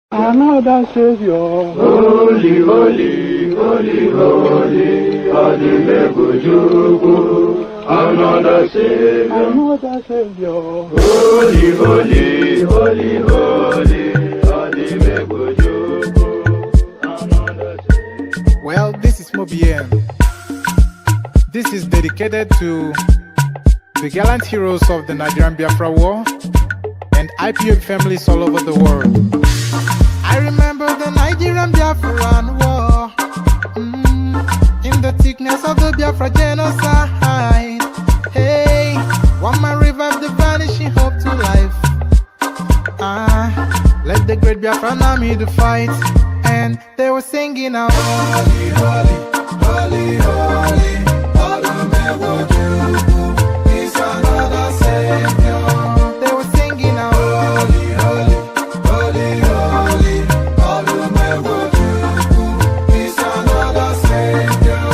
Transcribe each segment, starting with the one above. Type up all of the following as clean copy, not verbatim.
Another Savior. Holy, holy, holy, holy, Adimebujuku. Another Savior. Another Savior. Holy, holy, holy, holy, Adimebujuku. Another Savior. Well, this is Mobien. This is dedicated to the gallant heroes of the Nigerian Biafra War and IPOB families all over the world. I remember the Nigerian Biafran War, in the thickness of the Biafra genocide. Hey, one man revived the vanishing hope to life. Let the great Biafran army to fight, and they were singing out, holy, holy, holy, holy, Adumebujuku is another Savior. They were singing out, holy, holy, holy, holy, Adumebujuku is another Savior.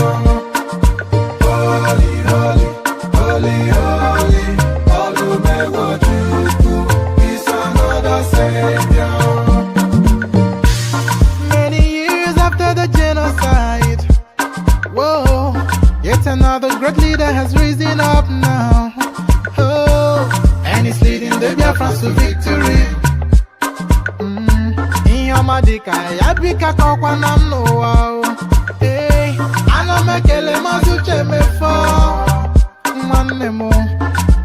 Holy, holy, holy, holy, Adumebujuku is another Savior. Many years after the genocide, whoa, yet another great leader has risen up now. Oh, and he's leading the Biafrans to victory. In your madika, yabika kokwa nam no wow. Hey, anamekele mazuche mefo. Mwanemo,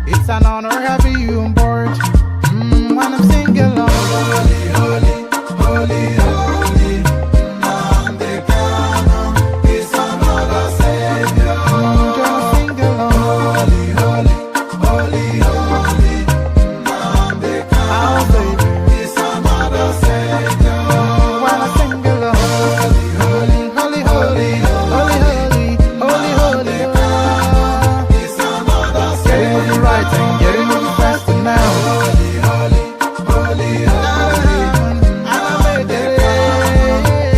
it's an honor having you on board. When I'm singing along, holy, holy, holy, holy, Nandekano is another Savior. Just sing along, holy, holy, holy, holy, Nandekano is another Savior. When I sing along, holy, holy, holy, holy, holy, holy, holy, is another Savior. Getting moving right and getting moving faster now. Holy, holy, holy, holy,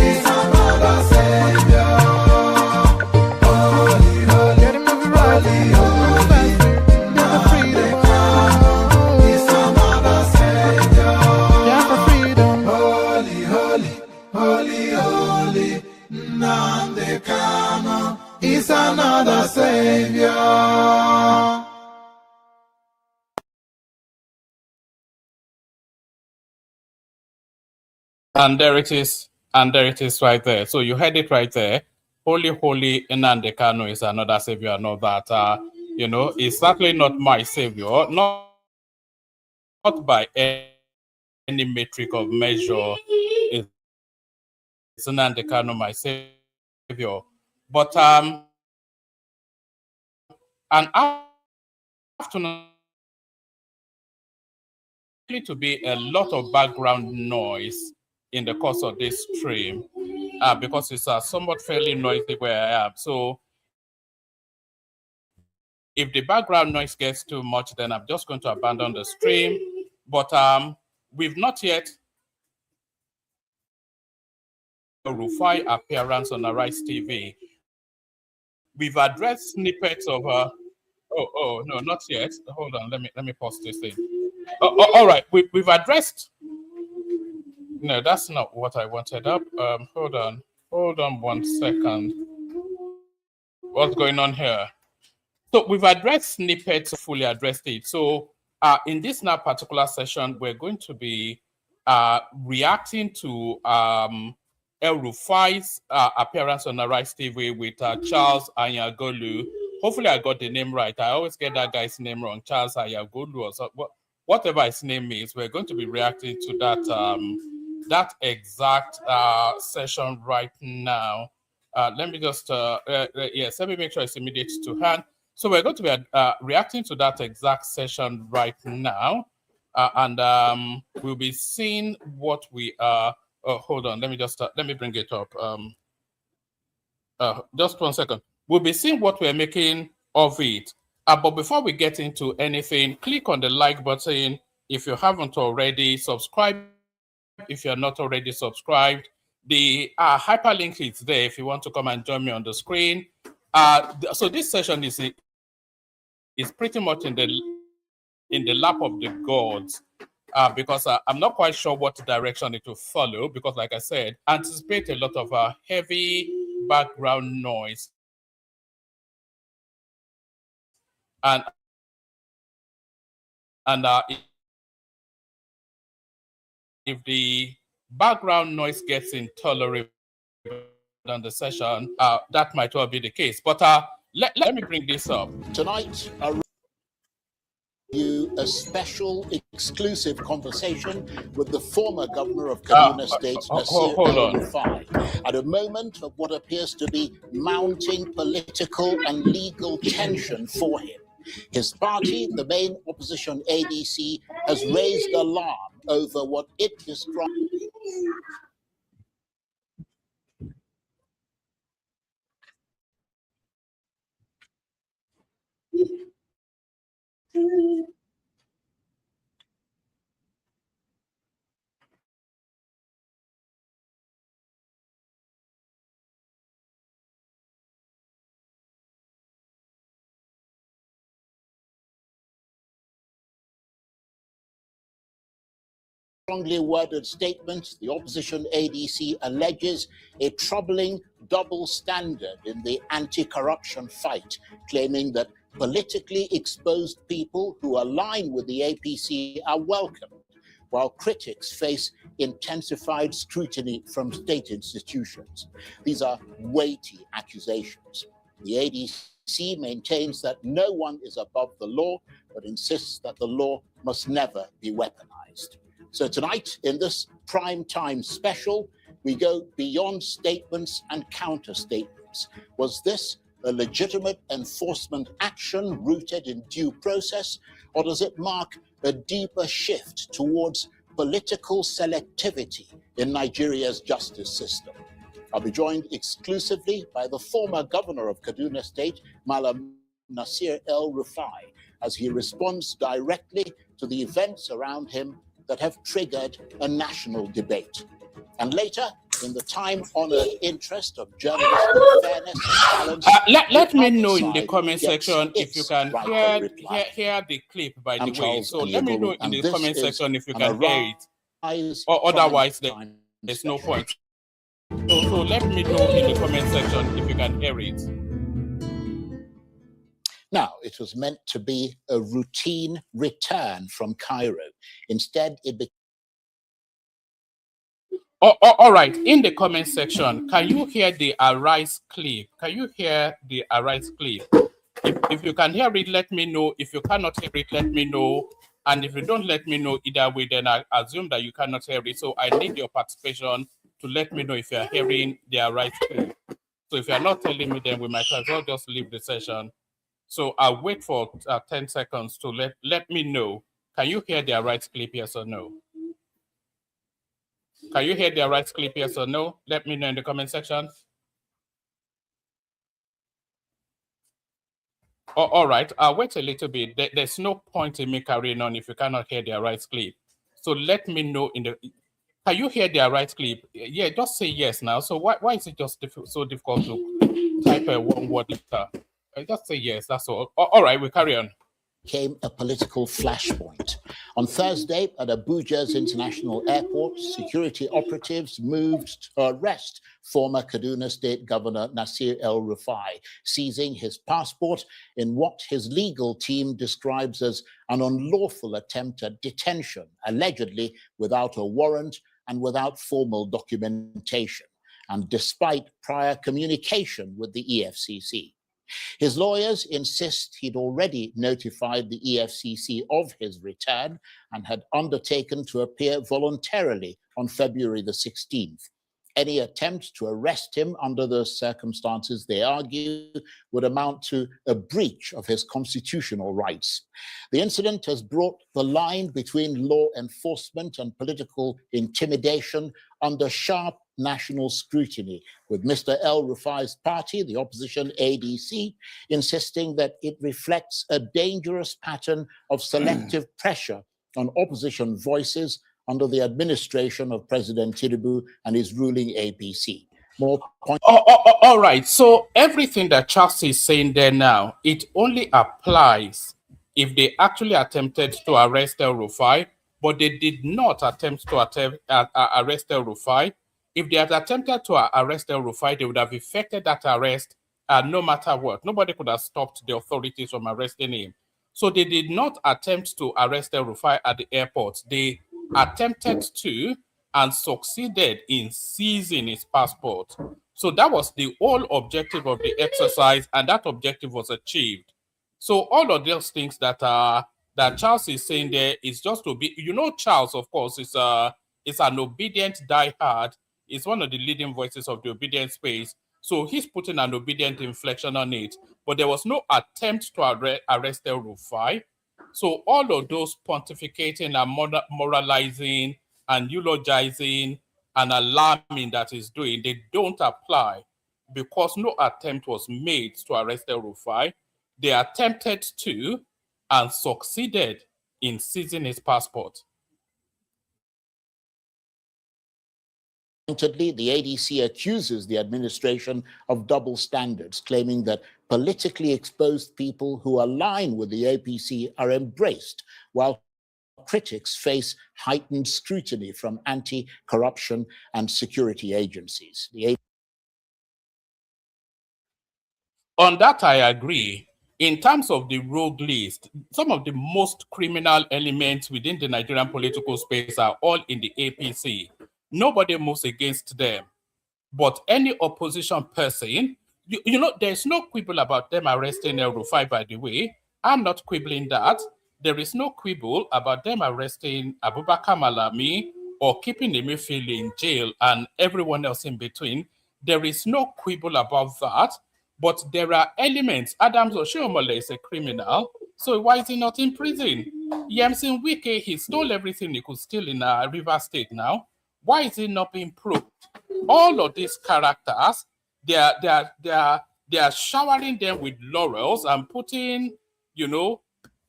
is another Savior. Holy, holy, getting moving right and moving faster. Get the freedom. Is another Savior. Yeah, for freedom. Holy, holy, holy, holy, Nandekano is another Savior. And there it is. And there it is right there. So you heard it right there. Holy, holy Nnamdi Kanu is another savior. Know that, it's certainly not my savior, not by any metric of measure. Is Nnamdi Kanu my savior? But an afternoon to be a lot of background noise in the course of this stream, because it's somewhat fairly noisy where I am. So if the background noise gets too much, then I'm just going to abandon the stream. But we've not yet Rufai appearance on Arise TV. We've addressed snippets of oh no, not yet. Hold on, let me pause this thing. All right, we've addressed. No, that's not what I wanted up. Hold on 1 second. What's going on here? So we've addressed snippets, fully addressed it. So in this now particular session, we're going to be reacting to El Rufai's appearance on Arise TV with Charles Anyagolu. Hopefully I got the name right. I always get that guy's name wrong, Charles Anyagolu or so, whatever his name is. We're going to be reacting to that exact session right now. Let me just, yes, let me make sure it's immediate to hand. So we're going to be reacting to that exact session right now. And we'll be seeing what we are. Hold on, let me bring it up. Just 1 second. We'll be seeing what we're making of it. But before we get into anything, click on the like button if you haven't already. Subscribe if you're not already subscribed. The hyperlink is there if you want to come and join me on the screen. So this session is pretty much in the lap of the gods. because I'm not quite sure what direction it will follow. Because, like I said, anticipate a lot of heavy background noise, and if the background noise gets intolerable on the session, that might well be the case. But let me bring this up. Tonight, a special exclusive conversation with the former governor of Kaduna State, Nasir El-Rufai, at a moment of what appears to be mounting political and legal tension for him. His party, the main opposition ADC, has raised alarm over what it describes strongly worded statements. The opposition ADC alleges a troubling double standard in the anti-corruption fight, claiming that politically exposed people who align with the APC are welcomed, while critics face intensified scrutiny from state institutions. These are weighty accusations. The ADC maintains that no one is above the law, but insists that the law must never be weaponized. So tonight, in this prime time special, we go beyond statements and counter statements. Was this a legitimate enforcement action rooted in due process, or does it mark a deeper shift towards political selectivity in Nigeria's justice system? I'll be joined exclusively by the former governor of Kaduna State, Malam Nasir El-Rufai, as he responds directly to the events around him that have triggered a national debate. And later, in the time-honored interest of journalistic fairness and balance, let me know in the comment section if you can hear the clip, by the way. So let me know in the comment section if you can hear it, or otherwise there's no point. So let me know in the comment section if you can hear it. Now, it was meant to be a routine return from Cairo. Instead, it became... All right, in the comment section, can you hear the Arise clip? Can you hear the Arise clip? If you can hear it, let me know. If you cannot hear it, let me know. And if you don't let me know either way, then I assume that you cannot hear it. So I need your participation to let me know if you're hearing the Arise clip. So if you're not telling me, then we might as well just leave the session. So I'll wait for 10 seconds to let me know. Can you hear the right clip, yes or no? Can you hear the right clip, yes or no? Let me know in the comment section. All right, I'll wait a little bit. There's no point in me carrying on if you cannot hear the right clip. So let me know in the... Can you hear the right clip? Yeah, just say yes now. So why is it just so difficult to type a one word letter? Just say yes, that's all. All right, we carry on. Became a political flashpoint. On Thursday at Abuja's International Airport, security operatives moved to arrest former Kaduna State Governor Nasir El-Rufai, seizing his passport in what his legal team describes as an unlawful attempt at detention, allegedly without a warrant and without formal documentation, and despite prior communication with the EFCC. His lawyers insist he'd already notified the EFCC of his return and had undertaken to appear voluntarily on February the 16th. Any attempt to arrest him under those circumstances, they argue, would amount to a breach of his constitutional rights. The incident has brought the line between law enforcement and political intimidation under sharp national scrutiny, with Mr. El-Rufai's party, the opposition ADC, insisting that it reflects a dangerous pattern of selective pressure on opposition voices under the administration of President Tinubu and his ruling APC. All right, so everything that Charles is saying there now, it only applies if they actually attempted to arrest El-Rufai but they did not attempt to arrest El Rufai. If they had attempted to arrest El Rufai, they would have effected that arrest no matter what. Nobody could have stopped the authorities from arresting him. So they did not attempt to arrest El Rufai at the airport. They attempted to and succeeded in seizing his passport. So that was the whole objective of the exercise, and that objective was achieved. So all of those things that that Charles is saying there is just to be, Charles, of course, is an obedient diehard. He's one of the leading voices of the obedient space. So he's putting an obedient inflection on it. But there was no attempt to arrest El Rufai. So all of those pontificating and moralizing and eulogizing and alarming that he's doing, they don't apply because no attempt was made to arrest El Rufai. They attempted to and succeeded in seizing his passport. The ADC accuses the administration of double standards, claiming that politically exposed people who align with the APC are embraced, while critics face heightened scrutiny from anti-corruption and security agencies. On that, I agree. In terms of the rogue list, some of the most criminal elements within the Nigerian political space are all in the APC. Nobody moves against them. But any opposition person, there's no quibble about them arresting El Rufai, by the way. I'm not quibbling that. There is no quibble about them arresting Abubakar Malami or keeping Emefiele in jail and everyone else in between. There is no quibble about that. But there are elements. Adams Oshiomhole is a criminal, so why is he not in prison? Yemsin Wike, he stole everything he could steal in River State now. Why is he not being proved? All of these characters, they are showering them with laurels and putting,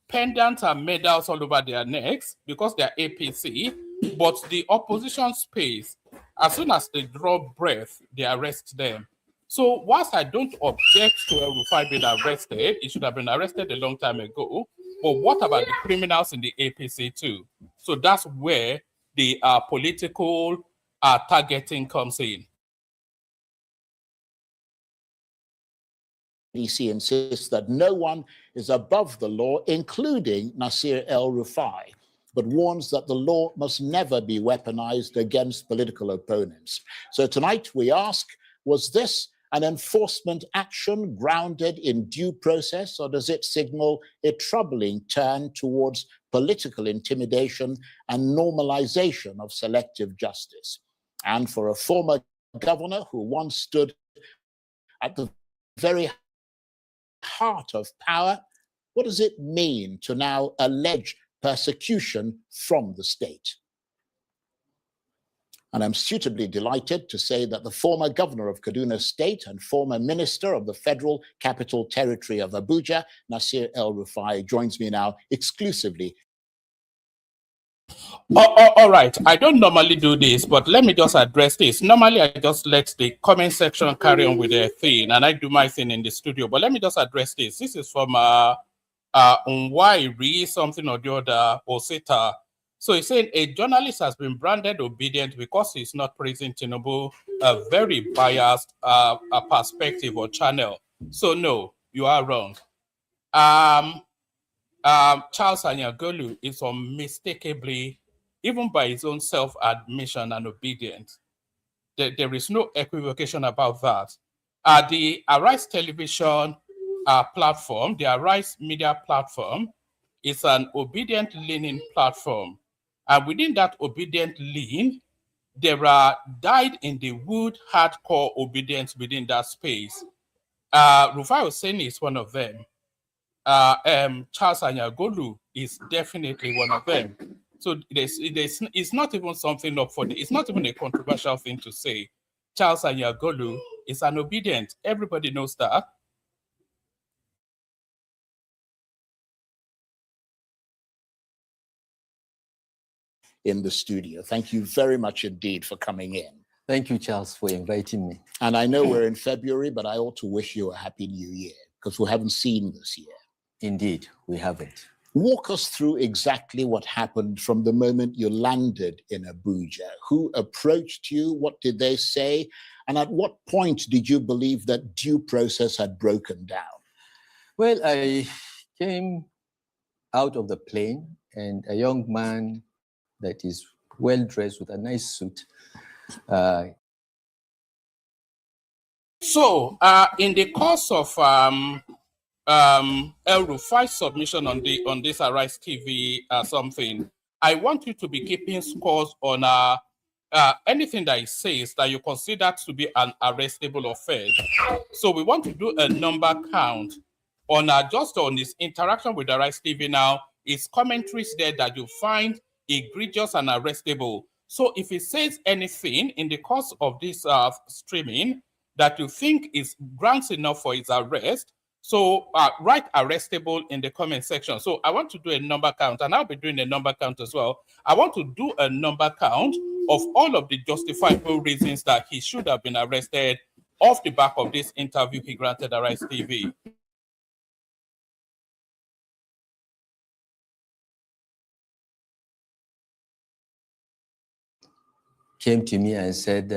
pendants and medals all over their necks because they're APC. But the opposition space, as soon as they draw breath, they arrest them. So whilst I don't object to El Rufai being arrested, he should have been arrested a long time ago. But what about the criminals in the APC too? So that's where the political targeting comes in. ADC insists that no one is above the law, including Nasir El Rufai, but warns that the law must never be weaponized against political opponents. So tonight we ask, was this an enforcement action grounded in due process, or does it signal a troubling turn towards political intimidation and normalization of selective justice? And for a former governor who once stood at the very heart of power, what does it mean to now allege persecution from the state? And I'm suitably delighted to say that the former governor of Kaduna State and former minister of the Federal Capital Territory of Abuja, Nasir El Rufai, joins me now exclusively. All right. I don't normally do this, but let me just address this. Normally, I just let the comment section carry on with their thing, and I do my thing in the studio. But let me just address this. This is from Unwairi, something or the other, Osita. So he's saying a journalist has been branded obedient because he's not praising Tinubu, a very biased perspective or channel. So no, you are wrong. Charles Anyagolu is unmistakably, even by his own self-admission, and obedient. There is no equivocation about that. The Arise television platform, the Arise media platform, is an obedient leaning platform. And within that obedient lean, there are dyed-in-the-wood hardcore obedience within that space. Rufai Hussaini is one of them. Charles Anyagolu is definitely one of them. So it's not even something up for it's not even a controversial thing to say. Charles Anyagolu is an obedient. Everybody knows that. In the studio. Thank you very much indeed for coming in. Thank you, Charles, for inviting me. And I know we're in February, but I ought to wish you a happy new year because we haven't seen this year. Indeed, we haven't. Walk us through exactly what happened from the moment you landed in Abuja. Who approached you? What did they say? And at what point did you believe that due process had broken down? Well, I came out of the plane, and a young man that is well dressed with a nice suit. So, in the course of El Rufai's submission on this Arise TV something, I want you to be keeping scores on anything that he says that you consider to be an arrestable offense. So we want to do a number count on just on his interaction with Arise TV now, his commentaries there that you find egregious and arrestable. So if he says anything in the course of this streaming that you think is grounds enough for his arrest, so write arrestable in the comment section. So I want to do a number count, and I'll be doing a number count as well. I want to do a number count of all of the justifiable reasons that he should have been arrested off the back of this interview he granted Arise TV. Came to me and said,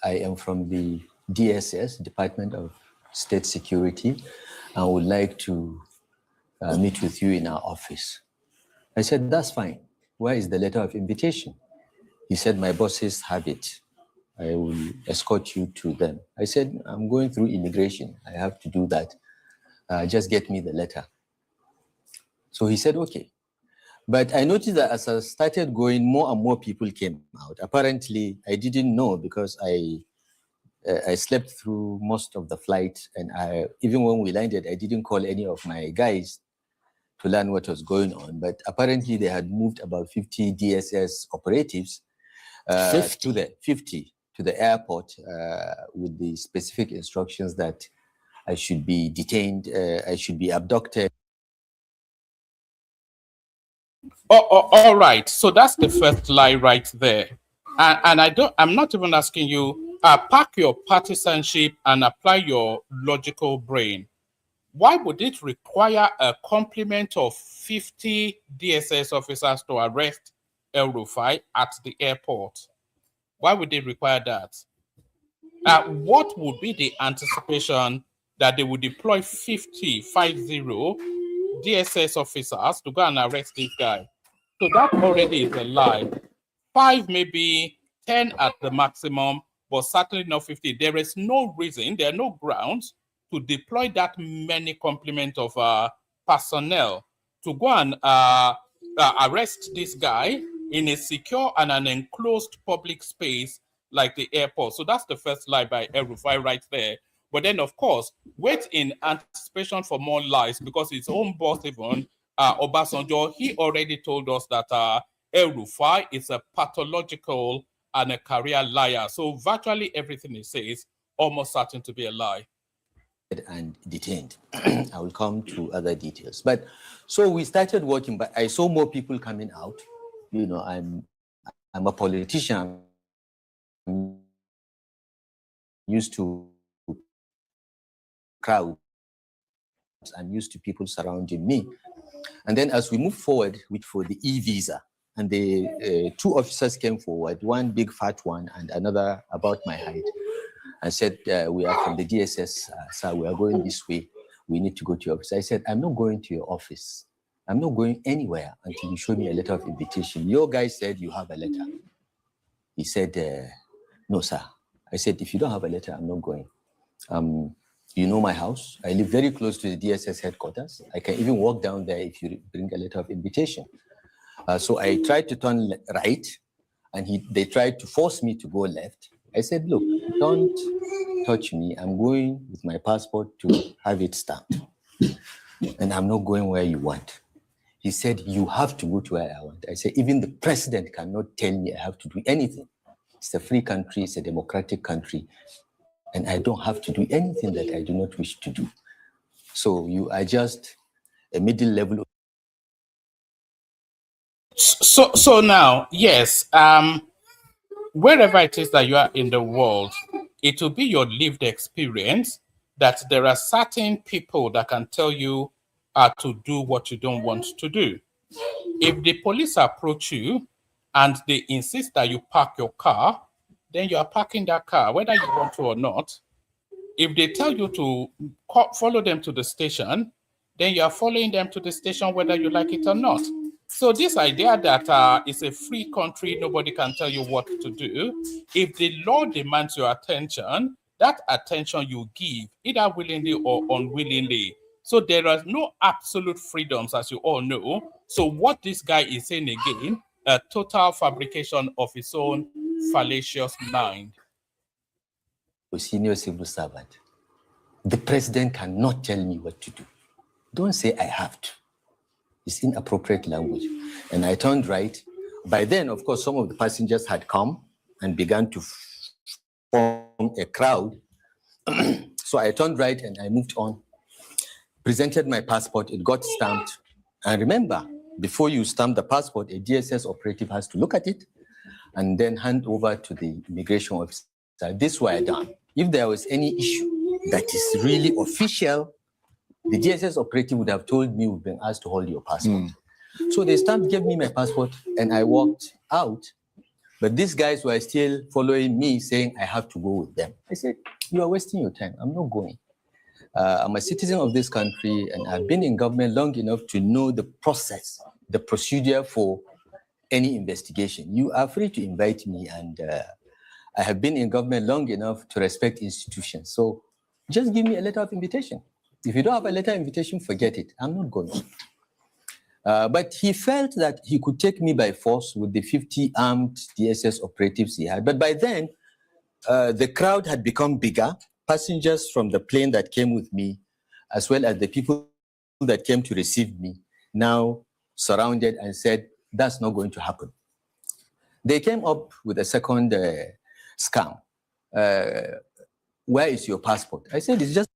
I am from the DSS, Department of State Security, and would like to meet with you in our office. I said, that's fine. Where is the letter of invitation? He said, my bosses have it. I will escort you to them. I said, I'm going through immigration. I have to do that. Just get me the letter. So he said, okay. But I noticed that as I started going, more and more people came out. Apparently, I didn't know because I slept through most of the flight, and even when we landed, I didn't call any of my guys to learn what was going on. But apparently, they had moved about 50 DSS operatives to the airport with the specific instructions that I should be detained, I should be abducted. All right. So that's the first lie right there. And I'm not even asking you, pack your partisanship and apply your logical brain. Why would it require a complement of 50 DSS officers to arrest El Rufai at the airport? Why would they require that? What would be the anticipation that they would deploy 50 DSS officers to go and arrest this guy? So that already is a lie. 5, maybe 10 at the maximum, but certainly not 50. There is no reason, there are no grounds to deploy that many complement of personnel to go and arrest this guy in a secure and an enclosed public space like the airport. So that's the first lie by El Rufai right there. But then, of course, wait in anticipation for more lies, because his own boss, even Obasanjo, he already told us that El Rufai is a pathological and a career liar. So virtually everything he says almost certain to be a lie. And detained. I will come to other details. But so we started working, but I saw more people coming out. You know, I'm a politician. I'm used to crowds. I'm used to people surrounding me. And then as we move forward for the e-visa, and the 2 officers came forward, one big fat one and another about my height, and said, we are from the DSS, sir, we are going this way. We need to go to your office. I said, I'm not going to your office. I'm not going anywhere until you show me a letter of invitation. Your guy said you have a letter. He said, no, sir. I said, if you don't have a letter, I'm not going. You know my house. I live very close to the DSS headquarters. I can even walk down there if you bring a letter of invitation. So I tried to turn right, and they tried to force me to go left. I said, look, don't touch me. I'm going with my passport to have it stamped. And I'm not going where you want. He said, you have to go to where I want. I said, even the president cannot tell me I have to do anything. It's a free country, it's a democratic country, and I don't have to do anything that I do not wish to do. So you are just a middle level. So now, yes, wherever it is that you are in the world, it will be your lived experience that there are certain people that can tell you to do what you don't want to do. If the police approach you and they insist that you park your car, then you are parking that car, whether you want to or not. If they tell you to follow them to the station, then you are following them to the station, whether you like it or not. So this idea that it's a free country, nobody can tell you what to do. If the law demands your attention, that attention you give, either willingly or unwillingly. So there are no absolute freedoms, as you all know. So what this guy is saying again, a total fabrication of his own fallacious mind. A senior civil servant. The president cannot tell me what to do. Don't say I have to. It's inappropriate language. And I turned right. By then, of course, some of the passengers had come and began to form a crowd. So I turned right and I moved on, presented my passport, it got stamped. And remember, before you stamp the passport, a DSS operative has to look at it and then hand over to the immigration officer. This was I done. If there was any issue that is really official, the DSS operative would have told me we've been asked to hold your passport. So they gave me my passport and I walked out. But these guys were still following me, saying I have to go with them. I said, you are wasting your time. I'm not going. I'm a citizen of this country and I've been in government long enough to know the process, the procedure for any investigation. You are free to invite me, and I have been in government long enough to respect institutions. So just give me a letter of invitation. If you don't have a letter of invitation, forget it. I'm not going. But he felt that he could take me by force with the 50 armed DSS operatives he had. But by then, the crowd had become bigger. Passengers from the plane that came with me, as well as the people that came to receive me, now surrounded and said, that's not going to happen. They came up with a second scam. Where is your passport? I said, it's just.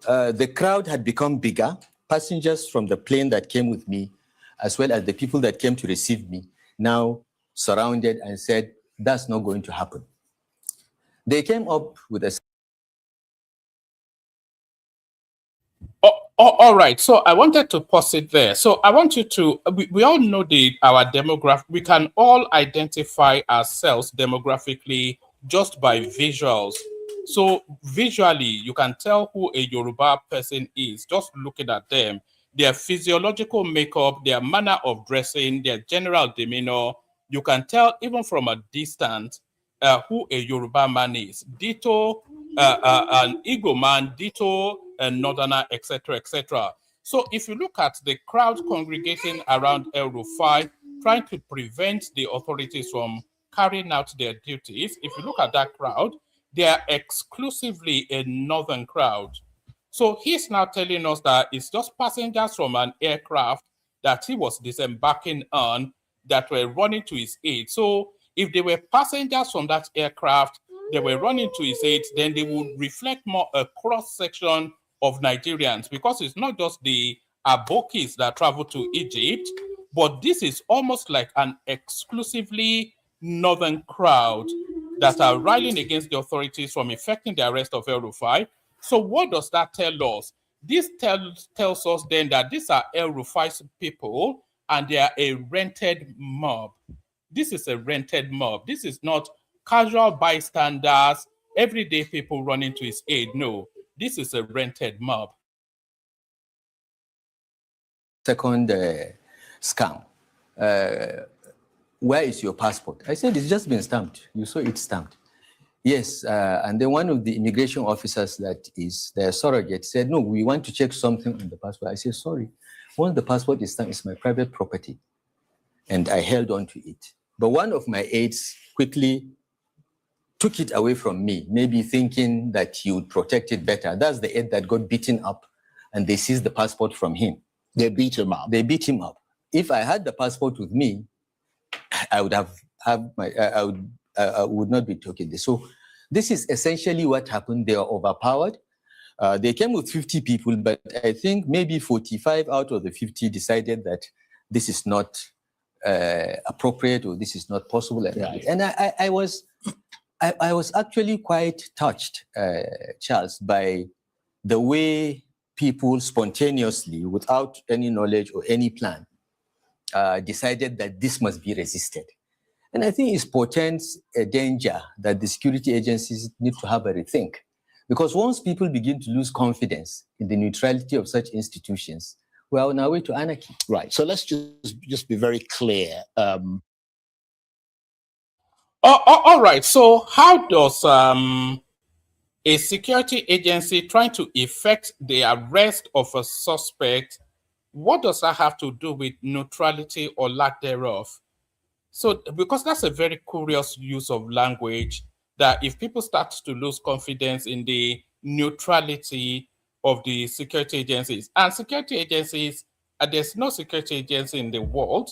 The crowd had become bigger. Passengers from the plane that came with me, as well as the people that came to receive me, now surrounded and said, that's not going to happen. They came up with a... All right, so I wanted to pause it there. So I want you to, we all know our demographic, we can all identify ourselves demographically just by visuals. So visually, you can tell who a Yoruba person is, just looking at them, their physiological makeup, their manner of dressing, their general demeanor. You can tell even from a distance who a Yoruba man is. Ditto, an Igbo man, ditto, a Northerner, etc., etc. So if you look at the crowd congregating around El Rufai, trying to prevent the authorities from carrying out their duties, if you look at that crowd, they are exclusively a northern crowd. So he's now telling us that it's just passengers from an aircraft that he was disembarking on that were running to his aid. So if they were passengers from that aircraft, they were running to his aid, then they would reflect more a cross-section of Nigerians, because it's not just the Abokis that travel to Egypt, but this is almost like an exclusively northern crowd that are rallying against the authorities from effecting the arrest of El Rufai. So what does that tell us? This tells us then that these are El Rufai's people and they are a rented mob. This is a rented mob. This is not casual bystanders, everyday people running to his aid. No, this is a rented mob. Second scam. Where is your passport? I said, it's just been stamped. You saw it stamped. Yes, and then one of the immigration officers that is their surrogate said, no, we want to check something on the passport. I said, sorry, once the passport is stamped, it's my private property. And I held on to it. But one of my aides quickly took it away from me, maybe thinking that he would protect it better. That's the aide that got beaten up and they seized the passport from him. They beat him up. They beat him up. If I had the passport with me, I would I would not be talking this. So this is essentially what happened. They are overpowered. They came with 50 people, but I think maybe 45 out of the 50 decided that this is not appropriate or this is not possible. Right. And I was actually quite touched, Charles, by the way people spontaneously, without any knowledge or any plan, decided that this must be resisted. And I think it portends a danger that the security agencies need to have a rethink. Because once people begin to lose confidence in the neutrality of such institutions, we are on our way to anarchy. Right. So let's just be very clear. All right. So how does a security agency trying to effect the arrest of a suspect, what does that have to do with neutrality or lack thereof? So, because that's a very curious use of language, that if people start to lose confidence in the neutrality of the security agencies, and security agencies, there's no security agency in the world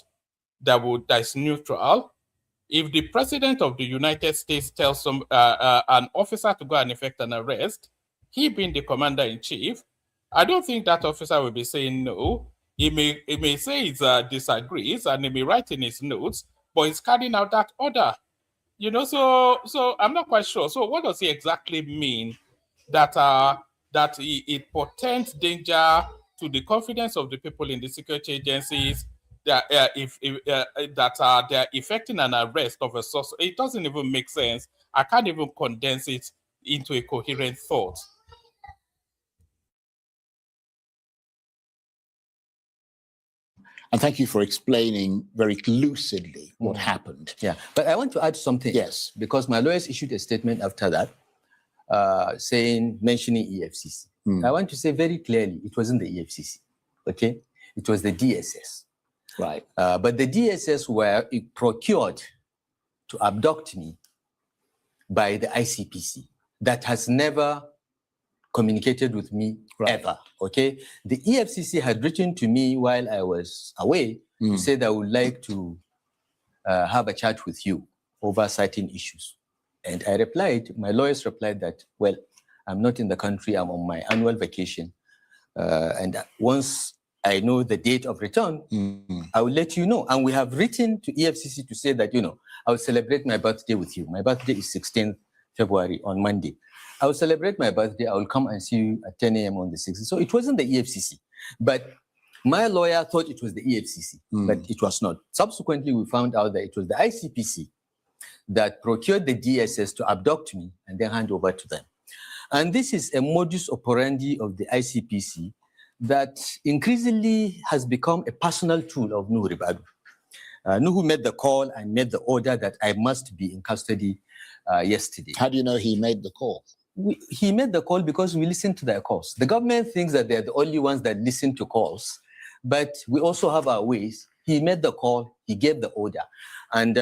that is neutral. If the president of the United States tells an officer to go and effect an arrest, he being the commander in chief, I don't think that officer will be saying no. He may say he disagrees, and he may write in his notes, but he's carrying out that order. So I'm not quite sure. So what does he exactly mean that it portends danger to the confidence of the people in the security agencies, that that they're effecting an arrest of a source? It doesn't even make sense. I can't even condense it into a coherent thought. And thank you for explaining very lucidly what happened. Yeah, but I want to add something. Yes. Because my lawyers issued a statement after that, mentioning EFCC. I want to say very clearly, it wasn't the EFCC, okay? It was the DSS. Right. But the DSS were procured to abduct me by the ICPC. That has never communicated with me ever, okay? The EFCC had written to me while I was away to say that I would like to have a chat with you over certain issues. And I replied, my lawyers replied that, well, I'm not in the country, I'm on my annual vacation. And once I know the date of return, I will let you know. And we have written to EFCC to say that, I will celebrate my birthday with you. My birthday is 16th February on Monday. I will celebrate my birthday. I will come and see you at 10 a.m. on the 16th. So it wasn't the EFCC. But my lawyer thought it was the EFCC, but it was not. Subsequently, we found out that it was the ICPC that procured the DSS to abduct me and then hand over to them. And this is a modus operandi of the ICPC that increasingly has become a personal tool of Nuhu Ribadu. Nuhu made the call and made the order that I must be in custody yesterday. How do you know he made the call? He made the call because we listened to their calls. The government thinks that they're the only ones that listen to calls, but we also have our ways. He made the call, he gave the order. And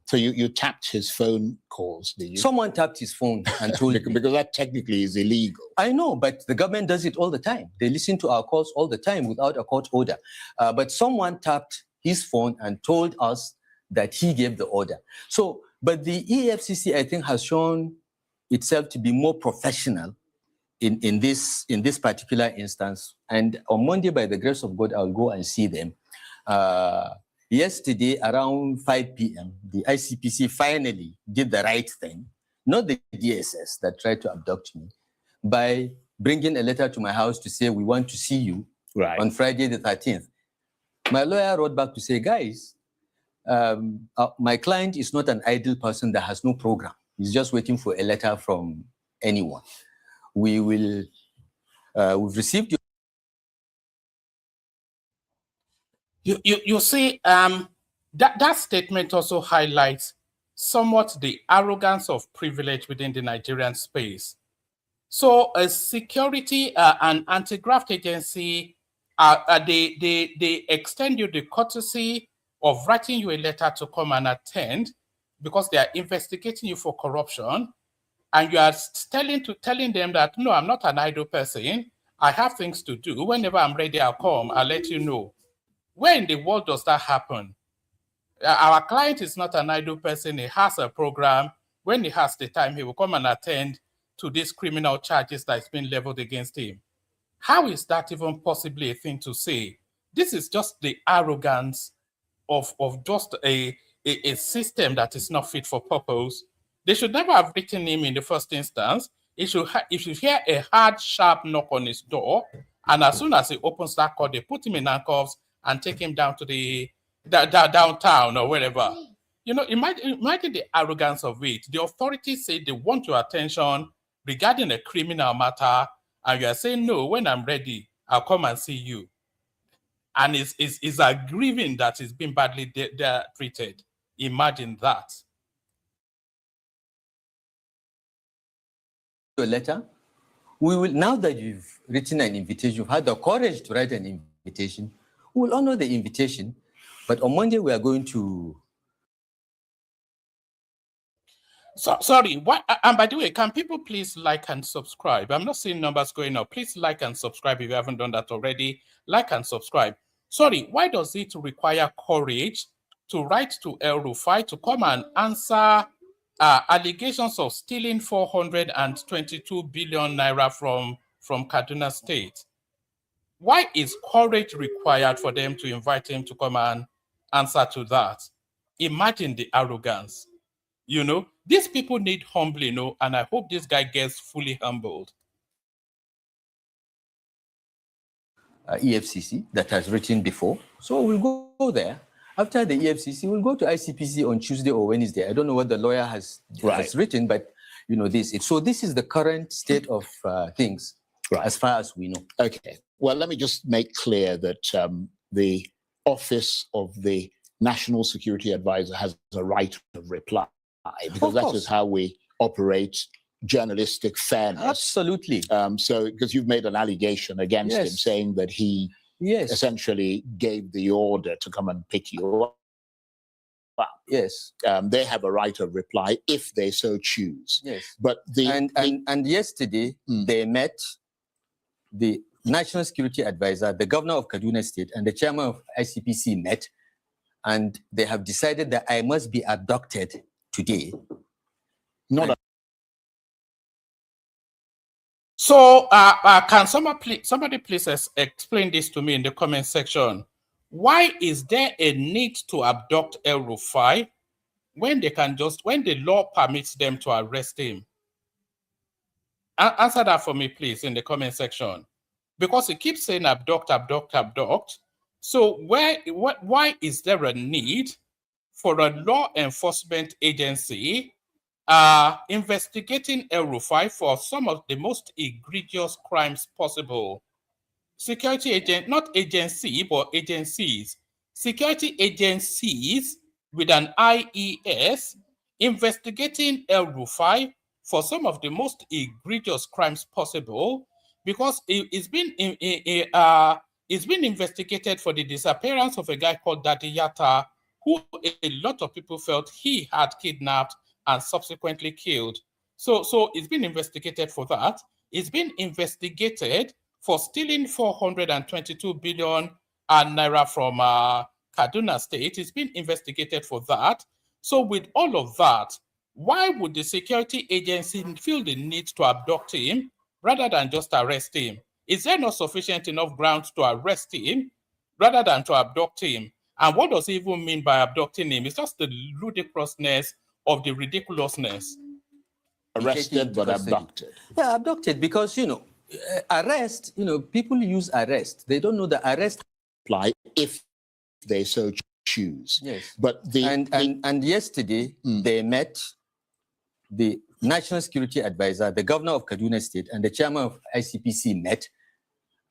so you tapped his phone calls, did you? Someone tapped his phone and told me. Because that technically is illegal. I know, but the government does it all the time. They listen to our calls all the time without a court order. But someone tapped his phone and told us that he gave the order. So, but the EFCC, I think, has shown itself to be more professional in this particular instance. And on Monday, by the grace of God, I'll go and see them. Yesterday, around 5 p.m., the ICPC finally did the right thing, not the DSS that tried to abduct me, by bringing a letter to my house to say, we want to see you on Friday the 13th. My lawyer wrote back to say, guys, my client is not an idle person that has no program. He's just waiting for a letter from anyone. We've received your... You see, that statement also highlights somewhat the arrogance of privilege within the Nigerian space. So a security and anti-graft agency, they extend you the courtesy of writing you a letter to come and attend because they are investigating you for corruption, and you are telling them that, no, I'm not an idle person. I have things to do. Whenever I'm ready, I'll come. I'll let you know. Where in the world does that happen? Our client is not an idle person. He has a program. When he has the time, he will come and attend to these criminal charges that's been leveled against him. How is that even possibly a thing to say? This is just the arrogance of just a system that is not fit for purpose, They should never have written him in the first instance. It should hear a hard, sharp knock on his door, and as soon as he opens that door, they put him in handcuffs and take him down to the downtown or wherever. You know, imagine the arrogance of it. The authorities say they want your attention regarding a criminal matter, and you are saying, no, when I'm ready, I'll come and see you. And it's aggrieving that he's been badly treated. Imagine that. Your letter, we will, now that you've written an invitation, you've had the courage to write an invitation, we will honor the invitation. But on Monday, we are going to. So, sorry, what? And by the way, can people please like and subscribe? I'm not seeing numbers going up. Please like and subscribe if you haven't done that already. Like and subscribe. Sorry, why does it require courage to write to El Rufai to come and answer allegations of stealing 422 billion naira from Kaduna State? Why is courage required for them to invite him to come and answer to that? Imagine the arrogance. You know, these people need humbling, you know, and I hope this guy gets fully humbled. EFCC that has written before. So we'll go there. After the EFCC, we'll go to ICPC on Tuesday or Wednesday. I don't know what the lawyer has written, but you know this. So this is the current state of things, as far as we know. Okay. Well, let me just make clear that the Office of the National Security Advisor has a right of reply, because that is how we operate journalistic fairness. Absolutely. So, because you've made an allegation against him saying that he essentially gave the order to come and pick you up. Yes. They have a right of reply if they so choose. Yes. But and yesterday they met the National Security Advisor, the Governor of Kaduna State, and the Chairman of ICPC met, and they have decided that I must be abducted today. So, can somebody please explain this to me in the comment section? Why is there a need to abduct El Rufai when the law permits them to arrest him? Answer that for me, please, in the comment section. Because he keeps saying abduct, abduct, abduct. So why is there a need for a law enforcement agency investigating El Rufai for some of the most egregious crimes possible? Security agent, not agency, but agencies. Security agencies with an IES investigating El Rufai for some of the most egregious crimes possible, because it's been investigated for the disappearance of a guy called Daddy Yatta, who a lot of people felt he had kidnapped and subsequently killed. So it's been investigated for that. It's been investigated for stealing 422 billion naira from Kaduna State. It's been investigated for that. So with all of that, why would the security agency feel the need to abduct him rather than just arrest him? Is there not sufficient enough grounds to arrest him rather than to abduct him? And what does he even mean by abducting him? It's just the ludicrousness of the ridiculousness. Arrested but abducted. Yeah, abducted because, you know, arrest, you know, people use arrest. They don't know the arrest apply if they so choose. Yes. But and yesterday they met the National Security Advisor, the Governor of Kaduna State, and the Chairman of ICPC met,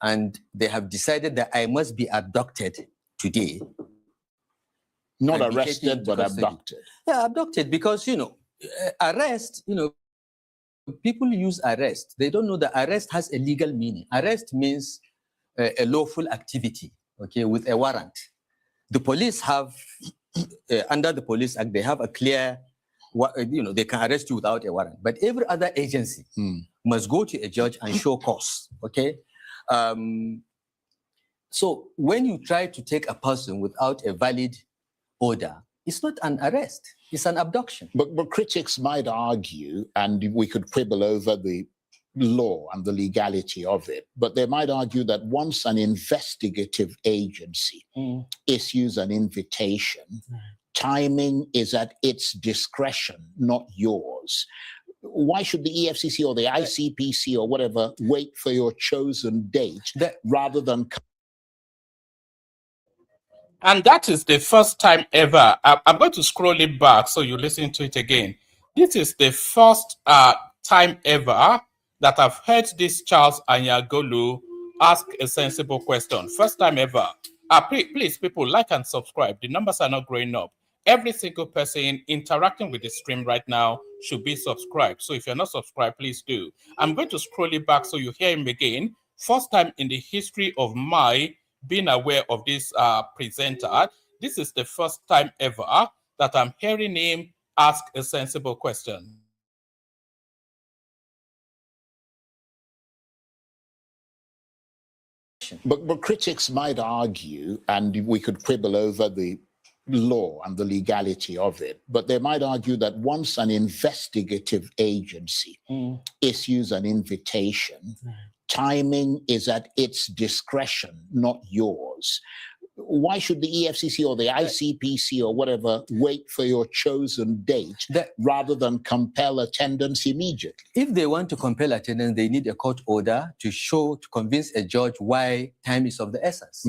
and they have decided that I must be abducted today. Not arrested, but abducted. Yeah, abducted because, you know, arrest, you know, people use arrest. They don't know that arrest has a legal meaning. Arrest means a lawful activity, okay, with a warrant. The police have, under the Police Act, they have a clear, you know, they can arrest you without a warrant. But every other agency must go to a judge and show cause, okay? So when you try to take a person without a valid order, it's not an arrest, it's an abduction. But critics might argue, and we could quibble over the law and the legality of it, but they might argue that once an investigative agency issues an invitation timing is at its discretion, not yours. Why should the EFCC or the ICPC or whatever wait for your chosen date rather than... And that is the first time ever. I'm going to scroll it back so you listen to it again. This is the first time ever that I've heard this Charles Anyagolu ask a sensible question. First time ever. Please, people, like and subscribe. The numbers are not growing up. Every single person interacting with the stream right now should be subscribed. So if you're not subscribed, please do. I'm going to scroll it back so you hear him again. First time in the history of my being aware of this presenter. This is the first time ever that I'm hearing him ask a sensible question. But critics might argue, and we could quibble over the law and the legality of it, but they might argue that once an investigative agency issues an invitation, timing is at its discretion, not yours. Why should the EFCC or the ICPC or whatever wait for your chosen date rather than compel attendance immediately? If they want to compel attendance, they need a court order to convince a judge why time is of the essence.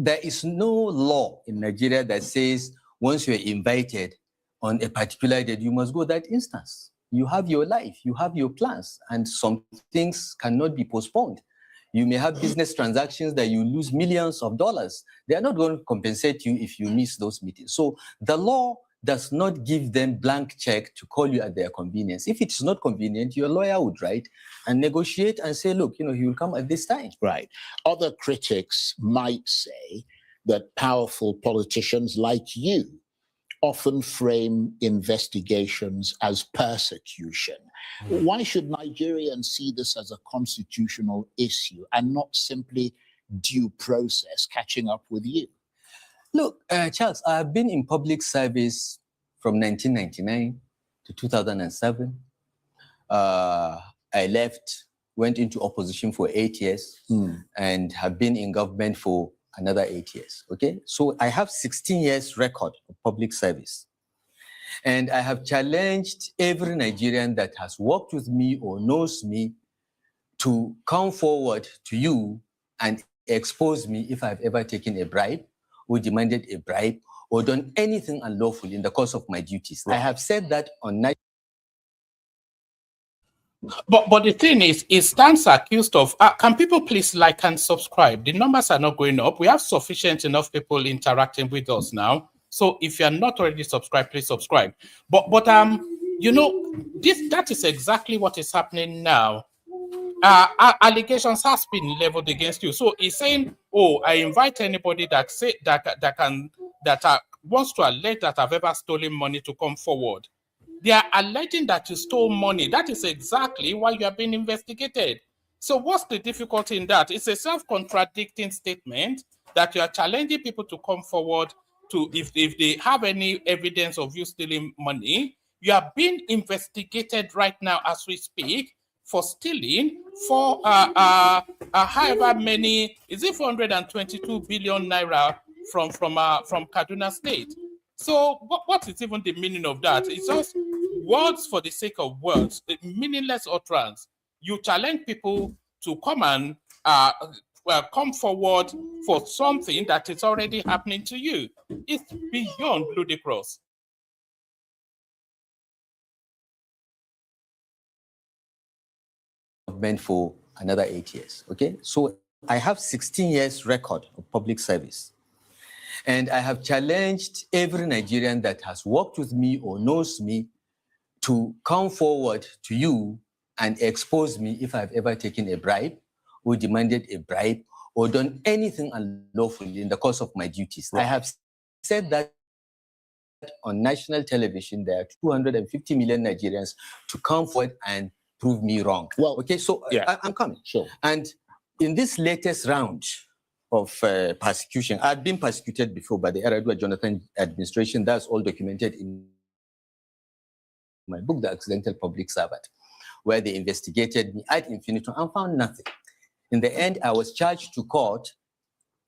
There is no law in Nigeria that says once you're invited on a particular date, you must go that instance. You have your life, you have your plans, and some things cannot be postponed. You may have business transactions that you lose millions of dollars. They are not going to compensate you if you miss those meetings. So the law does not give them blank check to call you at their convenience. If it's not convenient, your lawyer would write and negotiate and say, look, he will come at this time. Right. Other critics might say that powerful politicians like you often frame investigations as persecution. Why should Nigerians see this as a constitutional issue and not simply due process catching up with you? Look, Charles, I've been in public service from 1999 to 2007. I left, went into opposition for 8 years, and have been in government for another 8 years, okay? So I have 16 years record of public service. And I have challenged every Nigerian that has worked with me or knows me to come forward to you and expose me if I've ever taken a bribe or demanded a bribe or done anything unlawful in the course of my duties. Right. I have said that on night. But the thing is, it stands accused of, can people please like and subscribe? The numbers are not going up. We have sufficient enough people interacting with us now. So if you're not already subscribed, please subscribe. But that is exactly what is happening now. Allegations has been leveled against you. So he's saying, oh, I invite anybody that wants to allege that I've ever stolen money to come forward. They are alleging that you stole money. That is exactly why you are being investigated. So what's the difficulty in that? It's a self-contradicting statement that you are challenging people to come forward to, if they have any evidence of you stealing money. You are being investigated right now as we speak for stealing for however many, is it 422 billion naira from Kaduna State? So what is even the meaning of that? It's just words for the sake of words, meaningless utterance. You challenge people to come and come forward for something that is already happening to you. It's beyond ludicrous. Meant for another 8 years, okay? So I have 16 years record of public service. And I have challenged every Nigerian that has worked with me or knows me to come forward to you and expose me if I've ever taken a bribe or demanded a bribe or done anything unlawful in the course of my duties. Right. I have said that on national television. There are 250 million Nigerians to come forward and prove me wrong. Well, okay, so yeah. I'm coming. Sure. And in this latest round of persecution, I'd been persecuted before by the Eradua Jonathan administration. That's all documented in my book, The Accidental Public Servant, where they investigated me ad infinitum and found nothing. In the end, I was charged to court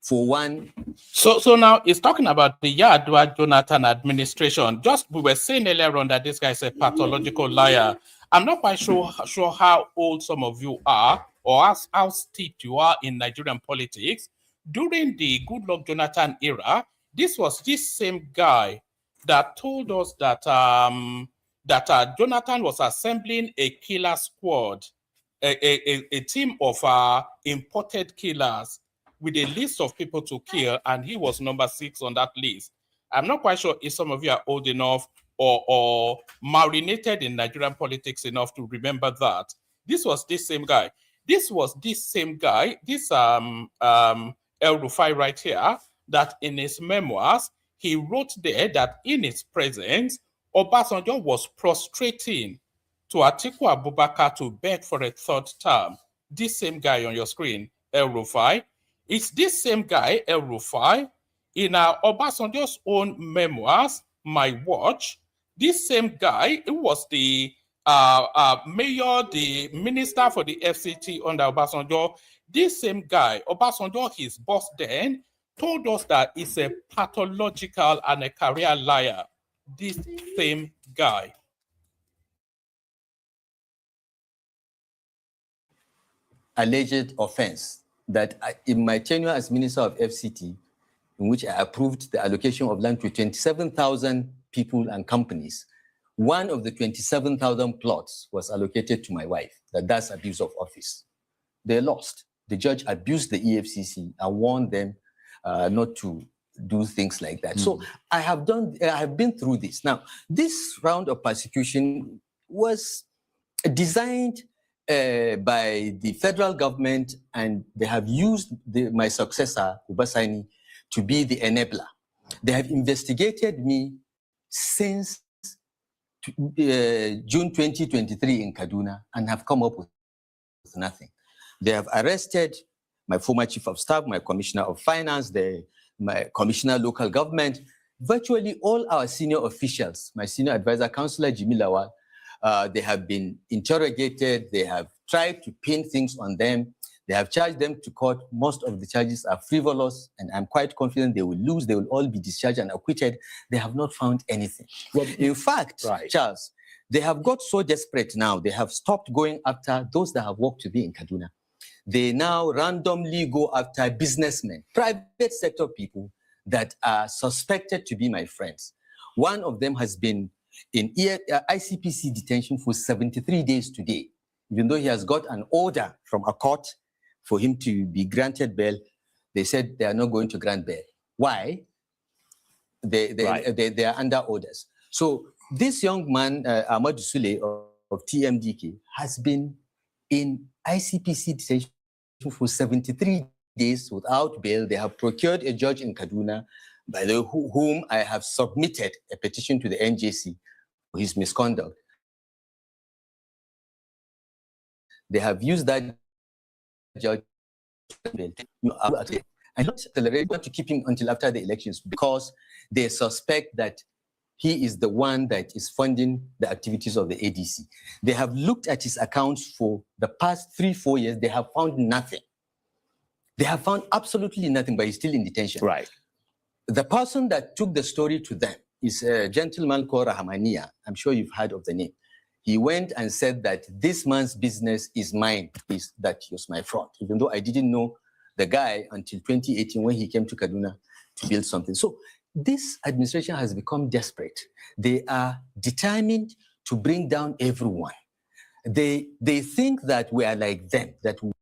for one. So now it's talking about the Yadwa Jonathan administration. Just we were saying earlier on that this guy is a pathological liar. I'm not quite sure how old some of you are or how steeped you are in Nigerian politics. During the Goodluck Jonathan era, this was this same guy that told us that Jonathan was assembling a killer squad, a team of imported killers with a list of people to kill, and he was number 6 on that list. I'm not quite sure if some of you are old enough or marinated in Nigerian politics enough to remember that. This was this same guy. This was this same guy, this El Rufai right here, that in his memoirs, he wrote there that in his presence, Obasanjo was prostrating to Atiku Abubakar to beg for a 3rd term. This same guy on your screen, El Rufai. It's this same guy, El Rufai, in Obasanjo's own memoirs, My Watch. This same guy, who was the mayor, the minister for the FCT under Obasanjo. This same guy, Obasanjo, his boss then, told us that he's a pathological and a career liar. This same guy. Alleged offense that in my tenure as Minister of FCT, in which I approved the allocation of land to 27,000 people and companies, one of the 27,000 plots was allocated to my wife. That's abuse of office. They lost. The judge abused the EFCC and warned them not to do things like that. So I have been through this. Now, this round of persecution was designed by the federal government, and they have used my successor, Ubasani, to be the enabler. They have investigated me since June 2023 in Kaduna and have come up with nothing. They have arrested my former chief of staff, my commissioner of finance, my commissioner of local government, virtually all our senior officials, my senior advisor, Councillor Jimmy Lawal. They have been interrogated. They have tried to pin things on them. They have charged them to court. Most of the charges are frivolous, and I'm quite confident they will lose. They will all be discharged and acquitted. They have not found anything. Well, in fact, Charles, they have got so desperate now, they have stopped going after those that have worked with me in Kaduna. They now randomly go after businessmen, private sector people that are suspected to be my friends. One of them has been in ICPC detention for 73 days today, even though he has got an order from a court for him to be granted bail. They said they are not going to grant bail. Why? They are under orders. So this young man, Ahmad Sule of TMDK, has been in ICPC detention for 73 days without bail. They have procured a judge in Kaduna, by the whom I have submitted a petition to the NJC for his misconduct. They have used that judge and not accelerate, want to keep him until after the elections because they suspect that he is the one that is funding the activities of the ADC. They have looked at his accounts for the past 3-4 years. They have found nothing. They have found absolutely nothing, but he's still in detention. Right. The person that took the story to them is a gentleman called Rahmania. I'm sure you've heard of the name. He went and said that this man's business is mine, that he was my fraud, even though I didn't know the guy until 2018 when he came to Kaduna to build something. So this administration has become desperate. They are determined to bring down everyone. They think that we are like them, that we...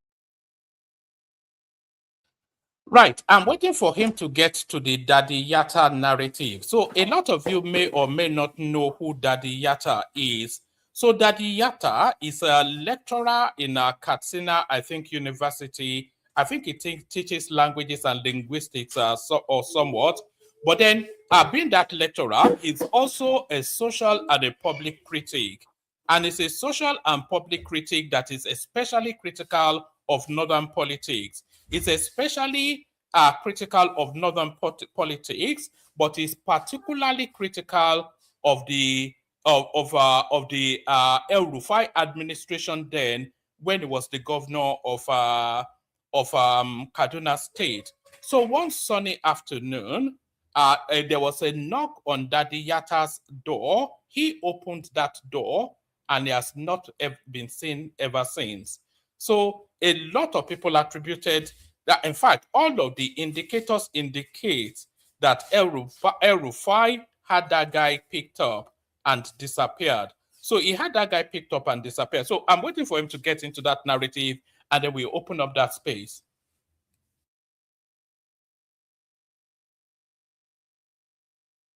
Right, I'm waiting for him to get to the Daddy Yatta narrative. So a lot of you may or may not know who Daddy Yatta is. So Daddy Yatta is a lecturer in Katsina, I think, University. I think he teaches languages and linguistics or somewhat. But then, being that lecturer, he's also a social and a public critic. And it's a social and public critic that is especially critical of Northern politics. It's especially critical of Northern politics, but is particularly critical of the El Rufai administration then, when he was the governor of Kaduna State. So one sunny afternoon, there was a knock on Daddy Yatta's door. He opened that door and he has not been seen ever since. So a lot of people attributed that. In fact, all of the indicators indicate that El Rufai had that guy picked up and disappeared. So he had that guy picked up and disappeared. So I'm waiting for him to get into that narrative, and then we open up that space.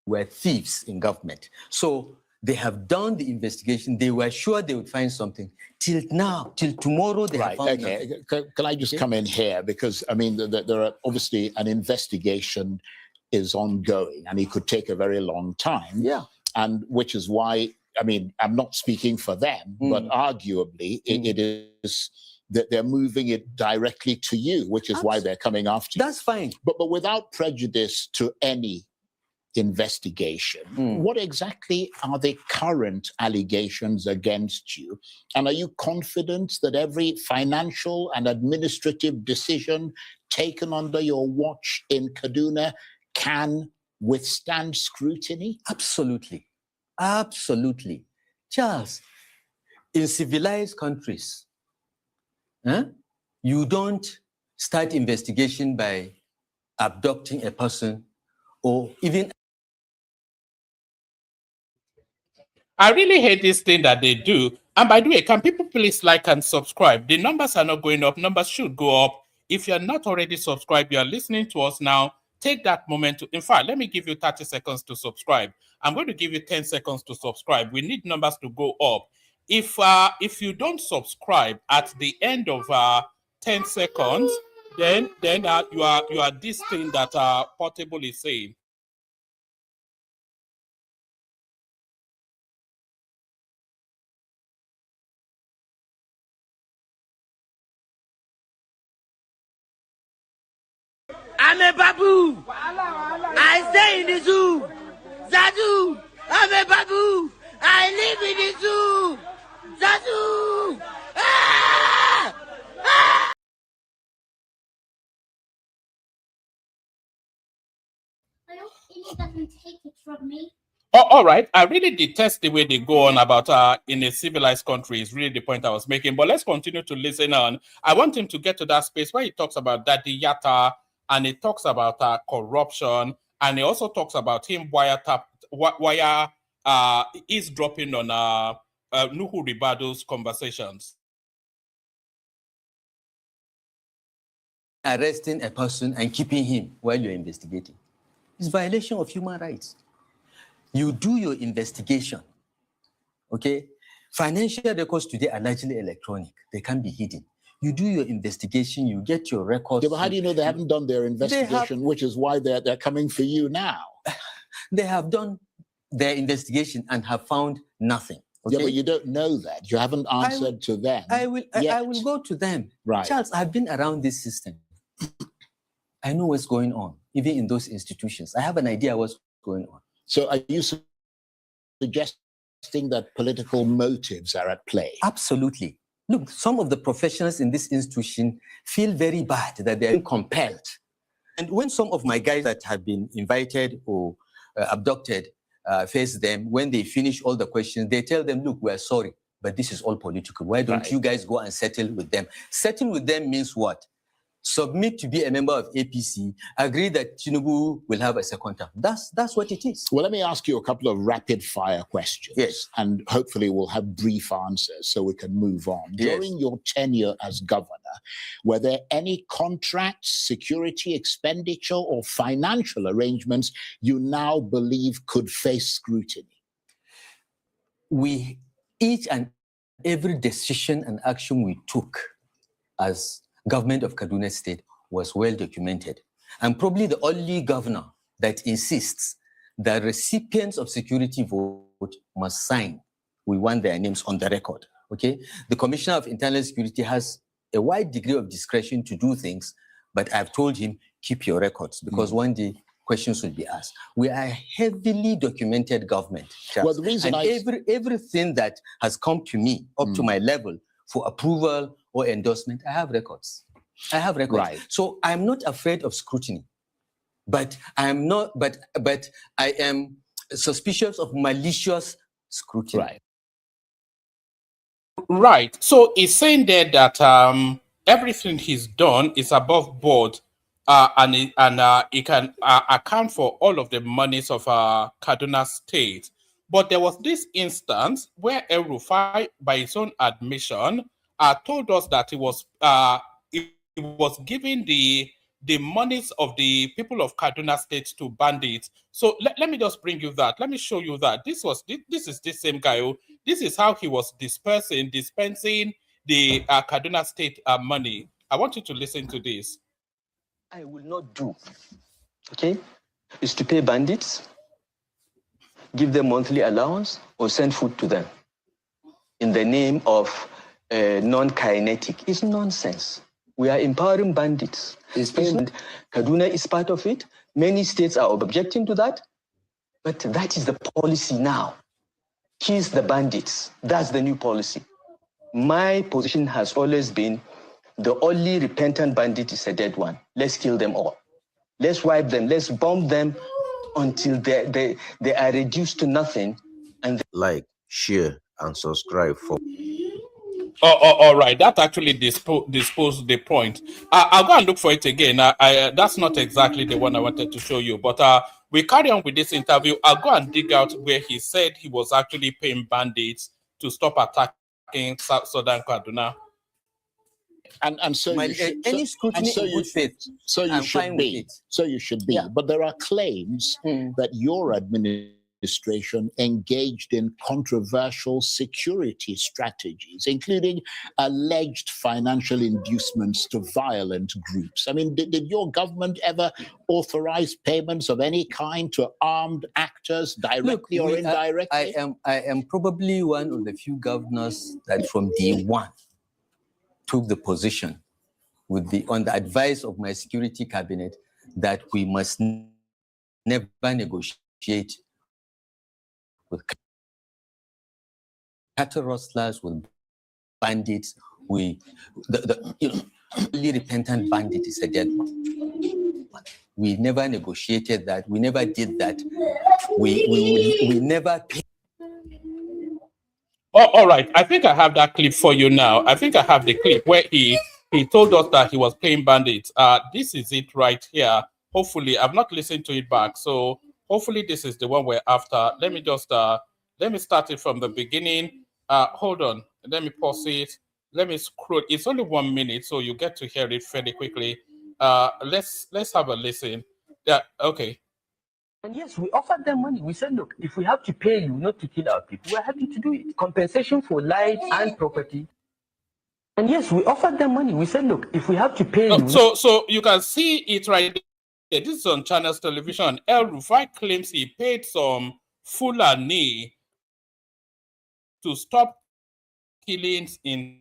Were thieves in government. So they have done the investigation. They were sure they would find something. Till now, till tomorrow, they have found nothing. Can I just come in here? Because, I mean, there are obviously an investigation is ongoing and it could take a very long time. Yeah. And which is why, I mean, I'm not speaking for them, but arguably it is that they're moving it directly to you, which is why they're coming after you. That's fine. But without prejudice to any investigation, what exactly are the current allegations against you? And are you confident that every financial and administrative decision taken under your watch in Kaduna can withstand scrutiny? Absolutely. Absolutely. Charles, in civilized countries, you don't start investigation by abducting a person or even. I really hate this thing that they do. And by the way, can people please like and subscribe? The numbers are not going up. Numbers should go up. If you're not already subscribed, you're listening to us now, take that moment to, in fact, let me give you 30 seconds to subscribe. I'm going to give you 10 seconds to subscribe. We need numbers to go up. If you don't subscribe at the end of 10 seconds, then you are this thing that Portable is saying. I'm a babu. I stay in the zoo. Zadu, I'm a babu. I live in the zoo. Zadu. Ah! Ah! I hope he doesn't take it from me. Oh, all right. I really detest the way they go on about in a civilized country is really the point I was making. But let's continue to listen on. I want him to get to that space where he talks about Daddy Yatta, and he talks about corruption, and he also talks about him eavesdropping on Nuhu Ribado's conversations. Arresting a person and keeping him while you're investigating. It's violation of human rights. You do your investigation, okay? Financial records today are largely electronic. They can't be hidden. You do your investigation, you get your records. Yeah, but how do you know they haven't done their investigation, which is why they're coming for you now? They have done their investigation and have found nothing. Okay? Yeah, but you don't know that. You haven't answered to them. I will go to them. Right. Charles, I've been around this system. I know what's going on, even in those institutions. I have an idea what's going on. So are you suggesting that political motives are at play? Absolutely. Look, some of the professionals in this institution feel very bad that they're compelled. And when some of my guys that have been invited or abducted face them, when they finish all the questions, they tell them, look, we're sorry, but this is all political. Why don't you guys go and settle with them? Settle with them means what? Submit to be a member of APC, agree that Tinubu will have a second term. That's what it is. Well, let me ask you a couple of rapid fire questions. Yes. And hopefully we'll have brief answers so we can move on. Yes. During your tenure as governor, were there any contracts, security expenditure, or financial arrangements you now believe could face scrutiny? Each and every decision and action we took as government of Kaduna State was well documented. I'm probably the only governor that insists that recipients of security vote must sign. We want their names on the record, okay? The Commissioner of Internal Security has a wide degree of discretion to do things, but I've told him, keep your records, because one day questions will be asked. We are a heavily documented government, Charles. Well, the reason everything that has come to me, up to my level, for approval or endorsement, I have records. I have records. Right. So I'm not afraid of scrutiny, but I'm not. But I am suspicious of malicious scrutiny. Right. Right. So he's saying there that everything he's done is above board, and he can account for all of the monies of Kaduna State. But there was this instance where El Rufai, by his own admission, told us that he was giving the monies of the people of Kaduna State to bandits. So let me just bring you that. Let me show you that. This is the same guy who. This is how he was dispensing the Kaduna State money. I want you to listen to this. I will not do, okay, is to pay bandits, give them monthly allowance, or send food to them in the name of non-kinetic. It's nonsense. We are empowering bandits. Kaduna is part of it. Many states are objecting to that, but that is the policy now. Kiss the bandits. That's the new policy. My position has always been the only repentant bandit is a dead one. Let's kill them all. Let's wipe them. Let's bomb them until they are reduced to nothing. And like, share, and subscribe for. All right. That actually disposed the point. I'll go and look for it again. That's not exactly the one I wanted to show you, but we carry on with this interview. I'll go and dig out where he said he was actually paying bandits to stop attacking Southern Kaduna. And so My, you should, any scrutiny so in you good faith, so you I'm should fine be. with it. So you should be. Yeah. But there are claims that your administration engaged in controversial security strategies, including alleged financial inducements to violent groups. I mean, did your government ever authorize payments of any kind to armed actors, directly or indirectly? I am probably one of the few governors that from day one took the position on the advice of my security cabinet that we must never negotiate with cattle rustlers, with bandits. The only repentant bandit is a dead one. We never negotiated that. We never did that. We never paid. Oh, all right. I think I have that clip for you now. I think I have the clip where he told us that he was paying bandits. This is it right here. Hopefully, I've not listened to it back. So hopefully this is the one we're after. Let me just let me start it from the beginning. Hold on. Let me pause it. Let me scroll. It's only 1 minute, so you get to hear it fairly quickly. Let's have a listen. Yeah, okay. And yes, we offered them money. We said, look, if we have to pay you not to kill our people, we're happy to do it. Compensation for life and property. And yes, we offered them money. We said, look, if we have to pay you. So you can see it right there. This is on Channels Television. El Rufai claims he paid some Fulani to stop killings in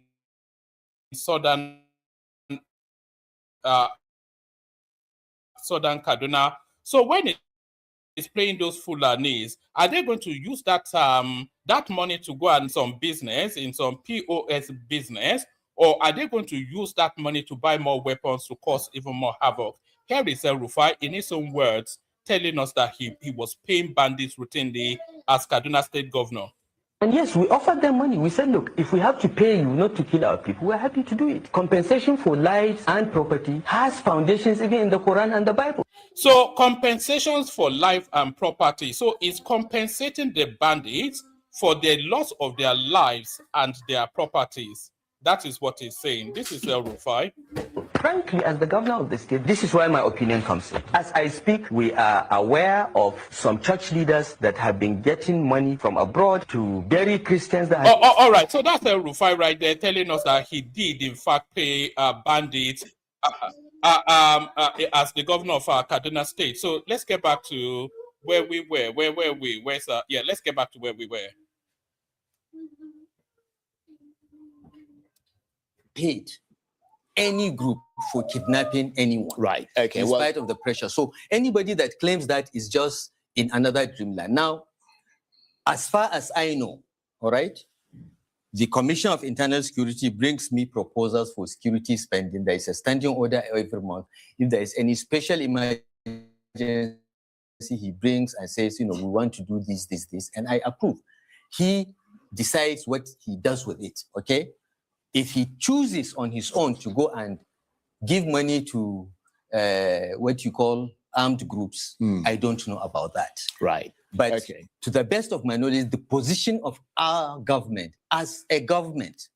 southern Kaduna. So when is paying those Fulanis, are they going to use that that money to go and some business, in some POS business, or are they going to use that money to buy more weapons to cause even more havoc? Here is El Rufai in his own words telling us that he was paying bandits routinely as Kaduna State Governor. And yes, we offered them money. We said, look, if we have to pay you not to kill our people, we're happy to do it. Compensation for lives and property has foundations even in the Quran and the Bible. So compensations for life and property. So it's compensating the bandits for the loss of their lives and their properties. That is what he's saying. This is El Rufai. Frankly, as the governor of the state, this is where my opinion comes in. As I speak, we are aware of some church leaders that have been getting money from abroad to bury Christians that have... all right. So that's El Rufai right there telling us that he did, in fact, pay bandits as the governor of Kaduna State. So let's get back to where we were. Where were we? Let's get back to where we were. Paid any group for kidnapping anyone. Right. Okay. In spite of the pressure. So anybody that claims that is just in another dreamland. Now, as far as I know, all right, The Commission of Internal Security brings me proposals for security spending. There is a standing order every month. If there is any special emergency, he brings and says, we want to do this, and I approve. He decides what he does with it, okay? If he chooses on his own to go and give money to what you call armed groups, I don't know about that. Right. But to the best of my knowledge, the position of our government as a government.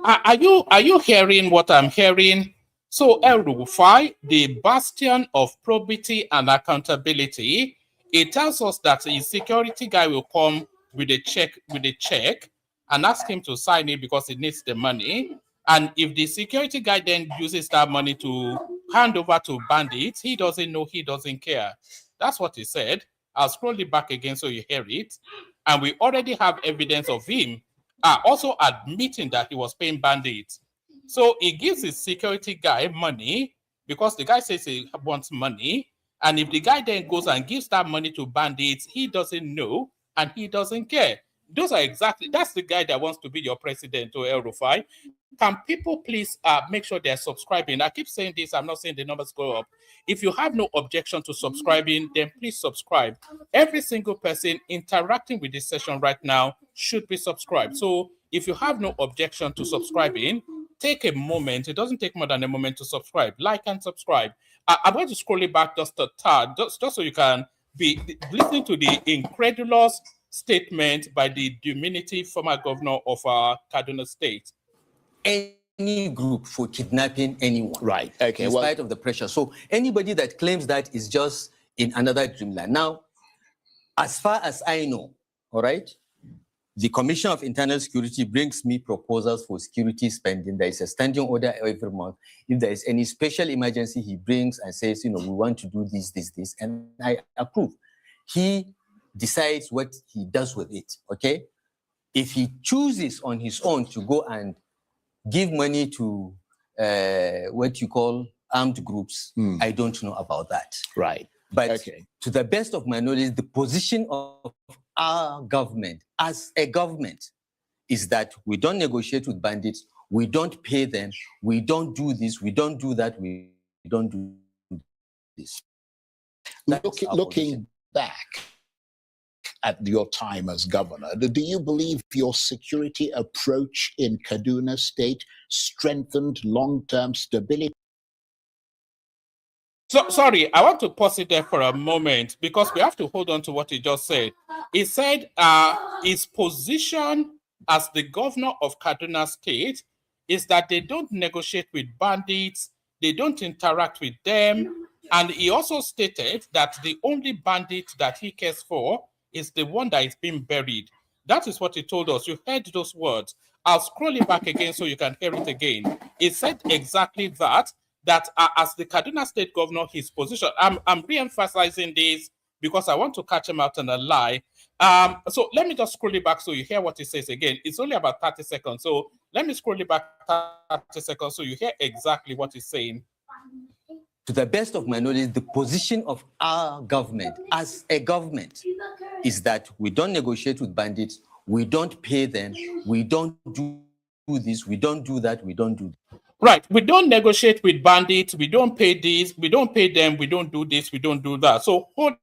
Are you hearing what I'm hearing? So El Rufai, the bastion of probity and accountability, it tells us that a security guy will come with a check and ask him to sign it because he needs the money. And if the security guy then uses that money to hand over to bandits, he doesn't know, he doesn't care. That's what he said. I'll scroll it back again so you hear it. And we already have evidence of him also admitting that he was paying bandits. So he gives his security guy money because the guy says he wants money. And if the guy then goes and gives that money to bandits, he doesn't know and he doesn't care. That's the guy that wants to be your president, or El Rufai. Can people please make sure they're subscribing? I keep saying this, I'm not saying the numbers go up. If you have no objection to subscribing, then please subscribe. Every single person interacting with this session right now should be subscribed. So if you have no objection to subscribing, take a moment. It doesn't take more than a moment to subscribe. Like and subscribe. I'm going to scroll it back just a tad, just so you can be listening to the incredulous statement by the diminutive former governor of Kaduna State. Any group for kidnapping anyone. Right. Okay. In spite of the pressure. So anybody that claims that is just in another dreamland. Now, as far as I know, all right, the Commission of Internal Security brings me proposals for security spending. There is a standing order every month. If there is any special emergency, he brings and says, we want to do this, and I approve. He decides what he does with it, okay? If he chooses on his own to go and give money to what you call armed groups, I don't know about that. Right. But to the best of my knowledge, the position of our government as a government is that we don't negotiate with bandits, we don't pay them, we don't do this, we don't do that, we don't do this. Looking back at your time as governor, do you believe your security approach in Kaduna State strengthened long-term stability? So sorry, I want to pause it there for a moment because we have to hold on to what he just said. He said his position as the governor of Kaduna State is that they don't negotiate with bandits, they don't interact with them, and he also stated that the only bandit that he cares for is the one that is being buried. That is what he told us. You heard those words. I'll scroll it back again so you can hear it again. He said exactly that as the Kaduna State governor, his position, I'm re-emphasizing this because I want to catch him out on a lie. So let me just scroll it back so you hear what he says again. It's only about 30 seconds. So let me scroll it back 30 seconds so you hear exactly what he's saying. To the best of my knowledge, the position of our government as a government is that we don't negotiate with bandits, we don't pay them, we don't do this, we don't do that, we don't do that. Right. We don't negotiate with bandits, we don't pay this, we don't pay them, we don't do this, we don't do that. So hold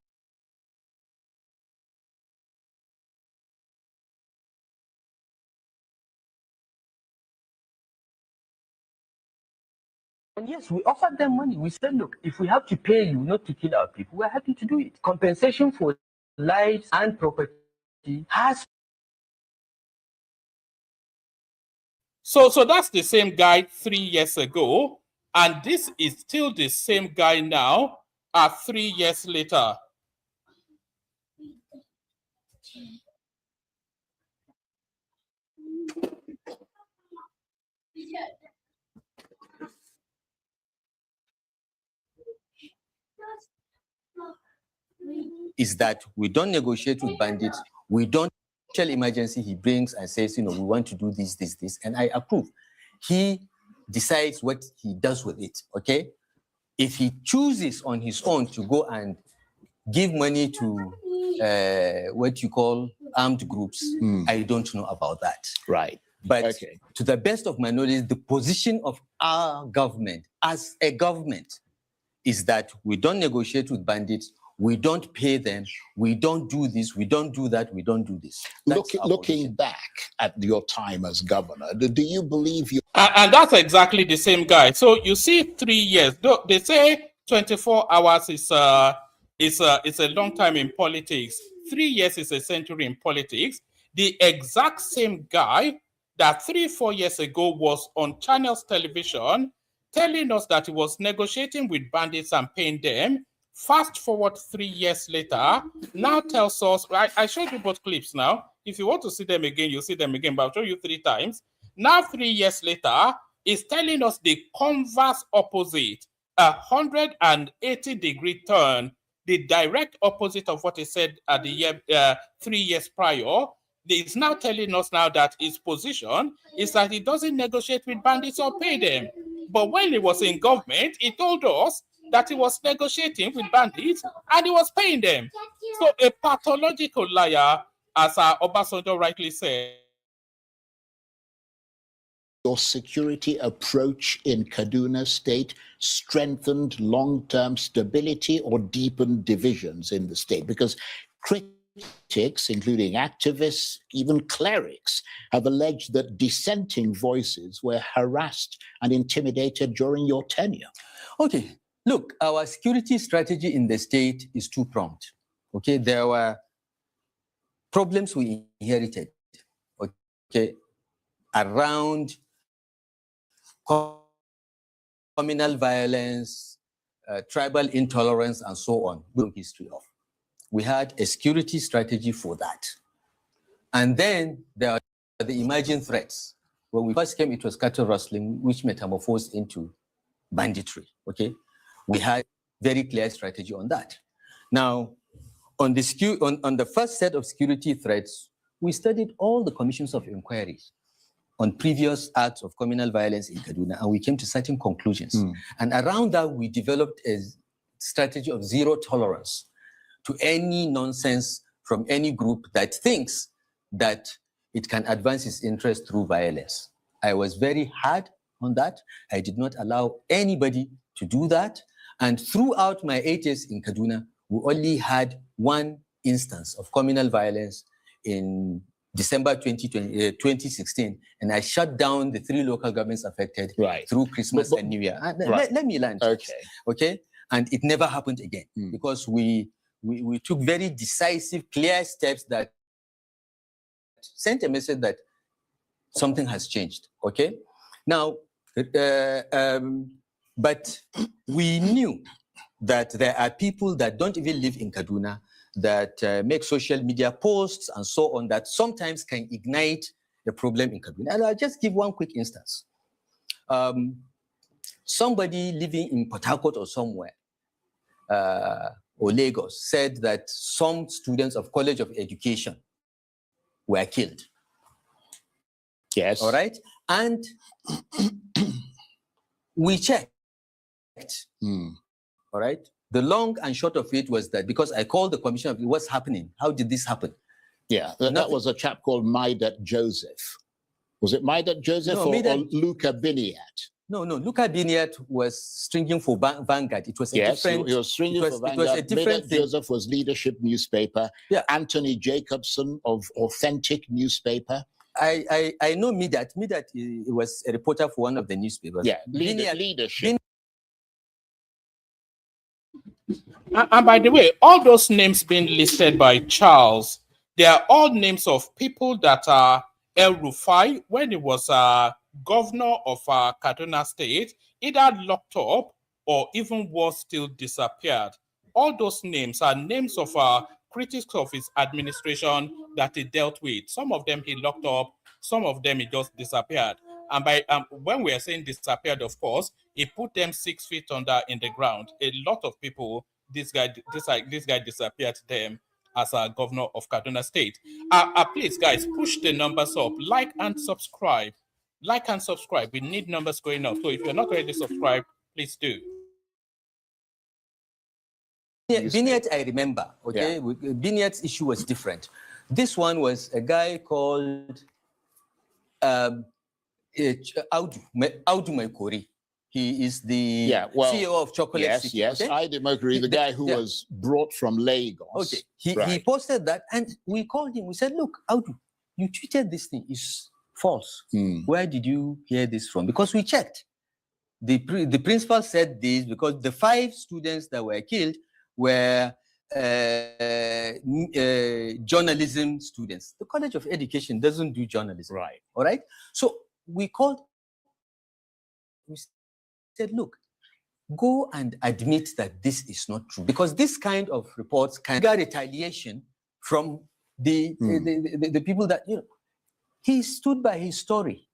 And yes, we offered them money. We said, look, if we have to pay you not to kill our people, we're happy to do it. Compensation for lives and property has. So that's the same guy 3 years ago, and this is still the same guy now, 3 years later. Is that we don't negotiate with bandits, we don't emergency he brings and says, we want to do this, and I approve. He decides what he does with it, okay? If he chooses on his own to go and give money to what you call armed groups, I don't know about that. Right. But to the best of my knowledge, the position of our government as a government is that we don't negotiate with bandits, we don't pay them, we don't do this, we don't do that, we don't do this. Looking back at your time as governor, do you believe you... And that's exactly the same guy. So you see 3 years. They say 24 hours is a long time in politics. 3 years is a century in politics. The exact same guy that 3-4 years ago was on Channels Television telling us that he was negotiating with bandits and paying them. Fast forward 3 years later, now tells us, I showed you both clips now. If you want to see them again, you'll see them again, but I'll show you 3 times. Now, 3 years later, is telling us the converse opposite, 180-degree turn, the direct opposite of what he said at the year 3 years prior. He's now telling us now that his position is that he doesn't negotiate with bandits or pay them. But when he was in government, he told us that he was negotiating with bandits and he was paying them. So a pathological liar, as Obasanjo rightly said. Your security approach in Kaduna State strengthened long-term stability or deepened divisions in the state? Because critics, including activists, even clerics, have alleged that dissenting voices were harassed and intimidated during your tenure. Okay, look, our security strategy in the state is two-pronged. Okay, there were problems we inherited, okay, around communal violence, tribal intolerance, and so on. History of. We had a security strategy for that. And then there are the emerging threats. When we first came, it was cattle rustling, which metamorphosed into banditry, okay? We had very clear strategy on that. Now, on the first set of security threats, we studied all the commissions of inquiries on previous acts of communal violence in Kaduna, and we came to certain conclusions. And around that, we developed a strategy of zero tolerance to any nonsense from any group that thinks that it can advance its interest through violence. I was very hard on that. I did not allow anybody to do that. And throughout my 8 years in Kaduna, we only had one instance of communal violence in December 2016, and I shut down the 3 local governments affected through Christmas and New Year. Let me land. Okay? And it never happened again because we took very decisive, clear steps that sent a message that something has changed. Okay? Now, but we knew that there are people that don't even live in Kaduna that make social media posts and so on that sometimes can ignite the problem in Kaduna. And I'll just give one quick instance. Somebody living in Port Harcourt or somewhere, or Lagos, said that some students of College of Education were killed. Yes. All right? And we checked. All right? The long and short of it was that because I called the commission of what's happening, how did this happen? Yeah, that was a chap called Maidat Joseph. Was it Maidat Joseph or Luca Biniat? No, Luca Biniat was stringing for Vanguard. It was a different... he was stringing for Vanguard. It was a different thing. Joseph was Leadership newspaper. Yeah. Anthony Jacobson of Authentic newspaper. I know Midat. Midat was a reporter for one of the newspapers. Yeah, Leadership. And by the way, all those names being listed by Charles, they are all names of people that are El Rufai, when he was governor of Kaduna State, either locked up or even worse, still disappeared. All those names are names of critics of his administration that he dealt with. Some of them he locked up, some of them he just disappeared. And by when we are saying disappeared, of course, he put them 6 feet under in the ground. A lot of people, this guy disappeared them as a governor of Kaduna State. Please, guys, push the numbers up. Like and subscribe. Like and subscribe. We need numbers going up. So if you're not already subscribed, please do. Biniat, I remember. Okay, Biniat's issue was different. This one was a guy called Audu Maikori. He is the CEO of Chocolate yes, City. Yes, okay? Audu Maikori, the guy who was brought from Lagos. Okay, he posted that, and we called him. We said, look, Audu, you tweeted this thing is false. Where did you hear this from? Because we checked. The principal said this because the 5 students that were killed were journalism students. The College of Education doesn't do journalism. Right. All right. So we called. We said, look, go and admit that this is not true, because this kind of reports can get retaliation from the people that, you know, he stood by his story.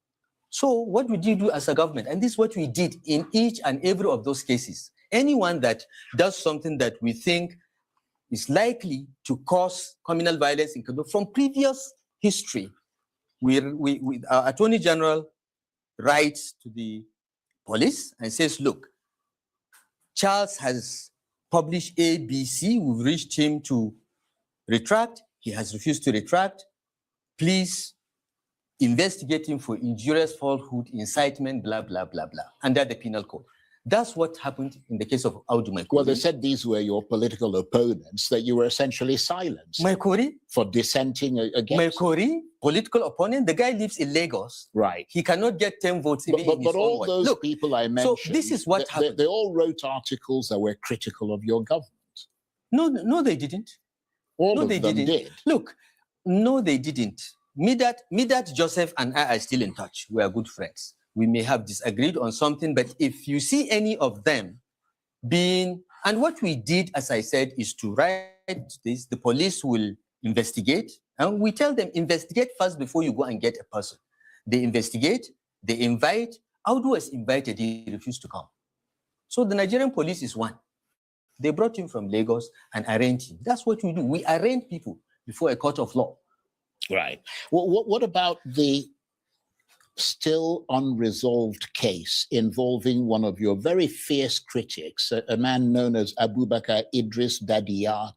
So what would you do as a government? And this is what we did in each and every of those cases. Anyone that does something that we think is likely to cause communal violence in Kaduna from previous history, our Attorney General writes to the police and says, look, Charles has published ABC. We've reached him to retract. He has refused to retract. Please investigate him for injurious falsehood, incitement, blah, blah, blah, blah, under the penal code. That's what happened in the case of Audu Maikori. Well, they said these were your political opponents, that you were essentially silenced. Maikori? For dissenting against. Maikori, political opponent, the guy lives in Lagos. Right. He cannot get 10 votes even in his But all those Look, people I mentioned, so this is what happened. They all wrote articles that were critical of your government. No, they didn't. All of them did. Look, no, they didn't. Midat, Joseph, and I are still in touch. We are good friends. We may have disagreed on something, but if you see any of them being, and what we did, as I said, is to write this, the police will investigate, and we tell them, investigate first before you go and get a person. They investigate, they invite. Audu was invited, he refused to come. So the Nigerian police is one. They brought him from Lagos and arraigned him. That's what we do. We arraign people before a court of law. Right. Well, what about the still unresolved case involving one of your very fierce critics, a man known as Abubakar Idris Dadiyata,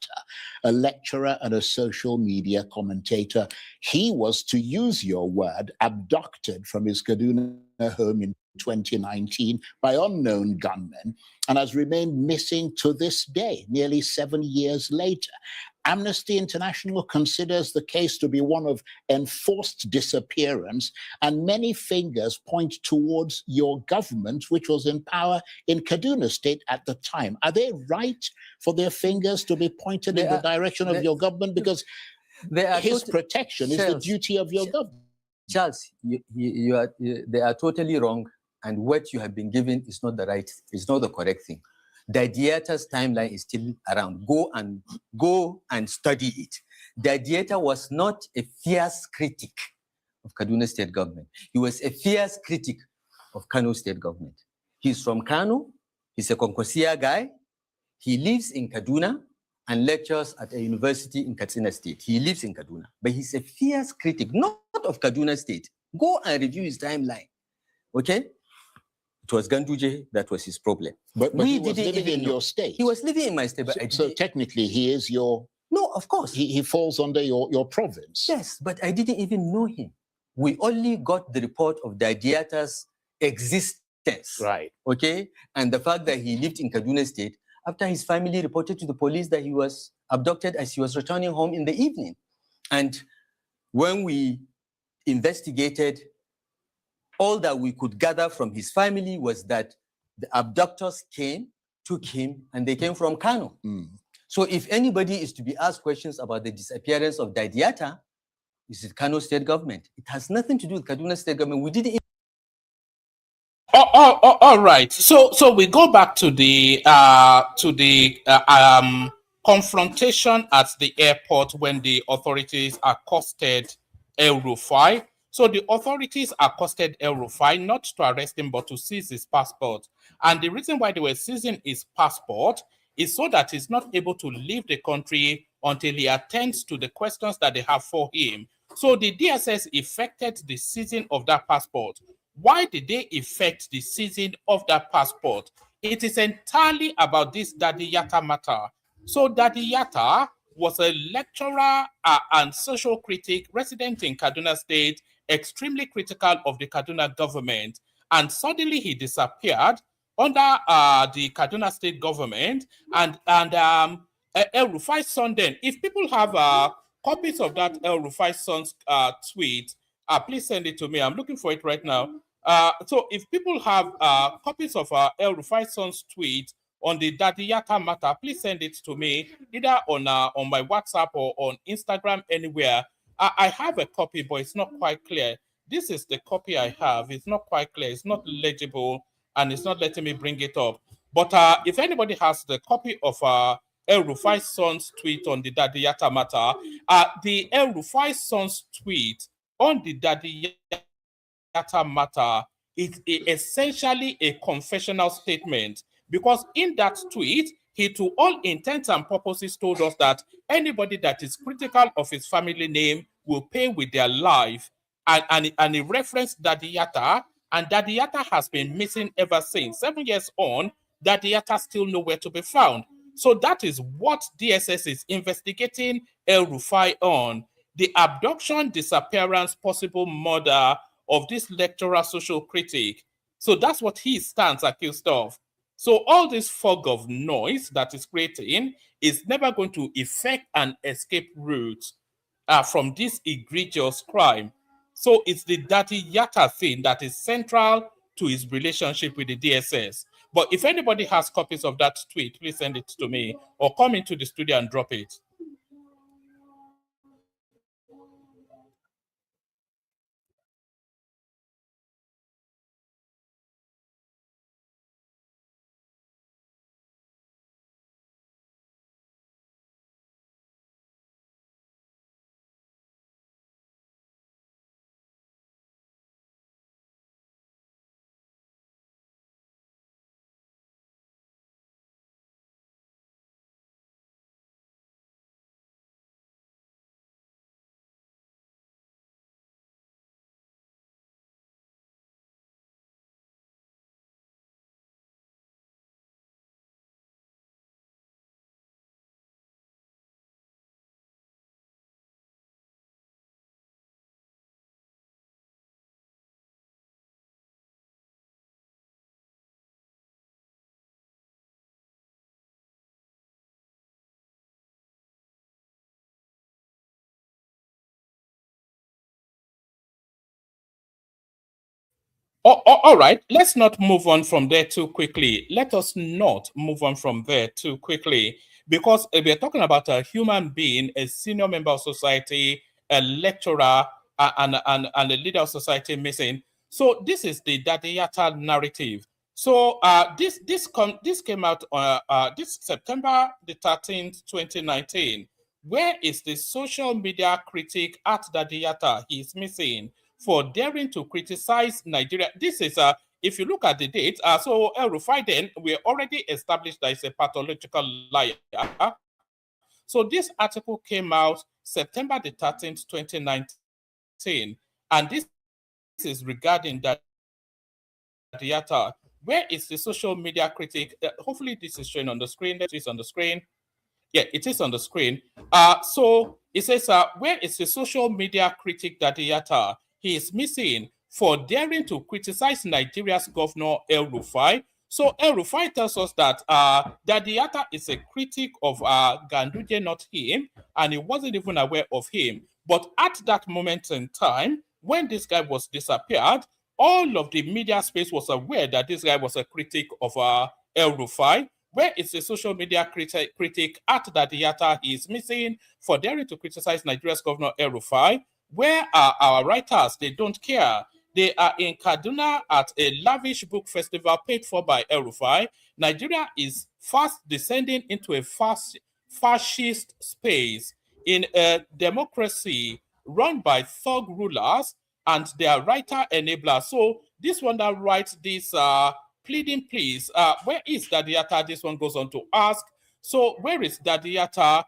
a lecturer and a social media commentator? He was, to use your word, abducted from his Kaduna home in 2019 by unknown gunmen and has remained missing to this day, nearly 7 years later. Amnesty International considers the case to be one of enforced disappearance, and many fingers point towards your government, which was in power in Kaduna State at the time. Are they right for their fingers to be pointed in the direction of your government? Because his protection is the duty of your government. Charles, they are totally wrong, and what you have been given is not the correct thing. Dadiyata's timeline is still around. Go and study it. Dadiyata was not a fierce critic of Kaduna State government. He was a fierce critic of Kano State government. He's from Kano. He's a Konkosia guy. He lives in Kaduna and lectures at a university in Katsina State. He lives in Kaduna, but he's a fierce critic, not of Kaduna State. Go and review his timeline, okay? It was Ganduje that was his problem. But he was living in your state. He was living in my state. But so technically he is your... No, of course. He falls under your province. Yes, but I didn't even know him. We only got the report of Dadiyata's existence. Right. Okay? And the fact that he lived in Kaduna State after his family reported to the police that he was abducted as he was returning home in the evening. And when we investigated, all that we could gather from his family was that the abductors came, took him, and they came from Kano. So if anybody is to be asked questions about the disappearance of Dadiyata, it's the Kano State government. It has nothing to do with Kaduna State government. We didn't. All right. So we go back to the confrontation at the airport when the authorities accosted El Rufai. So the authorities accosted El Rufai not to arrest him, but to seize his passport. And the reason why they were seizing his passport is so that he's not able to leave the country until he attends to the questions that they have for him. So the DSS effected the seizing of that passport. Why did they effect the seizing of that passport? It is entirely about this Dadiyata matter. So Dadiyata was a lecturer and social critic resident in Kaduna State, extremely critical of the Kaduna government. And suddenly he disappeared under the Kaduna State government. And El Rufai's son then, if people have copies of that El Rufai's son's tweet, please send it to me. I'm looking for it right now. So if people have copies of El Rufai's son's tweet on the Daddy Yatta matter, please send it to me either on my WhatsApp or on Instagram, anywhere. I have a copy, but it's not quite clear. This is the copy I have. It's not quite clear. It's not legible, and it's not letting me bring it up. But if anybody has the copy of El Rufai's son's tweet on the Daddy Yatta matter, the El Rufai's son's tweet on the Daddy Yatta matter is essentially a confessional statement, because in that tweet, he, to all intents and purposes, told us that anybody that is critical of his family name will pay with their life. And he referenced Daddy Yatta, and Daddy Yatta has been missing ever since. 7 years on, Daddy Yatta still nowhere to be found. So that is what DSS is investigating El Rufai on: the abduction, disappearance, possible murder of this lecturer social critic. So that's what he stands accused of. So all this fog of noise that is creating is never going to effect an escape route from this egregious crime. So it's the Daddy Yatta thing that is central to his relationship with the DSS. But if anybody has copies of that tweet, please send it to me or come into the studio and drop it. All right, let's not move on from there too quickly. Let us not move on from there too quickly, because we're talking about a human being, a senior member of society, a lecturer, and a leader of society missing. So this is the Daddy Yatta narrative. So this came out this September the 13th, 2019. Where is the social media critic at Daddy Yatta? He's missing for daring to criticize Nigeria. This is if you look at the date, so El Rufai then, we already established that he's a pathological liar. So this article came out September the 13th, 2019, and this is regarding that Yatta. Where is the social media critic? Hopefully this is showing on the screen. That is on the screen. Yeah, it is on the screen. So it says, where is the social media critic Daddy Yatta? He is missing for daring to criticize Nigeria's governor El Rufai. So El Rufai tells us that Daddy Yatta is a critic of Ganduje, not him, and he wasn't even aware of him. But at that moment in time, when this guy was disappeared, all of the media space was aware that this guy was a critic of El Rufai. Where is the social media critic at Daddy Yatta? He is missing for daring to criticize Nigeria's governor El Rufai. Where are our writers? They don't care. They are in Kaduna at a lavish book festival paid for by El Rufai. Nigeria is fast descending into a fascist space in a democracy run by thug rulers and their writer enablers. So this one that writes this pleading please, where is Daddy Yatta? This one goes on to ask. So where is Daddy Yatta?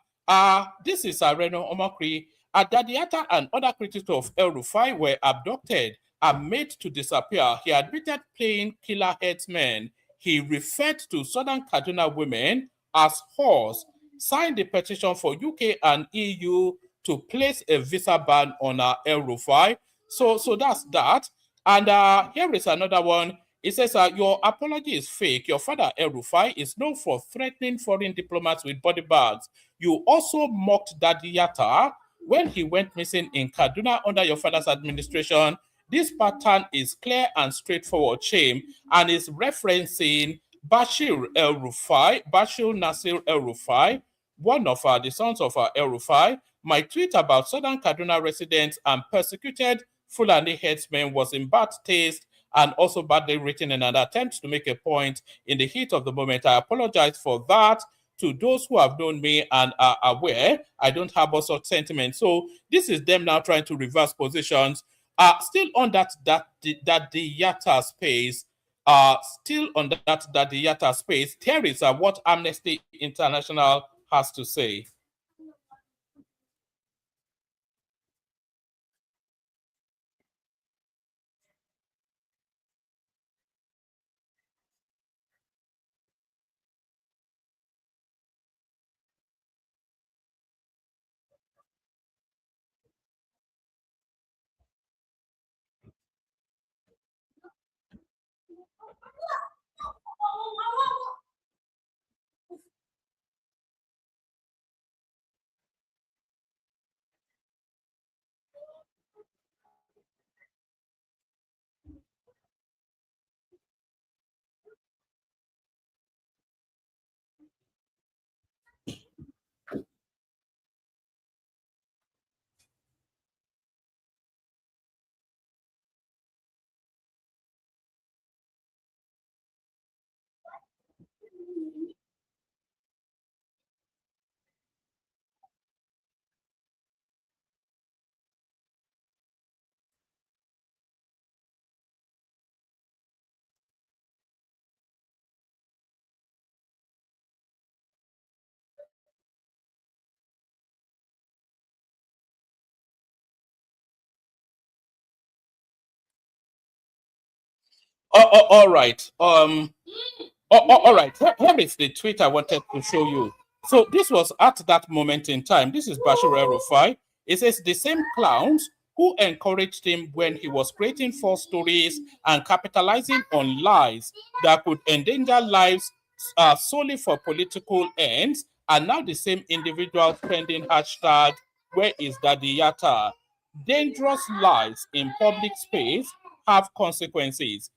This is Reno Omakri. Daddy Yatta and other critics of El Rufai were abducted and made to disappear. He admitted playing killer headsmen. He referred to southern Kaduna women as whores. signed the petition for UK and EU to place a visa ban on El Rufai. So that's that. And here is another one. It says, your apology is fake. Your father, El Rufai, is known for threatening foreign diplomats with body bags. You also mocked Daddy Yatta when he went missing in Kaduna under your father's administration. This pattern is clear and straightforward shame and is referencing Bashir El-Rufai, Bashir Nasir El-Rufai, one of the sons of El-Rufai. My tweet about Southern Kaduna residents and persecuted Fulani headsmen was in bad taste and also badly written in an attempt to make a point in the heat of the moment. I apologize for that to those who have known me and are aware I don't have all such sentiments. So this is them now trying to reverse positions. Still on that the Yatta space, still on that the Yatta space, here is what Amnesty International has to say. All right. All right. Here is the tweet I wanted to show you. So this was at that moment in time. This is Bashir El-Rufai. It says the same clowns who encouraged him when he was creating false stories and capitalizing on lies that could endanger lives solely for political ends are now the same individual trending hashtag, where is Daddy Yatta? Dangerous lies in public space have consequences.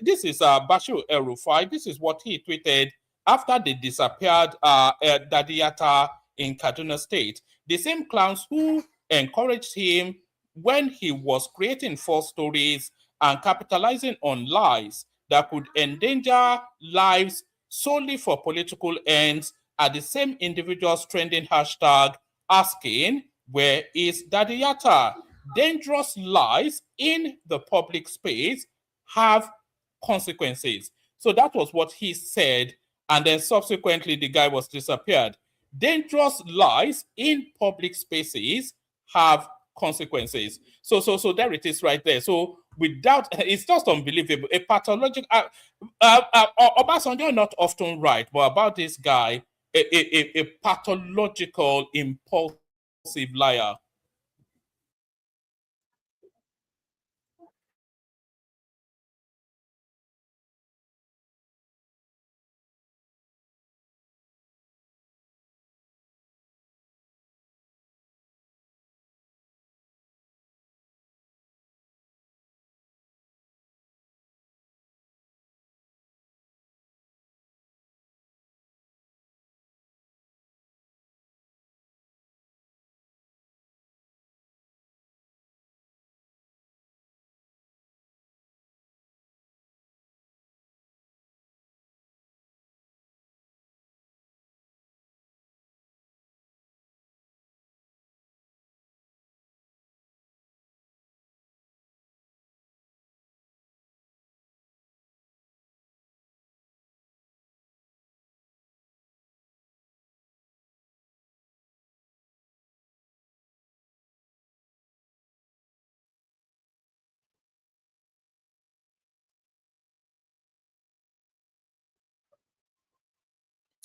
This is Bashir El-Rufai. This is what he tweeted after they disappeared Daddy Yatta in Kaduna State. The same clowns who encouraged him when he was creating false stories and capitalizing on lies that could endanger lives solely for political ends are the same individuals trending hashtag asking, where is Daddy Yatta? Dangerous lies in the public space have consequences. So that was what he said, and then subsequently the guy was disappeared. Dangerous lies in public spaces have consequences. So there it is right there. So without, it's just unbelievable. A pathological, Obasanjo not often right, but about this guy, a pathological, impulsive liar.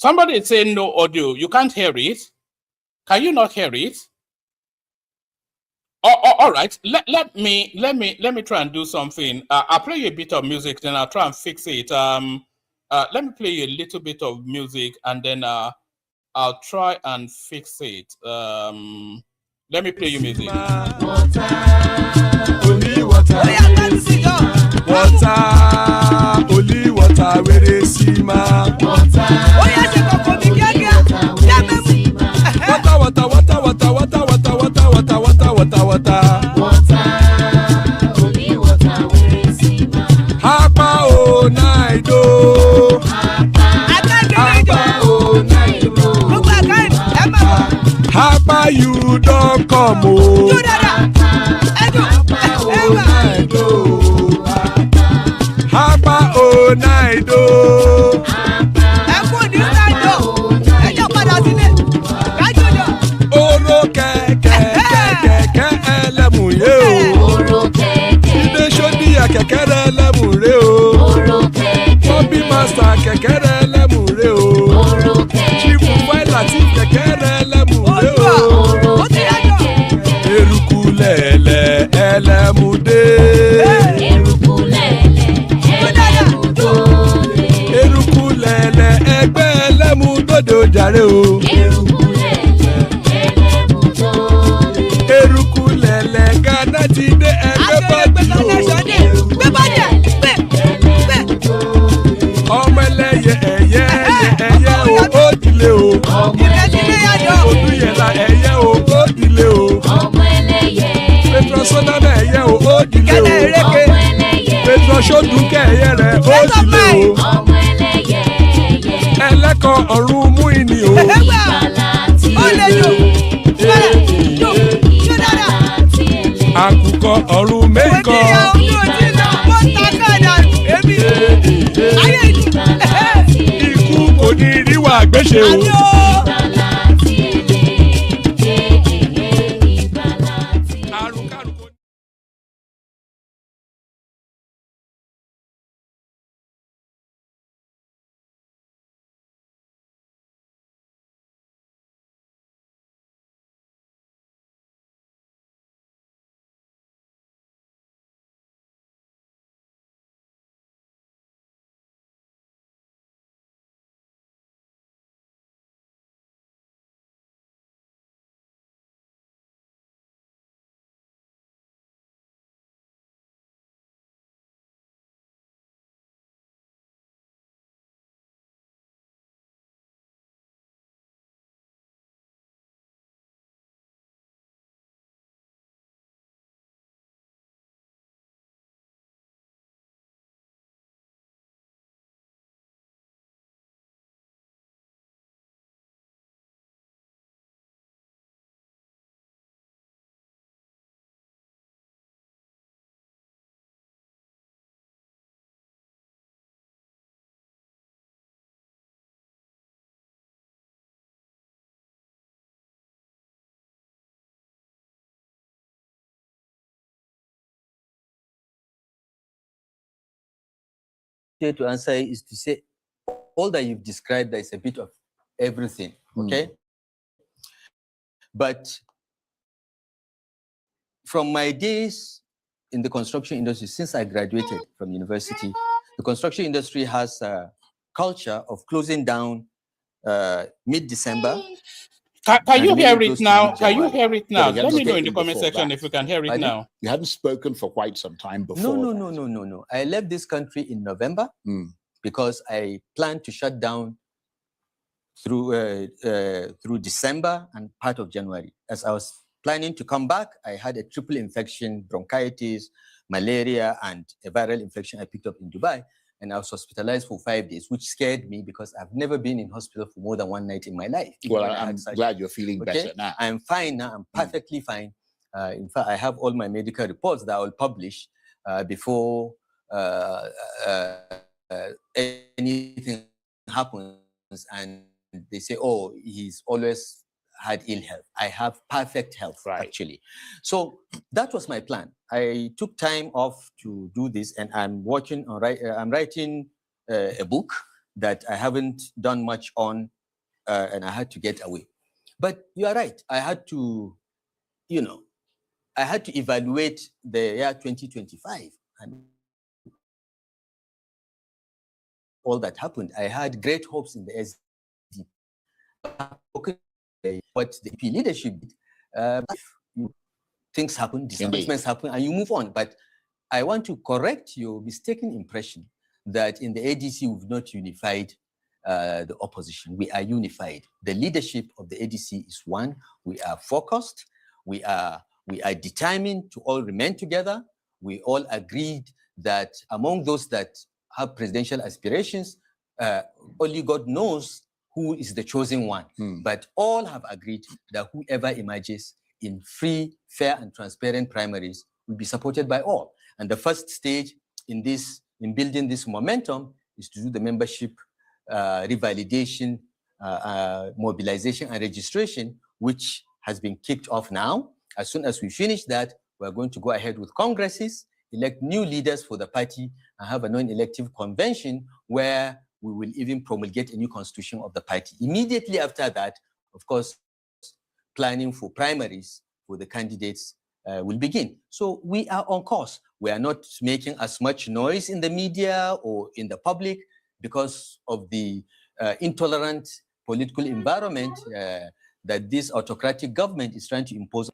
Somebody is saying no audio. You can't hear it. Can you not hear it? All right. Let me try and do something. I'll play you a bit of music, then I'll try and fix it. Let me play you a little bit of music, and then I'll try and fix it. Let me play you music. Water, only water, only water, where they see ma. Water, water, water, water, water, water, water, water, water, water, water. Only water, where they see ma. Hapa o naido. Hapa o naido. Hapa you don't come o. Hapa o naido. Oro kẹ̀kẹ́ ẹlẹ́mùrè o. Ilé ṣọ́díyà kẹ̀kẹ́ ẹlẹ́mùrè o. Bobby master kẹ̀kẹ́ ẹlẹ́mùrè o. Chief Failati kẹ̀kẹ́ ẹlẹ́mùrè o. Eruku lẹ̀lẹ̀ ẹlẹ́mùdé. Eruku lẹ̀lẹ̀ ẹgbẹ́ ẹlẹ́mùdódò jàre o. Eruku lẹ̀lẹ̀ Ghana ti dé ẹgbẹ́ bọ́dì o. Ọmọ ẹlẹ́yẹ ẹyẹ o ó dilé o. Olúyẹ̀lá ẹyẹ o ó dilé o. Petrosodana ẹyẹ o ó dilé o. Petrosodunke ẹyẹ rẹ̀ ó dilé o. Ẹlẹ́kọ̀ ọ̀run mú ìní o. Àkùkọ ọ̀run mẹ́kọ. Ikú kò ní ríwà gbéṣe o. To answer is to say all that you've described, there is a bit of everything, okay? But from my days in the construction industry, since I graduated from university, the construction industry has a culture of closing down mid-December. Can you hear it now? Can you hear it now? Let me know in the comment section if you can hear it now. You hadn't spoken for quite some time before. No. I left this country in November because I planned to shut down through December and part of January. As I was planning to come back, I had a triple infection, bronchitis, malaria, and a viral infection I picked up in Dubai. And I was hospitalized for 5 days, which scared me because I've never been in hospital for more than one night in my life. Well, I'm glad you're feeling better now. I'm fine now. I'm perfectly fine. In fact, I have all my medical reports that I will publish before anything happens. And they say, oh, he's always had ill health. I have perfect health, actually. So that was my plan. I took time off to do this, and I'm working on I'm writing a book that I haven't done much on, and I had to get away. But you are right. I had to, I had to evaluate the year 2025 and all that happened. I had great hopes in the SDP. What the EP leadership did, things happen, disappointments happen, and you move on. But I want to correct your mistaken impression that in the ADC we've not unified the opposition. We are unified. The leadership of the ADC is one. We are focused. We are determined to all remain together. We all agreed that among those that have presidential aspirations, only God knows who is the chosen one. But all have agreed that whoever emerges in free, fair, and transparent primaries will be supported by all. And the first stage in building this momentum is to do the membership revalidation, mobilization, and registration, which has been kicked off now. As soon as we finish that, we're going to go ahead with congresses, elect new leaders for the party, and have a non-elective convention where we will even promulgate a new constitution of the party. Immediately after that, of course, planning for primaries for the candidates will begin. So we are on course. We are not making as much noise in the media or in the public because of the intolerant political environment that this autocratic government is trying to impose.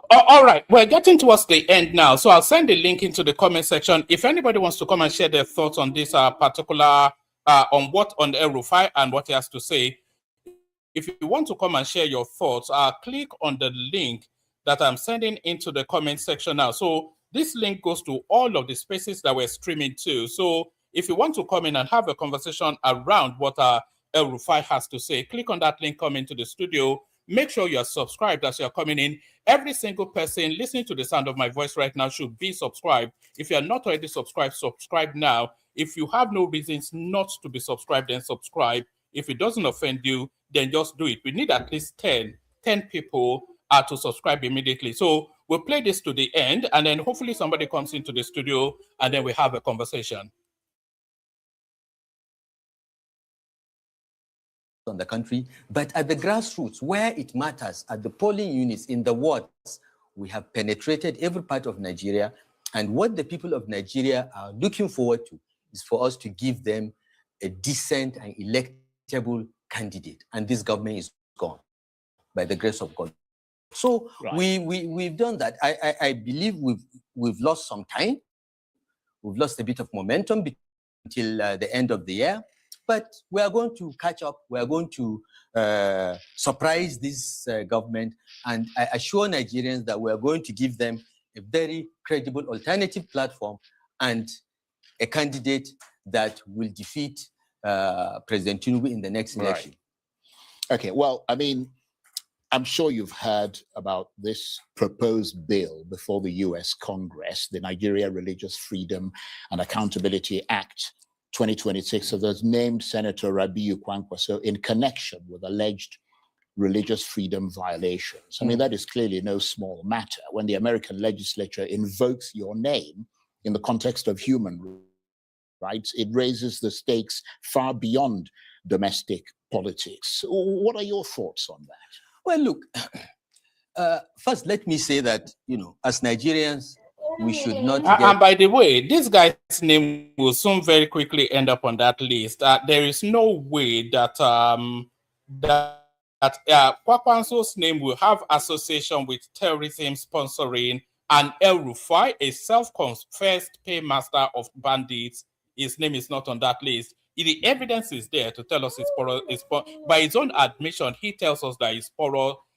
All right, we're getting towards the end now, so I'll send the link into the comment section. If anybody wants to come and share their thoughts on this particular, on El-Rufai and what he has to say, if you want to come and share your thoughts, click on the link that I'm sending into the comment section now. So this link goes to all of the spaces that we're streaming to. So if you want to come in and have a conversation around what El-Rufai has to say, click on that link, come into the studio. Make sure you're subscribed as you're coming in. Every single person listening to the sound of my voice right now should be subscribed. If you're not already subscribed, subscribe now. If you have no reasons not to be subscribed, then subscribe. If it doesn't offend you, then just do it. We need at least 10 people to subscribe immediately. So we'll play this to the end, and then hopefully somebody comes into the studio, and then we have a conversation. On the country, but at the grassroots, where it matters, at the polling units, in the wards, we have penetrated every part of Nigeria. And what the people of Nigeria are looking forward to is for us to give them a decent and electable candidate. And this government is gone by the grace of God. So we've done that. I believe we've lost some time. We've lost a bit of momentum until the end of the year. But we are going to catch up. We are going to surprise this government. And I assure Nigerians that we are going to give them a very credible alternative platform and a candidate that will defeat President Tinubu in the next election. Okay, well, I mean, I'm sure you've heard about this proposed bill before the US Congress, the Nigeria Religious Freedom and Accountability Act 2026, so there's named Senator Rabiu Kwankwaso in connection with alleged religious freedom violations. I mean, that is clearly no small matter. When the American legislature invokes your name in the context of human rights, it raises the stakes far beyond domestic politics. What are your thoughts on that? Well, look, first, let me say that, as Nigerians, we should not get... And by the way, this guy's name will soon very quickly end up on that list. There is no way that Kwakwanso's name will have association with terrorism sponsoring, and El-Rufai, a self-confessed paymaster of bandits, his name is not on that list. The evidence is there to tell us by his own admission, he tells us that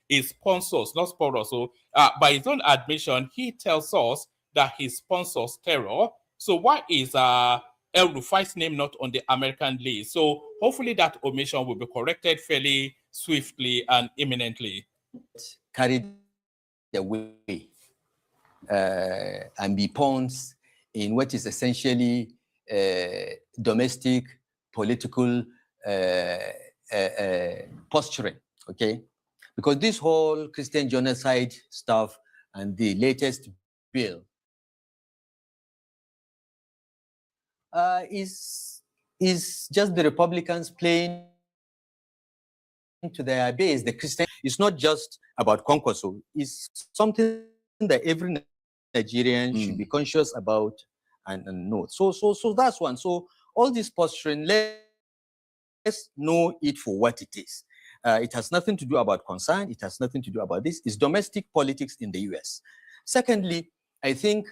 he sponsors, not sponsors. So by his own admission, he tells us that he sponsors terror. So why is El-Rufai's name not on the American list? So hopefully that omission will be corrected fairly swiftly and imminently. Carried away and be pawns in what is essentially domestic political posturing, okay? Because this whole Christian genocide stuff and the latest bill is is just the Republicans playing to their base, the Christian. It's not just about Kwankwaso. It's something that every Nigerian should be conscious about and know. So that's one. So all this posturing, let's know it for what it is. It has nothing to do about concern. It has nothing to do about this. It's domestic politics in the US. Secondly, I think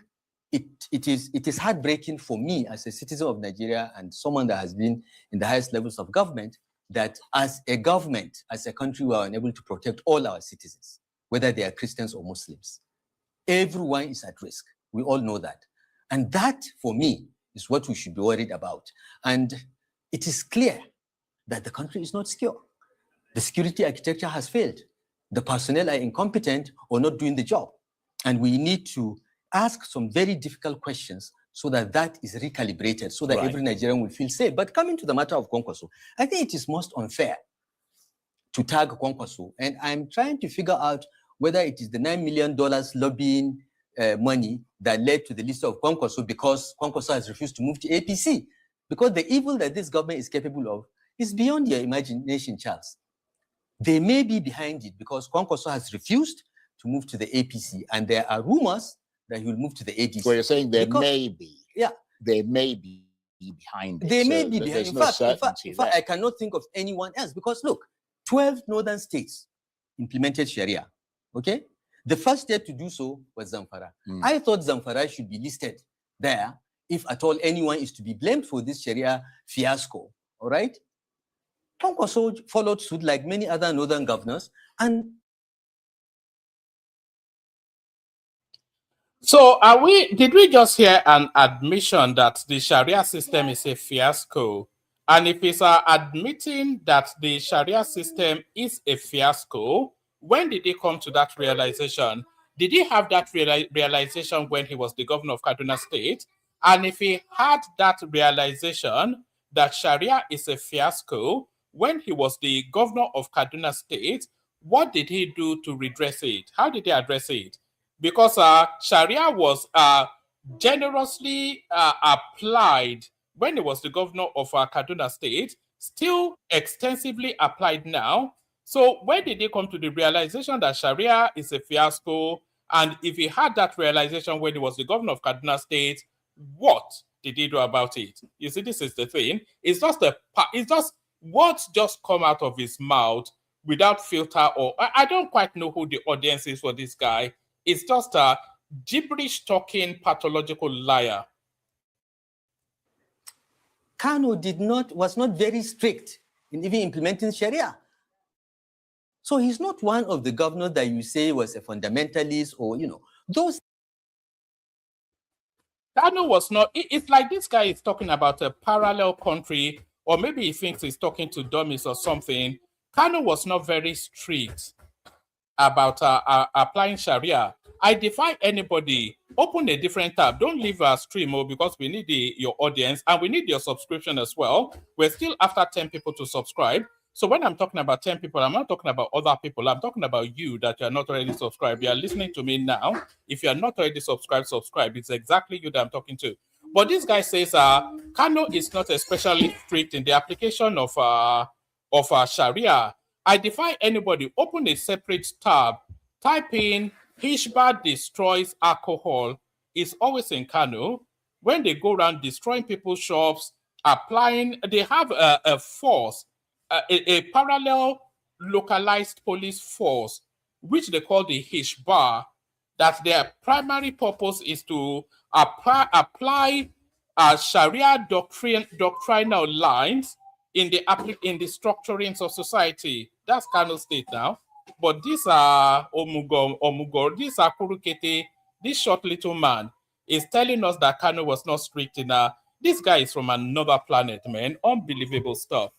it is heartbreaking for me as a citizen of Nigeria and someone that has been in the highest levels of government that as a government, as a country, we are unable to protect all our citizens, whether they are Christians or Muslims. Everyone is at risk. We all know that. And that, for me, is what we should be worried about. And it is clear that the country is not secure. The security architecture has failed. The personnel are incompetent or not doing the job. And we need to ask some very difficult questions so that that is recalibrated, so that every Nigerian will feel safe. But coming to the matter of Kwankwaso, I think it is most unfair to tag Kwankwaso. And I'm trying to figure out whether it is the $9 million lobbying money that led to the list of Kwankwaso because Kwankwaso has refused to move to APC. Because the evil that this government is capable of is beyond your imagination, Charles. They may be behind it because Kwankwaso has refused to move to the APC, and there are rumors that he will move to the ADC. Well, you're saying there may be. Yeah. They may be behind it. They may be behind. In fact, I cannot think of anyone else because look, 12 northern states implemented Sharia. Okay? The first state to do so was Zamfara. I thought Zamfara should be listed there if at all anyone is to be blamed for this Sharia fiasco. All right? Kwankwaso followed suit like many other northern governors. And so did we just hear an admission that the Sharia system is a fiasco? And if it's admitting that the Sharia system is a fiasco, when did he come to that realization? Did he have that realization when he was the governor of Kaduna State? And if he had that realization that Sharia is a fiasco, when he was the governor of Kaduna State, what did he do to redress it? How did he address it? Because Sharia was generously applied when he was the governor of Kaduna State, still extensively applied now. So when did he come to the realization that Sharia is a fiasco? And if he had that realization when he was the governor of Kaduna State, what did he do about it? You see, this is the thing. It's just words just come out of his mouth without filter, or I don't quite know who the audience is for this guy. It's just a gibberish talking pathological liar. Kano was not very strict in even implementing Sharia. So he's not one of the governors that you say was a fundamentalist or, those. Kano was not. It's like this guy is talking about a parallel country, or maybe he thinks he's talking to dummies or something. Kano was not very strict about applying Sharia. I defy anybody. Open a different tab. Don't leave our stream because we need your audience and we need your subscription as well. We're still after 10 people to subscribe. So when I'm talking about 10 people, I'm not talking about other people. I'm talking about you that you're not already subscribed. You're listening to me now. If you're not already subscribed, subscribe. It's exactly you that I'm talking to. But this guy says Kano is not especially strict in the application of Sharia. I defy anybody. Open a separate tab. Type in Hishba destroys alcohol. It's always in Kano. When they go around destroying people's shops, they have a force, a parallel localized police force, which they call the Hishba, that their primary purpose is to apply Sharia doctrinal lines in the structurings of society. That's Kano State now. But these are Omugor, these are Kurukete, this short little man is telling us that Kano was not strict in this guy is from another planet, man. Unbelievable stuff.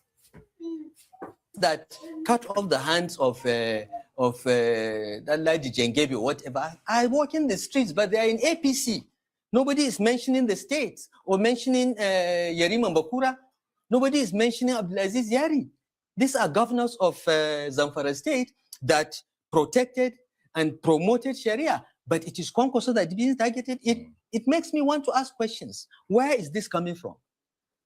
That cut off the hands of that lady Jengebi or whatever. I walk in the streets, but they are in APC. Nobody is mentioning the states or mentioning Yerima Bakura. Nobody is mentioning Abdulaziz Yari. These are governors of Zamfara State that protected and promoted Sharia, but it is Kwankwaso that is being targeted. It makes me want to ask questions. Where is this coming from?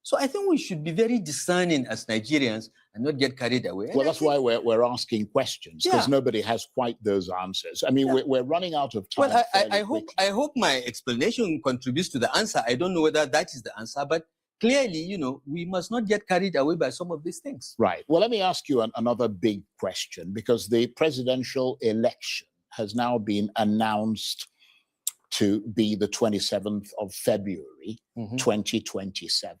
So I think we should be very discerning as Nigerians and not get carried away. Well, that's why we're asking questions, because Yeah. nobody has quite those answers. I mean, Yeah. we're running out of time. Well, fairly I hope my explanation contributes to the answer. I don't know whether that is the answer, but clearly, you know, we must not get carried away by some of these things. Right. Well, let me ask you another big question, because the presidential election has now been announced to be the 27th of February, 2027.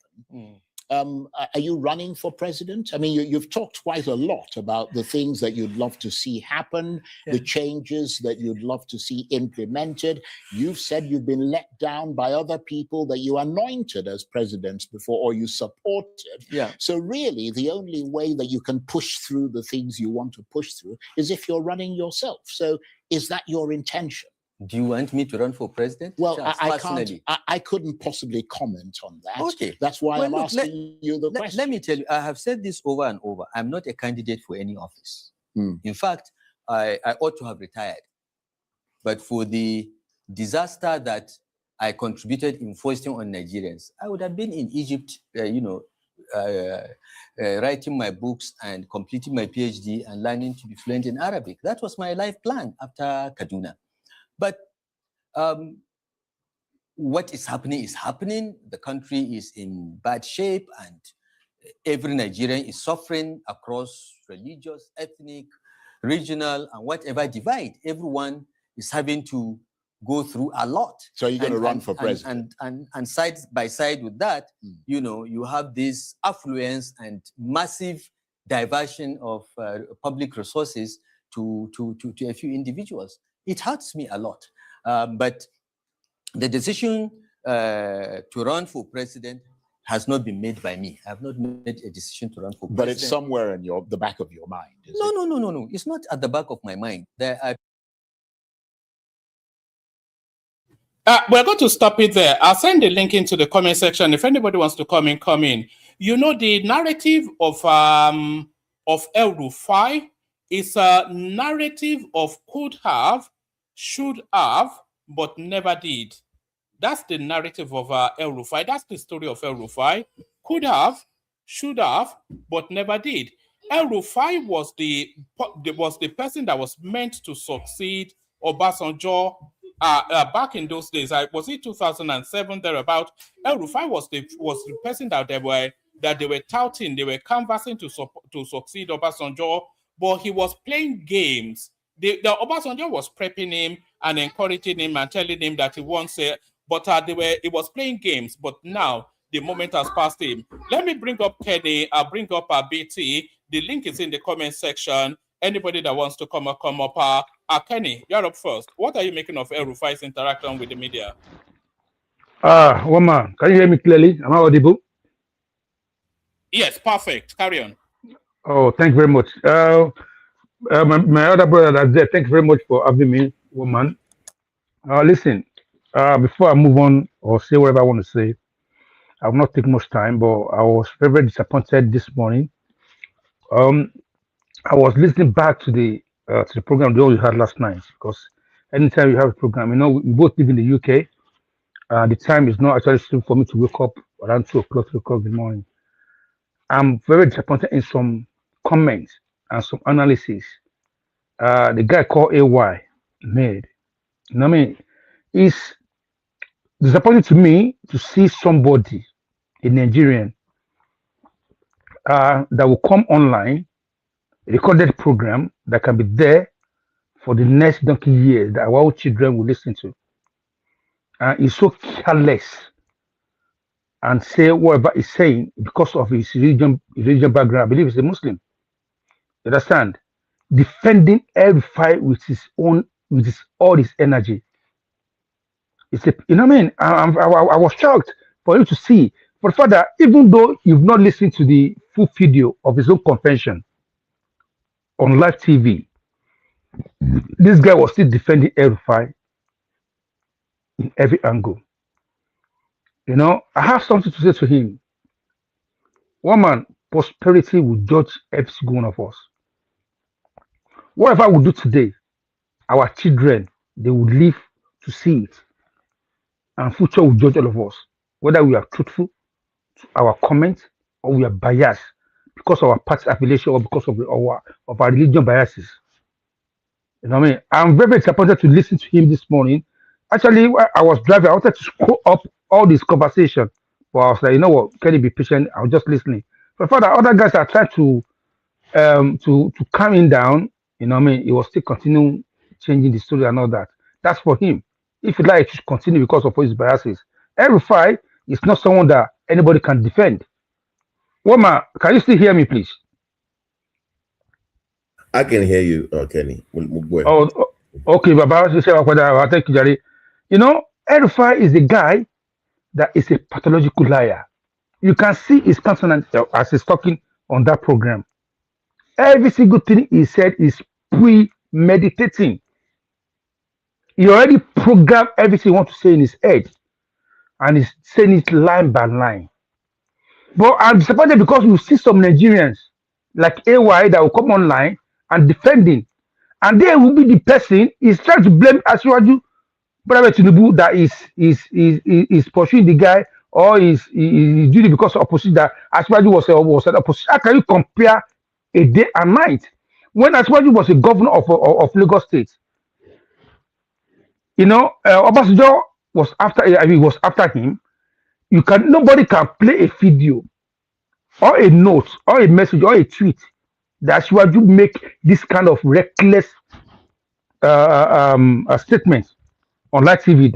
Are you running for president? I mean, you've talked quite a lot about the things that you'd love to see happen, the changes that you'd love to see implemented. You've said you've been let down by other people that you anointed as presidents before, or you supported. Yeah. So really, the only way that you can push through the things you want to push through is if you're running yourself. So is that your intention? Do you want me to run for president? Well, Charles, I can't. I couldn't possibly comment on that. Okay. That's why I'm look, asking you the question. Let me tell you, I have said this over and over. I'm not a candidate for any office. In fact, I ought to have retired. But for the disaster that I contributed in foisting on Nigerians, I would have been in Egypt, writing my books and completing my PhD and learning to be fluent in Arabic. That was my life plan after Kaduna. But what is happening is happening. The country is in bad shape, and every Nigerian is suffering across religious, ethnic, regional, and whatever divide. Everyone is having to go through a lot. So you're going to run for president? And side by side with that, you know, you have this affluence and massive diversion of public resources to a few individuals. It hurts me a lot. But the decision to run for president has not been made by me. I have not made a decision to run for president. But it's somewhere in the back of your mind, is it? No. It's not at the back of my mind. There are... We're going to stop it there. I'll send the link into the comment section. If anybody wants to come in, come in. You know, the narrative of El Rufai is a narrative of could have, should have, but never did. That's the narrative of El Rufai. That's the story of El Rufai. Could have, should have, but never did. El Rufai was the person that was meant to succeed Obasanjo back in those days. Was it 2007 thereabout? El Rufai was the person that they were touting. They were canvassing to succeed Obasanjo, but he was playing games. The Obasanjo was prepping him and encouraging him and telling him that he won't say, but it was playing games. But now the moment has passed him. Let me bring up Kenny. I'll bring up BT. The link is in the comment section. Anybody that wants to come up. Kenny, you're up first. What are you making of El Rufai's interaction with the media? Woman, can you hear me clearly? Am I audible? Yes, perfect. Carry on. Oh, thank you very much. My other brother that's there, thank you very much for having me, woman. Listen, before I move on or say whatever I want to say, I will not take much time, but I was very, very disappointed this morning. I was listening back to the program that you had last night, because anytime you have a program, you know, we both live in the UK. The time is not actually suitable for me to wake up around 2 o'clock, 3 o'clock in the morning. I'm very disappointed in some comments and some analysis the guy called AY made. You know what I mean? It's disappointing to me to see somebody, a Nigerian, that will come online, a recorded program that can be there for the next donkey years that our children will listen to. He's so careless and say whatever he's saying because of his religion background. I believe he's a Muslim. You understand? Defending every fight with all his energy. It's a, you know what I mean? I was shocked for you to see. For the fact that even though you've not listened to the full video of his own convention on live TV, this guy was still defending every fight in every angle. You know, I have something to say to him. Woman, prosperity will judge every single one of us. Whatever we do today, our children, they will live to see it. And future will judge all of us, whether we are truthful to our comments, or we are biased because of our party affiliation or because of our religion biases. You know what I mean? I'm very, very disappointed to listen to him this morning. Actually, while I was driving, I wanted to scroll up all this conversation, but I was like, you know what? Can you be patient? I was just listening. But for the other guys are trying to calm him down. You know what I mean? He was still continuing changing the story and all that. That's for him. If you like, he should continue because of his biases. Rufai is not someone that anybody can defend. Woman, can you still hear me, please? I can hear you, Kenny. Oh, okay, Baba. Thank you, Jerry. You know, Rufai is a guy that is a pathological liar. You can see his countenance as he's talking on that program. Every single thing he said is premeditating. He already programmed everything he wants to say in his head, and he's saying it line by line. But I'm disappointed because you see some Nigerians like AY that will come online and defending, and they will be the person is trying to blame Asiwaju Brother Tinubu that is pursuing the guy or is doing it because of opposition that Asiwaju was an opposition. How can you compare a day and night when Asiwaju was a governor of Lagos State? You know, Obasanjo was after. I mean, was after him. Nobody can play a video or a note or a message or a tweet that Asiwaju make this kind of reckless statements on live TV,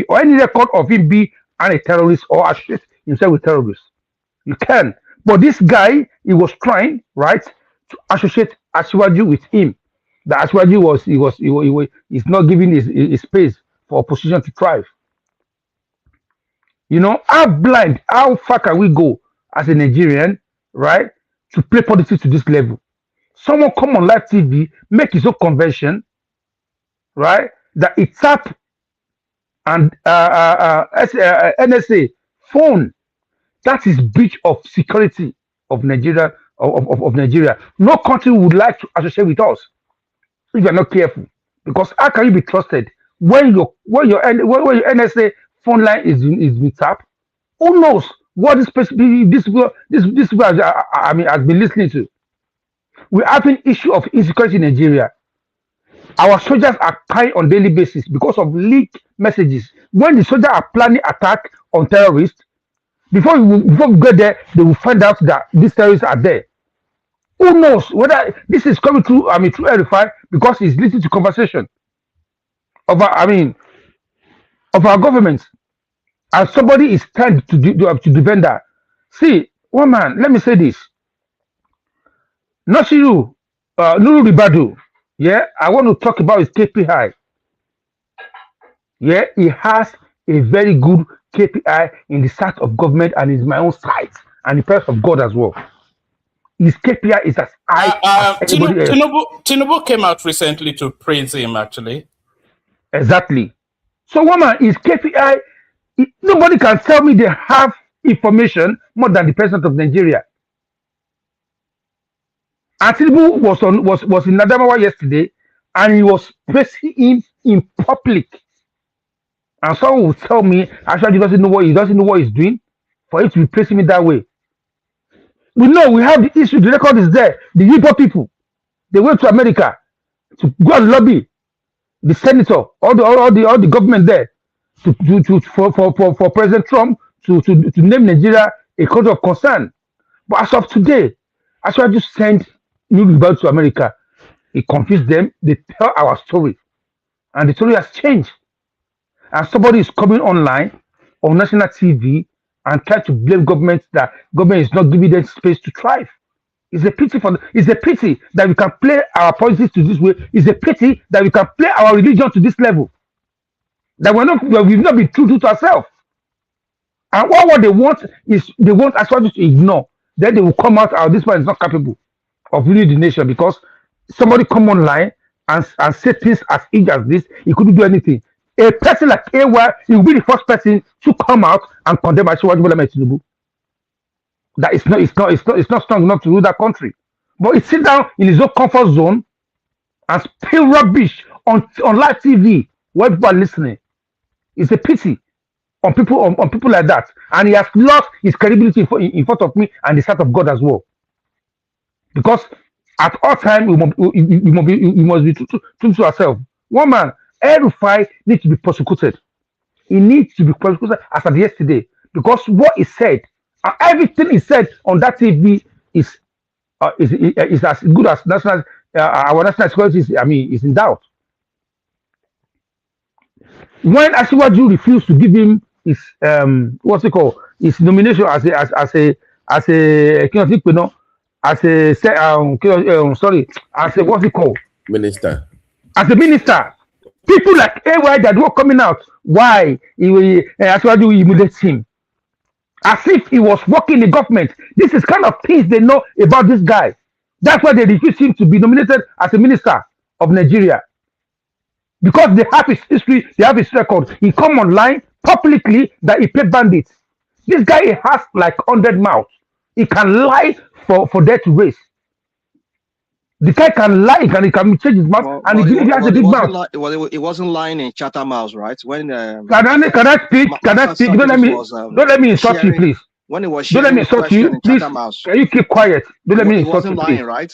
or any record of him being a terrorist or associate himself with terrorists. You can. But this guy, he was trying, right, to associate Asiwaju with him. That Asiwaju is not giving his space for opposition to thrive. You know, how far can we go as a Nigerian, right, to play politics to this level? Someone come on live TV, make his own convention, right, that it tap and NSA phone. That is breach of security of Nigeria of Nigeria. No country would like to associate with us if you're not careful. Because how can you be trusted when your NSA phone line is being tapped? Who knows what this people has been listening to? We're having issue of insecurity in Nigeria. Our soldiers are crying on daily basis because of leaked messages. When the soldiers are planning attack on terrorists, before we get there, they will find out that these terrorists are there. Who knows whether this is coming through? Through Verify because he's listening to conversation of our government, and somebody is trying to defend that. See, woman, let me say this. Nasiru, Nuru Ribadu. Yeah, I want to talk about his KPI. Yeah, he has a very good KPI in the sight of government and in my own sight and the presence of God as well. His KPI is as high as anybody else. Tinubu came out recently to praise him, actually. Exactly. So, woman, his KPI, nobody can tell me they have information more than the president of Nigeria. Tinubu was in Adamawa yesterday, and he was praising him in public. And someone will tell me, actually, he doesn't know what he's doing for him to be praising me that way. We know we have the issue. The record is there. The Igbo people, they went to America to go and lobby the senator, all the government there, for President Trump to name Nigeria a country of concern. But as of today, actually, I just sent new about to America. It confused them. They tell our story, and the story has changed. And somebody is coming online on national TV and try to blame government that government is not giving them space to thrive. It's a pity that we can play our politics to this way. It's a pity that we can play our religion to this level. That we've not been true to ourselves. And what they want is they want us to ignore. Then they will come out, this man is not capable of leading the nation because somebody come online and say things as easy as this, he couldn't do anything. A person like AY, he will be the first person to come out and condemn Asiwaju Bola Tinubu. That it's not strong enough to rule that country. But he sit down in his own comfort zone and spill rubbish on live TV where people are listening. It's a pity. on people like that, and he has lost his credibility in front of me and the sight of God as well. Because at all time we must be true to ourselves. One man, El-Rufai needs to be prosecuted. He needs to be prosecuted as of yesterday because what he said, everything he said on that TV is as good as our national security is in doubt. When Asiwaju refused to give him his what's it called, his nomination as a sorry, as a what's it called, Minister. as a minister, people like AY that were coming out, why Asiwaju humiliates him as if he was working in the government. This is kind of things they know about this guy. That's why they refused him to be nominated as a minister of Nigeria. Because they have his history, they have his record. He come online publicly that he played bandits. This guy has like 100 mouths. He can lie for that race. The guy can lie, he can change his mouth, and he has a big mouth. It wasn't lying in Chatham House, right? When can I speak? Can I speak? Don't let me insult you, please. When it was don't let me insult you, please. Can you keep quiet? Don't let me insult you, please. Right?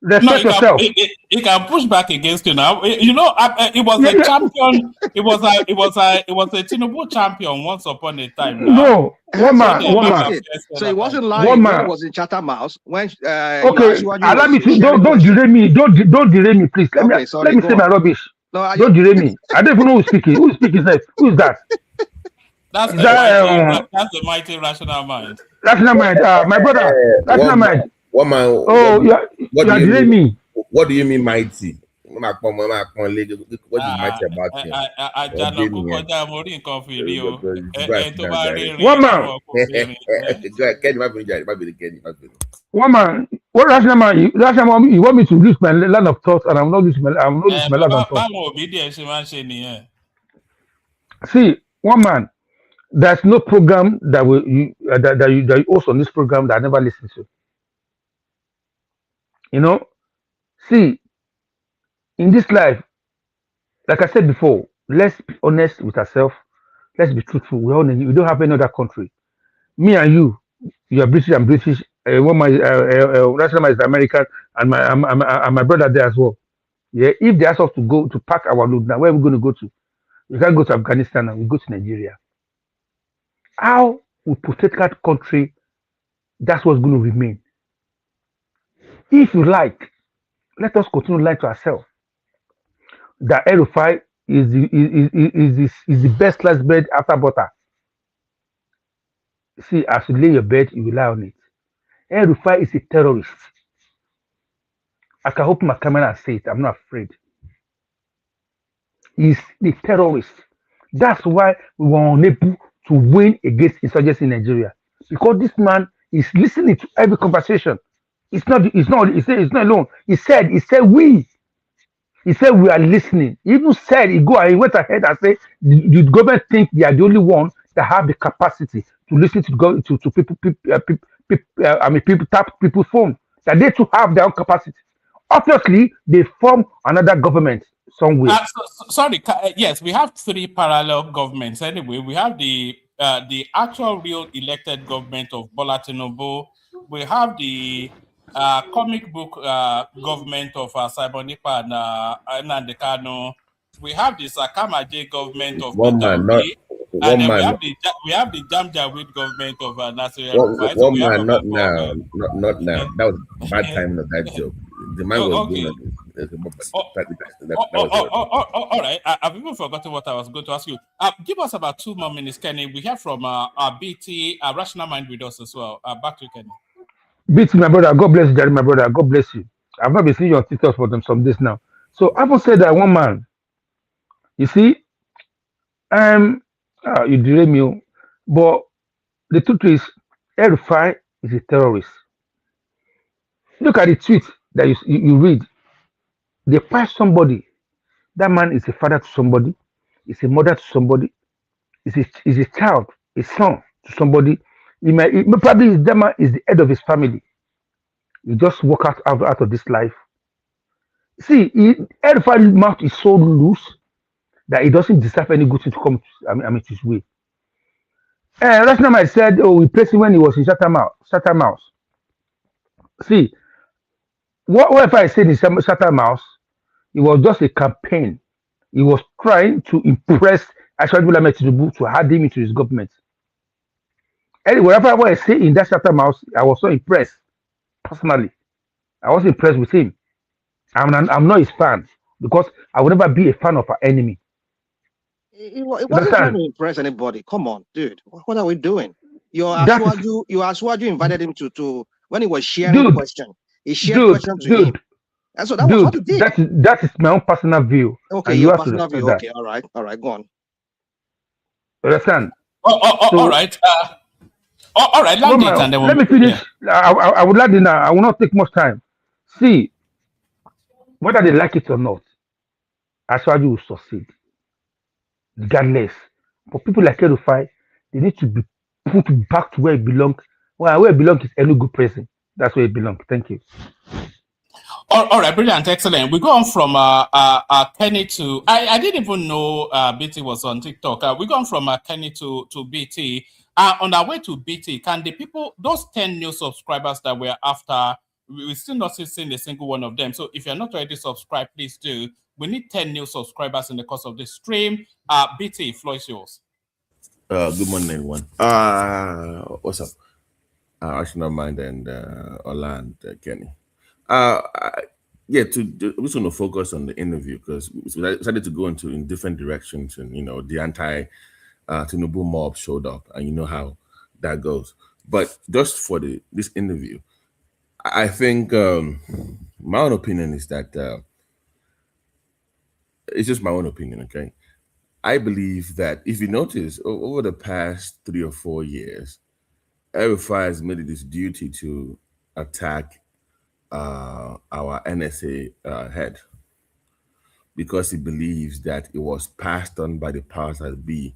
Respect yourself. He can push back against you now. You know, it was a champion. It was a Tinubu champion once upon a time. Now. No, one man. So it wasn't lying. When it was in Chatham House. When okay, allow me to don't derail me. Don't derail me, please. Let me say my rubbish. No, don't derail me. I don't even know who's speaking. Who's speaking? Who is that? That's the mighty rational mind. Rational mind. My brother. Rational mind. What man? Oh, you are delaying me. What do you mean mighty? What is mighty about him? One man. What rational man? Rational man, you want me to lose my line of thought, and I'm not losing my line of thought. See, one man. There's no program that you host on this program that I never listen to. You know, see, in this life, like I said before, let's be honest with ourselves. Let's be truthful. We don't have any other country. Me and you are British and British. One my national is American, and my brother there as well. Yeah, if they ask us to go to pack our load now, where are we going to go to? We can't go to Afghanistan and we go to Nigeria. How we protect that country? That's what's going to remain. If you like, let us continue lying to ourselves. That El-Rufai is the best sliced bread after butter. See, as you lay your bed, you rely on it. El-Rufai is a terrorist. I can open my camera and say it. I'm not afraid. He's the terrorist. That's why we were unable to win against insurgency in Nigeria. Because this man is listening to every conversation. It's not alone. He said we are listening. He even said he went ahead and said the government think they are the only one that have the capacity to listen to people tap people's phone. That they too have their own capacity. Obviously, they form another government somewhere. Yes, we have three parallel governments. Anyway, we have the actual real elected government of Bola Tinubu. We have the comic book government of Simon Nipa and Nnamdi Kanu. We have the Sakamaje government of Peter, and then we have the Jamjawid government of Nasir El-Rufai. One man, not now. That was bad time of that job. The man was doing all right. I've even forgotten what I was going to ask you. Give us about 2 more minutes, Kenny. We have from BT, Rational Mind with us as well. Back to you, Kenny. BT, my brother, God bless you, Jerry, my brother, God bless you. I've not been seeing you on TikTok for some days now. So I will say that one man, you see, you delay me, but the truth is, El-Rufai is a terrorist. Look at the tweet that you read. They pass somebody. That man is a father to somebody, is a mother to somebody, is a child, a son to somebody. Probably that man is the head of his family. You just walk out of this life. See, El-Rufai's mouth is so loose that he doesn't deserve any good thing to come his way. Last time I said, oh, we placed him when he was in Shatter Mouse. See, what if I said in Shatter Mouse? It was just a campaign. He was trying to impress Ashwaju Bola Ahmed Tinubu to add him into his government. Anyway, whatever I say in that Shatter Mouse, I was so impressed personally. I was impressed with him. I'm not his fan because I would never be a fan of our enemy. It wasn't trying to impress anybody. Come on, dude. What are we doing? Your Ashwaju invited him to when he was sharing the question. He shared question to him. And so that was what he did. That is my own personal view. Okay, your personal view. Okay, all right, go on. Understand? All right. All right, land it and then let me finish. Yeah. I would like to now. I will not take much time. See, whether they like it or not, Ashwaju will succeed, regardless. For people like Rufai, they need to be put back to where it belongs. Well, where it belongs is Enugu prison. That's where it belongs. Thank you. All right, brilliant, excellent. We go on from Kenny to I didn't even know BT was on TikTok. We go on from Kenny to BT. On our way to BT, can the people, those 10 new subscribers that we're after, we're still not seeing a single one of them. So if you're not already subscribed, please do. We need 10 new subscribers in the course of this stream. BT, floor is yours. Good morning, everyone. What's up? I should not mind and Ola and Kenny. Yeah, we're just going to focus on the interview because we decided to go in different directions, and the anti Tinubu mob showed up, and you know how that goes. But just for this interview, I think my own opinion is that it's just my own opinion. Okay, I believe that if you notice over the past 3 or 4 years, Rufai has made it his duty to attack our NSA head because he believes that it was passed on by the powers that be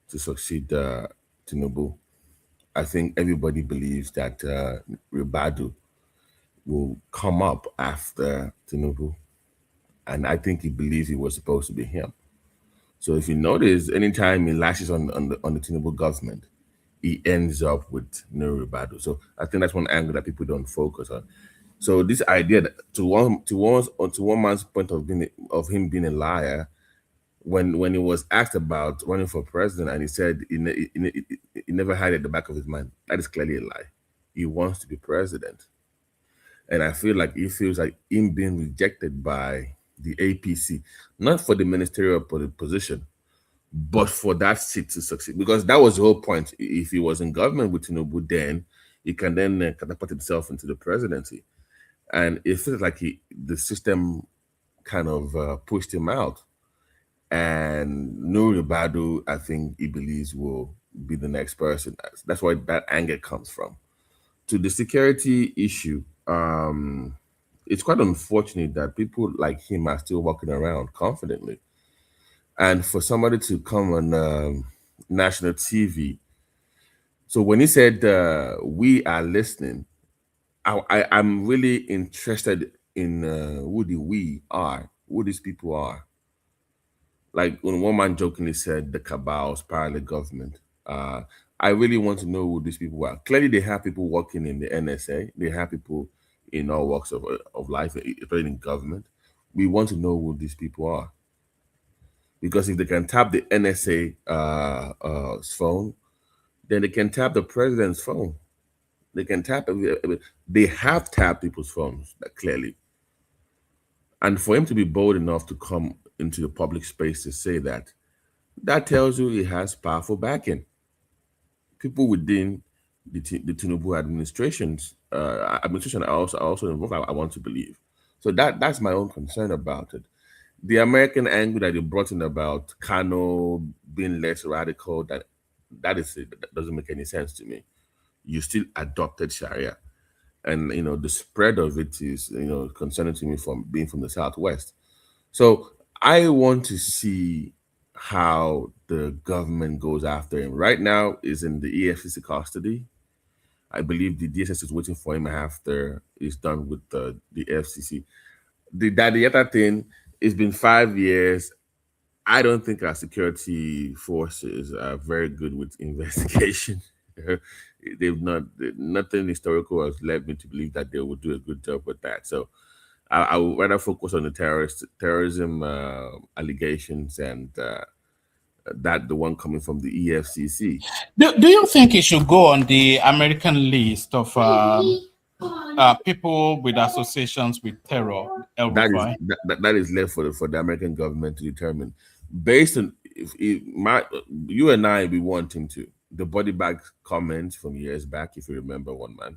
to succeed Tinubu. I think everybody believes that Ribadu will come up after Tinubu, and I think he believes it was supposed to be him. So if you notice, anytime he lashes on the Tinubu government, he ends up with Ribadu. So I think that's one angle that people don't focus on. So this idea that to one man's point of him being a liar, when he was asked about running for president and he said he never had it at the back of his mind, that is clearly a lie. He wants to be president. And I feel like he feels like him being rejected by the APC, not for the ministerial position, but for that seat to succeed. Because that was the whole point. If he was in government with Tinubu, then he can then catapult himself into the presidency. And it feels like the system kind of pushed him out. And Ribadu, I think he believes will be the next person. That's where that anger comes from. To the security issue, it's quite unfortunate that people like him are still walking around confidently. And for somebody to come on national TV. So when he said, we are listening, I'm really interested in who these people are. Like when one man jokingly said the cabals, parallel government. I really want to know who these people are. Clearly, they have people working in the NSA. They have people in all walks of life, especially in government. We want to know who these people are. Because if they can tap the NSA phone, then they can tap the president's phone. They can tap it. They have tapped people's phones, clearly. And for him to be bold enough to come into the public space to say that tells you he has powerful backing. People within the Tinubu administration are also involved, I want to believe. So that's my own concern about it. The American angle that you brought in about Kano being less radical, that doesn't make any sense to me. You still adopted Sharia. And the spread of it is concerning to me from being from the Southwest. So I want to see how the government goes after him. Right now is in the EFCC custody. I believe the DSS is waiting for him after he's done with the FCC. The Dadieta thing, it's been 5 years. I don't think our security forces are very good with investigation. They've not nothing historical has led me to believe that they will do a good job with that. So I would rather focus on the terrorism allegations and that the one coming from the EFCC. Do you think it should go on the American list of people with associations with terror? That is left for the American government to determine, based on if you and I be wanting to the body bag comment from years back, if you remember, one man,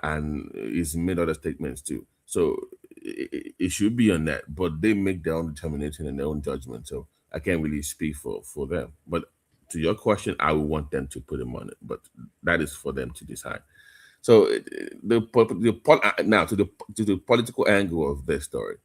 and he's made other statements too. So it should be on that, but they make their own determination and their own judgment. So I can't really speak for them. But to your question, I would want them to put him on it, but that is for them to decide. So now to the political angle of this story,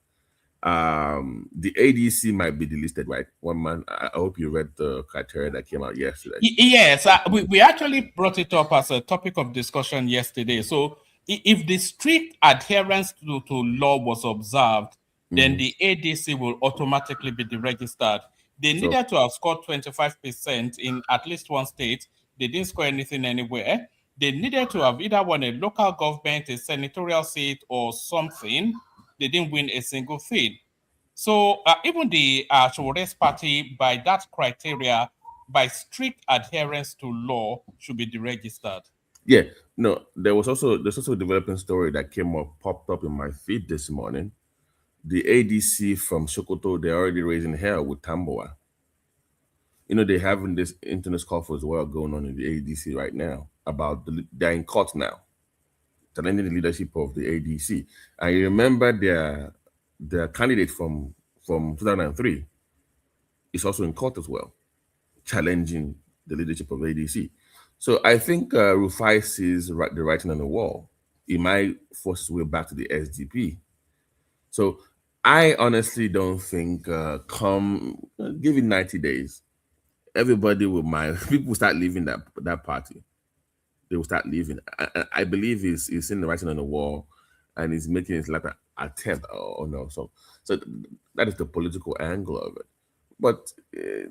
the ADC might be delisted, right? One man. I hope you read the criteria that came out yesterday. Yes, we actually brought it up as a topic of discussion yesterday. So if the strict adherence to law was observed, then the ADC will automatically be deregistered. They needed to have scored 25% in at least one state. They didn't score anything anywhere. They needed to have either won a local government, a senatorial seat, or something. They didn't win a single thing. So even the Chores party, by that criteria, by strict adherence to law, should be deregistered. Yeah, no, there's also a developing story that popped up in my feed this morning. The ADC from Sokoto, they're already raising hell with Tamboa. You know, they're having this internet scuffle as well going on in the ADC right now about they're in court now, challenging the leadership of the ADC. And you remember their candidate from 2003 is also in court as well, challenging the leadership of ADC. So I think Rufai sees the writing on the wall. He might force his way back to the SDP. So I honestly don't think give it 90 days, everybody will mind. People will start leaving that party. They will start leaving. I believe he's seeing the writing on the wall, and he's making it like an attempt or no. So that is the political angle of it. But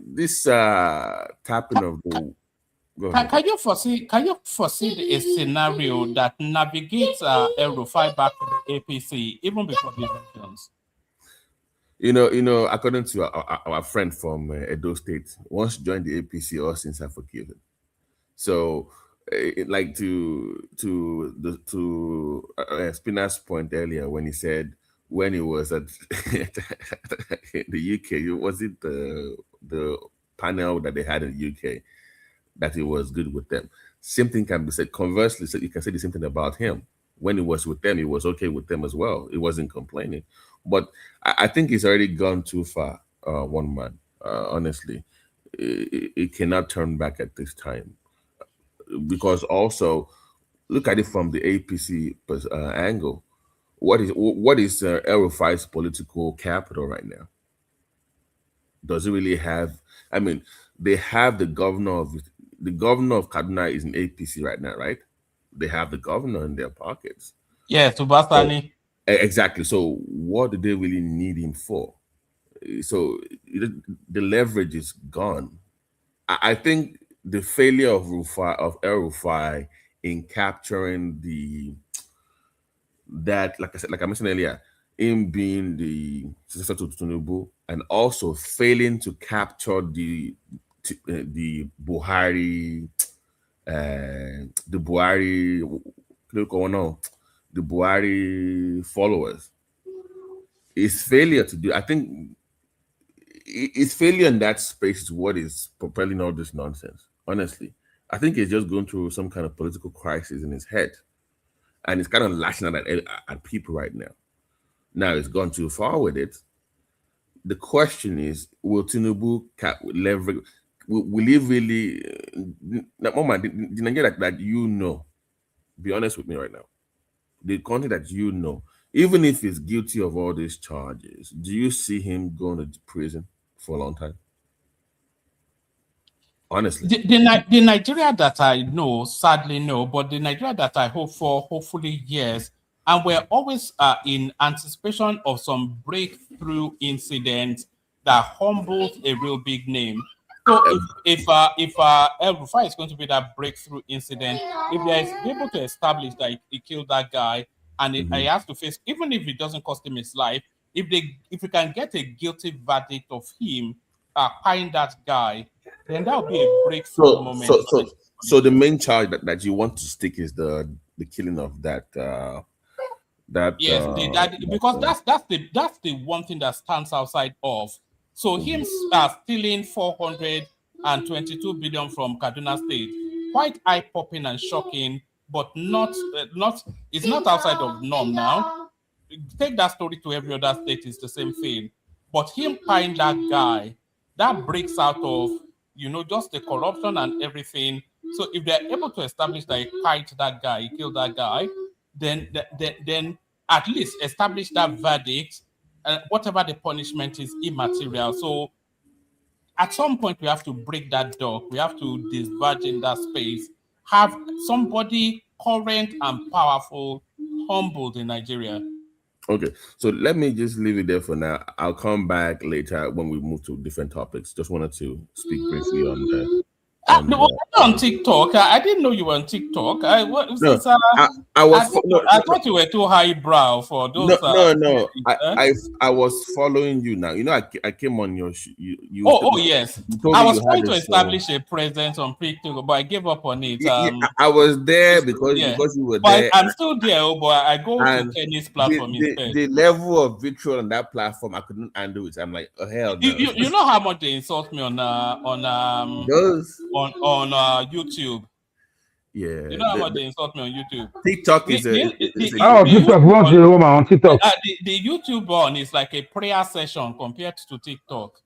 this tapping of the Can you foresee a scenario that navigates El Rufai back to the APC even before the elections? You know, according to our friend from Edo State, once joined the APC, all sins are forgiven. So, like to Spinner's point earlier when he said when he was at the UK, was it the panel that they had in the UK that he was good with them? Same thing can be said conversely. So you can say the same thing about him. When he was with them, he was okay with them as well. He wasn't complaining. But I think he's already gone too far, one man. Honestly, it cannot turn back at this time. Because also, look at it from the APC angle. What is El Rufai's political capital right now? Does it really have? I mean, they have the governor of Kaduna is in APC right now, right? They have the governor in their pockets. Yeah, Subasani. Exactly. So what do they really need him for? So the leverage is gone. I think the failure of El Rufai in capturing like I mentioned earlier, in being the successor to Tinubu, and also failing to capture the Buhari, the Buhari followers. It's failure to do. I think it's failure in that space is what is propelling all this nonsense. Honestly, I think he's just going through some kind of political crisis in his head, and it's kind of lashing out at people right now. Now it's gone too far with it. The question is, will Tinubu leverage? Will he really? The Nigeria that you know, be honest with me right now. The country that you know, even if he's guilty of all these charges, do you see him going to prison for a long time? Honestly, the Nigeria that I know, sadly no, but the Nigeria that I hope for, hopefully yes. And we're always in anticipation of some breakthrough incident that humbled a real big name. So if El Rufai is going to be that breakthrough incident, if they are able to establish that he killed that guy and he has to face, even if it doesn't cost him his life, if we can get a guilty verdict of him find that guy, then that would be a breakthrough moment. So the main charge that you want to stick is the killing of that because that's the one thing that stands outside of. So him stealing 422 billion from Kaduna State, quite eye-popping and shocking, but not it's not outside of norm now. Take that story to every other state, it's the same thing. But him find that guy, that breaks out of just the corruption and everything. So if they're able to establish that he fight that guy, he killed that guy, then at least establish that verdict, and whatever the punishment is immaterial. So at some point we have to break that door. We have to diverge in that space. Have somebody current and powerful humbled in Nigeria. Okay, so let me just leave it there for now. I'll come back later when we move to different topics. Just wanted to speak briefly on the. On TikTok. I didn't know you were on TikTok. I thought you were too highbrow for those. No. I was following you now. I came on your. Yes. I was trying to establish a presence on TikTok, but I gave up on it. I was there because you were there. I'm still there, but I go to Kenny's platform instead. The level of vitriol on that platform, I couldn't handle it. I'm like, oh hell no. You know how much they insult me on YouTube. Yeah, you know how much they insult me on YouTube. TikTok is TikTok. What's the woman on TikTok? The YouTube one is like a prayer session compared to TikTok.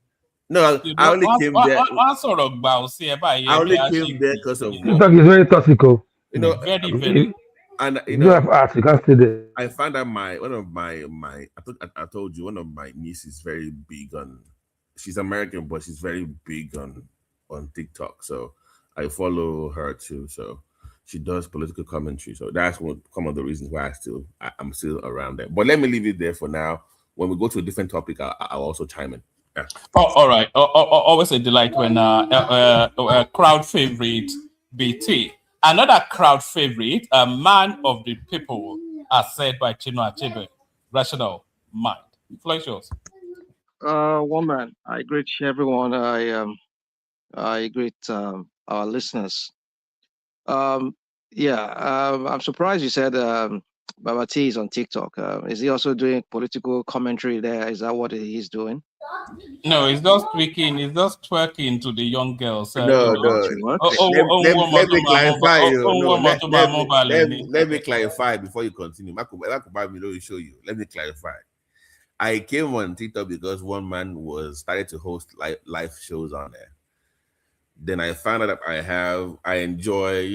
No, I only came there. I only came there because of TikTok is very toxic. Very, very. And you have art, you can't stay there. I found out I told you one of my nieces is very big on. She's American, but she's very big on TikTok. So I follow her too. So she does political commentary. So that's some of the reasons why I'm still around there. But let me leave it there for now. When we go to a different topic, I'll also chime in. Yeah. All right. Always a delight when a crowd favorite BT. Another crowd favorite, a man of the people, as said by Chinua Achebe. Rational mind. Floor is yours. Woman, I greet everyone. I greet our listeners. I'm surprised you said Baba T is on TikTok. Is he also doing political commentary there? Is that what he's doing? No, he's just tweaking. He's just twerking to the young girls. Let me clarify before you continue. Show you. Let me clarify. I came on TikTok because one man started to host live shows on there. Then I found out that I enjoy,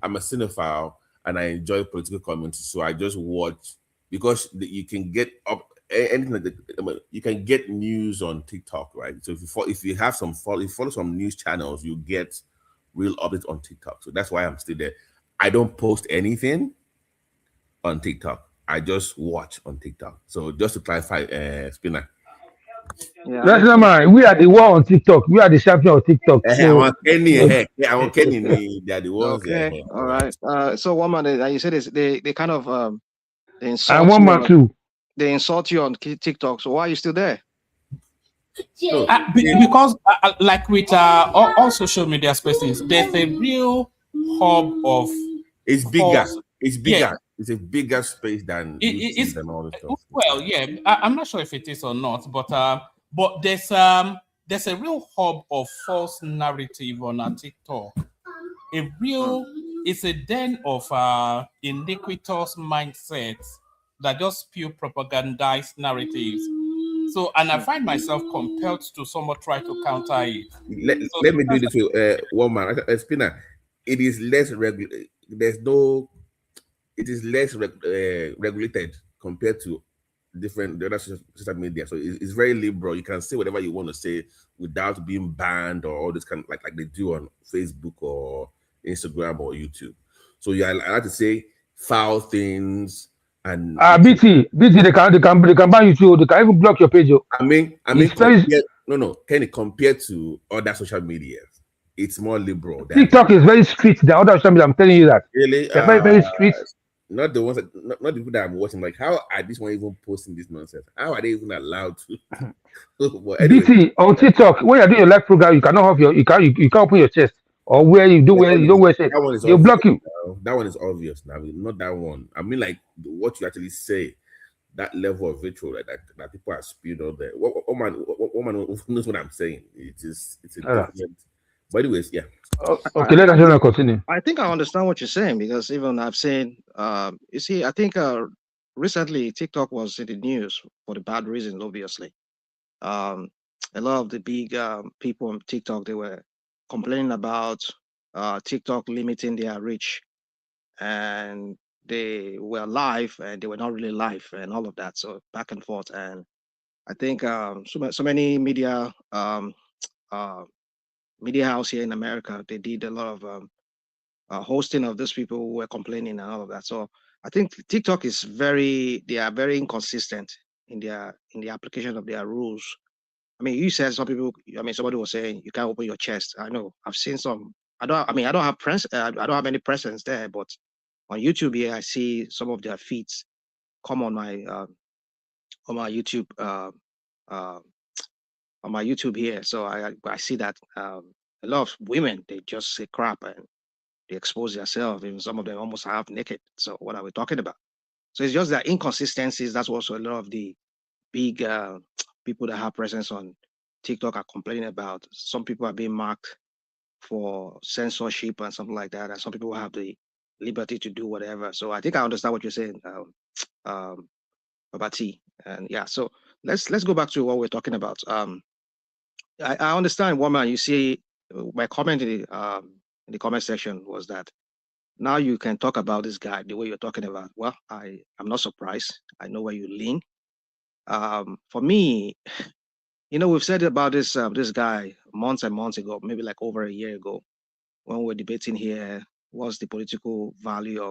I'm a cinephile and I enjoy political commentary. So I just watch because you can get up anything like that. You can get news on TikTok, right? So if you follow some news channels, you get real updates on TikTok. So that's why I'm still there. I don't post anything on TikTok. I just watch on TikTok. So just to clarify, Spinner. Yeah. That's not mine. We are the one on TikTok. We are the champion of TikTok. I want Kenny. They are the ones. Okay. All right. So one man, you said they kind of they insult. And one man too. They insult you on TikTok. So why are you still there? Because like with all social media spaces, there's a real hub of. It's bigger. It's bigger. Yeah. It's a bigger space than it's and all this stuff. Well, yeah, I'm not sure if it is or not, but there's a real hub of false narrative on our TikTok. It's a den of iniquitous mindsets that just spew propagandized narratives. So, and I find myself compelled to somewhat try to counter it. Let me do this with one man. Spinner, it is less regular. It is less regulated compared to the other social media. So it's very liberal. You can say whatever you want to say without being banned or all this kind of like they do on Facebook or Instagram or YouTube. So I like to say foul things and BT they can ban you too. They can even block your page. No, Kenny, compared to other social media, it's more liberal than TikTok is very strict. The other social media, I'm telling you that. really. They're very, very strict. Not the ones that, not the people that I'm watching. Like, how are this one even posting this nonsense? How are they even allowed to? But anyway, BT on TikTok, when you're doing your live program, you cannot have you can't open your chest or where you do that where one you don't is, wear shirt. that one is They'll obvious. block you. Now. That one is obvious now. Not that one. I mean, like what you actually say. That level of ritual that people are spewed out there. What man knows what I'm saying? It's a All right. different. But anyways, yeah. Okay, let us continue. I think I understand what you're saying because even I've seen, you see, I think recently TikTok was in the news for the bad reasons, obviously. A lot of the big people on TikTok, they were complaining about TikTok limiting their reach, and they were live and they were not really live and all of that. So back and forth. And I think so many media house here in America, they did a lot of hosting of those people who were complaining and all of that. So I think TikTok is they are very inconsistent in the application of their rules. I mean, you said some people. I mean, somebody was saying you can't open your chest. I know. I've seen some. I don't. I mean, I don't have I don't have any presence there, but on YouTube here, I see some of their feeds come on my YouTube uh, on my YouTube here. So I see that a lot of women, they just say crap and they expose themselves. Even some of them almost half naked. So what are we talking about? So it's just that inconsistencies. That's also a lot of the big people that have presence on TikTok are complaining about. Some people are being marked for censorship and something like that, and some people have the liberty to do whatever. So I think I understand what you're saying, Baba T. And yeah, so let's go back to what we're talking about. I understand, woman. You see, my comment in the comment section was that now you can talk about this guy the way you're talking about. Well, I'm not surprised. I know where you lean. For me, we've said about this guy months and months ago, maybe like over a year ago, when we were debating here, what's the political value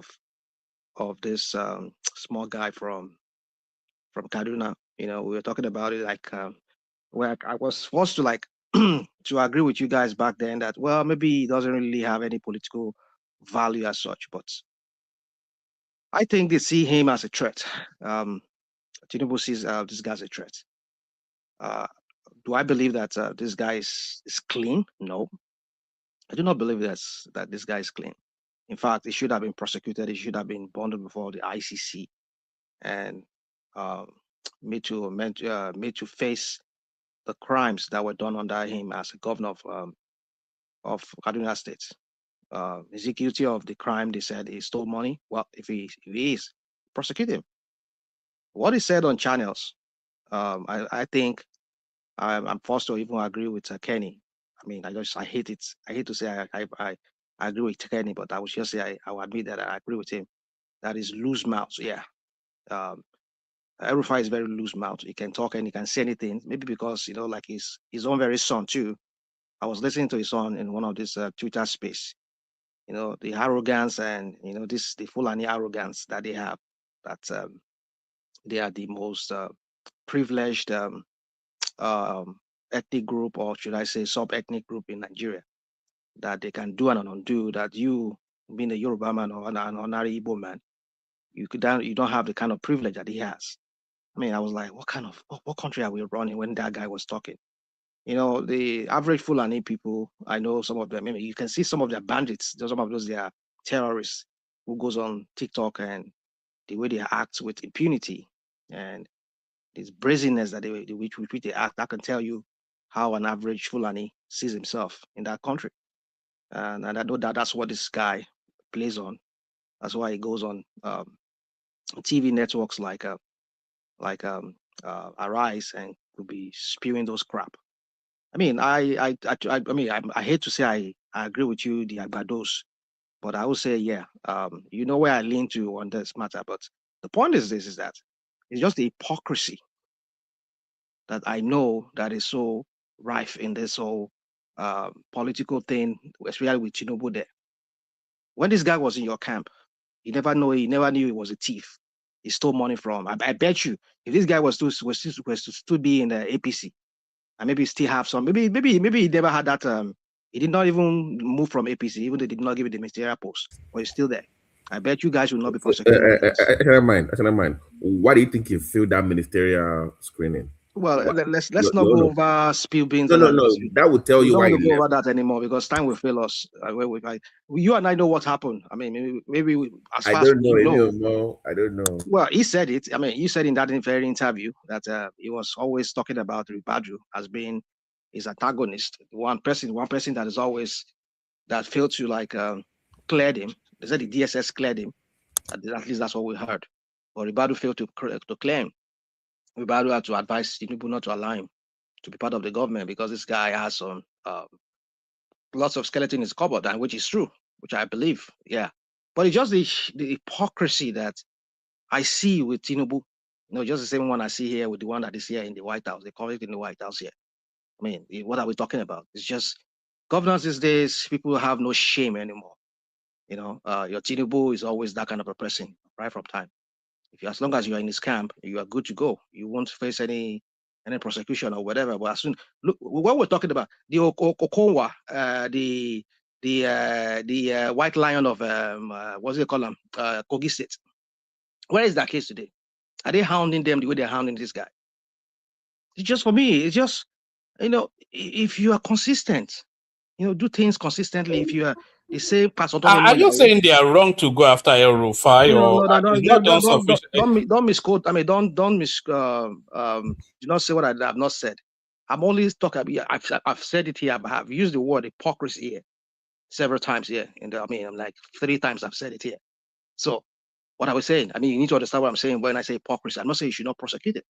of this small guy from Kaduna. We were talking about it like where I was forced to like to agree with you guys back then that well maybe he doesn't really have any political value as such, but I think they see him as a threat. Tinubu sees this guy as a threat. Do I believe that this guy is clean? No, I do not believe that this guy is clean. In fact, he should have been prosecuted. He should have been bonded before the ICC and um, made to face the crimes that were done under him as a governor of Kaduna State. Is he guilty of the crime? They said he stole money. Well, if he is, prosecute him. What he said on channels, I think I'm forced to even agree with Kenny. I mean, I hate it. I hate to say I agree with Kenny, but I would just say I will admit that I agree with him. That is loose mouth. Yeah. Um, Rufai is very loose mouth. He can talk and he can say anything. Maybe because like his own very son too. I was listening to his son in one of this Twitter space. The arrogance and the Fulani arrogance that they have. That they are the most privileged um, ethnic group, or should I say sub-ethnic group in Nigeria, that they can do and undo, that you, being a Yoruba man or an ordinary Igbo man, you don't have the kind of privilege that he has. I mean, I was like, what country are we running when that guy was talking? The average Fulani people, I know some of them, you can see some of their bandits, some of those, they are terrorists who goes on TikTok, and the way they act with impunity and this brazenness that which they act, I can tell you how an average Fulani sees himself in that country. And I know that that's what this guy plays on. That's why he goes on TV networks like Arise and will be spewing those crap. I mean, I hate to say I agree with you, the Agbados, but I would say, yeah, where I lean to on this matter. But the point is this: is that it's just the hypocrisy that I know that is so rife in this whole political thing, especially with Tinubu there. When this guy was in your camp, he never knew he was a thief. He stole money from. I bet you, if this guy was to still be in the APC, and maybe still have some. Maybe he never had that. He did not even move from APC, even though they did not give it the ministerial post, but he's still there. I bet you guys will not be prosecuting him. I don't mind. Why do you think he failed that ministerial screening? Well, let's not go over spill beans. No. That would tell we you don't why want to he go left. over that anymore because time will fail us. You and I know what happened. I mean, maybe as far as you know. I don't know. Well, he said it. I mean, you said in that very interview that he was always talking about Ribadu as being his antagonist. One person that is always that failed to cleared him. They said the DSS cleared him. At least that's what we heard. But Ribadu failed to clear him. Ribadu had to advise Tinubu not to allow him to be part of the government because this guy has some lots of skeleton in his cupboard, and which is true, which I believe, yeah. But it's just the hypocrisy that I see with Tinubu. Just the same one I see here with the one that is here in the White House. They call it in the White House here. I mean, what are we talking about? It's just governance these days. People have no shame anymore. Your Tinubu is always that kind of a person, right from time. As long as you are in his camp, you are good to go. You won't face any prosecution or whatever. But as soon look what we're talking about, the Okonwa, the white lion of what's it called? Kogi State. Where is that case today? Are they hounding them the way they're hounding this guy? It's just for me. It's just if you are consistent, do things consistently. If you are the same person, are you saying they are wrong to go after El Rufai, don't misquote. I mean, don't miss. Do not say what I have not said. I'm only talking. I've said it here. I've used the word hypocrisy here several times here. I'm like 3 times I've said it here. So what I was saying, I mean, you need to understand what I'm saying when I say hypocrisy. I'm not saying you should not prosecute it,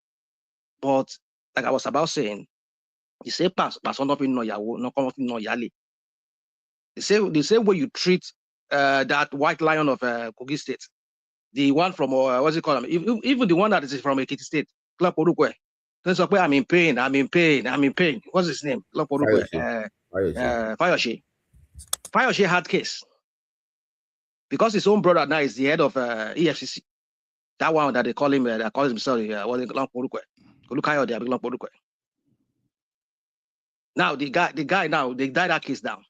but like I was about saying, you say pass on up in no yawo, no come up in no yali. The same way you treat that white lion of Kogi State, the one from what's it called? Even the one that is from Ekiti State, Clark Orukwe. I'm in pain. What's his name? Clark Orukwe. Fayoshe. Fayoshe had case because his own brother now is the head of EFCC. That one that they call him, that calls himself, was it Clark Orukwe? Now the guy now they died that case down.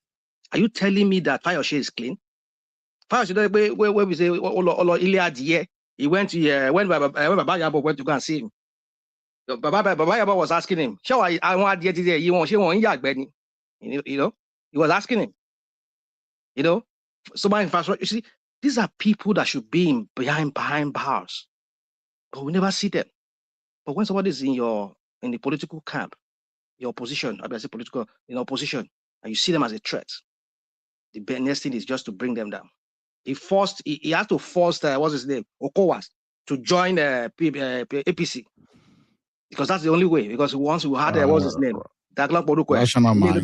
Are you telling me that Fayoshe is clean? Fayoshe, where we say Iliad, he went to when Baba Yabo went to go and see him. Baba Yabo was asking him, I want to get he was asking him, so my infrastructure. You see, these are people that should be behind bars, but we never see them. But when somebody is in the political camp, your opposition, I say political in opposition, and you see them as a threat, the next thing is just to bring them down. He had to force what's his name, Okowas, to join APC because that's the only way. Because once we had what's his name, that club Rational mind.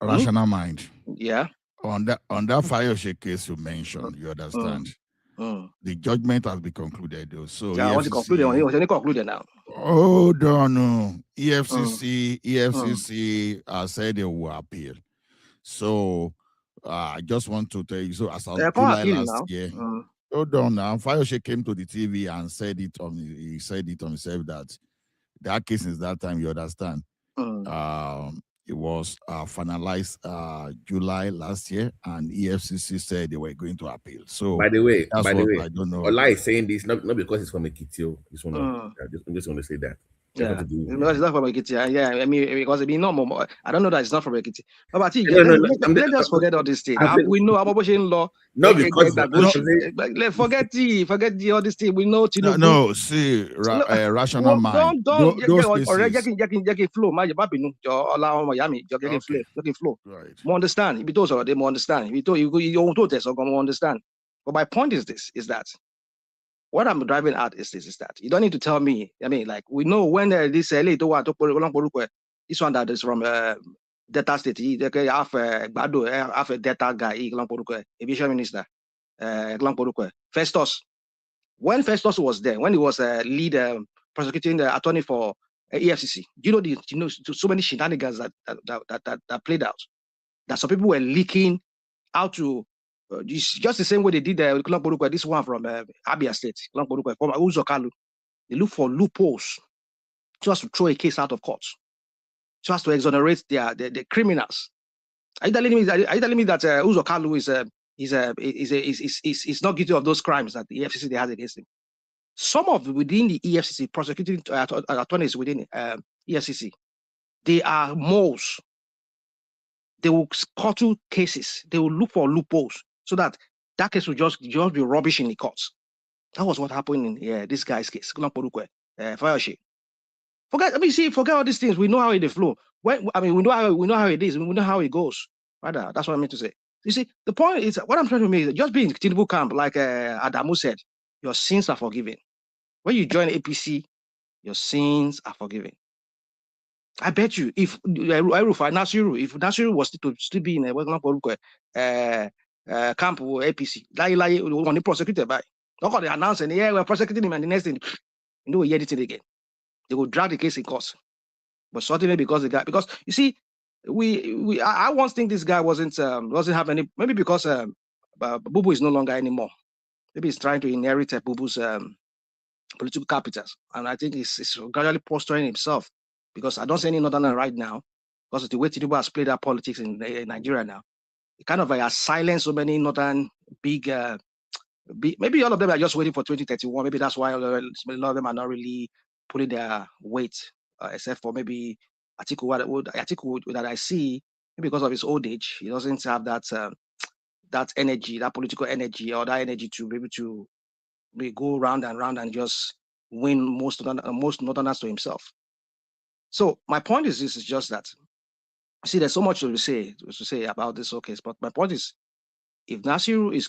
Rational mind. Yeah. On that Fayoshe case you mentioned, you understand. The judgment has been concluded though. So yeah, I want to conclude. It was only concluded now. Hold on. EFCC said they will appeal. So I just want to tell you. So as of July last year, hold on now. Fayoshe came to the TV and said it on himself that case since that time, you understand. It was finalized July last year, and EFCC said they were going to appeal. So, by the way, I don't know. Ola is saying this not because it's from Ekiti. I'm just want to say that. Yeah, because it's not from Ekiti. Yeah, I mean, because it be normal. I don't know that it's not from Ekiti. But let us forget all this thing. We know about law. No, because forget all this thing. We know. No, see, rational mind. Don't flow. Flow. Right. More understand. If those are they more understand. If you don't test, more understand. But my point is that. What I'm driving at is that you don't need to tell me. I mean, like we know when this this one that is from Delta State, half a Delta guy, aviation minister, Festus. When Festus was there, when he was lead prosecuting the attorney for EFCC, so many shenanigans that played out. That some people were leaking how to Just the same way they did this one from Abia State, from Uzo Kalu. They look for loopholes just to throw a case out of court, just to exonerate the criminals. Are you telling me that Uzo Kalu is not guilty of those crimes that the EFCC has against him? Some of within the EFCC prosecuting attorneys within EFCC, they are moles. They will scuttle cases. They will look for loopholes so that case will just be rubbish in the courts. That was what happened in this guy's case. Forget all these things. We know how they flow. We know how it is. We know how it goes. Rather, that's what I meant to say. You see, the point is, what I'm trying to make is just being in Tinubu camp, like Adamu said, your sins are forgiven. When you join APC, your sins are forgiven. I bet you, if Nasiru was to still be in a camp with APC, when he prosecuted by, not going to announce and we're prosecuting him, and the next thing, we hear it again. They will drag the case in court. But certainly because the guy, because you see, I once think this guy doesn't have any, maybe because Bubu is no longer anymore. Maybe he's trying to inherit Bubu's political capitals, and I think he's gradually posturing himself, because I don't see any northerner right now, because the way Tinubu has played out politics in Nigeria now, it kind of has silenced so many northern big, maybe all of them are just waiting for 2031. Maybe that's why a lot of them are not really putting their weight, except for maybe Atiku that I see, because of his old age, he doesn't have that that energy, that political energy, or that energy to be able to go round and round and just win most northerners to himself. So my point is this: is just that, see, there's so much to say about this whole case, but my point is, if Nasiru is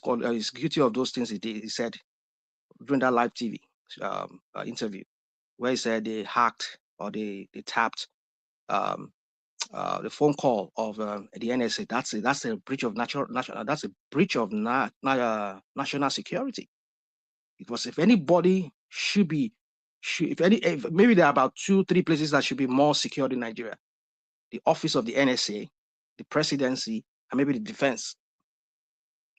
guilty of those things he said during that live TV interview, where he said they hacked or they tapped the phone call of the NSA, that's a breach of national security. Because if anybody maybe there are about 2-3 places that should be more secured in Nigeria: the office of the NSA, the presidency, and maybe the defense.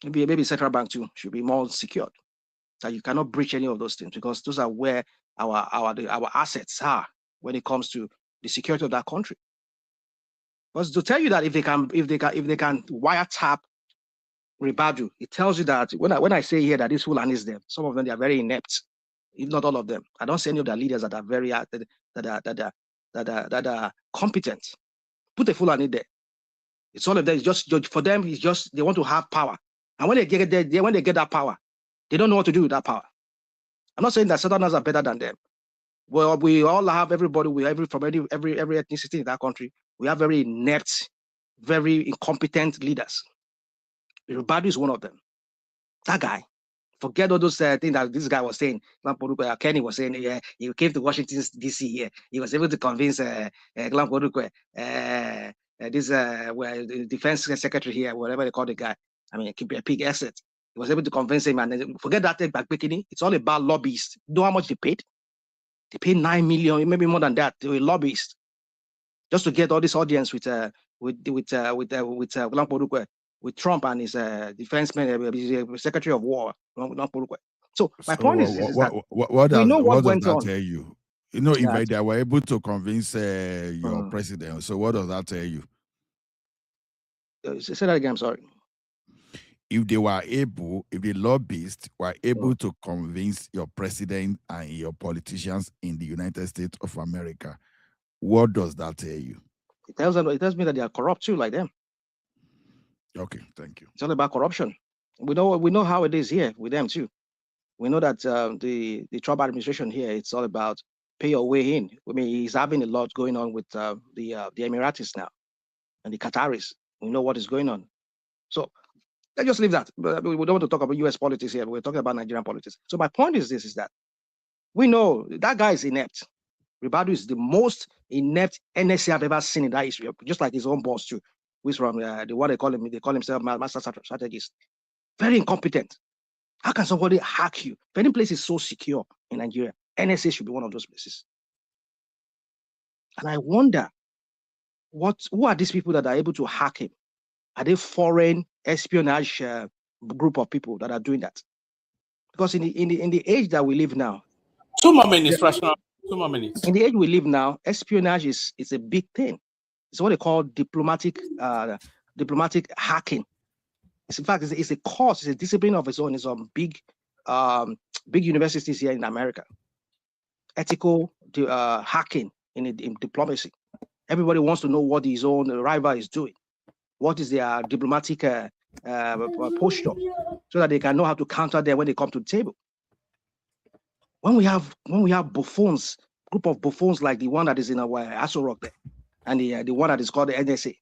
Maybe central bank too should be more secured. That you cannot breach any of those things, because those are where our assets are when it comes to the security of that country. But to tell you that if they can wiretap Ribadu, it tells you that when I say here that this Fulani is them, some of them, they are very inept, if not all of them. I don't see any of the leaders that are very that are competent. Put a Fulani there. It's all of them. It's just for them. It's just they want to have power, and when they get there, when they get that power, they don't know what to do with that power. I'm not saying that Southerners are better than them. Well, we all have everybody. From every ethnicity in that country. We have very inept, very incompetent leaders. Ribadu is one of them. That guy. Forget all those things that this guy was saying. Kenny was saying, yeah, he came to Washington D.C. here. He was able to convince this the defense secretary here, whatever they call the guy. I mean, keep a big asset. He was able to convince him, and forget that thing back bikini. It's all about lobbyists. You know how much they paid? They paid 9 million, maybe more than that, to a lobbyist, just to get all this audience with Trump and his defense secretary of war. So my point is that we know what went on. Tell you? You know, if they were able to convince your president, so what does that tell you? Say that again, I'm sorry. If the lobbyists were able to convince your president and your politicians in the United States of America, what does that tell you? It tells me that they are corrupt too, like them. Okay, thank you. It's all about corruption. We know how it is here with them too. We know that the Trump administration here, it's all about pay your way in. I mean, he's having a lot going on with the Emiratis now and the Qataris. We know what is going on. So let's just leave that. We don't want to talk about US politics here. We're talking about Nigerian politics. So my point is this: is that we know that guy is inept. Ribadu is the most inept NSA I've ever seen in that history, just like his own boss too, who's from the what they call himself master strategist. Very incompetent. How can somebody hack you? If any place is so secure in Nigeria, NSA should be one of those places. And I wonder, who are these people that are able to hack him? Are they foreign espionage group of people that are doing that. Because in the age that we live now, 2 more minutes, Rational. 2 more minutes. In the age we live now, espionage is a big thing. It's what they call diplomatic hacking. In fact, it's a course, it's a discipline of its own. It's on big universities here in America. Ethical hacking in diplomacy. Everybody wants to know what his own rival is doing. What is their diplomatic posture, so that they can know how to counter them when they come to the table. When we have buffoons, group of buffoons like the one that is in our Aso Rock there, and the one that is called the NSA,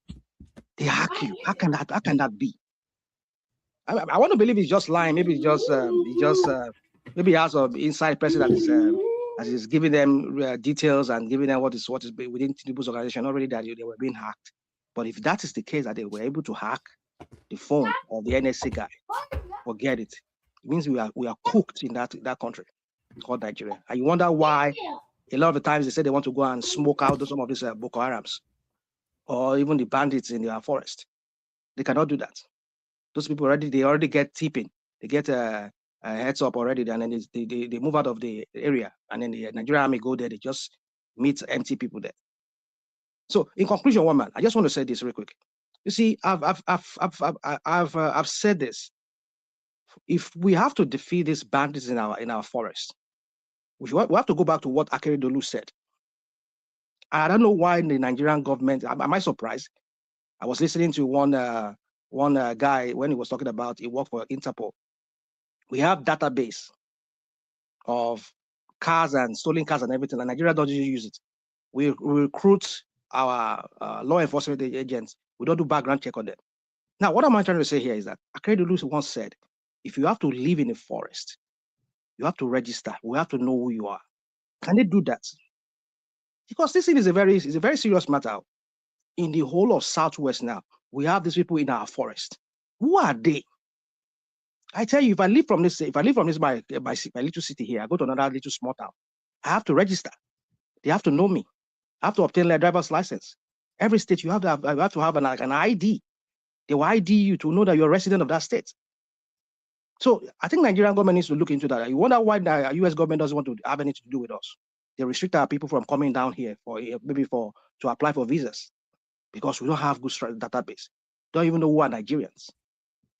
they hack you. How can that be? I want to believe it's just lying. Maybe maybe he has an inside person that is giving them details and giving them what is within Tinubu's organization already, that they were being hacked. But if that is the case, that they were able to hack the phone of the NSA guy, forget it. It means we are cooked in that country called Nigeria. And you wonder why a lot of the times they say they want to go and smoke out some of these Boko Harams or even the bandits in their forest. They cannot do that. Those people already get tipping. They get a heads up already, and then they move out of the area, and then the Nigerian army go there. They just meet empty people there. So, in conclusion, one man, I just want to say this real quick. You see, I've said this. If we have to defeat these bandits in our forest, we have to go back to what Akeredolu said. I don't know why the Nigerian government. Am I surprised? I was listening to one guy when he was talking about he worked for Interpol. We have database of cars and stolen cars and everything, and Nigeria doesn't use it. We recruit our law enforcement agents. We don't do background check on them. Now, what am I trying to say here is that Akeredolu once said, if you have to live in a forest, you have to register. We have to know who you are. Can they do that? Because this thing is a very serious matter. In the whole of Southwest now, we have these people in our forest. Who are they? I tell you, if I live from this my little city here, I go to another little small town, I have to register. They have to know me. I have to obtain a driver's license. Every state you have to have an ID. They will ID you to know that you're a resident of that state. So I think Nigerian government needs to look into that. You wonder why the US government doesn't want to have anything to do with us. They restrict our people from coming down here to apply for visas because we don't have good database. Don't even know who are Nigerians.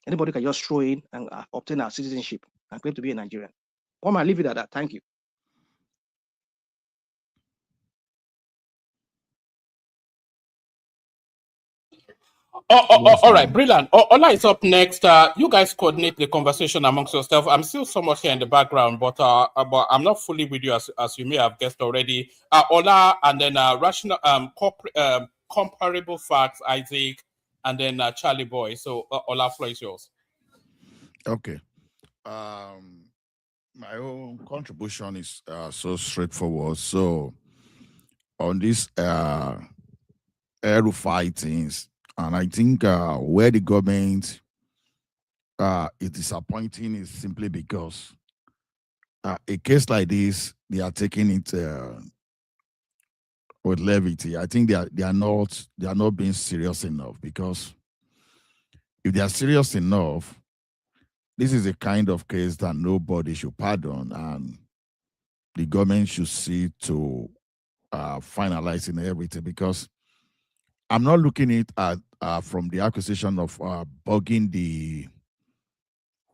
Anybody can just throw in and obtain our citizenship and claim to be a Nigerian. I'll leave it at that. Thank you. All right, brilliant. Ola is up next. You guys coordinate the conversation amongst yourself. I'm still somewhat here in the background, but I'm not fully with you as you may have guessed already. Ola, and then rational comparable facts, Isaac, and then Charlie Boy. So Ola, floor is yours. Okay. My own contribution is so straightforward. So on this Rufai things, and I think where the government is disappointing is simply because a case like this, they are taking it with levity. I think they are not being serious enough, because if they are serious enough, this is a kind of case that nobody should pardon, and the government should see to finalizing everything, because I'm not looking at from the acquisition of bugging the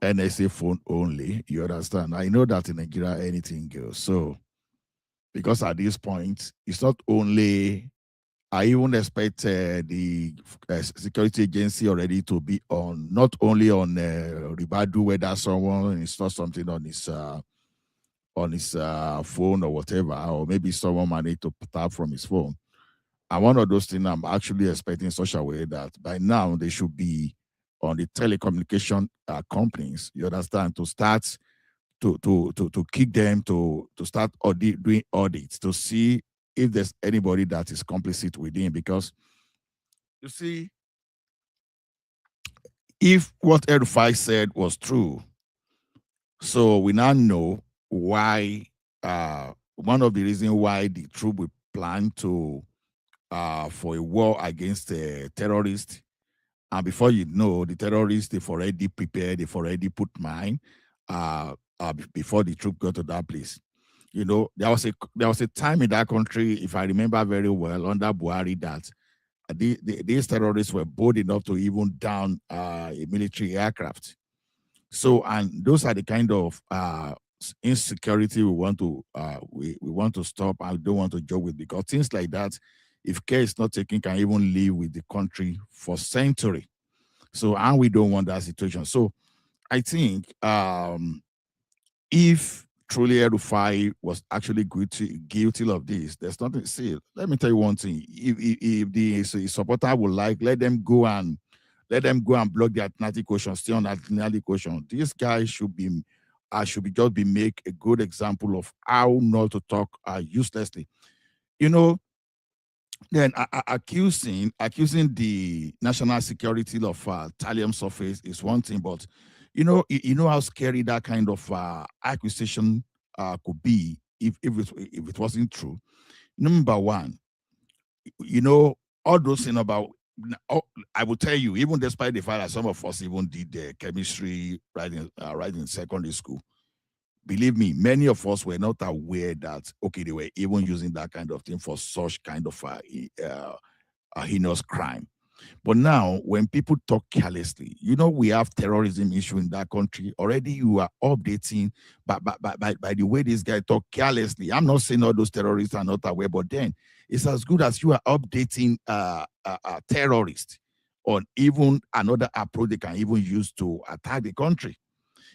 NSA phone only. You understand? I know that in Nigeria anything goes. So, because at this point, it's not only, I even expect the security agency already to be on, not only on Ribadu, whether someone installs something on his phone or whatever, or maybe someone managed to tap from his phone. And one of those things I'm actually expecting in such a way that by now they should be on the telecommunication companies, you understand, to start to kick them to start doing audits to see if there's anybody that is complicit within. Because you see, if what Rufai said was true, so we now know why one of the reasons why the troop would plan to for a war against terrorists And before you know, the terrorists, they've already prepared, they've already put mine before the troop got to that place. You know, there was a time in that country, if I remember very well, under Buhari, that these terrorists were bold enough to even down a military aircraft. So, and those are the kind of insecurity we want to stop. I don't want to joke with, because things like that, if care is not taken, can even live with the country for century. So, and we don't want that situation. So, I think if truly Rufai was actually guilty of this, there's nothing. See, let me tell you one thing. If the supporter would like, let them go and block the Atlantic Ocean, stay on the Atlantic Ocean. This guy should be just be make a good example of how not to talk uselessly. You know, then accusing the national security of Thallium surface is one thing, but you know how scary that kind of accusation could be if it wasn't true. Number one, you know, all those things about. I will tell you, even despite the fact that some of us even did chemistry right in secondary school, believe me, many of us were not aware that they were even using that kind of thing for such kind of a heinous crime. But now, when people talk carelessly, you know, we have terrorism issue in that country already. You are updating, by the way this guy talk carelessly. I'm not saying all those terrorists are not aware, but then it's as good as you are updating terrorists on even another approach they can even use to attack the country.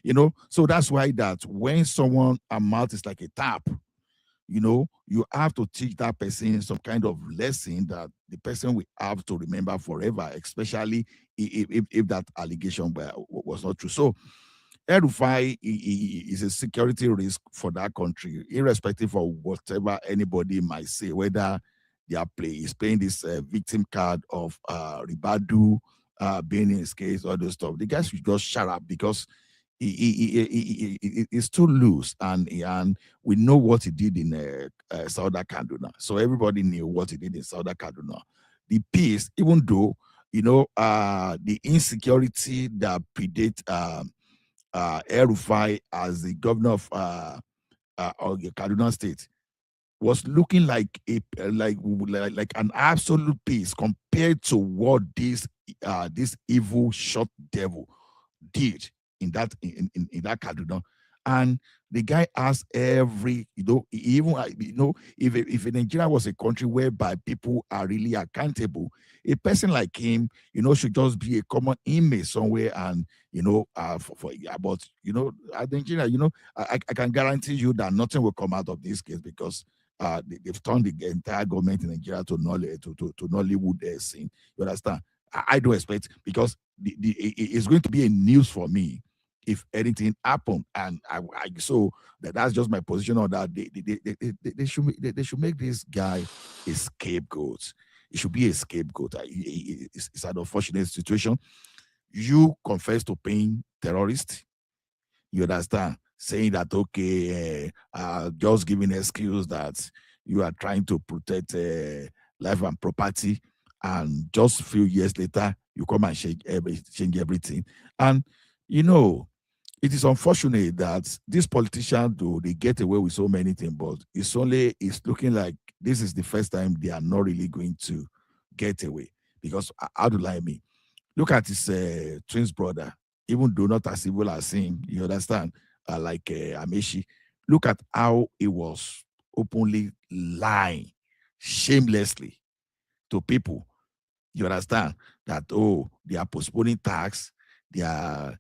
You know, so that's why that when someone a mouth is like a tap, you know, you have to teach that person some kind of lesson that the person will have to remember forever, especially if that allegation was not true. So El-Rufai is a security risk for that country, irrespective of whatever anybody might say, whether they are playing this victim card of Ribadu being in his case, all those stuff. The guys should just shut up, because it's too loose, and we know what he did in Southern Kaduna. So everybody knew what he did in Southern Kaduna. The peace, even though the insecurity that predate El-Rufai as the governor of Kaduna State, was looking like an absolute peace compared to what this evil shot devil did in that Kaduna. And the guy asked every, even, if Nigeria was a country whereby people are really accountable, a person like him, should just be a common inmate somewhere. And, but, at Nigeria, I can guarantee you that nothing will come out of this case, because they've turned the entire government in Nigeria to Nollywood scene. You understand? I do expect, because it's going to be a news for me if anything happened, and so that's just my position on that. They should make this guy a scapegoat. It should be a scapegoat. It's an unfortunate situation. You confess to paying terrorists. You understand? Saying that just giving excuse that you are trying to protect life and property, and just a few years later you come and change everything. And it is unfortunate that these politicians, though they get away with so many things, but it's looking like this is the first time they are not really going to get away. Because how do I mean? Look at his twins brother, even though not as evil as him, you understand, like Amechi. Look at how he was openly lying shamelessly to people. You understand that, they are postponing tax, they are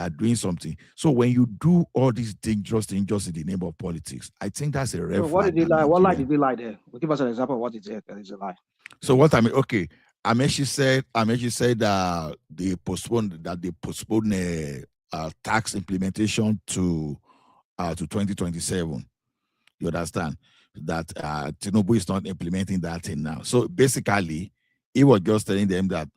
doing something. So when you do all these dangerous things just in the name of politics, I think that's a red flag. What did he lie? What lie did he lie there? Give us an example of what is a lie. So what I mean, okay, Amechi said that they postponed tax implementation to 2027. You understand that Tinubu is not implementing that thing now. So basically, he was just telling them that,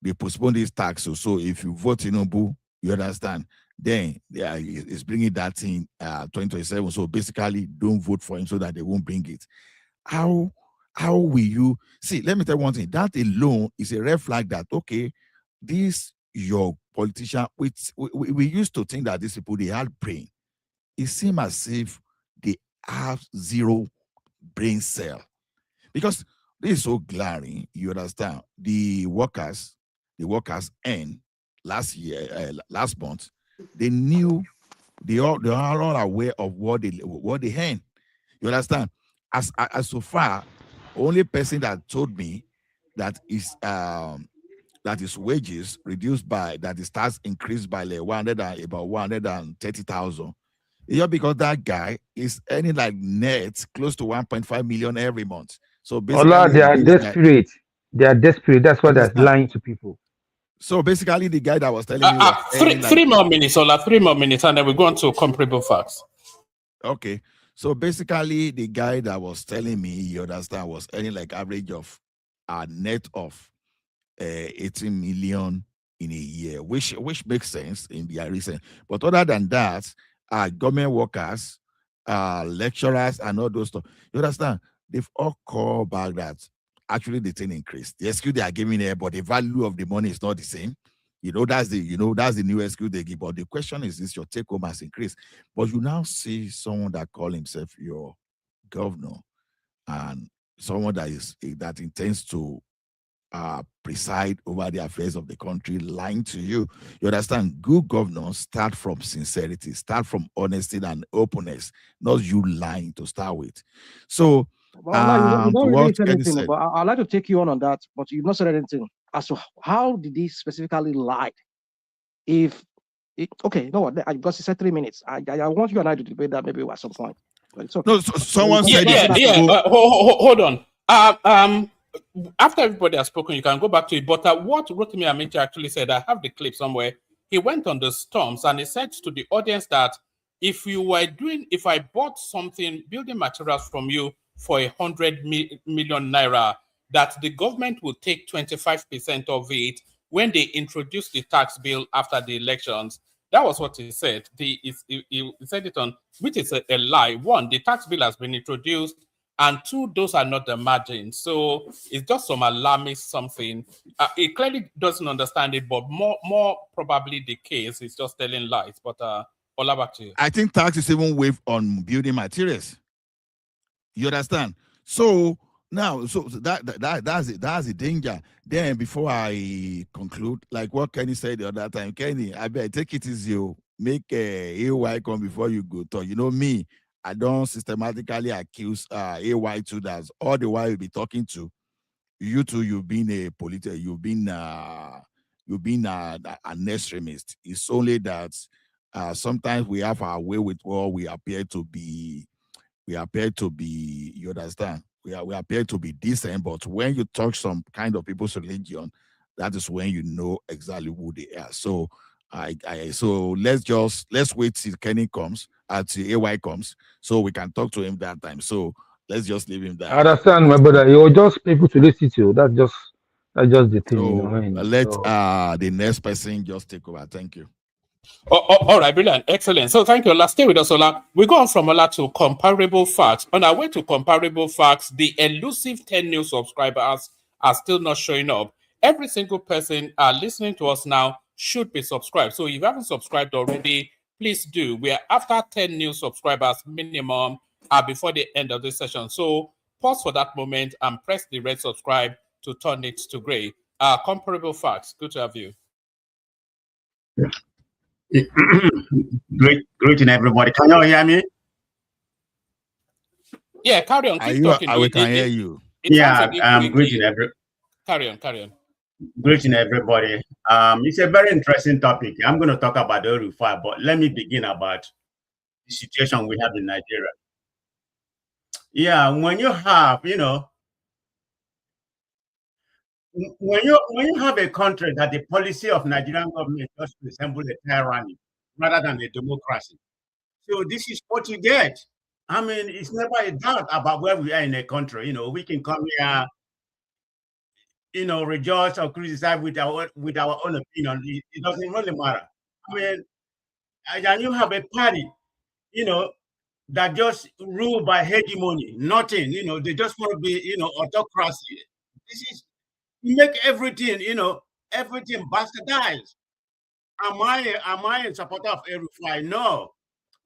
they postponed this tax. So if you vote Tinubu, you understand, then it's bringing that in 2027. So basically, don't vote for him so that they won't bring it. How will you see? Let me tell you one thing. That alone is a red flag that these your politician, we used to think that these people, they had brain. It seems as if they have zero brain cell. Because this is so glaring, you understand? The workers end last year, last month, they knew, they are all aware of what they earn. You understand? As so far, only person that told me that is that his wages reduced by, that his tax increased by like about 130,000. Yeah, because that guy is earning like net close to 1.5 million every month. So Allah, basically, they are desperate. They are desperate. That's why they're lying to people. So basically, the guy that was telling me was three more minutes, Ola, 3 more minutes, and then we go on to comparable facts. Okay. So basically, the guy that was telling me, you understand, was earning like average of a net of 18 million in a year, which makes sense in the recent. But other than that, government workers, lecturers, and all those stuff, you understand, they've all called back that actually the thing increased. The excuse they are giving here, but the value of the money is not the same. That's the new excuse they give. But the question is your take home has increased. But you now see someone that call himself your governor, and someone that intends to preside over the affairs of the country, lying to you. You understand? Good governance start from sincerity, start from honesty and openness, not you lying to start with. So, you don't really say anything, but I'd like to take you on that, but you've not said anything as to how did he specifically lie? Okay, no, because he said 3 minutes. I want you and I to debate that maybe at some point. But it's okay. No, someone said hold on. After everybody has spoken, you can go back to it. But what Rotimi Amici actually said, I have the clip somewhere. He went on the storms and he said to the audience that if I bought something, building materials from you for 100 million naira, that the government will take 25% of it when they introduce the tax bill after the elections. That was what he said. He said it on, which is a lie. One, the tax bill has been introduced, and two, those are not the margins. So it's just some alarmist something. It clearly doesn't understand it, but more probably the case is just telling lies. But Ola, back to you. I think tax is even waived on building materials. You understand? So now, that's it. That's the danger. Then before I conclude, like what Kenny said the other time, Kenny, I bet take it easy. Make a AY come before you go talk. You know me, I don't systematically accuse AY too. That's all the while you'll be talking to. You two, you've been a politician, you've been an extremist. It's only that sometimes we have our way with what we appear to be. You understand? We appear to be decent, but when you touch some kind of people's religion, that is when you know exactly who they are. So so let's wait till Kenny comes, till AY comes, so we can talk to him that time. So let's just leave him there. I understand, my brother. You're just people to listen to. That's just the thing, so, you know. I mean, let the next person just take over. Thank you. All right, brilliant, excellent. So thank you, Ola. Stay with us, Ola. We go on from Ola to comparable facts. On our way to comparable facts, the elusive 10 new subscribers are still not showing up. Every single person listening to us now should be subscribed. So if you haven't subscribed already, please do. We are after 10 new subscribers minimum before the end of this session. So pause for that moment and press the red subscribe to turn it to gray. Comparable facts. Good to have you. Greeting everybody. Can you hear me? Yeah, carry on. Keep talking. I can hear you. Yeah, greeting everybody. Carry on. Greeting everybody. It's a very interesting topic. I'm going to talk about the Rufai, but let me begin about the situation we have in Nigeria. Yeah, when you have, when you have a country that the policy of Nigerian government just resembles a tyranny rather than a democracy. So this is what you get. I mean, it's never a doubt about where we are in a country. We can come here, rejoice or criticize with our own opinion. It doesn't really matter. I mean, and you have a party, that just rule by hegemony, nothing, they just want to be, autocracy. This is, you make everything, everything bastardized. Am I a supporter of Rufai? No.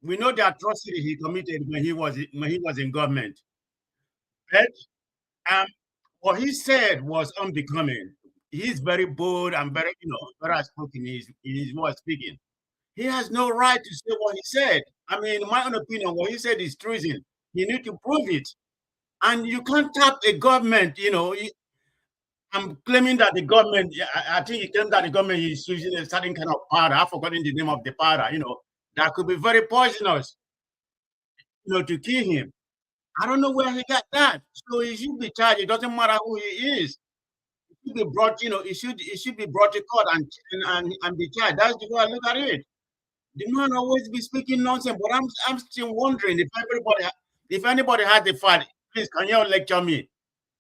We know the atrocity he committed when he was in government. But what he said was unbecoming. He's very bold and very, very outspoken in his way of speaking. He has no right to say what he said. I mean, in my own opinion, what he said is treason. He need to prove it. And you can't tap a government, I'm claiming that the government, I think he claimed that the government is using a certain kind of powder. I've forgotten the name of the powder, that could be very poisonous, to kill him. I don't know where he got that. So he should be charged. It doesn't matter who he is. He should be brought, it should be brought to court and be charged. That's the way I look at it. The man always be speaking nonsense, but I'm still wondering if anybody had the file, please can you lecture me?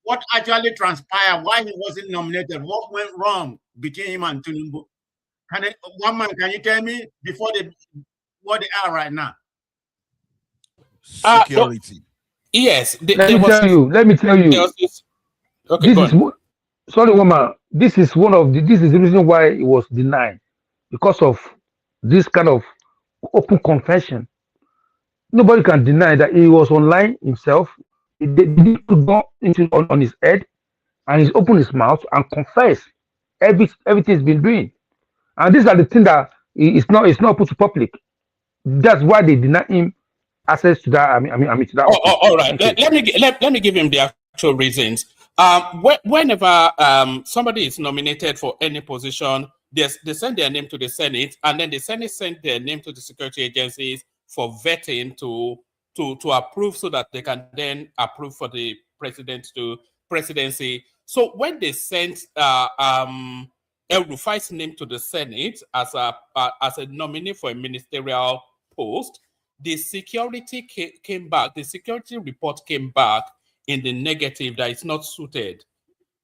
What actually transpired? Why he wasn't nominated? What went wrong between him and Tinubu? Can you tell me before what they are right now? Security. Yes. Let me tell you. Okay, this is sorry, woman. This is the reason why it was denied, because of this kind of open confession. Nobody can deny that he was online himself. He put gun on his head, and he's opened his mouth and confessed everything he's been doing. And these are the things that it's not open to public. That's why they deny him access to that. I mean to that. All right. Let me give him the actual reasons. Whenever somebody is nominated for any position, they send their name to the Senate, and then the Senate send their name to the security agencies for vetting to approve, so that they can then approve for the presidency. So when they sent El Rufai's name to the Senate as a nominee for a ministerial post, the security came back. The security report came back in the negative, that it's not suited.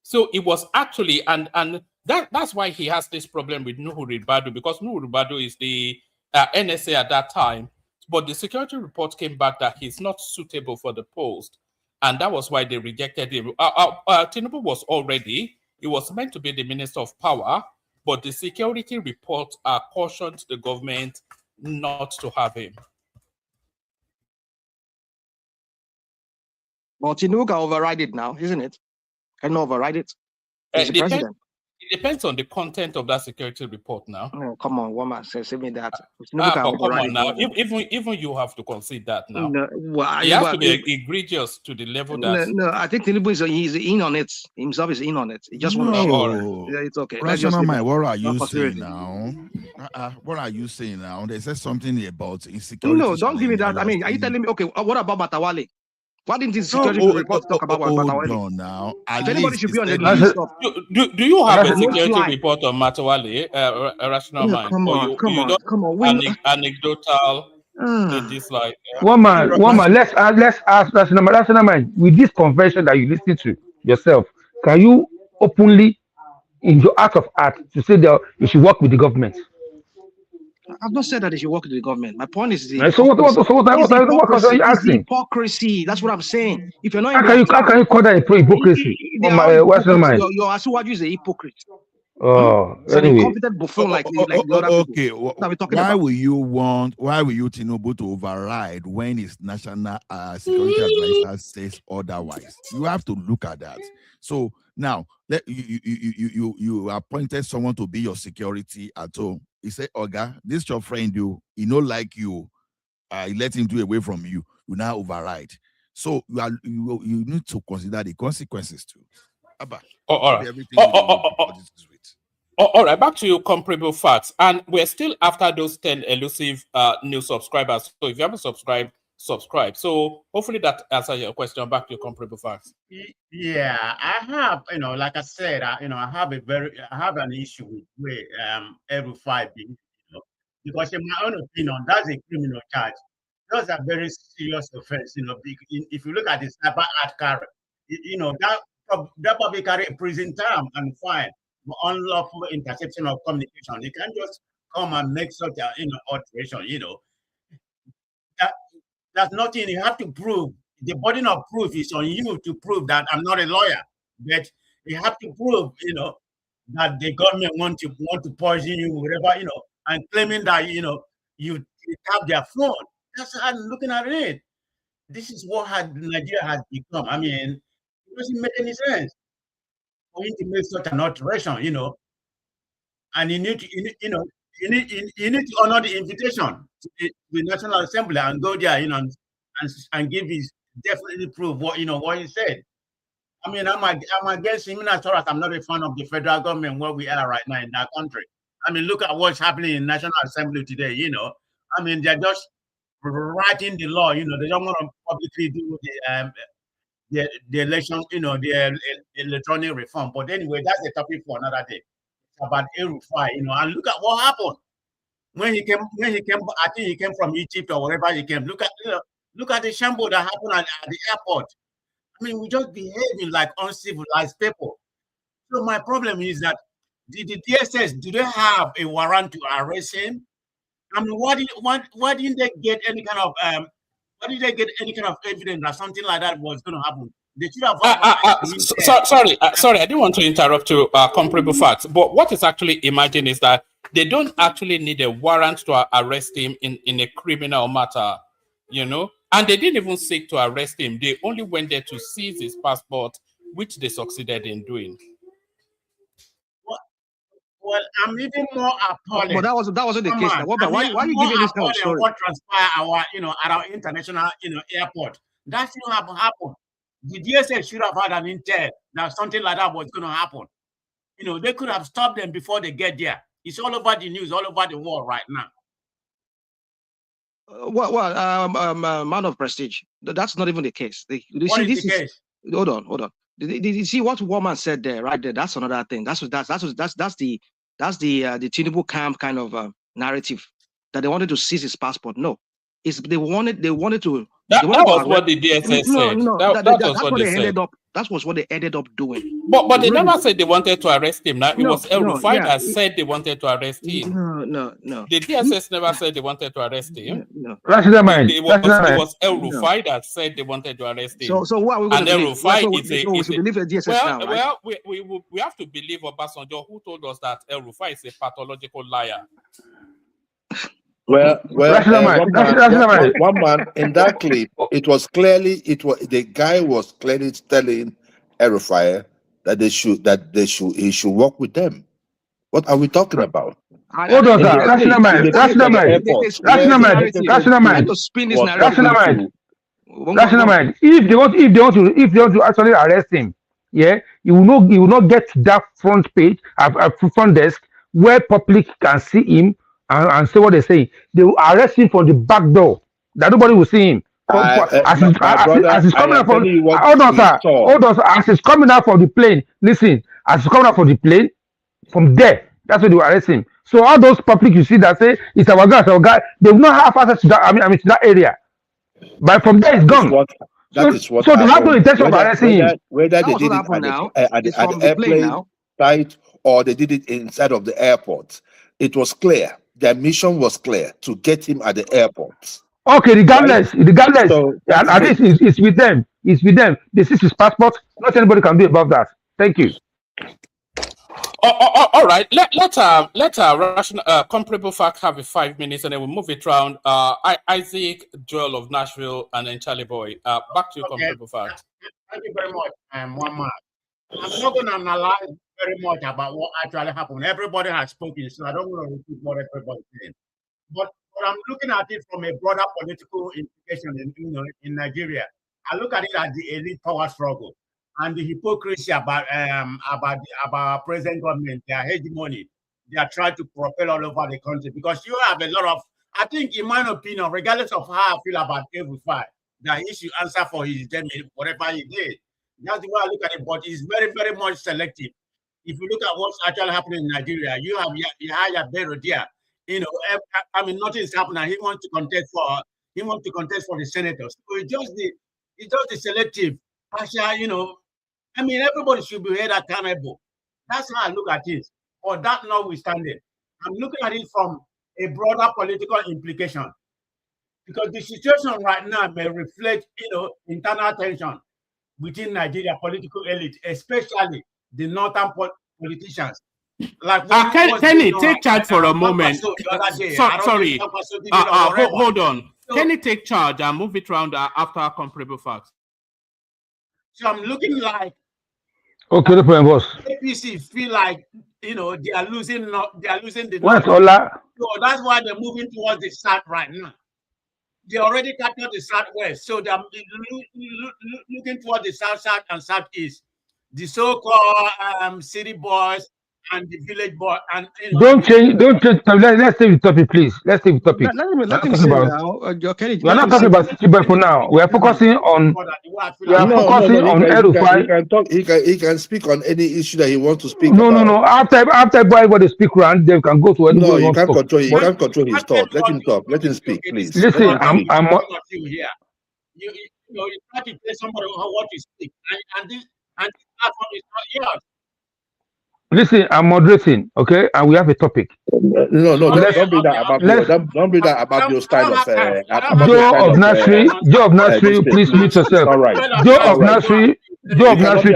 So it was actually, and that's why he has this problem with Nuhu Ribadu, because Nuhu Ribadu is the NSA at that time. But the security report came back that he's not suitable for the post. And that was why they rejected him. Tinubu was already, he was meant to be the minister of power, but the security report cautioned the government not to have him. Well, Tinubu can override it now, isn't it? Can override it? He's the president. It depends on the content of that security report now. Oh, come on, woman, say me that. Come on now. Even you have to concede that now. No, it has to be egregious to the level that. No, I think Tinubu he's in on it. Himself is in on it. He just wants to. Yeah, it's okay. Rational mind, what are you saying now? What are you saying now? They said something about insecurity. No, don't give me that. I mean, are you telling me? Okay, what about Matawale? Why didn't the security report talk about Matawale? No, now. If anybody should be on the list of... Do you have a security report on Matawale, Rational Mind? Come on. Anecdotal, dislike. Woman, let's ask Rational Mind. With this convention that you listen to yourself, can you openly, in your heart of heart, to say that you should work with the government? I've not said that they should work with the government. My point is what are you asking? Hypocrisy. That's what I'm saying. If you're not, how can you call that hypocrisy? Western Mind. Your Asuwaju is a hypocrite. Oh, so anyway. Incompetent buffoon like the other people. Okay. Why will you Tinubu to override when his national security advisor says otherwise? You have to look at that. So now you appointed someone to be your security at home. He said, Oga, this your friend, he no like you. Let him do away from you. You now override. So you need to consider the consequences too. All right. Back to your comparable facts. And we're still after those 10 elusive new subscribers. So if you haven't subscribed, subscribe. So hopefully that answers your question. Back to your comparable facts. Yeah, I have, like I said, I have an issue with every 5 being, because in my own opinion, that's a criminal charge. Those are very serious offense, if you look at the cyber art carry, that probably carry a prison term and fine for unlawful interception of communication. You can't just come and make such an alteration, That's nothing you have to prove. The burden of proof is on you to prove that I'm not a lawyer, but you have to prove, that the government want to poison you, whatever, and claiming that you tap their phone. That's how I'm looking at it. This is what Nigeria has become. I mean, it doesn't make any sense for you to make such an alteration, and you need to, you need to honor the invitation to the National Assembly and go there, and give his definitely prove what what he said. I mean, I'm against him as far as I'm not a fan of the federal government where we are right now in that country. I mean, look at what's happening in National Assembly today. I mean, they're just writing the law. They don't want to publicly do the election, the electronic reform. But anyway, that's a topic for another day. It's about Rufai, and look at what happened when he came. I think he came from Egypt or wherever he came. Look at the shambles that happened at the airport. I mean, we just behaving like uncivilized people. So my problem is that the DSS, do they have a warrant to arrest him? I mean, why didn't they get any kind of evidence that something like that was going to happen? They should have. Sorry, I didn't want to interrupt you, comparable facts. But what is actually emerging is that they don't actually need a warrant to arrest him in a criminal matter, and they didn't even seek to arrest him. They only went there to seize his passport, which they succeeded in doing. Well, I'm even more appalled. But that wasn't the case. Why are you giving this kind of story? What transpired at our international airport? That shouldn't have happened. The DSS should have had an intel that something like that was going to happen. They could have stopped them before they get there. It's all over the news, all over the world right now. Man of prestige. That's not even the case. What is the case? Hold on. Did you see what woman said there? Right there. That's another thing. That's the Tinubu camp kind of narrative that they wanted to seize his passport. No, they wanted to. That was what the DSS said. No, that's what they ended up. That was what they ended up doing. But they never said they wanted to arrest him. Now it was El Rufai that said they wanted to arrest him. No. The DSS never said they wanted to arrest him. No. It was El Rufai that said they wanted to arrest him. So what are we going to believe? El Rufai we should believe the DSS now, right? Well, we have to believe Obasanjo, who told us that El Rufai is a pathological liar. Well, one man in that clip, the guy was clearly telling Rufai that he should work with them. What are we talking about? Hold on, sir. Rational mind. If they want to actually arrest him, yeah, you will not get to that front page, front desk where public can see him and say what they say. They will arrest him from the back door. That nobody will see him. As he's coming out from as he's coming out from the plane. Listen, as he's coming out from the plane, from there, that's where they will arrest him. So all those public you see that say it's our guy, they will not have access to that. To that area. But from there, it's gone. So they have no intention of arresting him. Whether they did it at the airplane site or they did it inside of the airport, it was clear. Their mission was clear to get him at the airport. Okay, regardless, so at least it's with them. It's with them. This is his passport. Not anybody can do about that. Thank you. All right. Let rational comparable fact have 5 minutes, and then we'll move it around. Isaac, Joel of Nashville, and then Charlie Boy. Back to you, comparable fact. Thank you very much. One man. I'm not going to analyze very much about what actually happened. Everybody has spoken, so I don't want to repeat what everybody said. But I'm looking at it from a broader political implication in Nigeria. I look at it as the elite power struggle and the hypocrisy about our present government, their hegemony. They are trying to propel all over the country because you have a lot of, I think, in my opinion, regardless of how I feel about Rufai, that he should answer for his whatever he did. That's the way I look at it, but it's very, very much selective. If you look at what's actually happening in Nigeria, you have Yahya Bello there. I mean, nothing is happening. He wants to contest for the senators. So it's just the selective, partial, I mean, everybody should be held accountable. That's how I look at it. Or that notwithstanding, I'm looking at it from a broader political implication. Because the situation right now may reflect, internal tension within Nigeria political elite, especially the northern politicians. Like Kenny, take charge for a moment. Sorry. Hold on. Kenny, take charge and move it around after comparable facts. So I'm looking like okay, no problem, boss. APC feel like they are losing the Where's north. Ola? So that's why they're moving towards the south right now. They already captured the southwest, so they're looking toward the south and southeast. The so-called city boys and the village boys, and Don't change. Let's stay with the topic, please. Let's stay with the topic. Let him say now. Okay, We are not talking about city boy for now. We are focusing on. We are focusing on Rufai. He can talk. He can speak on any issue that he wants to speak No, about. no. After everybody speak round, they can go to anywhere. No, you can't control. You can't control his thought. Let him talk. Let him speak, please. Listen, I'm. Here. You try to tell somebody what to speak, and this platform is not yours. Listen, I'm moderating, okay, and we have a topic. No, don't bring that about your. Don't bring that about your style of. Joe of Nasri, please mute yourself. All right. Joe of Nasri,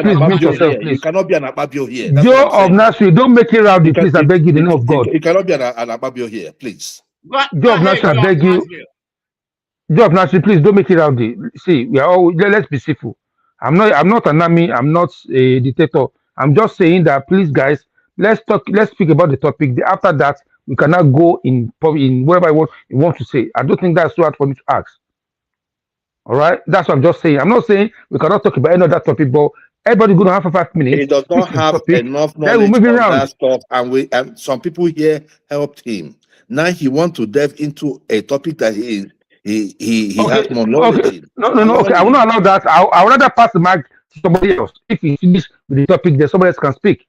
please mute yourself, please. You cannot be an Ababio here. Joe of Nasri, don't make it rowdy, please. I beg you, the name of God. You cannot be an Ababio here, please. Joe of Nasri, I beg you. Joe of Nasri, please don't make it rowdy. See, we are all. Let's be civil. I'm not an army. I'm not a dictator. I'm just saying that, please, guys, let's speak about the topic. After that, we cannot go in whatever you want to say. I don't think that's too hard for me to ask. All right, that's what I'm just saying. I'm not saying we cannot talk about any other topic, but everybody's going to have for 5 minutes. He does not have enough knowledge on that stuff, and some people here helped him. Now he wants to delve into a topic that he has no knowledge in. No. Okay, I will not allow that. I would rather pass the mic to somebody else. If he finishes with the topic, then somebody else can speak.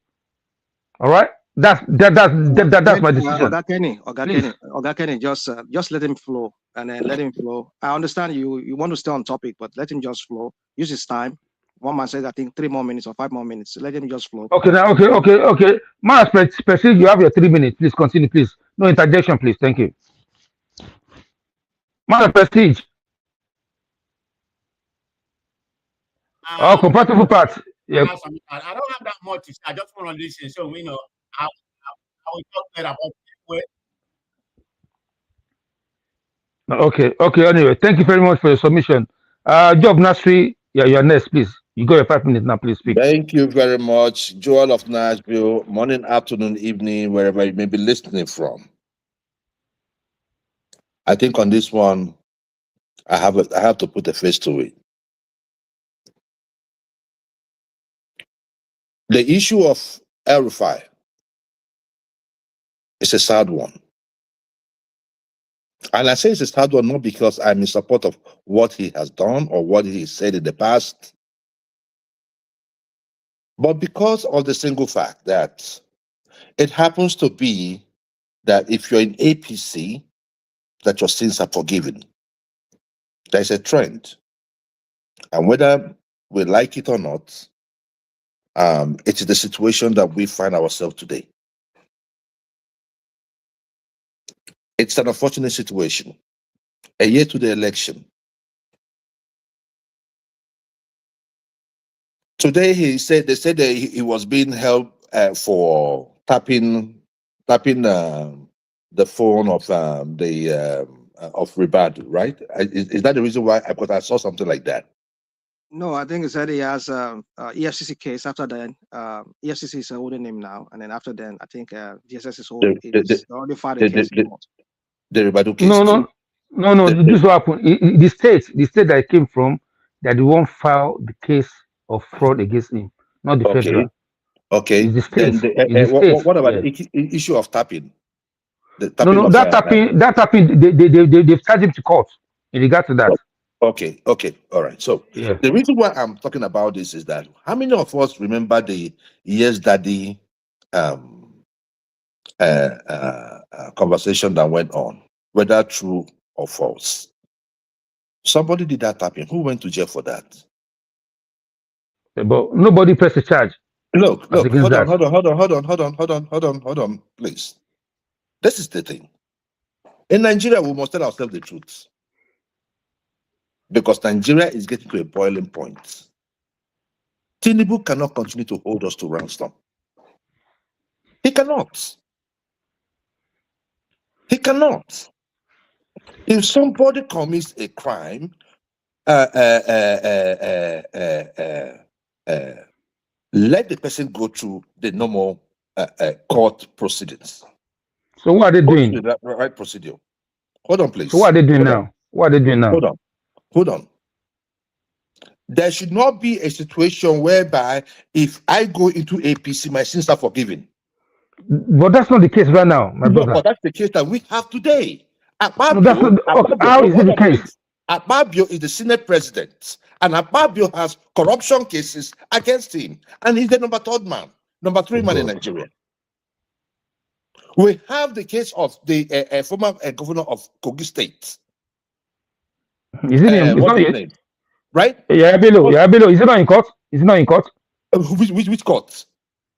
All right, that's my decision. Oga Kenny, just let him flow, and then let him flow. I understand you want to stay on topic, but let him just flow. Use his time. One man says, I think 3 more minutes or 5 more minutes. Let him just flow. Okay, now, okay. My specific, you have your 3 minutes. Please continue, please. No interjection, please. Thank you. My prestige. Compatible parts. Yeah. I don't have that much to say. I just want to listen. So, I will talk later about it. Okay. Anyway, thank you very much for your submission. Joe of Nasri, you're next, please. You got your 5 minutes now, please speak. Thank you very much, Joel of Nashville. Morning, afternoon, evening, wherever you may be listening from. I think on this one, I have to put a face to it. The issue of Rufai is a sad one. And I say it's a sad one not because I'm in support of what he has done or what he said in the past, but because of the single fact that it happens to be that if you're in APC, that your sins are forgiven. There's a trend. And whether we like it or not, it is the situation that we find ourselves today. It's an unfortunate situation. A year to the election. Today they said that he was being held for tapping the phone of of Ribad, right? Is that the reason why? Because I saw something like that. No, I think he said he has EFCC case. After then, EFCC is holding him now, and then after then, I think DSS is holding. Already filed a case. The Ribadu case. No. This is what happened. The state that it came from, that they won't file the case of fraud against him, not the federal. Okay. It's the state. What about the issue of tapping? That tapping. They've charged him to court in regard to that. Okay, all right. So the reason why I'm talking about this is that how many of us remember the Yes Daddy conversation that went on, whether true or false? Somebody did that tapping. Who went to jail for that? But nobody pressed a charge. Look, hold on, please. This is the thing. In Nigeria, we must tell ourselves the truth. Because Nigeria is getting to a boiling point. Tinubu cannot continue to hold us to ransom. He cannot. He cannot. If somebody commits a crime, let the person go through the normal court proceedings. So what are they doing? The right procedure. Hold on, please. So what are they doing now? What are they doing now? Hold on. There should not be a situation whereby if I go into APC, my sins are forgiven. But that's not the case right now, my brother. But that's the case that we have today. No, that's not, okay, how is it the case? Akpabio is the Senate president, and Akpabio has corruption cases against him, and he's the number three man in Nigeria. We have the case of the former governor of Kogi State. Is it him? What's his name? Right? Yeah, below. Is it not in court? Is it not in court? Which court?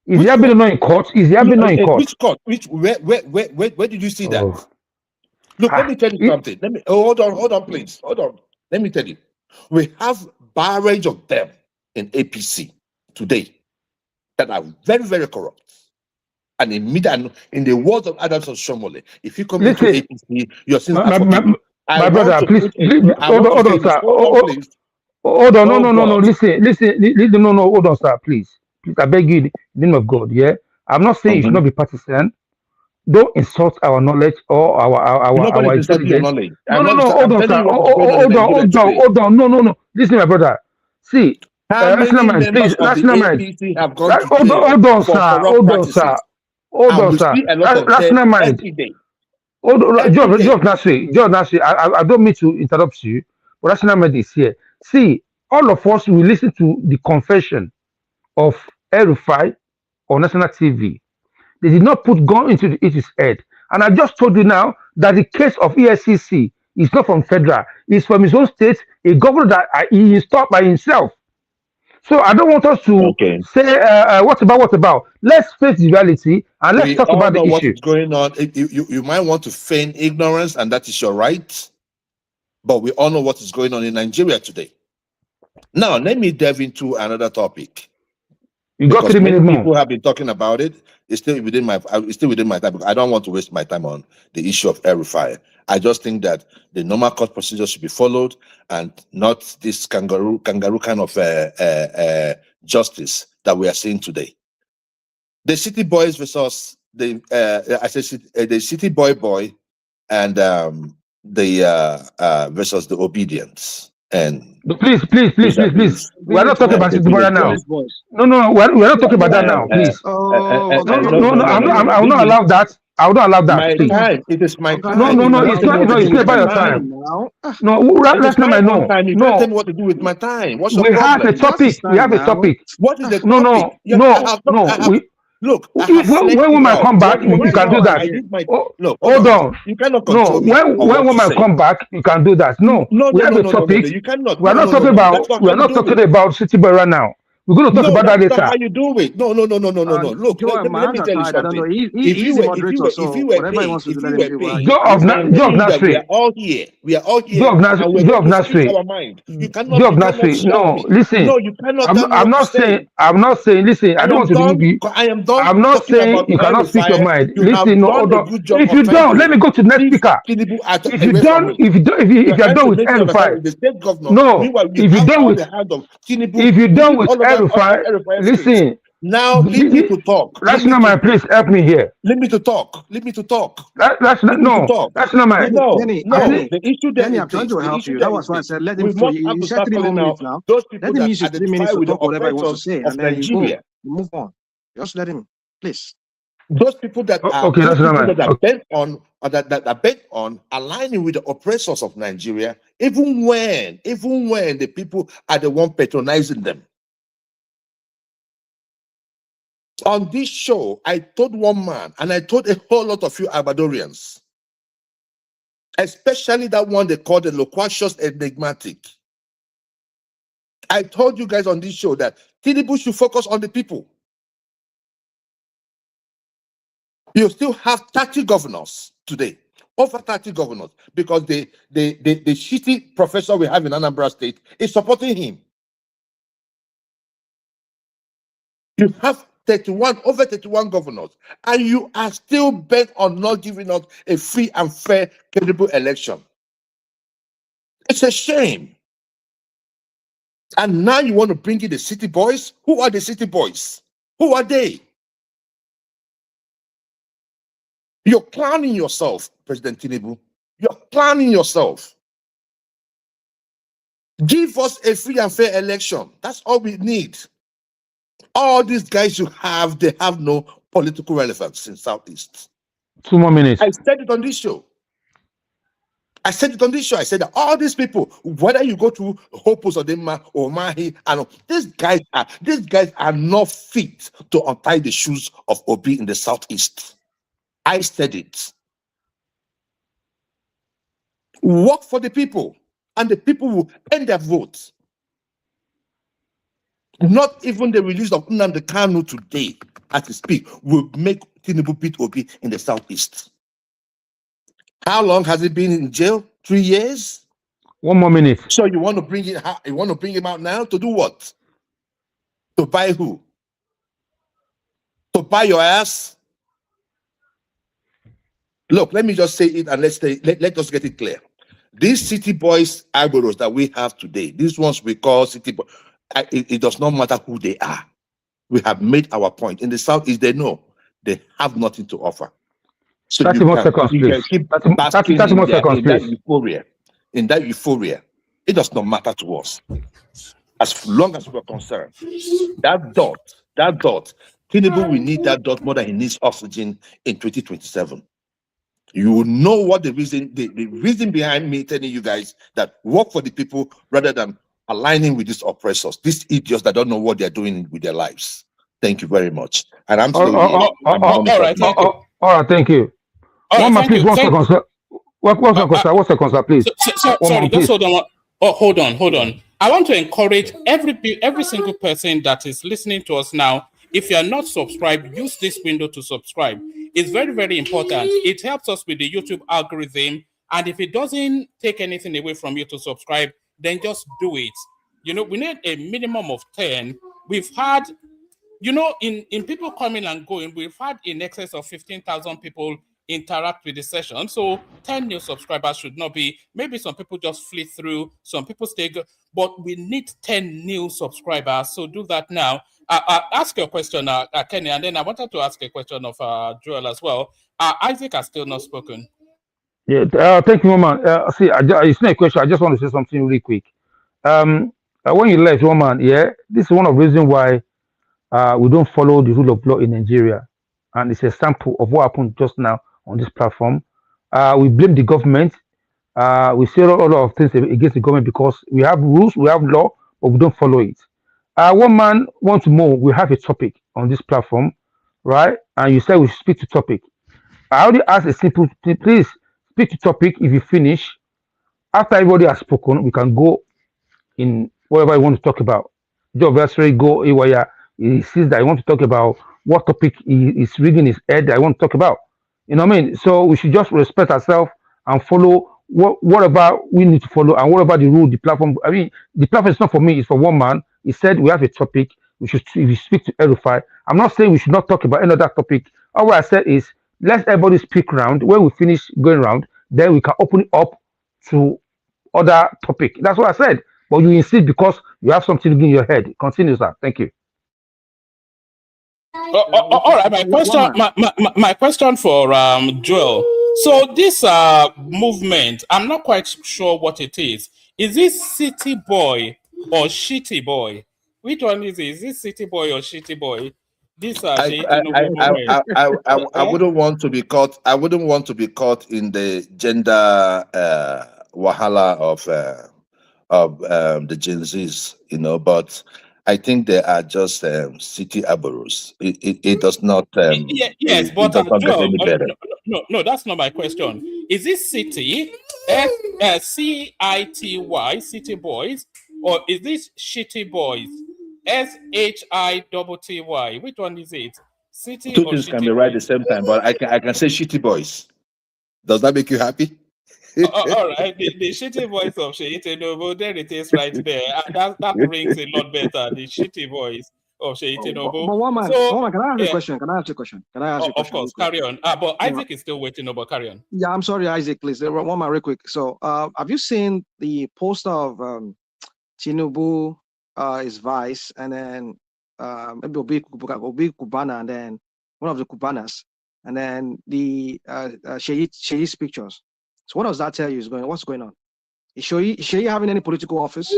Is Yabelo not in court? Is Yabelo not in court? Which court? Where did you see that? Look, let me tell you something. Hold on, please. Hold on. Let me tell you. We have barrage of them in APC today that are very, very corrupt. And in the words of Adams of Shomole, if you come into APC, your sins are forgiven. My brother, please, hold on, sir. Hold on, no. Listen, no, hold on, sir, please. I beg you, in the name of God, yeah? I'm not saying you should not be partisan. Don't insult our knowledge or our intelligence. Hold on. No. Listen, my brother. See, National Mind, please. National Mind. Hold on, sir. National Mind. George Nasri, I don't mean to interrupt you, but National Mind is here. See, all of us will listen to the confession of Rufai on national TV. They did not put gun into his head. And I just told you now that the case of ESCC is not from federal. It's from his own state, a governor that he installed by himself. So I don't want us to say, what about? Let's face the reality and let's talk about the issue. What's going on. You might want to feign ignorance, and that is your right. But we all know what is going on in Nigeria today. Now, let me delve into another topic. You got 3 minutes more. People have been talking about it. It's still within my time. I don't want to waste my time on the issue of Rufai. I just think that the normal court procedure should be followed and not this kangaroo kind of justice that we are seeing today. The city boys versus the city boy and versus the obedience. And please. We are not talking about city boy now. No. We are not talking about that now. Please. No. I will not allow that. I will not allow that. My please. time. It is my time. No. It's not about your time. No. Last time I know. You can't tell me what to do with my time. What's your we problem? have a topic. We have a topic. What is the topic? No. Look, when women come back, you can do that. Hold on. You cannot control me. When women come back, you can do that. No, we have a topic. You cannot. We are not talking about city boy right now. We're going to talk about that later. That's how you do it. No. Look, let me tell you something. If you were paid, Joe of Nasri. We are all here. Joe of Nasri. You cannot. No, listen. No, you cannot. I'm not saying. Listen, I don't want to remove you. I'm not saying you cannot speak your mind. Listen, no, hold on. If you don't, let me go to the next speaker. If you are done with Rufai, no. If you're done with Rufai, listen. Now leave me to talk. That's not my place. Help me here. Leave me to talk. That's not my. The issue then I'm trying to help you. That was why I said let him. You said 3 more minutes now. Those people let him use 3 minutes to talk whatever he wants to say, and then you move on. Just let him, please. Those people that are bent on aligning with the oppressors of Nigeria, even when the people are the one patronizing them. On this show, I told one man, and I told a whole lot of you Abadorians, especially that one they call the loquacious enigmatic. I told you guys on this show that Tinubu should focus on the people. You still have 30 governors today, over 30 governors, because the shitty professor we have in Anambra State is supporting him. You have over 31 governors, and you are still bent on not giving us a free and fair, credible election. It's a shame. And now you want to bring in the city boys? Who are the city boys? Who are they? You're clowning yourself, President Tinubu. You're clowning yourself. Give us a free and fair election. That's all we need. All these guys you have, they have no political relevance in Southeast. 2 more minutes. I said it on this show. I said that all these people, whether you go to Hopus or Dema or Mahi, and these guys are not fit to untie the shoes of Obi in the Southeast. I said it. Work for the people, and the people will end their votes. Not even the release of Nnamdi Kanu today, as we speak, will make Tinubu beat Obi in the Southeast. How long has he been in jail? 3 years? 1 more minute. So you want to bring it? You want to bring him out now to do what? To buy who? To buy your ass? Look, let me just say it, and let us get it clear. These city boys, Agboros that we have today, these ones we call city boys, it does not matter who they are. We have made our point. In the Southeast, they know they have nothing to offer. So 30 more seconds, please. keep 30 more seconds, please. In that euphoria, it does not matter to us. As long as we're concerned, that dot, Tinubu will need that dot more than he needs oxygen in 2027. You will know what the reason behind me telling you guys that work for the people rather than aligning with these oppressors, these idiots that don't know what they're doing with their lives. Thank you very much. And I'm still here. All right, thank you. One more, please. 1 second, sir. What's the concern, please? Sorry, just hold on. Hold on. I want to encourage every single person that is listening to us now. If you are not subscribed, use this window to subscribe. It's very, very important. It helps us with the YouTube algorithm. And if it doesn't take anything away from you to subscribe, then just do it. You know, we need a minimum of 10. We've had, you know, in people coming and going, we've had in excess of 15,000 people interact with the session. So 10 new subscribers should not be, maybe some people just flit through, some people stay, but we need 10 new subscribers. So do that now. Ask your question, Kenny, and then I wanted to ask a question of Joel as well. Isaac has still not spoken. Yeah, thank you, Woman. See, it's not a question. I just want to say something really quick. When you left, Woman, this is one of the reasons why we don't follow the rule of law in Nigeria. And it's a sample of what happened just now on this platform. We blame the government. We say a lot of things against the government because we have rules, we have law, but we don't follow it. One man wants to know, we have a topic on this platform, right? And you said we should speak to topic. I already asked a simple thing, please speak to topic. If you finish, after everybody has spoken, we can go in whatever you want to talk about. The adversary go where he sees that I want to talk about what topic is reading his head that I want to talk about. You know what I mean? So we should just respect ourselves and follow whatever we need to follow and whatever the rule, the platform. I mean, the platform is not for me, it's for one man. He said we have a topic. If you speak to Rufai, I'm not saying we should not talk about any other topic. All what I said is let everybody speak round. When we finish going round, then we can open it up to other topic. That's what I said. But you insist because you have something in your head. Continue, sir. Thank you. All right, my question for Joel. So this movement, I'm not quite sure what it is. Is this city boy or shitty boy? Which one is it? Is this city boy or shitty boy? This I wouldn't want to be caught. I wouldn't want to be caught in the gender wahala of the Gen Zs, you know. But I think they are just city Agboros. It does not. Yes, it but does not get any better. No, that's not my question. Is this city CITY city boys, or is this shitty boys SHITTY? Which one is it? City Two or things shitty can be right at boys? the same time, but I can say shitty boys. Does that make you happy? All right, the shitty voice of Sheite Novo, there it is right there. That rings a lot better. The shitty voice. of Sheyi Tinubu. But one man, can I ask you a question? Can I ask you a question? Of course, carry on. But Isaac is still waiting. No, but carry on. Yeah, I'm sorry, Isaac, please. One man, real quick. So, have you seen the poster of Tinubu, his vice, and then maybe Obi Kubana, and then one of the Kubanas, and then the Sheyi's pictures? So, what does that tell you? What's going on? Is Sheyi having any political office?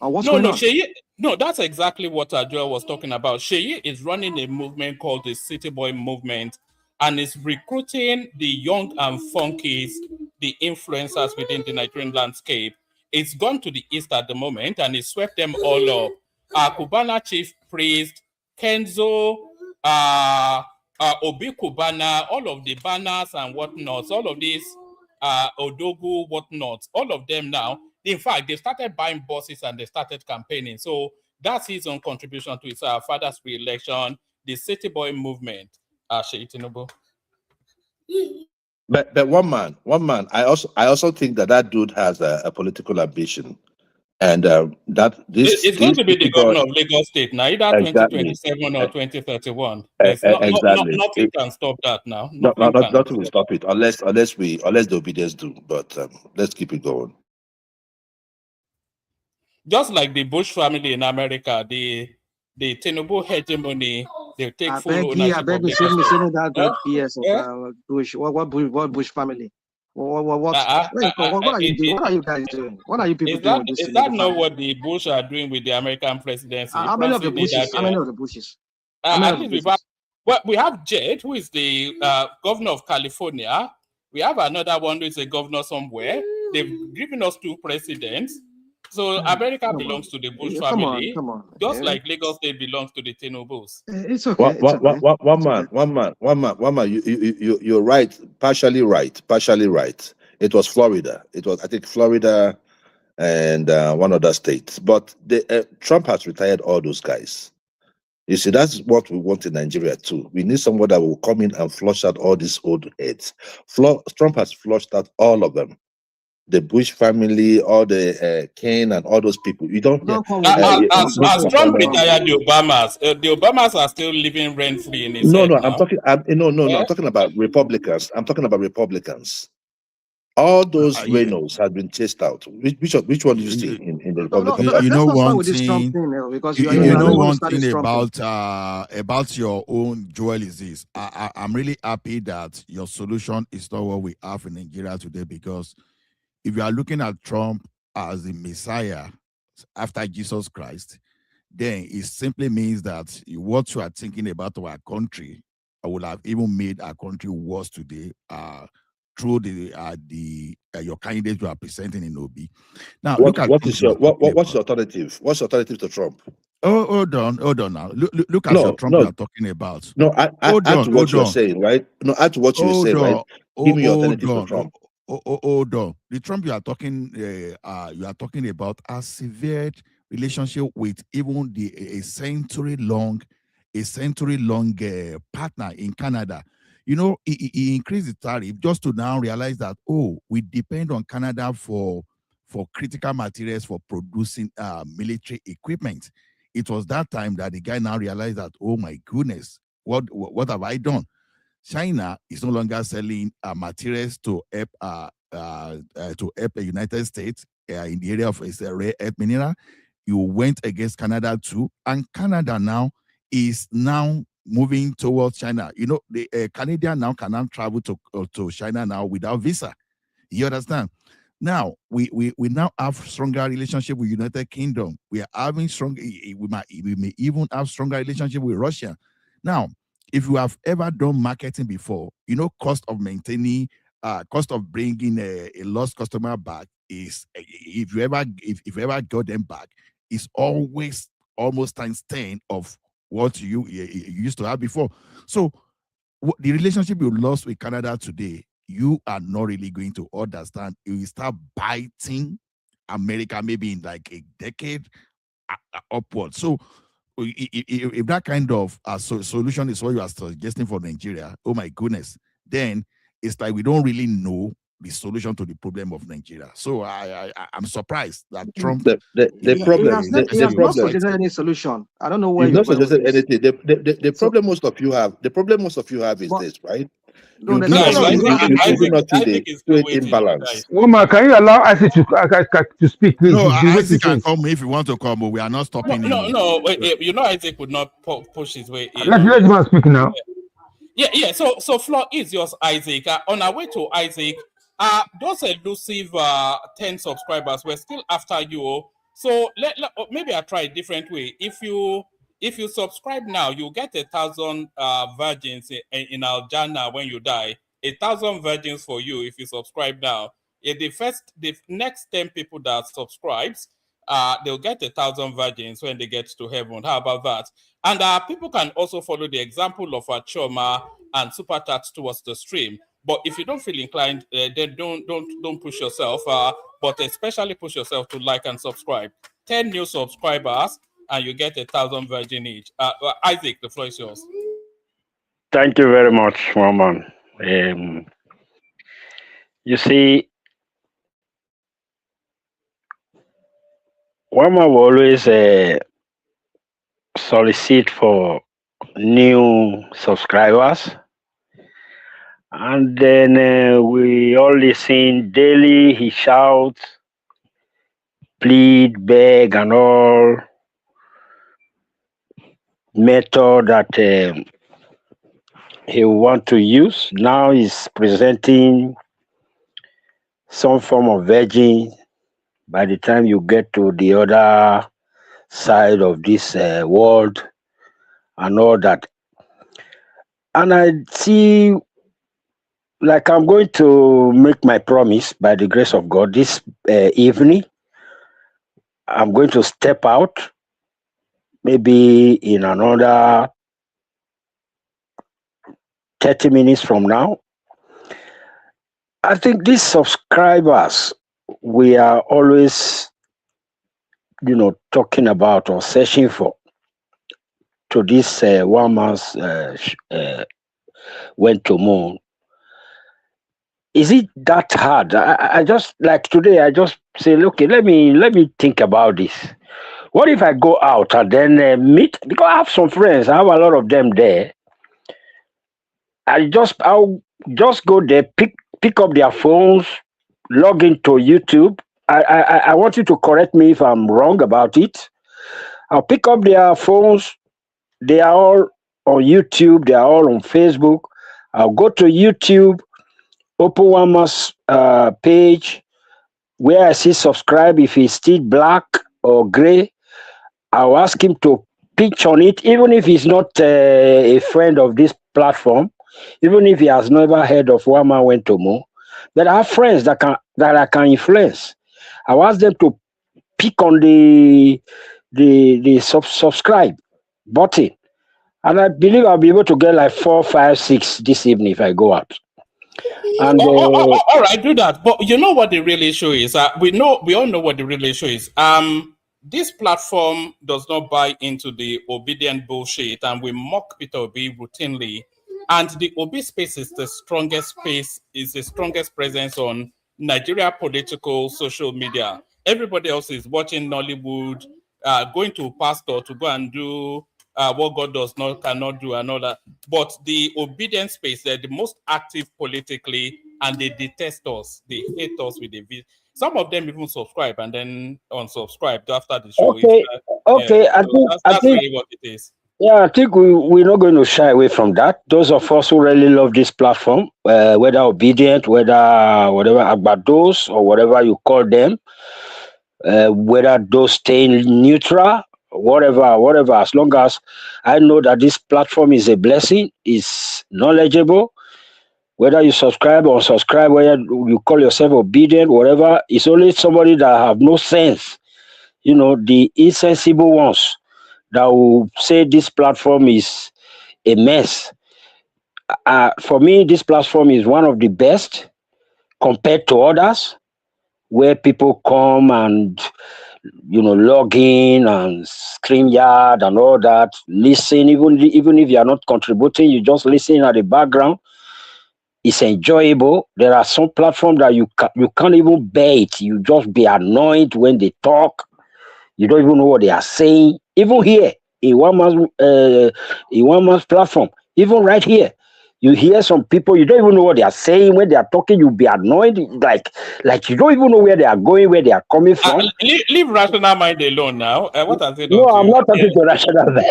Or what's going on? Sheyi, no, that's exactly what Adjoa was talking about. Sheyi is running a movement called the City Boy Movement, and is recruiting the young and funkies, the influencers within the Nigerian landscape. It's gone to the east at the moment, and it swept them all up. Kubana Chief Priest, Kenzo, Obi Kubana, all of the banners and whatnot, all of these Odogu, whatnot, all of them now. In fact, they started buying buses and they started campaigning. So that's his own contribution to his father's re-election, the City Boy movement. Sheyi Tinubu. But one man. I also think that dude has a political ambition, and that this it's going to be the governor of Lagos State now, either 2027 or 2031. Exactly. Nothing can stop that now. Nothing will stop it unless the obedience do. But let's keep it going. Just like the Bush family in America, the Tinubu hegemony, they take full ownership. I beg you, save me that BS of Bush. What Bush family? What are you doing? What are you guys doing? What are you people doing? Is that not what the Bush are doing with the American presidency? How many of the Bushes? How many of the Bushes? We have Jed, who is the governor of California. We have another one who is a governor somewhere. They've given us 2 presidents. So America belongs to the Bush family, just like Lagos State belongs to the Tinubus. It's okay. One man. You're right, partially right. It was Florida. I think Florida and one other state. But Trump has retired all those guys. You see, that's what we want in Nigeria too. We need someone that will come in and flush out all these old heads. Trump has flushed out all of them. The Bush family, all the Kane and all those people. You don't. As Trump retired the Obamas are still living rent free in his head. I'm talking about Republicans. All those Reynolds have been chased out. Which one do you see in the Republican? You know one thing. You know one thing about your own Joel is this. I'm really happy that your solution is not what we have in Nigeria today, because if you are looking at Trump as the Messiah after Jesus Christ, then it simply means that what you are thinking about our country would have even made our country worse today through your candidate you are presenting in Obi. Now, what's your alternative? What's your alternative to Trump? Hold on now. Look at your Trump you are talking about. No, add to what you're saying, right? No, add to what you're saying, right? Give me your alternative to Trump. Hold on. The Trump you are talking about a severe relationship with even a century long partner in Canada. You know, he increased the tariff just to now realize that we depend on Canada for critical materials for producing military equipment. It was that time that the guy now realized that, oh my goodness, what have I done? China is no longer selling materials to help the United States in the area of rare earth mineral. You went against Canada too, and Canada now is moving towards China. You know, the Canadian now cannot travel to China now without visa. You understand? Now we now have stronger relationship with United Kingdom. We are having we may even have stronger relationship with Russia. Now, if you have ever done marketing before, you know, cost of maintaining, cost of bringing a lost customer back is, if you ever got them back, is always almost times 10 of what you used to have before. So the relationship you lost with Canada today, you are not really going to understand. You will start biting America maybe in like a decade upward. So if that kind of solution is what you are suggesting for Nigeria, oh my goodness, then it's like we don't really know the solution to the problem of Nigeria. So I'm surprised that Trump. The problem. He has not suggested any solution. I don't know where he's not suggested this. anything. The problem most of you have. The problem most of you have is this, right? No, You the do problem nothing. They create imbalance. Woman, can you allow Isaac to speak, please? No, He's Isaac can come if you want to come, but we are not stopping him. No. You know, Isaac would not push his way in. Let the man speak now. Yeah. So floor is yours, Isaac. On our way to Isaac, those elusive 10 subscribers were still after you. So maybe I try a different way. If you subscribe now, you get 1,000 virgins in Al-Jannah when you die. 1,000 virgins for you if you subscribe now. The next 10 people that subscribes, they'll get 1,000 virgins when they get to heaven. How about that? And people can also follow the example of Choma and super chats towards the stream. But if you don't feel inclined, then don't push yourself. But especially push yourself to like and subscribe. 10 new subscribers, and you get 1,000 virgin each. Isaac, the floor is yours. Thank you very much, Maman. You see, Wama will always solicit for new subscribers, and then we all listen daily. He shouts, plead, beg, and all method that he want to use. Now he's presenting some form of virgin. By the time you get to the other side of this world and all that. And I see, like, I'm going to make my promise by the grace of God this evening. I'm going to step out maybe in another 30 minutes from now. I think these subscribers we are always, talking about or searching for to this one man's went to moon. Is it that hard? I just, like today, I just say, okay, let me think about this. What if I go out and then meet, because I have some friends, I have a lot of them there. I'll just go there, pick up their phones, log into YouTube. I want you to correct me if I'm wrong about it. I'll pick up their phones. They are all on YouTube. They are all on Facebook. I'll go to YouTube, open one more page where I see subscribe. If it's still black or gray, I'll ask him to pitch on it, even if he's not a friend of this platform, even if he has never heard of One Man Went to Moon. But I have friends that I can influence. I ask them to pick on the subscribe button, and I believe I'll be able to get like 4, 5, 6 this evening if I go out. And all right, do that. But you know what the real issue is? We all know what the real issue is. This platform does not buy into the obedient bullshit, and we mock Peter Obi routinely. And the Obi space is the strongest presence on Nigeria political social media. Everybody else is watching Nollywood, going to pastor to go and do what God cannot do and all that. But the obedient space, they're the most active politically, and they detest us. They hate us with the some of them even subscribe and then unsubscribe after the show. Okay. Yeah. That's think, really what it is. Yeah, I think we're not going to shy away from that. Those of us who really love this platform, whether obedient, whether whatever, agbados, or whatever you call them, whether those staying neutral, whatever, as long as I know that this platform is a blessing, is knowledgeable, whether you subscribe or unsubscribe, whether you call yourself obedient, whatever, it's only somebody that have no sense, the insensible ones that will say this platform is a mess. For me, this platform is one of the best compared to others, where people come and log in and StreamYard and all that, listen. Even if you are not contributing, you just listen at the background. It's enjoyable. There are some platforms that you can't even bear it. You just be annoyed when they talk. You don't even know what they are saying. Even here in one man's platform, even right here, you hear some people, you don't even know what they are saying. When they are talking, you'll be annoyed. Like you don't even know where they are going, where they are coming from. Leave rational mind alone now. What has it No, done to I'm you? not talking to rational man.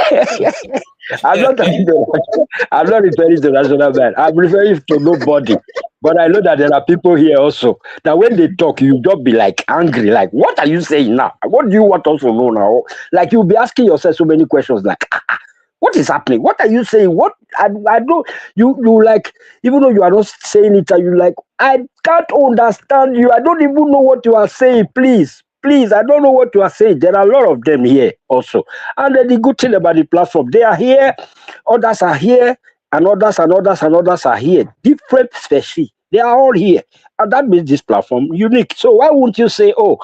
I'm not talking to. I'm not referring to rational man. I'm referring to nobody. But I know that there are people here also that when they talk, you just be like angry. Like, what are you saying now? What do you want us to know now? Like you'll be asking yourself so many questions. Like, what is happening? What are you saying? What I don't. You like, even though you are not saying it, and you like, I can't understand you. I don't even know what you are saying. Please, I don't know what you are saying. There are a lot of them here also. And then the good thing about the platform, they are here, others are here, and others are here. Different species. They are all here. And that makes this platform unique. So why wouldn't you say, oh,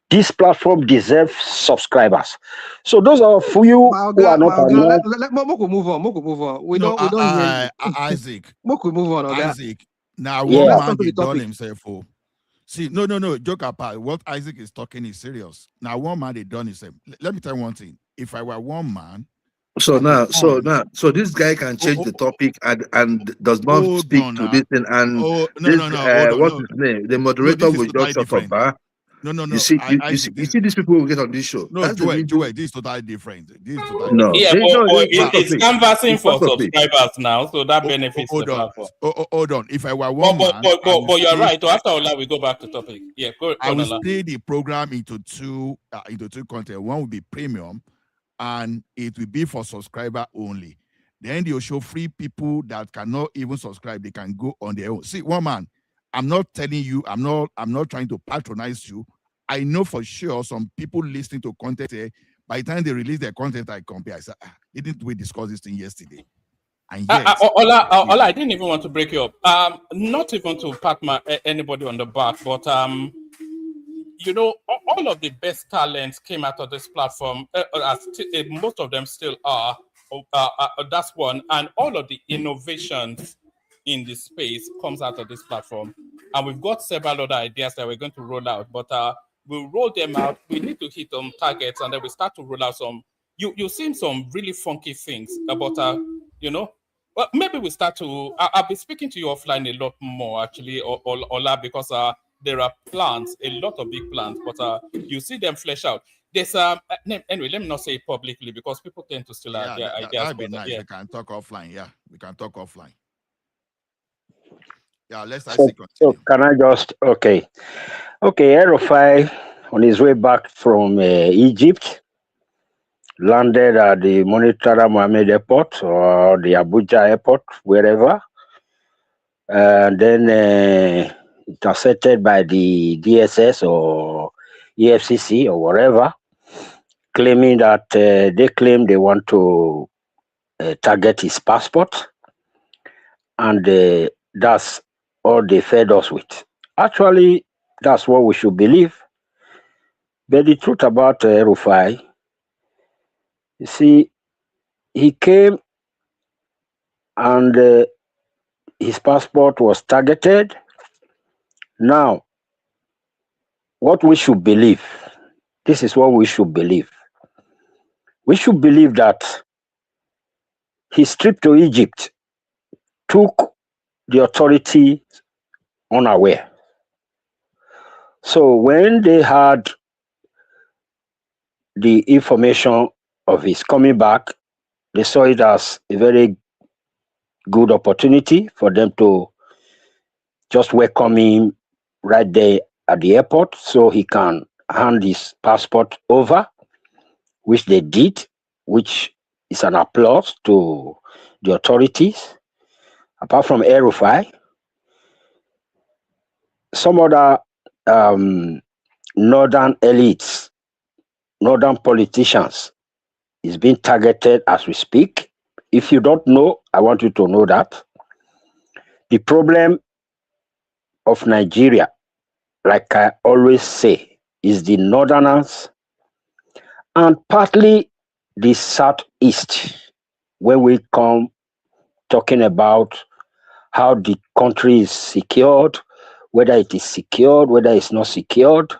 this platform deserves subscribers? So those are for you who are not let Moko move on. We don't hear you. Isaac. Moko move on, okay? Isaac. Now Yeah. one Let's man talk to they the done topic. himself for. See, no, joke apart. What Isaac is talking is serious. Now one man they done himself. Let me tell you one thing. If I were one man, so this guy can change the topic and does not hold speak on to now. this thing. And Oh this no, hold on. what's No, his name? The no, moderator this is will totally just shut up, different. huh? No. You see, Isaac, you see these people who get on this show. No, That's the reason. Joel, this is totally different. No, Yeah, it's part of it's it. canvassing It's part for of it. subscribers now, so that benefits the Hold on. platform. Hold on. If I were one man, But you're right. So after Ola, we go back to topic. Yeah, go I on, will Ola. split the program into two content. One will be premium, and it will be for subscriber only. Then they'll show free people that cannot even subscribe. They can go on their own. See, one man, I'm not telling you, I'm not trying to patronize you. I know for sure some people listening to content here, by the time they release their content, I compare. I said, didn't we discuss this thing yesterday? And yet, Ola, I didn't even want to break you up. Not even to pat anybody on the back, but you know, all of the best talents came out of this platform. Most of them still are. That's one, and all of the innovations in the space comes out of this platform. And we've got several other ideas that we're going to roll out, but we'll roll them out. We need to hit them targets, and then we start to roll out some. You've seen some really funky things about you know. Well, maybe we start to. I'll be speaking to you offline a lot more, actually, Ola, because there are plans, a lot of big plans, but you see them flesh out. There's anyway, let me not say it publicly because people tend to still have their ideas. That'd be nice. Yeah. We can talk offline. Yeah, we can talk offline. Yeah, let's so can I just okay, Rufai on his way back from Egypt landed at the Murtala Mohammed Airport or the Abuja Airport, wherever, and then intercepted by the DSS or EFCC or whatever, claiming that they claim they want to target his passport, and that's all they fed us with. Actually, that's what we should believe. But the truth about Rufai, you see, he came and his passport was targeted. Now, what we should believe, this is what we should believe. We should believe that his trip to Egypt took the authority unaware. So when they had the information of his coming back, they saw it as a very good opportunity for them to just welcome him right there at the airport so he can hand his passport over, which they did, which is an applause to the authorities. Apart from Rufai, some other northern elites, northern politicians is being targeted as we speak. If you don't know, I want you to know that. The problem of Nigeria, like I always say, is the northerners and partly the southeast when we come talking about how the country is secured, whether it is secured, whether it's not secured.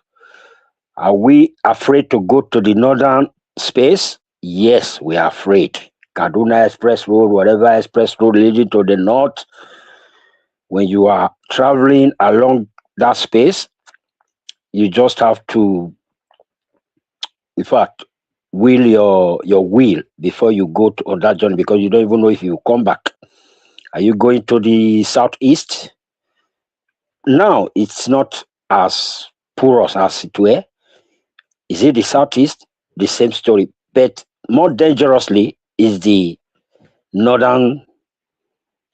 Are we afraid to go to the northern space? Yes, we are afraid. Kaduna Express Road, whatever express road leading to the north, when you are traveling along that space, you just have to, in fact, wheel your wheel before you go on that journey, because you don't even know if you come back. Are you going to the southeast? Now it's not as porous as it were. Is it the southeast? The same story, but more dangerously is the northern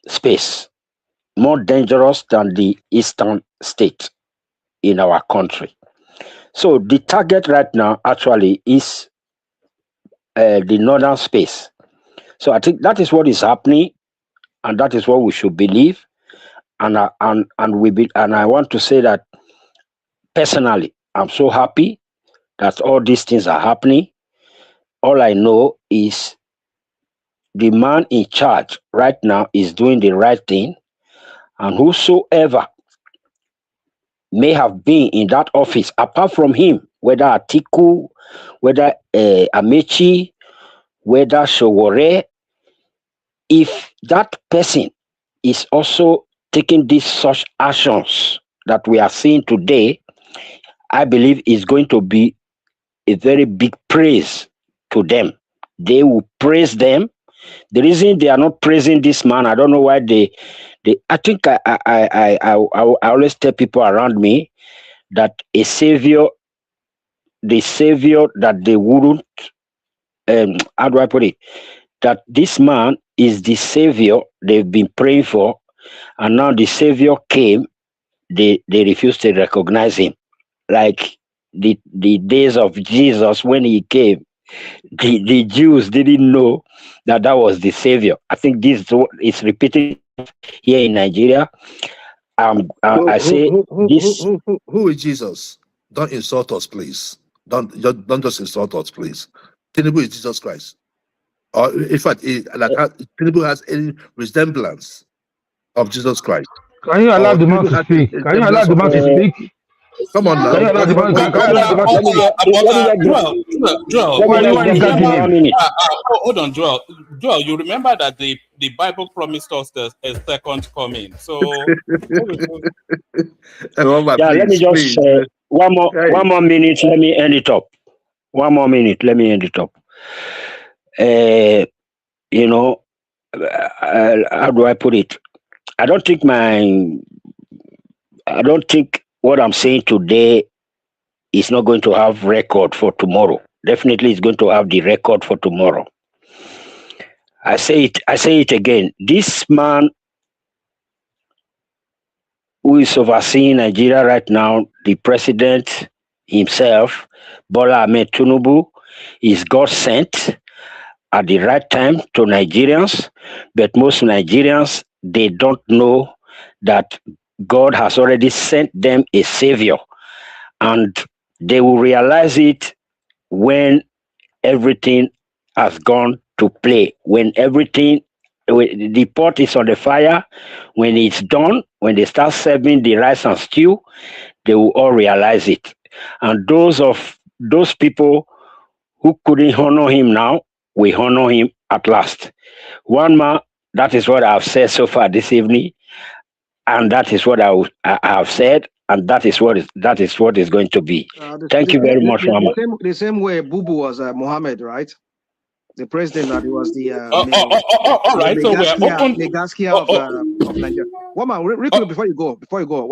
space, more dangerous than the eastern state in our country. So the target right now actually is the northern space. So I think that is what is happening, and that is what we should believe. And I want to say that personally, I'm so happy that all these things are happening. All I know is the man in charge right now is doing the right thing, and whosoever may have been in that office, apart from him, whether Atiku, whether Amechi, whether Showore, if that person is also taking these such actions that we are seeing today, I believe is going to be a very big praise to them. They will praise them. The reason they are not praising this man, I don't know why I think I always tell people around me that the savior that they wouldn't, how do I put it? That this man is the savior they've been praying for, and now the savior came, they refused to recognize him. Like the days of Jesus when he came, the Jews didn't know that was the savior. I think this is repeating here in Nigeria. I say this. Who is Jesus? Don't insult us, please. Don't just insult us, please. Tinubu is Jesus Christ. Or in fact, Tinubu has any resemblance of Jesus Christ. Can you allow the man to speak? Can you allow the man to speak? Come on now. Can you allow the man to Hold on, Joel. Joel, you remember that the Bible promised us a second coming. So let me just one more minute. Let me end it up. One more minute. Let me end it up. How do I put it? I don't think what I'm saying today is not going to have record for tomorrow. Definitely it's going to have the record for tomorrow. I say it again. This man who is overseeing Nigeria right now, the president himself, Bola Ahmed Tinubu, is God sent at the right time to Nigerians, but most Nigerians, they don't know that God has already sent them a savior, and they will realize it when everything has gone to play, when the pot is on the fire, when it's done, when they start serving the rice and stew, they will all realize it. And those people who couldn't honor him now, we honor him at last. One man, that is what I've said so far this evening, and that is what I have said, and that is what is going to be. Thank you very much, Mama. The same way Bubu was Mohammed, right? The president that he was the all right. So we're Gaskia of Nigeria. One man, real quick before you go.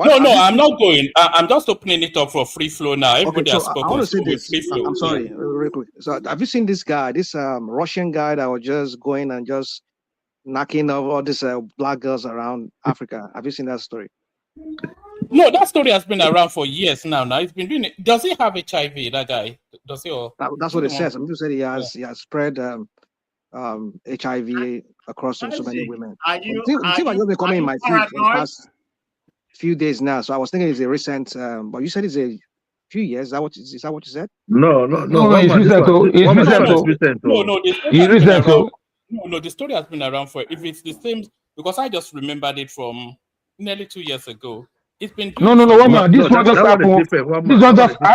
I'm not going. I'm just opening it up for free flow now. Everybody has spoken. I want to say this. Free flow. I'm sorry, real quick. So have you seen this guy, this Russian guy that was just going and just knocking off all these black girls around Africa? Have you seen that story? No, that story has been around for years now. Now he's been doing it. Does he have HIV? That guy? Does he? That's what it says. I'm just saying he has spread HIV across so many women. I just been coming in my feed for the past few days now. So I was thinking it's a recent, but you said it's a few years. Is that what you said? No, the story has been around for. If it's the same Because I just remembered it from nearly 2 years ago. It's been No, doing one something. man. This one just happened.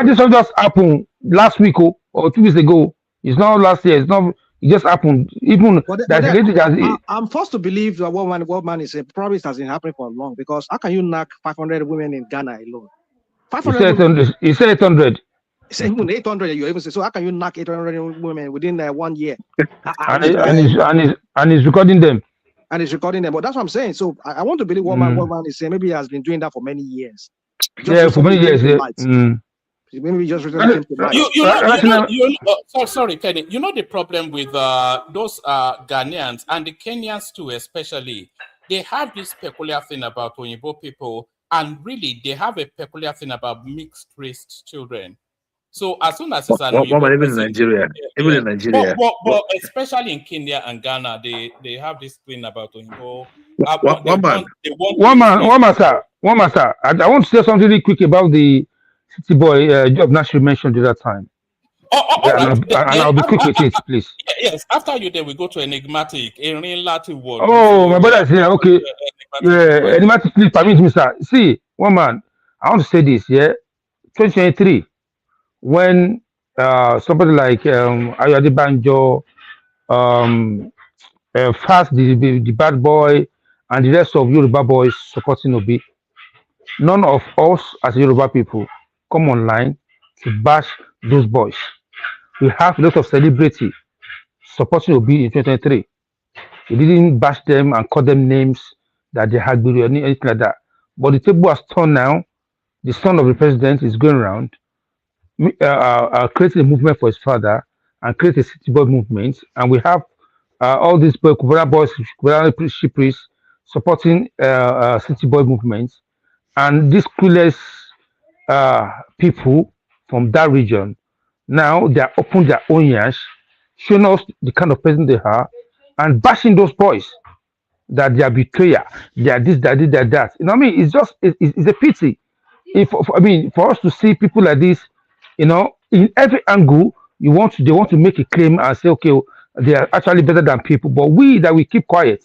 This one just happened last week or 2 weeks ago. It's not last year. It's not. It just happened. Even that lady has. I'm forced to believe that what man is saying probably it has been happening for long, because how can you knock 500 women in Ghana alone? 500 women. He said 800. It's even 800. You even say, so how can you knock 800 women within 1 year? And he's recording them. And it's recording them. But that's what I'm saying. So I want to believe what man is saying. Maybe he has been doing that for many years. Just for many years. Maybe just recently came to light. Sorry, Kenny. You know the problem with those Ghanaians and the Kenyans too, especially. They have this peculiar thing about Oyibo people, and really they have a peculiar thing about mixed race children. So as soon as it's an even in Nigeria, but especially in Kenya and Ghana, they have this thing about Oyibo. One man, sir. I want to say something really quick about the city boy job Nash mentioned the other time. I'll be quick with it, please. Yes, after you, then we go to enigmatic. Oh, my brother is here. Okay. Yeah, enigmatic, please permit me, sir. See, one man, I want to say this, 2023, when somebody like Ayode Banjo, Fast, the bad boy, and the rest of Yoruba boys supporting Obi, none of us as Yoruba people come online to bash those boys. We have a lot of celebrity supporting Obi in 2023. We didn't bash them and call them names that they had or anything like that. But the table has turned now. The son of the president is going around, creating a movement for his father and create a city boy movement. And we have all these Kubana boys, Kubana priests supporting city boy movements. And these clueless people from that region, now they are open their own ears, showing us the kind of person they are, and bashing those boys that they are betrayer, they are this, they are that. You know what I mean? It's just it's a pity. For us to see people like this, in every angle, they want to make a claim and say, okay, they are actually better than people. But we keep quiet.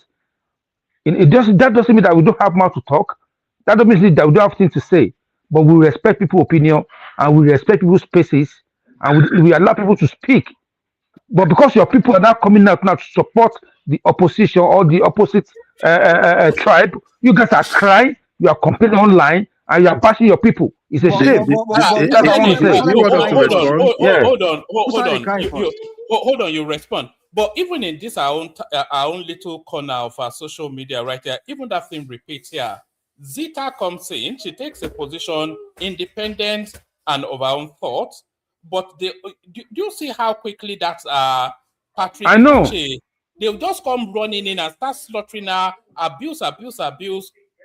That doesn't mean that we don't have mouth to talk. That doesn't mean that we don't have things to say. But we respect people's opinion and we respect people's spaces and we allow people to speak. But because your people are now coming out now to support the opposition or the opposite tribe, you guys are crying, you are complaining online, and you are bashing your people. It's a shame. That's what I want to say. Hold on, you respond. But even in this our own little corner of our social media right here, even that thing repeats here. Zita comes in, she takes a position independent and of her own thoughts. But do you see how quickly that's Patrick? I know. They'll just come running in and start slaughtering her, abuse,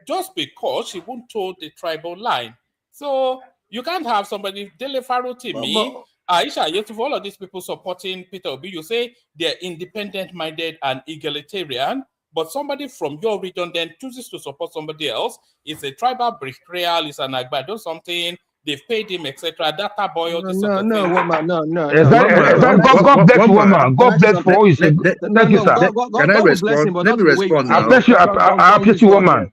just because she won't toe the tribal line. So you can't have somebody, Dele Farotimi, Aisha Yetufu, all of these people supporting Peter Obi. You say they're independent-minded and egalitarian, but somebody from your region then chooses to support somebody else. It's a tribal betrayal, it's an agbado something. They've paid him, etc. Data boy, all this sort of thing. God bless you, woman. God bless for all you said. Thank you, sir. Can I respond? Let me respond now. I bless you. I appreciate you, woman.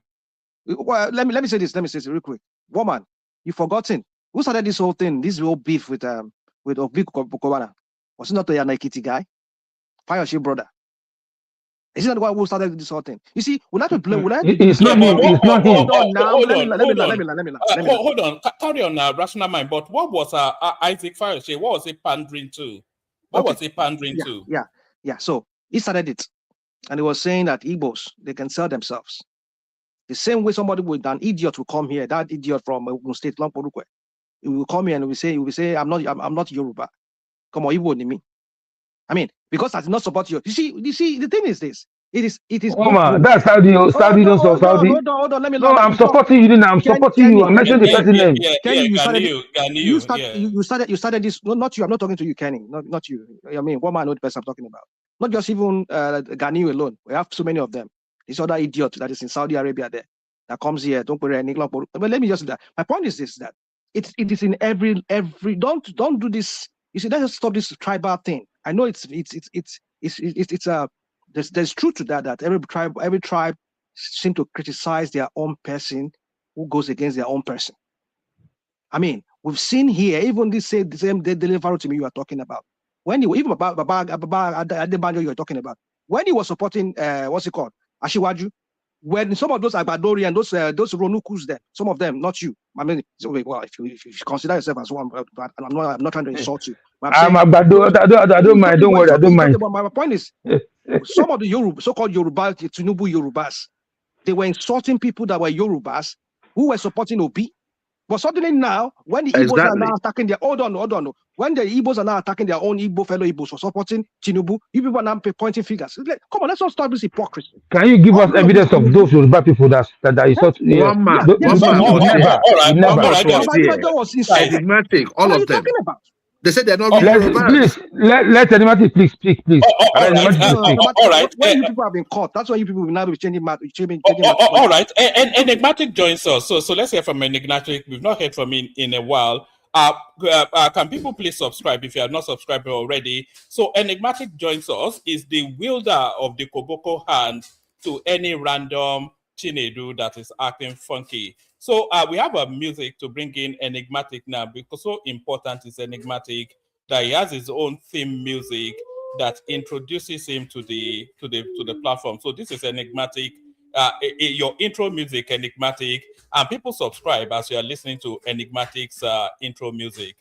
Well, let me say this. Let me say this real quick. Woman, you've forgotten who started this whole thing, this whole beef with Obi Kubana. Was it not the Yanaikiti guy? Fayoshe brother. Is it not the one who started this whole thing? You see, we'll have to blame. It's not him. It's not him. Hold on. Carry on, rational mind. But what was Isaac Fayoshe? What was he pandering to? What was he pandering to? Yeah. So he started it, and he was saying that Igbos, they can sell themselves. The same way somebody with an idiot will come here, that idiot from Ogun State, Lamporukwe, he will come here and he will say, I'm not Yoruba. Come on, Igbo me. I mean, because I did not support you. You see, the thing is this. It is. Oh man, that's Saudi. Hold on. Let me. No, I'm supporting you. I'm supporting you. I'm mentioning the person name. Kenny, you started this. No, not you. I'm not talking to you, Kenny. Not you. I mean, one man know the person I'm talking about. Not just even Ghani alone. We have so many of them. This other idiot that is in Saudi Arabia there that comes here. Don't put any. But let me just say that. My point is this: that it is in every. Don't do this. You see, let's stop this tribal thing. I know it's there's truth to that every tribe seem to criticize their own person who goes against their own person. I mean, we've seen here, even the same delivery to me you are talking about. When you even about Adebanjo you are talking about, when he was supporting what's it called, Ashiwaju, when some of those Agbadori and those Ronukus there, some of them, not you. I mean, well, if you consider yourself as one, but I'm not trying to insult you. But I'm saying, I don't mind. Don't worry, I don't mind. But my point is, some of the so-called Yoruba, Tinubu Yorubas, they were insulting people that were Yorubas who were supporting Obi. But suddenly now, when the Igbos are now attacking their hold on, when the Igbos are now attacking their own fellow Igbos for supporting Tinubu, you people are now pointing fingers. Like, come on, let's not stop this hypocrisy. Can you give us evidence of those Yoruba people that insult? One man, enigmatic, all of them. They said they're not really Please, let enigmatic please speak, please. All right. When you people have been caught, that's why you people will now be changing all right. Enigmatic joins us. So let's hear from Enigmatic. We've not heard from him in a while. Can people please subscribe if you are not subscribed already? So Enigmatic joins us, is the wielder of the Koboko hand to any random Chinedu that is acting funky. So we have a music to bring in Enigmatic now, because so important is Enigmatic that he has his own theme music that introduces him to the platform. So this is Enigmatic, your intro music, Enigmatic, and people subscribe as you are listening to Enigmatic's intro music.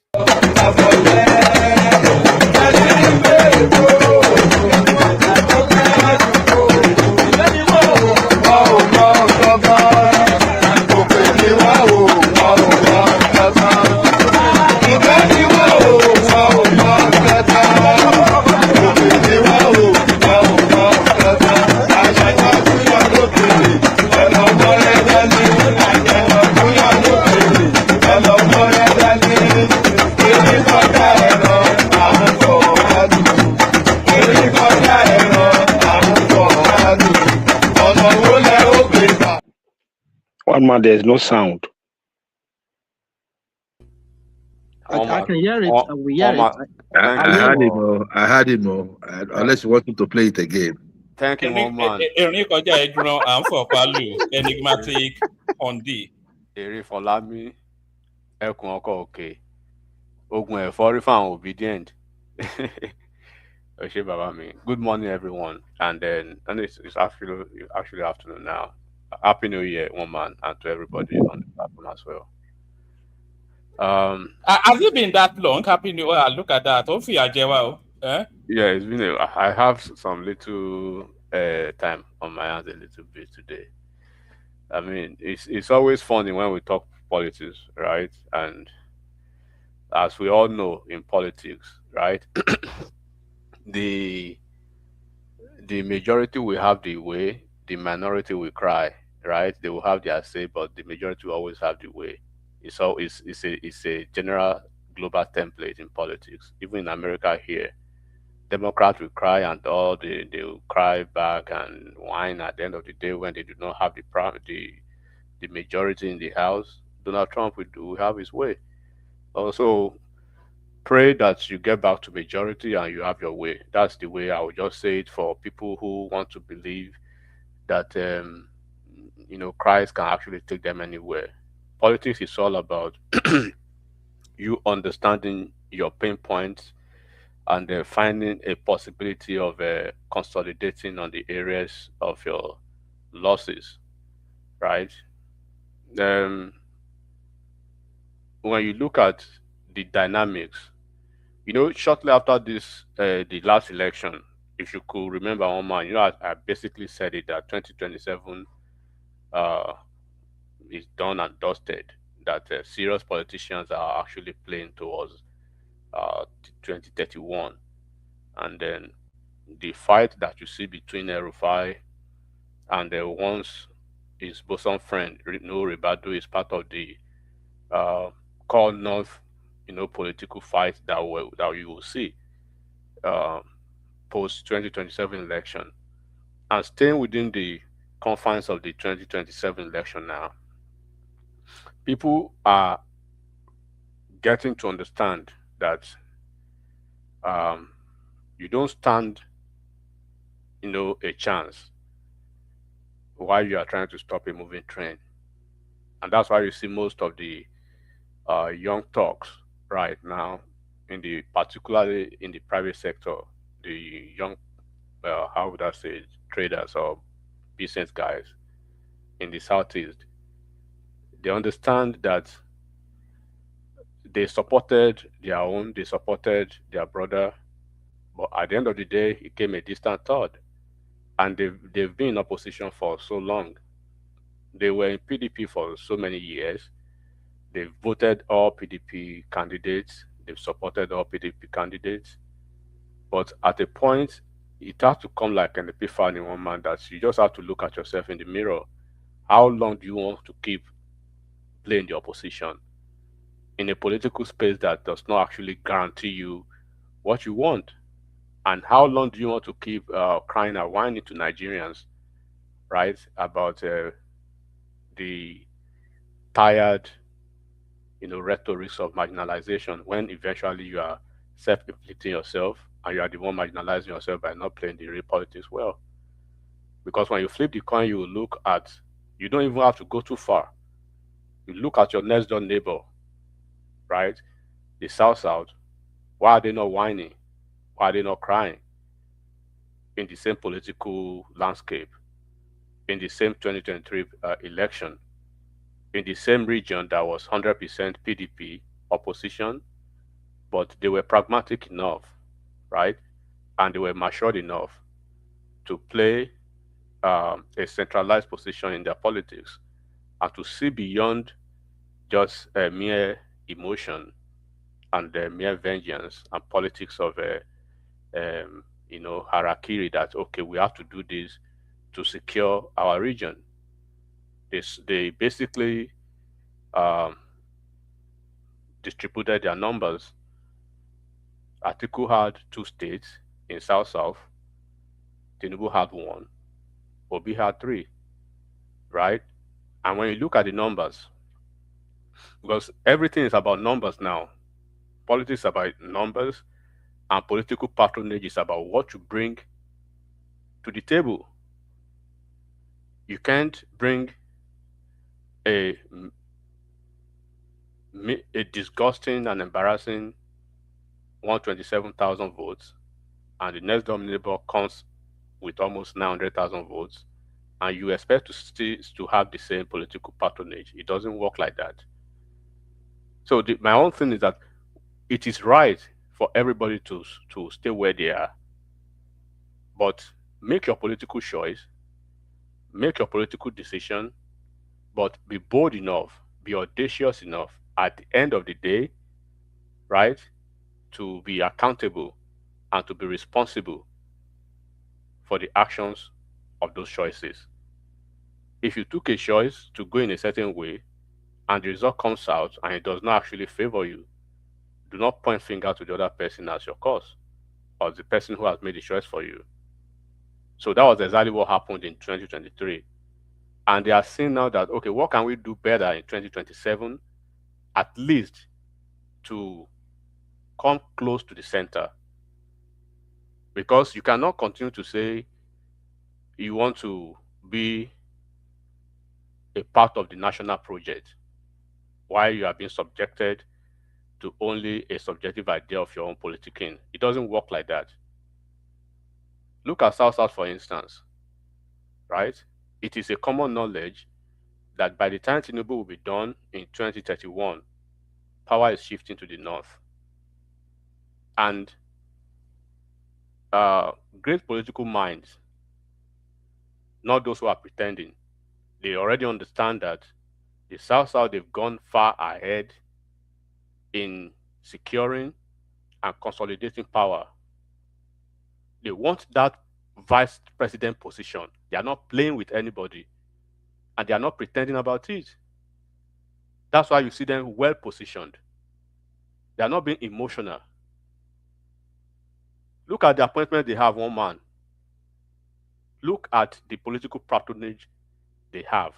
One man, there's no sound. I can hear it. We hear it. I had him. Unless you want him to play it again. Thank you, one man. Enigmatic on D. Eri Folami, Ekun Oko Oke, Ogun Efori fan obedient. Good morning, everyone. And it's actually afternoon now. Happy New Year, one man, and to everybody on the platform as well. Has it been that long? Happy New Year. Look at that. Yeah, it's been. I have some little time on my hands a little bit today. I mean, it's always funny when we talk politics, right? And as we all know in politics, right, the majority will have the way, the minority will cry, right? They will have their say, but the majority will always have the way. It's a general global template in politics. Even in America here, Democrats will cry and all they will cry back and whine at the end of the day when they do not have the majority in the House. Donald Trump will have his way. Also, pray that you get back to majority and you have your way. That's the way I would just say it for people who want to believe that Christ can actually take them anywhere. Politics is all about you understanding your pain points and finding a possibility of consolidating on the areas of your losses, right? When you look at the dynamics, shortly after this, the last election, if you could remember, one man, I basically said it that 2027 is done and dusted, that serious politicians are actually playing towards 2031. And then the fight that you see between Rufai and once his bosom friend, Ribadu, is part of the core North, political fight that you will see post 2027 election. And staying within the confines of the 2027 election now, people are getting to understand that you don't stand, a chance while you are trying to stop a moving train. And that's why you see most of the young talks right now, particularly in the private sector, the young, how would I say, traders or business guys in the Southeast, they understand that they supported their own, they supported their brother, but at the end of the day, it came a distant third. And they've been in opposition for so long. They were in PDP for so many years. They've voted all PDP candidates. They've supported all PDP candidates. But at a point, it has to come like an epiphany in one man that you just have to look at yourself in the mirror. How long do you want to keep playing the opposition in a political space that does not actually guarantee you what you want? And how long do you want to keep crying and whining to Nigerians, right, about the tired, rhetorics of marginalization when eventually you are self-inflicting yourself and you are the one marginalizing yourself by not playing the real politics well? Because when you flip the coin, you will look at, you don't even have to go too far. You look at your next door neighbor, right? The South. Why are they not whining? Why are they not crying in the same political landscape, in the same 2023 election, in the same region that was 100% PDP opposition, but they were pragmatic enough, right? And they were matured enough to play a centralized position in their politics and to see beyond just mere emotion and mere vengeance and politics of harakiri that, okay, we have to do this to secure our region. They basically um, distributed their numbers. Atiku had 2 states in South. Tinubu had 1. Obi had 3, right? And when you look at the numbers, because everything is about numbers now, politics is about numbers, and political patronage is about what you bring to the table. You can't bring a disgusting and embarrassing 127,000 votes, and the next door neighbor comes with almost 900,000 votes, and you expect to have the same political patronage. It doesn't work like that. So my own thing is that it is right for everybody to stay where they are, but make your political choice, make your political decision, but be bold enough, be audacious enough at the end of the day, right, to be accountable and to be responsible for the actions of those choices. If you took a choice to go in a certain way and the result comes out and it does not actually favor you, do not point finger to the other person as your cause or the person who has made the choice for you. So that was exactly what happened in 2023. And they are saying now that, okay, what can we do better in 2027, at least to come close to the center? Because you cannot continue to say you want to be a part of the national project while you are being subjected to only a subjective idea of your own politicking. It doesn't work like that. Look at South, for instance, right? It is a common knowledge that by the time Tinubu will be done in 2031, power is shifting to the north. And great political minds, not those who are pretending, they already understand that the South, they've gone far ahead in securing and consolidating power. They want that vice president position. They are not playing with anybody, and they are not pretending about it. That's why you see them well positioned. They are not being emotional. Look at the appointment they have, one man. Look at the political patronage they have.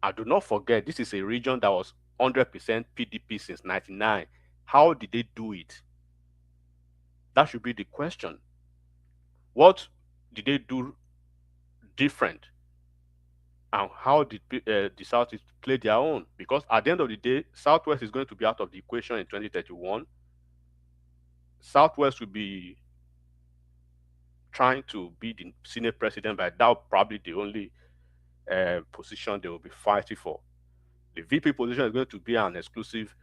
And do not forget, this is a region that was 100% PDP since 1999. How did they do it? That should be the question. What did they do different and how did the Southeast play their own? Because at the end of the day, Southwest is going to be out of the equation in 2031. Southwest will be trying to be the Senate president, but that will probably the only position they will be fighting for. The VP position is going to be an exclusive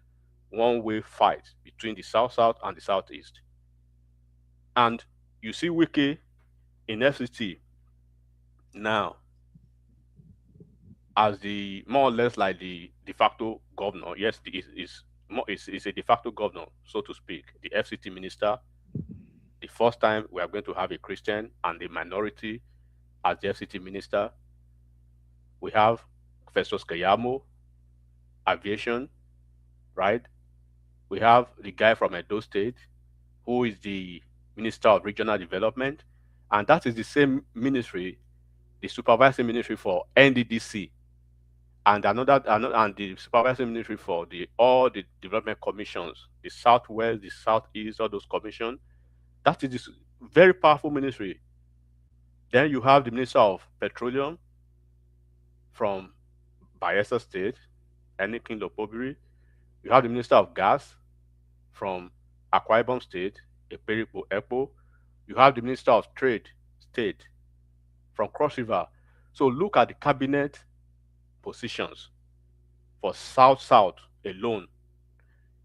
one-way fight between the South-South and the Southeast. And you see Wike in FCT now as the more or less like the de facto governor. Yes, is a de facto governor, so to speak, the FCT minister. The first time we are going to have a Christian and a minority as the FCT minister. We have Festus Kayamo, aviation, right? We have the guy from Edo State, who is the Minister of Regional Development, and that is the same ministry, the supervising ministry for NDDC, and and the supervising ministry for all the development commissions, the Southwest, the Southeast, all those commissions. That is this very powerful ministry. Then you have the Minister of Petroleum from Bayelsa State, Enikin Lopobiri. You have the Minister of Gas from Akwa Ibom State, Eperipo Epo. You have the Minister of Trade State from Cross River. So look at the cabinet positions for South-South alone.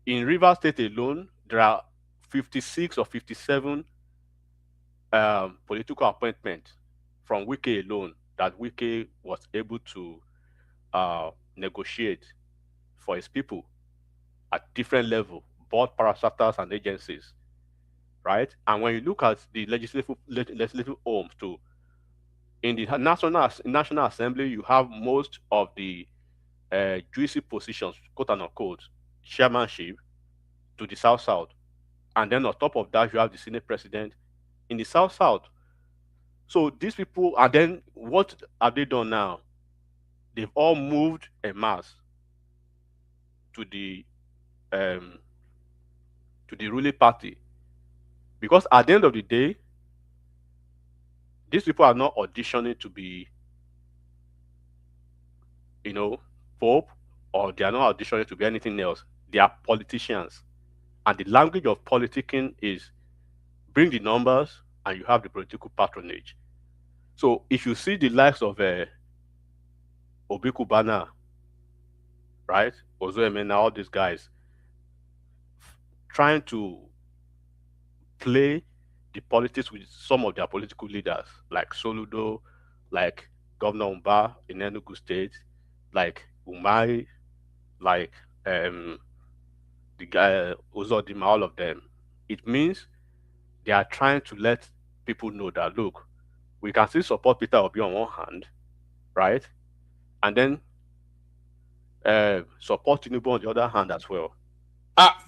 In River State alone, there are 56 or 57 political appointments from Wike alone that Wike was able to negotiate for his people at different level, board parastatals and agencies, right? And when you look at the legislative homes too, in the National Assembly, you have most of the juicy positions, quote unquote, chairmanship to the South-South. And then on top of that, you have the Senate president in the South-South. So these people, and then what have they done now? They've all moved en masse to the ruling party. Because at the end of the day, these people are not auditioning to be, Pope, or they are not auditioning to be anything else. They are politicians. And the language of politicking is bring the numbers and you have the political patronage. So if you see the likes of Obi Kubana, right, Ozo Emena, all these guys trying to play the politics with some of their political leaders, like Soludo, like Governor Umba in Enugu State, like Umai, like the guy Uzodima, all of them. It means they are trying to let people know that, look, we can still support Peter Obi on one hand, right? And then support Tinubu on the other hand as well.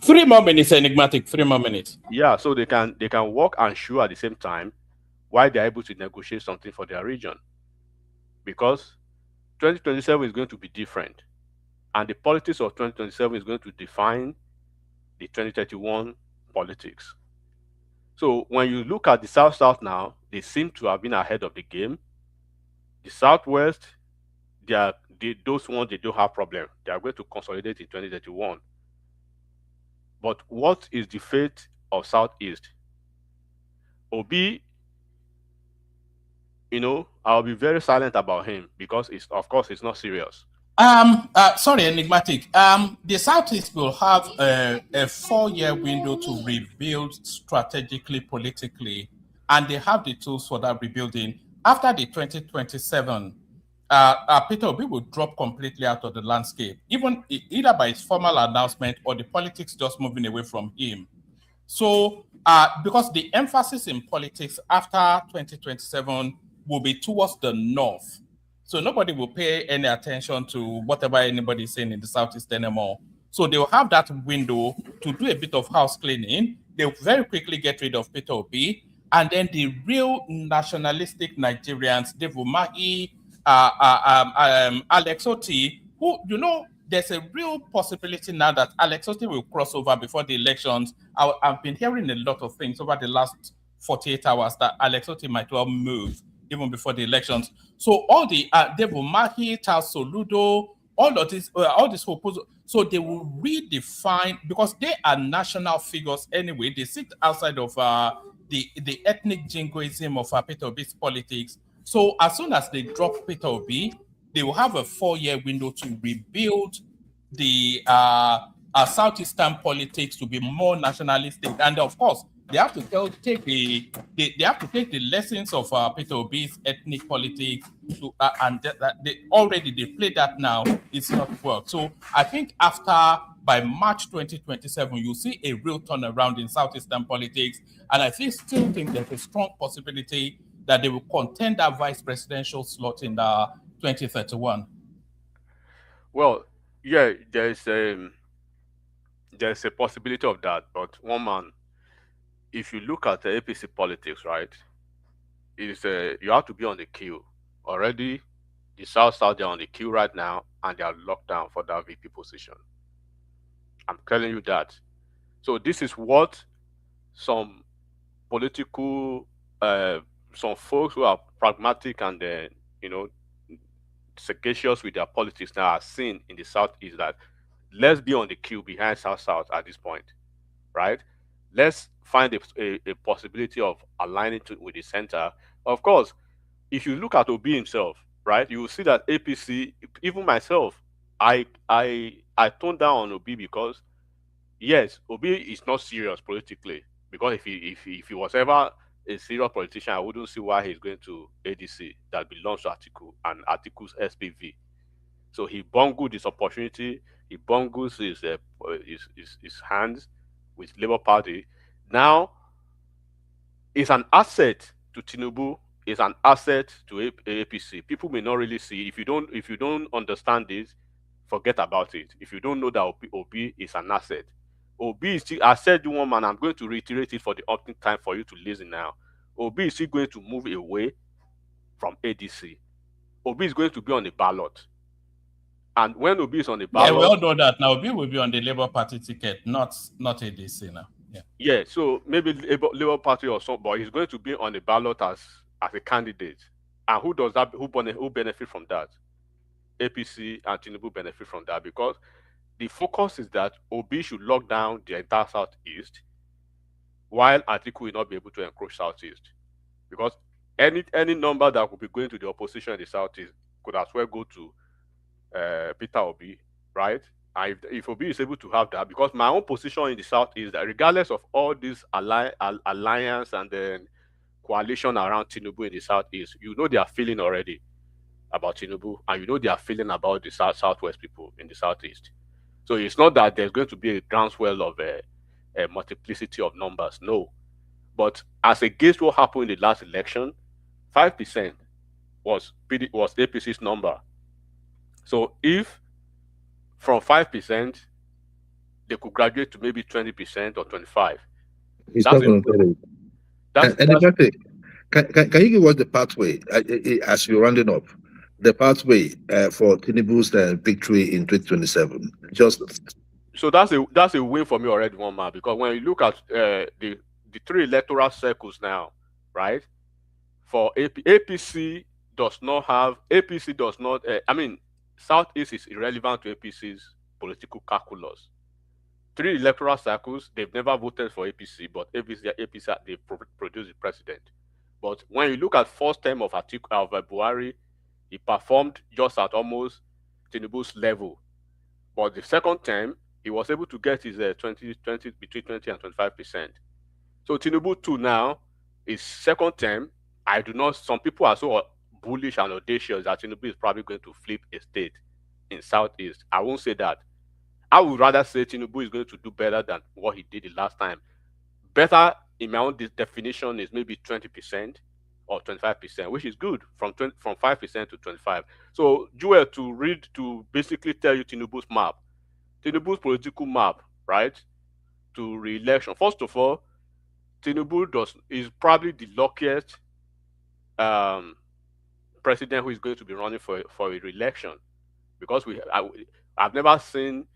3 more minutes, enigmatic. 3 more minutes. Yeah, so they can work and show at the same time why they're able to negotiate something for their region. Because 2027 is going to be different. And the politics of 2027 is going to define the 2031 politics. So when you look at the South-South now, they seem to have been ahead of the game. The Southwest, those ones, they don't have problem. They are going to consolidate in 2031. But what is the fate of Southeast? Obi, I'll be very silent about him because of course it's not serious. Sorry, enigmatic. The Southeast will have a 4-year window to rebuild strategically, politically, and they have the tools for that rebuilding. After the 2027, Peter Obi will drop completely out of the landscape, either by his formal announcement or the politics just moving away from him. So, because the emphasis in politics after 2027 will be towards the north. So nobody will pay any attention to whatever anybody is saying in the Southeast anymore. So they'll have that window to do a bit of house cleaning. They'll very quickly get rid of Peter Obi. And then the real nationalistic Nigerians, Dave Umahi, Alex Oti, who, there's a real possibility now that Alex Oti will cross over before the elections. I've been hearing a lot of things over the last 48 hours that Alex Oti might well move even before the elections. So all the Devo Mahi, Charles Soludo, all these proposals, so they will redefine, because they are national figures anyway. They sit outside of the ethnic jingoism of Peter Obi's politics. So as soon as they drop Peter Obi, they will have a 4-year window to rebuild the southeastern politics to be more nationalistic, and of course they have to take the lessons of Peter Obi's ethnic politics to and they already they play that now. It's not worked. So I think by March 2027, you'll see a real turnaround in southeastern politics, and I still think there's a strong possibility that they will contend that vice presidential slot in 2031. Well, yeah, there's a possibility of that, but one man, if you look at the APC politics, right, you have to be on the queue already. The South they're on the queue right now, and they are locked down for that VP position. I'm telling you that. So this is what some political, some folks who are pragmatic and sagacious with their politics now are seeing in the Southeast, that let's be on the queue behind South at this point, right? Let's find a possibility of aligning with the center. Of course, if you look at Obi himself, right, you will see that APC, even myself, I toned down on Obi because, yes, Obi is not serious politically. Because if he was ever a serious politician, I wouldn't see why he's going to ADC that belongs to Atiku and Atiku's SPV. So he bungled his opportunity. He bungles his hands with Labour Party. Now, it's an asset to Tinubu. It's an asset to APC. People may not really see. If you don't understand this, forget about it. If you don't know that Obi is an asset, Obi is still. I said one man. I'm going to reiterate it for the opting time for you to listen now. Obi is still going to move away from ADC. Obi is going to be on the ballot. And when Obi is on the ballot, yeah, we all know that now. Obi will be on the Labour Party ticket, not ADC now. Yeah, so maybe Labour Party or something, but he's going to be on the ballot as a candidate. And who does that? Who benefit from that? APC and Tinubu benefit from that, because the focus is that Obi should lock down the entire Southeast, while Atiku will not be able to encroach Southeast, because any number that could be going to the opposition in the Southeast could as well go to Peter Obi, right? And if Obi is able to have that, because my own position in the South is that regardless of all this alliance and then coalition around Tinubu in the Southeast, they are feeling already about Tinubu, and they are feeling about the Southwest people in the Southeast. So it's not that there's going to be a groundswell of a multiplicity of numbers, no. But as against what happened in the last election, 5% was APC's number. So if from 5%, they could graduate to maybe 20% or 25%. It's not going to Can you give us the pathway, as you're rounding up, the pathway for Tinubu's victory in 2027? So that's a win for me already, one man, because when you look at the 3 electoral circles now, right? For APC does not. Southeast is irrelevant to APC's political calculus. 3 electoral circles, they've never voted for APC, but APC they produced the president. But when you look at first term of Buhari, he performed just at almost Tinubu's level. But the second term, he was able to get his between 20 and 25%. So Tinubu too now, his second term, some people are so bullish and audacious that Tinubu is probably going to flip a state in Southeast. I won't say that. I would rather say Tinubu is going to do better than what he did the last time. Better, in my own definition, is maybe 20% or 25%, which is good, from 5% to 25%. So, Joel, to basically tell you Tinubu's map, Tinubu's political map, right, to re-election. First of all, Tinubu is probably the luckiest president who is going to be running for a re-election, because I've never seen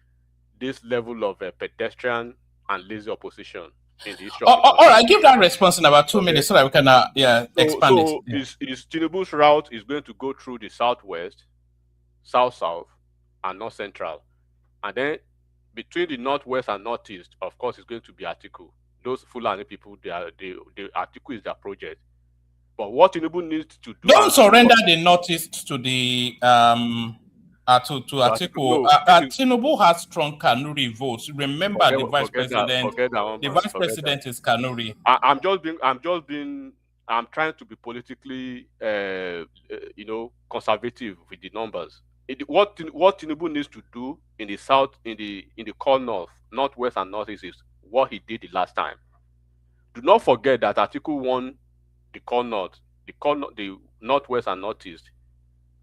this level of pedestrian and lazy opposition in this all right, give that response in about 2 minutes so that we can expand it. Yeah. Is Tinubu's route is going to go through the southwest, south, and north central, and then between the northwest and northeast, of course, it's going to be Atiku. Those Fulani people, the Atiku is their project. But what Tinubu needs to do, don't surrender the northeast to the to Atiku. No, Tinubu has strong Kanuri votes. Remember, the vice president. The vice president is Kanuri. I'm trying to be politically, conservative with the numbers. What Tinubu needs to do in the south, in the core north, northwest, and northeast is what he did the last time. Do not forget that Atiku won the core north, the northwest and northeast.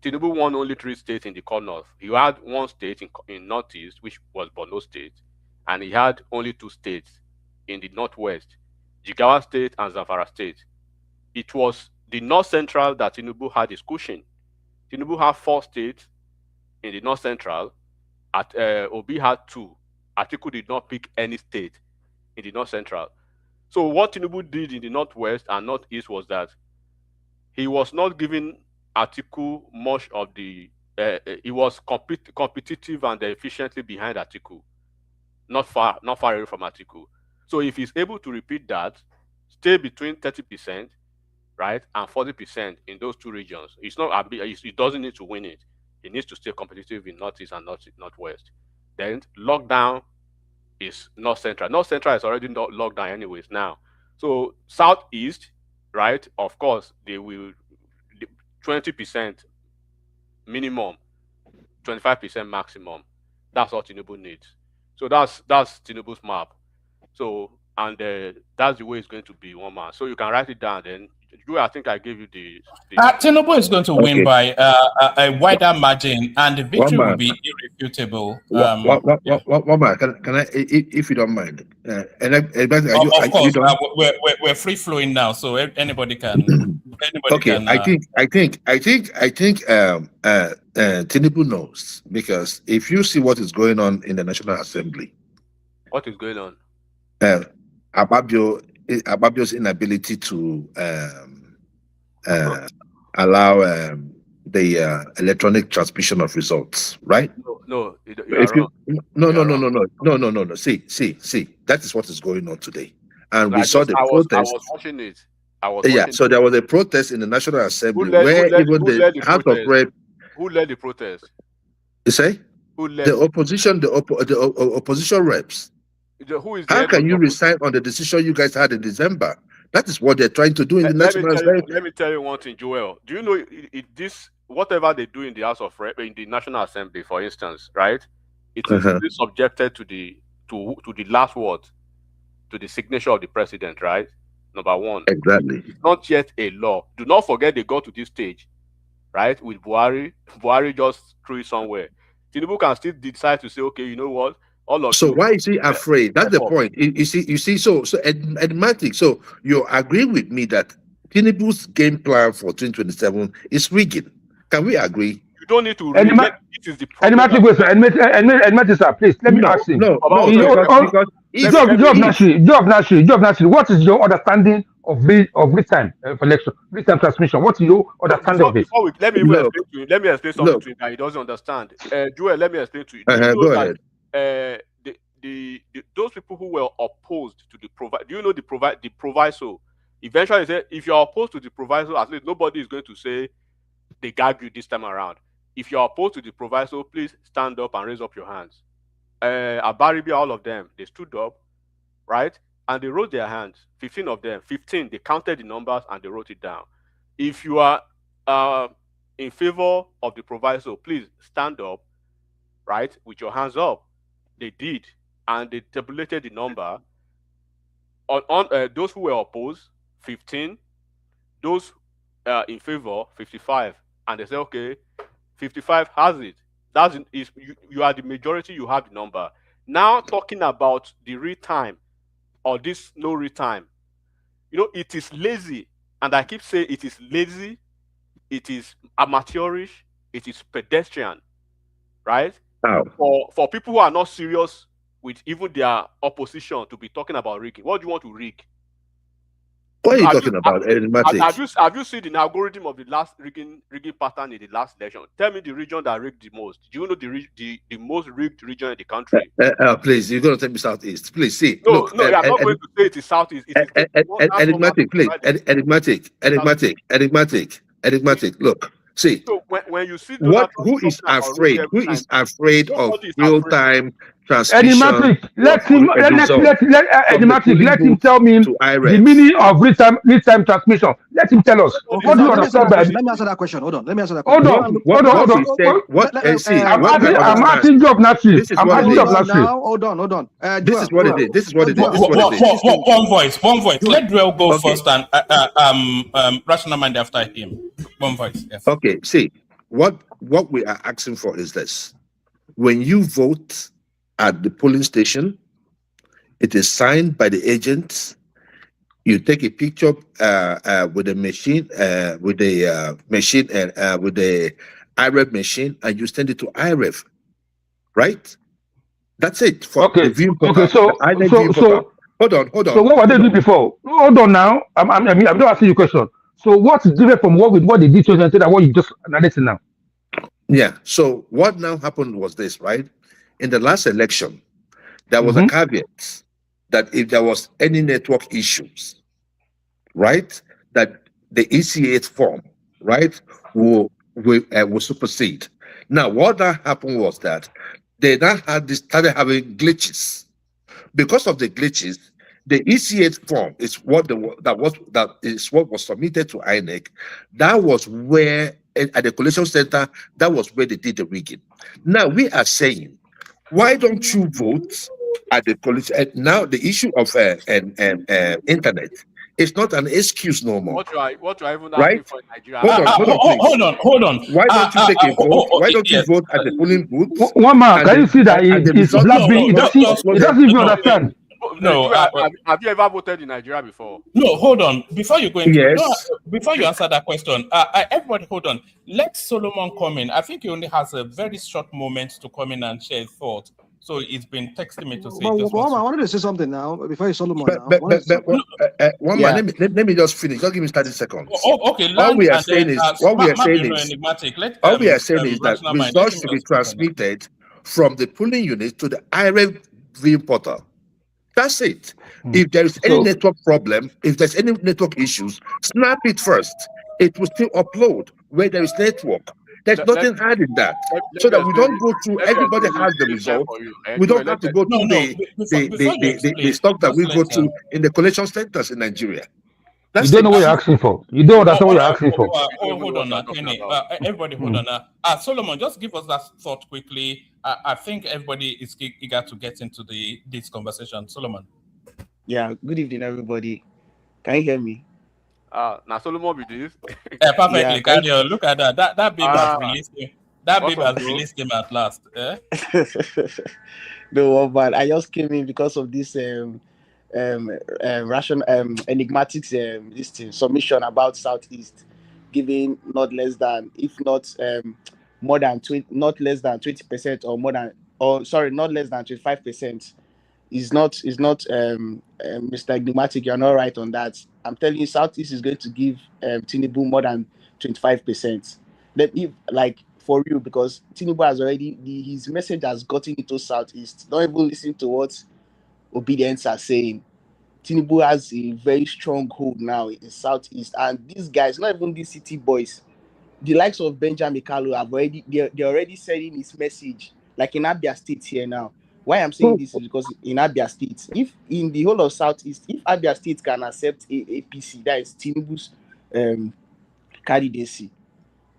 Tinubu won only 3 states in the core north. He had 1 state in northeast, which was Borno State, and he had only 2 states in the northwest, Jigawa State and Zamfara State. It was the north central that Tinubu had his cushion. Tinubu had 4 states in the north central. Obi had 2. Atiku did not pick any state in the north central. So what Tinubu did in the northwest and northeast was that he was not giving Atiku much of the. He was competitive and efficiently behind Atiku, not far away from Atiku. So if he's able to repeat that, stay between 30%, right, and 40% in those 2 regions, he doesn't need to win it. He needs to stay competitive in northeast and northwest. Then lockdown is north central. North central is already not locked down anyways now. So southeast, right? Of course, they will 20% minimum, 25% maximum. That's what Tinubu needs. So that's Tinubu's map. So that's the way it's going to be, one man. So you can write it down. Then I think I gave you the Tinubu is going to win by a wider margin, and the victory will be irrefutable. One man, can I, if you don't mind, of course, we're free flowing now, so anybody can. Okay, I think Tinubu knows, because if you see what is going on in the National Assembly, what is going on? Ababio's inability to allow the electronic transmission of results, right? No. See, that is what is going on today, and we saw the protest. I was watching it. So there was a protest in the National Assembly where even the House of Rep. Who led the protest? You say? Who led the opposition? The opposition reps. Who is How can you resign on the decision you guys had in December? That is what they're trying to do in the National Assembly. Let me tell you one thing, Joel. Do you know this? Whatever they do in the House of Rep, in the National Assembly, for instance, right? It is subjected to the last word, to the signature of the president, right? Number 1. Exactly. It's not yet a law. Do not forget they got to this stage, right? With Buhari. Buhari just threw it somewhere. Tinubu can still decide to say, okay, you know what? So why is he afraid? That's the point. You see. So enigmatic. So you agree with me that Tinubu's game plan for 2027 is rigged. Can we agree? You don't need to read it. It is the problem. Enigmatic, sir, please let me ask you. Job Nasri, what is your understanding of real time election, real time transmission? What is your understanding of it? Let me explain something to you that he doesn't understand. Joel, let me explain to you. Go ahead. Those people who were opposed to the do you know the proviso? Eventually, they said, if you're opposed to the proviso, at least nobody is going to say they gag you this time around. If you're opposed to the proviso, please stand up and raise up your hands. Abaribi, all of them, they stood up, right? And they wrote their hands, 15 of them, 15, they counted the numbers and they wrote it down. If you are in favor of the proviso, please stand up, right, with your hands up. They did, and they tabulated the number. On those who were opposed, 15. Those in favor, 55. And they said, okay, 55 has it. You are the majority, you have the number. Now talking about the real time or this no real time. You know, it is lazy. And I keep saying it is lazy, it is amateurish, it is pedestrian, right? Oh. For people who are not serious with even their opposition to be talking about rigging? What do you want to rig? What are you talking about, enigmatic? Have you seen the algorithm of the last rigging pattern in the last election? Tell me the region that rigged the most. Do you know the most rigged region in the country? Please, you're going to take me southeast. Please, see. No, Look, I'm not going to say it is southeast. It is enigmatic, please. Enigmatic. Look, see. So when you see Donald Trump Who is afraid? Who is afraid of nobody is real-time transmission? Enigmatic, let Enigmatic, let him tell me the meaning of real-time transmission. Let him tell us. Okay, What do you let understand by me answer that question. Hold on. Let me answer that question. Hold on. I'm asking Job Nasri. I'm asking Job Nasri. Now, hold on. This is what it is. This is what it is. One voice. Let Drill go first and Rational Mind after him. One voice. Yes. Okay. See, what we are asking for is this: when you vote at the polling station, it is signed by the agents. You take a picture with the machine, with the IREF machine, and you send it to IREF. Right? That's it for the viewing portal. Okay, so hold on. So what were they doing before? Hold on now. I'm not asking you a question. So what's different from what they did 2010 and what you just narrated now? Yeah. So what now happened was this, right? In the last election, there was a caveat that if there was any network issues, right, that the ECA form, right, will supersede. Now, what that happened was that they now started having glitches. Because of the glitches, the ECA form is what was submitted to INEC. That was where at the collation center, that was where they did the rigging. Now we are saying, why don't you vote at the collation? Now the issue of internet is not an excuse no more. What you are even Right? asking for in Nigeria? Hold on. Why don't you take a vote? Why don't you vote at the polling booth? One man, can you see that it's black being? It doesn't even understand. No, have you ever voted in Nigeria before? No, hold on. Before you go into yes. Before you answer that question, everybody hold on. Let Solomon come in. I think he only has a very short moment to come in and share his thoughts. So he's been texting me to say. I wanted to say something now before you Solomon. One man, let me just finish. Just give me 30 seconds. Okay. All we are saying is that results should be transmitted from the polling unit to the IREF viewing portal. That's it. If there is any network problem, if there's any network issues, snap it first. It will still upload where there is network. There's nothing hard in that. So that we don't go through, everybody has the result. We don't have to go through the stuff that we go through in the collection centers in Nigeria. You don't know what you're asking for. You don't understand what you're asking for. Hold on now, Kenny. Everybody hold on now. Solomon, just give us that thought quickly. I think everybody is eager to get into this conversation. Solomon. Yeah, good evening, everybody. Can you hear me? Now Solomon be this. Perfectly, Carry on. Look at that. That babe has released him. That babe has released him at last. No, but I just came in because of this enigmatic this thing, submission about Southeast giving not less than, if not more than 20, not less than 20% or more than, or sorry, not less than 25%. Is not Mr. Enigmatic, you're not right on that. I'm telling you, Southeast is going to give Tinubu more than 25%. Like for you, because Tinubu has already his message has gotten into Southeast. Don't even listen to what obedience are saying. Tinubu has a very strong hold now in Southeast, and these guys, not even these city boys, the likes of Benjamin Kalu have they're already sending his message, like in Abia State here now. Why I'm saying this is because in Abia State, if in the whole of Southeast, if Abia State can accept APC, that is Tinubu's candidacy,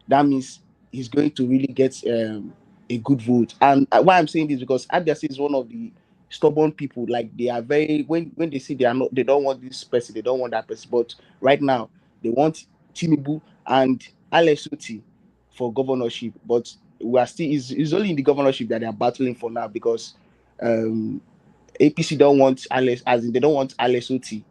that means he's going to really get a good vote. And why I'm saying this because Abia State is one of the stubborn people. Like they are very when they say they don't want this person, they don't want that person. But right now they want Tinubu and Alex Uti for governorship. But we are still it's only in the governorship that they are battling for now because APC don't want Alex, as in they don't want Alex Uti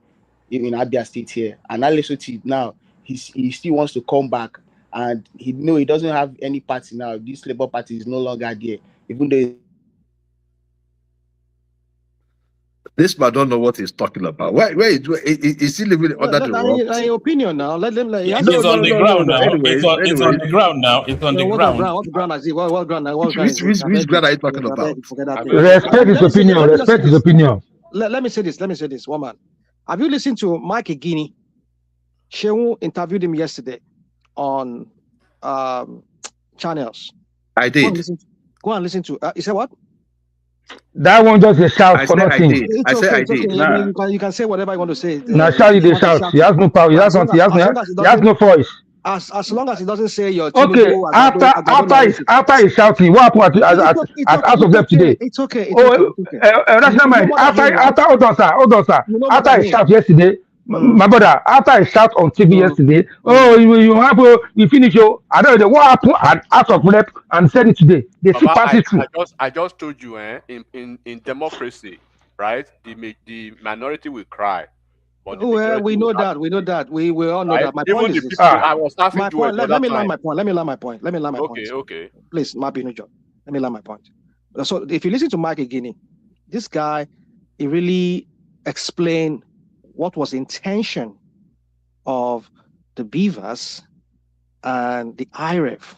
in Abia State here. And Alex Uti now he still wants to come back, and he doesn't have any party now. This Labour Party is no longer there, even though This man don't know what he's talking about. Where is he living under the rock? Your opinion now. Let them. It's on the ground now. Anyways, it's on the ground now. It's on the ground. What ground is it? What ground? Which ground are you talking about? Respect his opinion. Respect his opinion. Let me say this, woman. Have you listened to Mike Guinea? Shehu interviewed him yesterday on channels. I did. Go and listen to. He said what? That one just a shout for nothing. I said I did. You can say whatever you want to say. Now shout, they shout. He has no power. He has nothing. He has no voice. As long as he doesn't say your okay. After he's shouting, what happened as of them today? It's okay. That's not mine. After hold on, sir. After he shout yesterday. My brother, after I shout on TV yesterday, you finish your, I don't know what happened out of rep and said it today. They still pass it through. I just told you, in democracy, right? The minority will cry. But we know that. We all know right? that. My Even point is this. I was asking my point. Let me land my point. Okay. Please, Mapi, let me land my point. So if you listen to Mike Guinea, this guy, he really explained what was the intention of the beavers and the IREF.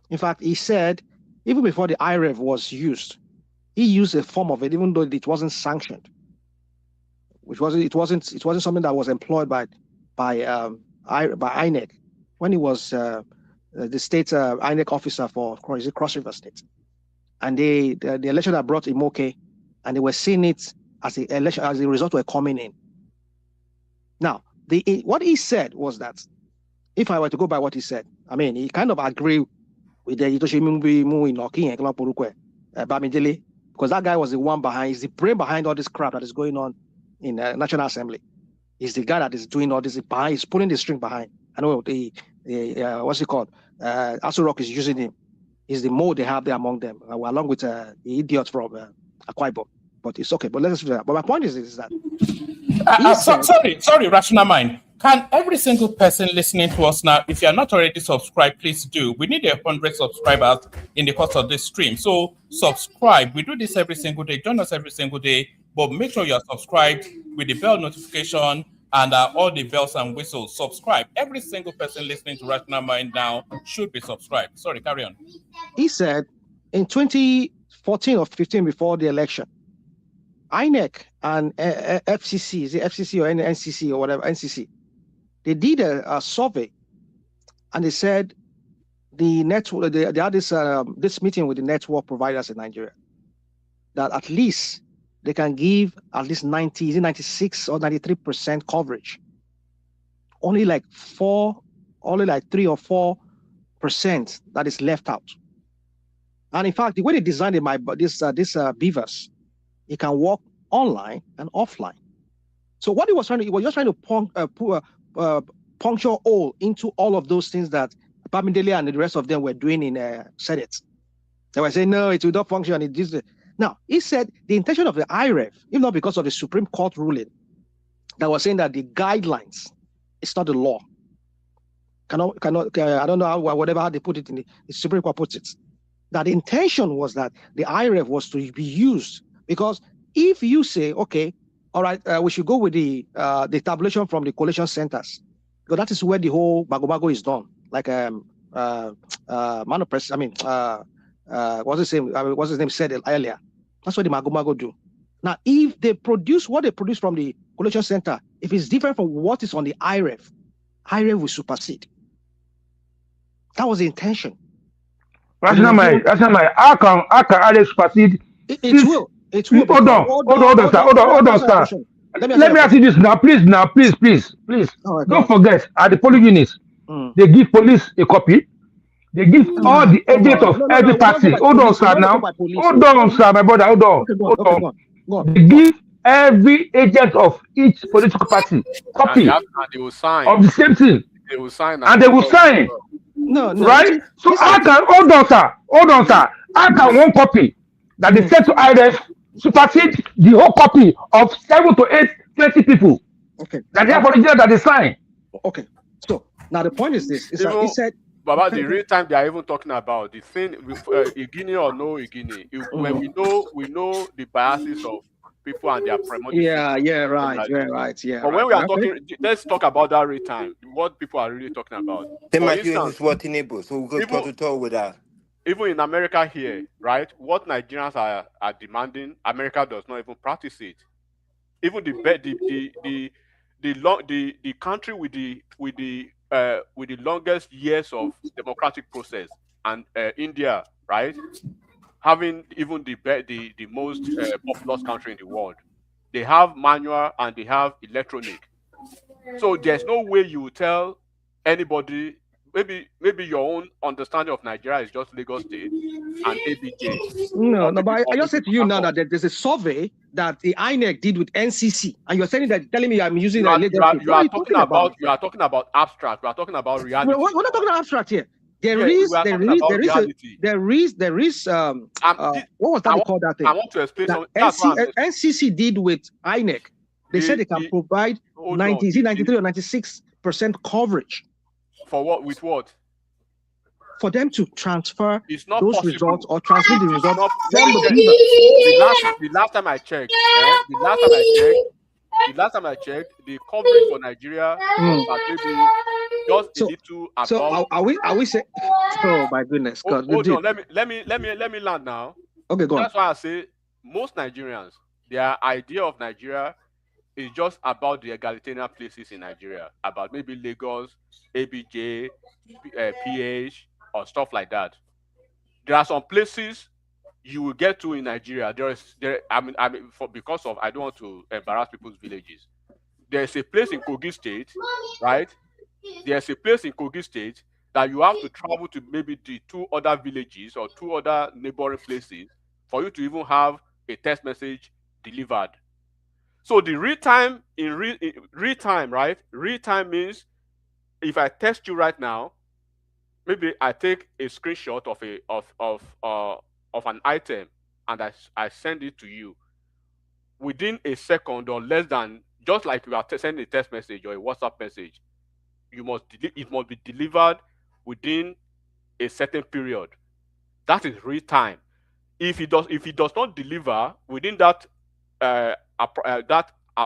In fact, he said, even before the IREF was used, he used a form of it, even though it wasn't sanctioned, it wasn't something that was employed by INEC when he was the state INEC officer for Cross River State, and the election that brought Imoke, and they were seeing it as the election as the result were coming in. Now, what he said was that, if I were to go by what he said, I mean, he kind of agreed with the Bamidele, because that guy was the one behind, he's the brain behind all this crap that is going on in National Assembly. He's the guy that is doing all this behind, he's pulling the string behind. I know what's it called? Asu Rock is using him. He's the mode they have there among them, along with the idiot from Akwa Ibom. But it's okay. But let's do that. But my point is that. Sorry, Rational Mind. Can every single person listening to us now, if you are not already subscribed, please do. We need 100 subscribers in the course of this stream. So subscribe. We do this every single day. Join us every single day. But make sure you are subscribed with the bell notification and all the bells and whistles. Subscribe. Every single person listening to Rational Mind now should be subscribed. Sorry, carry on. He said in 2014 or 15, before the election, INEC and FCC, is it FCC or NCC or whatever, NCC, they did a survey, and they said the network, they had this meeting with the network providers in Nigeria, that at least they can give at least 96 or 93% coverage. Only like 3 or 4% that is left out. And in fact, the way they designed this beavers, it can work online and offline. So what he was just trying to puncture hole into all of those things that Bamidele and the rest of them were doing in Senate. They were saying, no, it will not function. Now, he said the intention of the IREF, if not because of the Supreme Court ruling, that was saying that the guidelines, it's not the law. I don't know how, whatever how they put it in the Supreme Court puts it, that the intention was that the IREF was to be used. Because if you say, okay, all right, we should go with the tabulation from the collation centers, because that is where the whole bago is done. Like what's his name said earlier. That's what the mago do. Now, if they produce what they produce from the collation center, if it's different from what is on the IREF will supersede. That was the intention. That's not my. How can IREF supersede? It will. Hold on, sir. Let me ask you this now, please. Right, don't forget, at the polling units, they give police a copy. They give all the agents of every party. Hold on, sir. Now, hold on, sir, my brother. Hold on. They give every agent of each political party copy and they will sign of the same thing. They will sign, and they will sign. No, right? So I can hold on, sir. I can one copy that they sent to IREF supersede the whole copy of 7 to 20 people. Okay. That they have original that they sign. Okay. So now the point is this: is that he said. About the real time they are even talking about the thing with Igini or no Igini. When we know the biases of people and their premonitions. Yeah, right. But when we are talking, let's talk about that real time. What people are really talking about. For instance, so we go to with that. Even in America here, right? What Nigerians are demanding, America does not even practice it. Even the country with the longest years of democratic process, and India, right, having even the most populous country in the world, they have manual and they have electronic. So there's no way you will tell anybody. Maybe your own understanding of Nigeria is just Lagos State and ABJ. No, but I just said to you now that there's a survey that the INEC did with NCC, and you're telling me I'm using Lagos State. You are talking about abstract. We are talking about reality. We're not talking about abstract here. There is what was that they call that thing? I want to explain that NCC did with INEC. They said they can provide 93 or 96% coverage. For what? With what? For them to transfer those possible. results or transmit the results from the last time I checked, the coverage for Nigeria was maybe just a little above. So are we saying? Oh my goodness, God! Hold on, let me land now. Okay, go on. That's why I say most Nigerians, their idea of Nigeria is just about the egalitarian places in Nigeria, about maybe Lagos, ABJ, PH, or stuff like that. There are some places you will get to in Nigeria. Because of, I don't want to embarrass people's villages. There's a place in Kogi State, right? There's a place in Kogi State that you have to travel to maybe the 2 other villages or 2 other neighboring places for you to even have a text message delivered. So the real time right? Real time means if I text you right now, maybe I take a screenshot of an item and I send it to you within a second or less than, just like you are sending a text message or a WhatsApp message. It must be delivered within a certain period. That is real time. If it does not deliver within that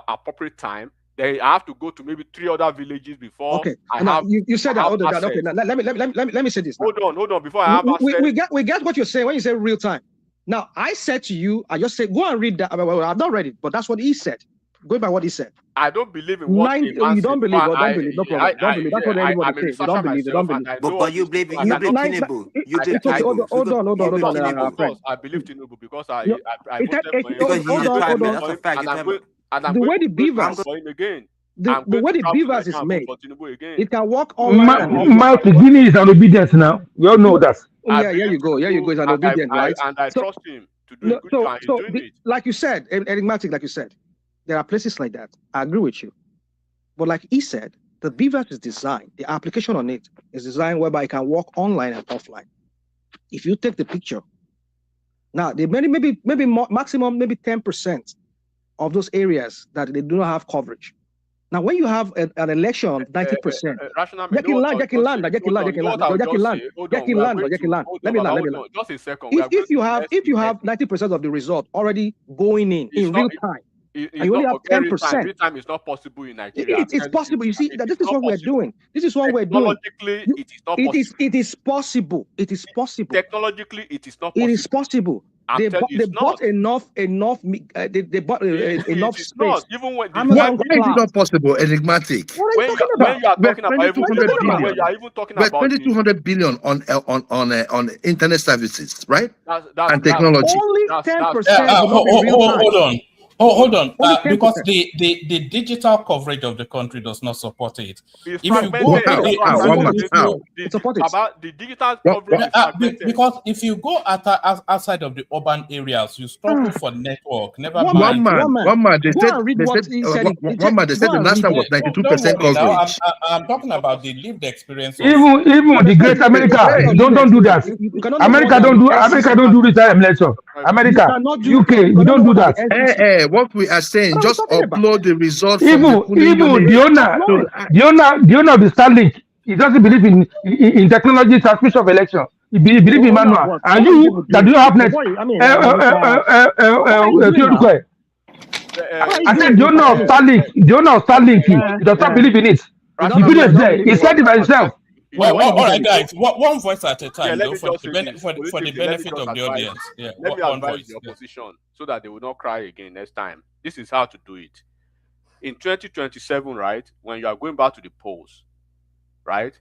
appropriate time, then I have to go to maybe 3 other villages before. Okay. You said that. Okay. Now, let me say this. Now. Hold on. Before I have access. We get what you're saying when you say real time. Now I said to you, I just said go and read that. I've not read it, but that's what he said. Going by what he said. I don't believe in what you don't believe. Don't believe. No problem. Don't believe. That's what everybody says. Don't believe. But you believe Tinubu. You believe Tinubu. Hold on. I believe Tinubu because I the way the beavers for him again. The way the beavers is made, it can work online. Mike, Guinea is an obedience now. We all know that. Yeah, here you go. It's an obedience, right? And I trust him to do a good job. He's doing it. Like you said, enigmatic, like you said, there are places like that. I agree with you. But like he said, the beavers is designed, the application on it is designed whereby it can work online and offline. If you take the picture, now they maybe maximum 10% of those areas that they do not have coverage. Now, when you have an election of 90%, just a second. If you have 90% of the result already going in real time, and you only have 10%. Real time is not possible in Nigeria. It's possible. You see, that this is what we're doing. This is what we're doing. Technologically, it is not possible. It is possible. It is possible. Technologically, it is not possible. It is possible. They bought enough. They bought enough space. Not. Even when why is it not possible? Enigmatic. What are you talking about? When you are talking about, when you are even talking about 2,200 billion on internet services, right? And technology. Only 10%. Hold on. Because the digital coverage of the country does not support it. It's about the digital coverage. Because if you go outside of the urban areas, you struggle for network. Never mind. One man. They said the last time was 92% coverage. I'm talking about the lived experience. Even the great America don't do that. America don't do this time lecture. America, UK, we don't do that. What we are saying, just upload the result. Even the owner of the Starlink, he doesn't believe in technology transmission of election. He believes in manual. And you that do not have net. I said the owner of Starlink, he does not believe in it. The video is there. He said it by himself. Well, all right, guys. One voice at a time, let though, me for just the, say this. for the Politically, let me benefit just of the advise, audience. Yeah, let me one advise voice. the Yeah. opposition so that they will not cry again next time. This is how to do it. In 2027, right, when you are going back to the polls, right,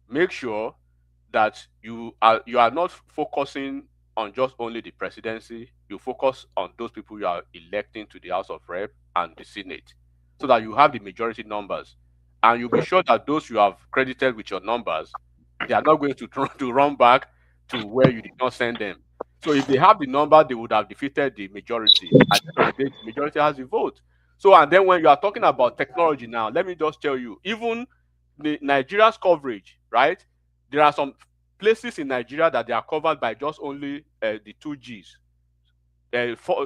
make sure that you are not focusing on just only the presidency. You focus on those people you are electing to the House of Rep and the Senate, so that you have the majority numbers, and you'll be sure that those you have credited with your numbers, they are not going to run back to where you did not send them. So if they have the number, they would have defeated the majority. At the end of the day, the majority has the vote. So, and then when you are talking about technology now, let me just tell you, even the Nigeria's coverage, right? There are some places in Nigeria that they are covered by just only the 2Gs.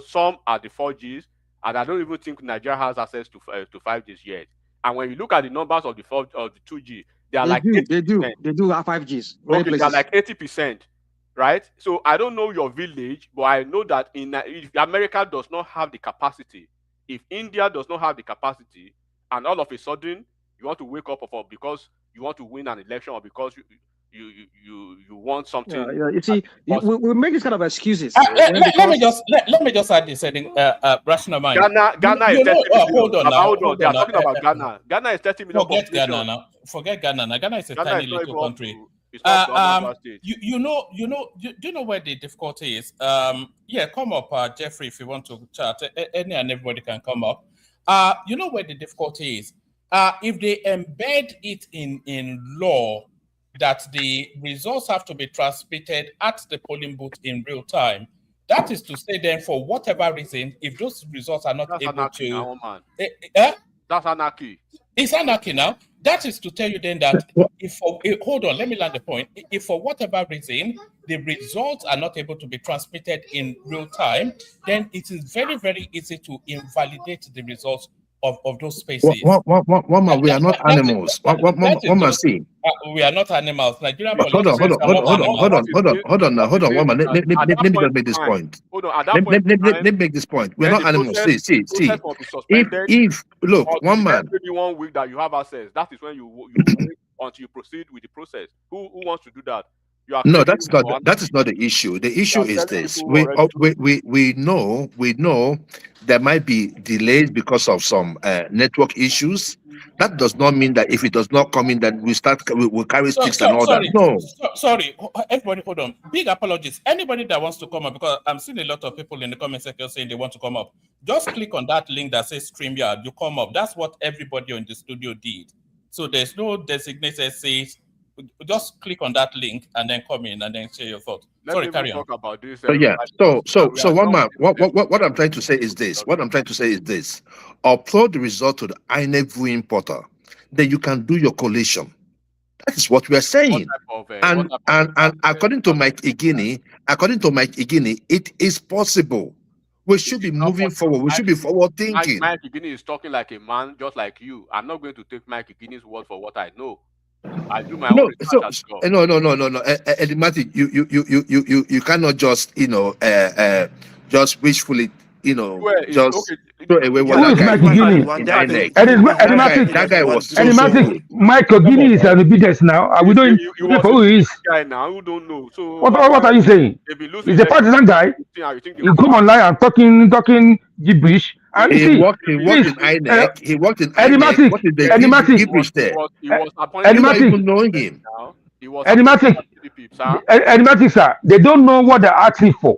Some are the 4Gs, and I don't even think Nigeria has access to 5Gs yet. And when you look at the numbers of the 2G, they are like 80%. They do have 5Gs. Okay, they are like 80%, right? So I don't know your village, but I know that if America does not have the capacity, if India does not have the capacity, and all of a sudden you want to wake up because you want to win an election or because you want something. You see, we make this kind of excuses. Let me just add this thing, rational mind. Ghana is 30 million. Hold on now. Hold on. They are talking about Ghana. Ghana is 30 million. Forget Ghana now. Forget Ghana now. Ghana is a tiny little country. Do you know where the difficulty is? Yeah, come up, Jeffrey, if you want to chat. Any and everybody can come up. You know where the difficulty is? If they embed it in law that the results have to be transmitted at the polling booth in real time, that is to say then, for whatever reason, if those results are not able to... Now, that's anarchy. It's anarchy now. That is to tell you then that hold on, let me land the point. If for whatever reason the results are not able to be transmitted in real time, then it is very, very easy to invalidate the results of those spaces. We are not animals. What am I saying? We are not animals. Nigerian hold on. One minute. Let me just make this point. Let me make this point. We're not animals. See. If look, one man. Maybe 1 week that you have access. That is when you wait until you proceed with the process. Who wants to do that? No, that is not the issue. The issue is this: we know there might be delays because of some network issues. That does not mean that if it does not come in, that we'll carry sticks and all that. No. Sorry, everybody, hold on. Big apologies. Anybody that wants to come up, because I'm seeing a lot of people in the comment section saying they want to come up. Just click on that link that says StreamYard. You come up. That's what everybody in the studio did. So there's no designated says. Just click on that link and then come in and then share your thoughts. Sorry, carry on. Talk about this, so one man. What I'm trying to say is this. Upload the result to the INEC viewing portal. Then you can do your collation. That is what we are saying. And according to Mike Igini, it is possible. We should be moving forward. We should be forward thinking. Mike Igini is talking like a man just like you. I'm not going to take Mike Igini's word for what I know. I do my own research as well. No. Eddie, you cannot just just wishfully just throw away what that guy was. Mike Ogini is an obedience now. We don't know who he is. Guy now who don't know. So what are you saying? He's a partisan guy. You come online and talking gibberish. And he worked in INEC. He worked in INEC. What is the gibberish there? I don't even know him. Enigmatic, sir. They don't know what they're asking for.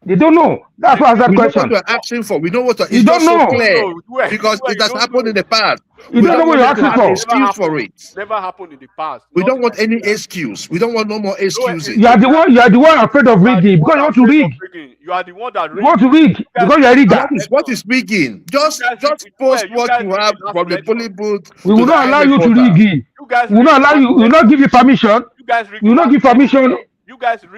They don't know. That's why I asked that question. We know what we're asking for. We know what you don't know. So clear because it has happened in the past. You don't know what you're asking for. Excuse for it. Never happened in the past. We don't want any excuse. We don't want no more excuses. You are the one afraid of rigging because you want to rig. You are the one that you want to rig because you are a rigger. What is rigging? Just post what you have from the polling booth. We will not allow you to rig. We will not allow you. We will not give you permission. We will not give permission.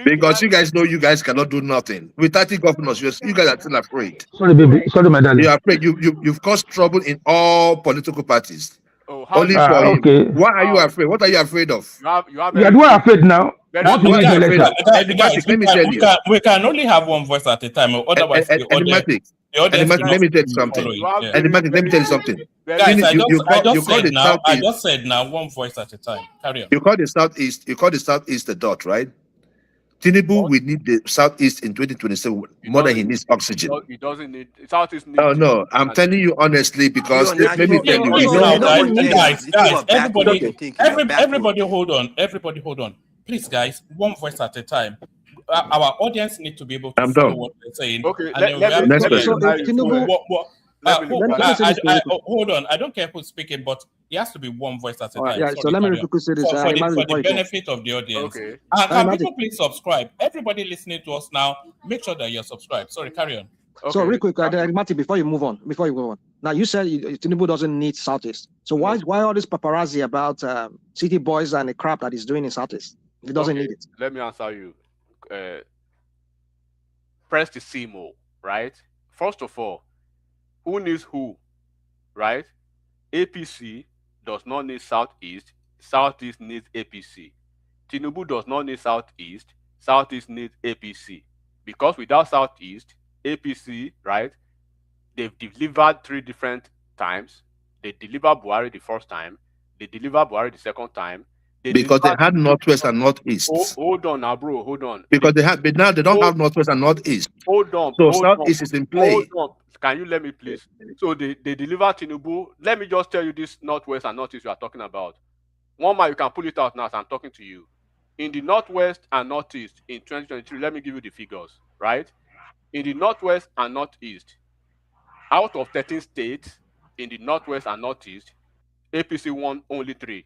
Because you guys know you guys cannot do nothing. With 30 governors, you guys are still afraid. Sorry, baby. Sorry, my darling. You're afraid. You've caused trouble in all political parties. Only for him. Okay. Why are you afraid? What are you afraid of? You are the one afraid now. Let me tell you. We can only have one voice at a time. Otherwise, The audience Enigmatic, let me tell you something. Enigmatic, let me tell you something. Guys, I You just call said the now. I Southeast. just said now. One voice at a time. Carry on. You call the Southeast. You call the Southeast the dot, right? Tinubu will need the Southeast in 2027 more than he needs oxygen. He doesn't need Southeast need. Oh no, I'm telling you honestly because let me tell you, we Please know now, guys, everybody, everybody, hold on. Everybody, hold on. Please, guys, one voice at a time. Our audience need to be able to I'm follow done. what we're saying. Okay, and then we have Next to person. hold on. I don't care who's speaking, but it has to be one voice at a All right, time. yeah. Sorry, So let me carry on. quickly say this. For Enigmatic, before the you go. benefit of the audience. Okay. And can Enigmatic. people please subscribe? Everybody listening to us now, make sure that you're subscribed. Sorry, carry on. So real quick, Enigmatic, before you move on. Now you said Tinubu doesn't need Southeast. So why all this paparazzi about city boys and the crap that he's doing in Southeast? He doesn't need it. Let me answer you. Press the CMO, right? First of all, who needs who, right? APC does not need Southeast. Southeast needs APC. Tinubu does not need Southeast. Southeast needs APC. Because without Southeast, APC, right? They've delivered 3 different times. They delivered Buhari the first time. They delivered Buhari the second time. Because they had Northwest and Northeast. Hold on now, bro. Hold on. Because but now they don't have Northwest and Northeast. Hold on. So Southeast is in play. Hold on. Can you let me please? So they deliver Tinubu. Let me just tell you this Northwest and Northeast you are talking about. One man, you can pull it out now as I'm talking to you. In the Northwest and Northeast in 2023, let me give you the figures, right? In the Northwest and Northeast, out of 13 states in the Northwest and Northeast, APC won only 3,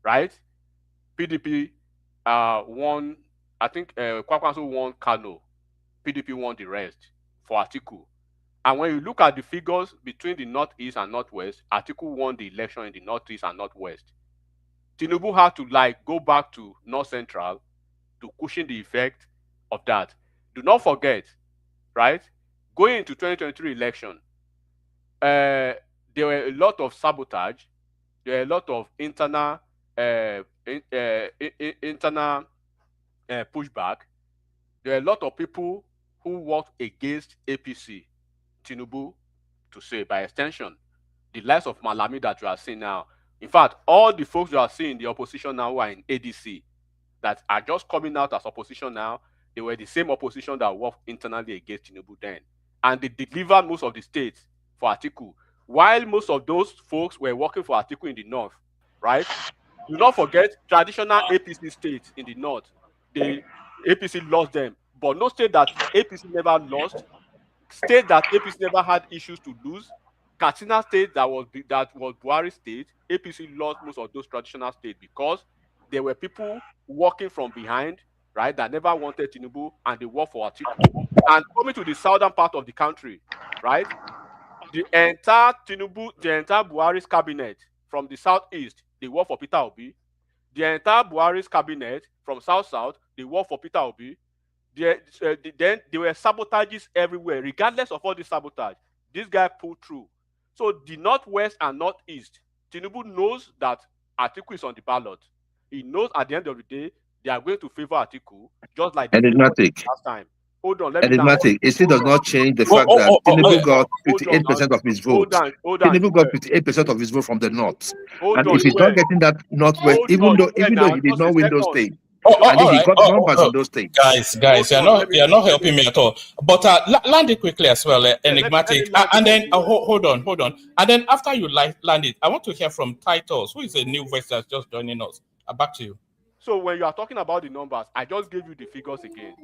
right? PDP won, I think Kwakwanso won Kano. PDP won the rest for Atiku. And when you look at the figures between the Northeast and Northwest, Atiku won the election in the Northeast and Northwest. Tinubu had to go back to North Central to cushion the effect of that. Do not forget, right? Going into 2023 election, there were a lot of sabotage. There were a lot of internal pushback. There are a lot of people who worked against APC, Tinubu, to say by extension, the likes of Malami that you are seeing now. In fact, all the folks you are seeing in the opposition now who are in ADC that are just coming out as opposition now, they were the same opposition that worked internally against Tinubu then. And they delivered most of the states for Atiku. While most of those folks were working for Atiku in the north, right? Do not forget traditional APC states in the north. The APC lost them. But no state that APC never lost, state that APC never had issues to lose, Katsina State that was Buhari State, APC lost most of those traditional states because there were people working from behind, right, that never wanted Tinubu and they worked for Atiku. And coming to the southern part of the country, right, the entire Buhari's cabinet from the southeast, they work for Peter Obi. The entire Buhari's cabinet from south, they work for Peter Obi. Then there were sabotages everywhere. Regardless of all the sabotage, this guy pulled through. So the northwest and northeast, Tinubu knows that Atiku is on the ballot. He knows at the end of the day they are going to favor Atiku, just like Enigmatic. last time. Hold on, let me. Enigmatic. It still does not change the fact that Tinubu got 58% of his vote. Tinubu got 58% of his vote from the north. And if he's not getting that northwest, even though he did not win those states, and then he got numbers on those states. Guys, you're not helping me at all. But land it quickly as well, Enigmatic. And then hold on. And then after you land it, I want to hear from Titus, who is a new voice that's just joining us. Back to you. So when you are talking about the numbers, I just gave you the figures again.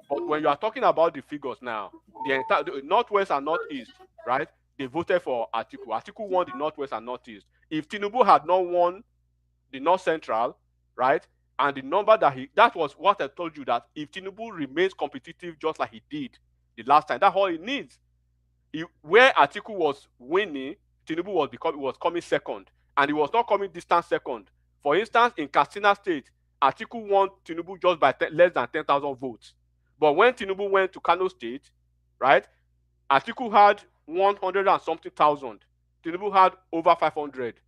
But when you are talking about the figures now, the northwest and northeast, right? They voted for Atiku. Atiku won the northwest and northeast. If Tinubu had not won the north central, right? And the number that was what I told you, that if Tinubu remains competitive just like he did the last time, that's all he needs. Where Atiku was winning, Tinubu was coming second, and he was not coming distant second. For instance, in Katsina State, Atiku won Tinubu just by less than 10,000 votes. But when Tinubu went to Kano State, right, Atiku had 100 and something thousand. Tinubu had over 500.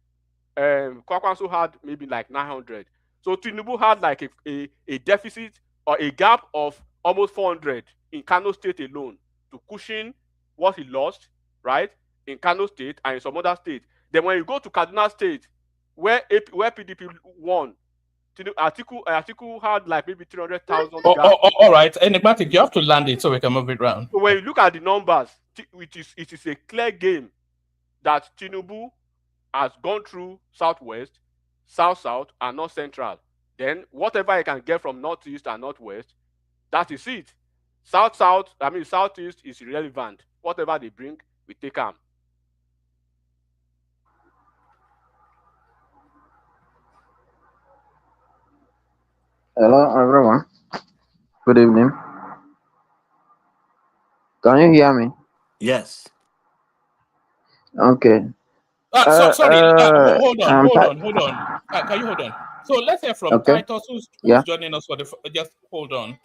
Kwakwanso had maybe like 900. So Tinubu had like a deficit or a gap of almost 400 in Kano State alone to cushion what he lost, right, in Kano State and in some other states. Then when you go to Kaduna State, where PDP won, Atiku had like maybe 300,000. All right, enigmatic. You have to land it so we can move it round. So when you look at the numbers, it is a clear game that Tinubu has gone through Southwest, South, and North Central. Then whatever I can get from Northeast and Northwest, that is it. Southeast is irrelevant. Whatever they bring, we take them. Hello, everyone. Good evening. Can you hear me? Yes. Okay. Sorry. Hold on. Can you hold on? So let's hear from Titus, who's joining us for the. Just hold on.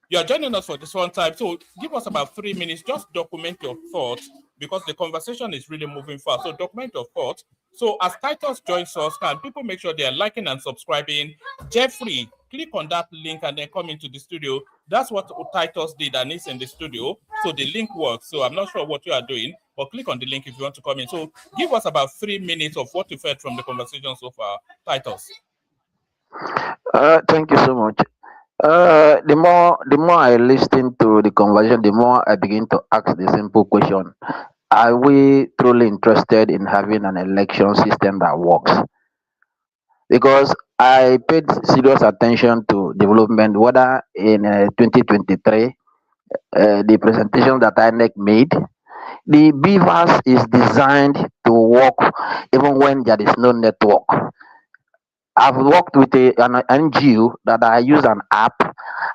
You're joining us for this one time. So give us about 3 minutes. Just document your thoughts because the conversation is really moving fast. So document your thoughts. So as Titus joins us, can people make sure they are liking and subscribing? Jeffrey, click on that link and then come into the studio. That's what Titus did, and he's in the studio. So the link works. So I'm not sure what you are doing, but click on the link if you want to come in. So give us about 3 minutes of what you've heard from the conversation so far, Titus. Thank you so much. The more I listen to the conversation, the more I begin to ask the simple question: are we truly interested in having an election system that works? Because I paid serious attention to development, whether in 2023, the presentation that INEC made. The Beavers is designed to work even when there is no network. I've worked with an NGO that I use an app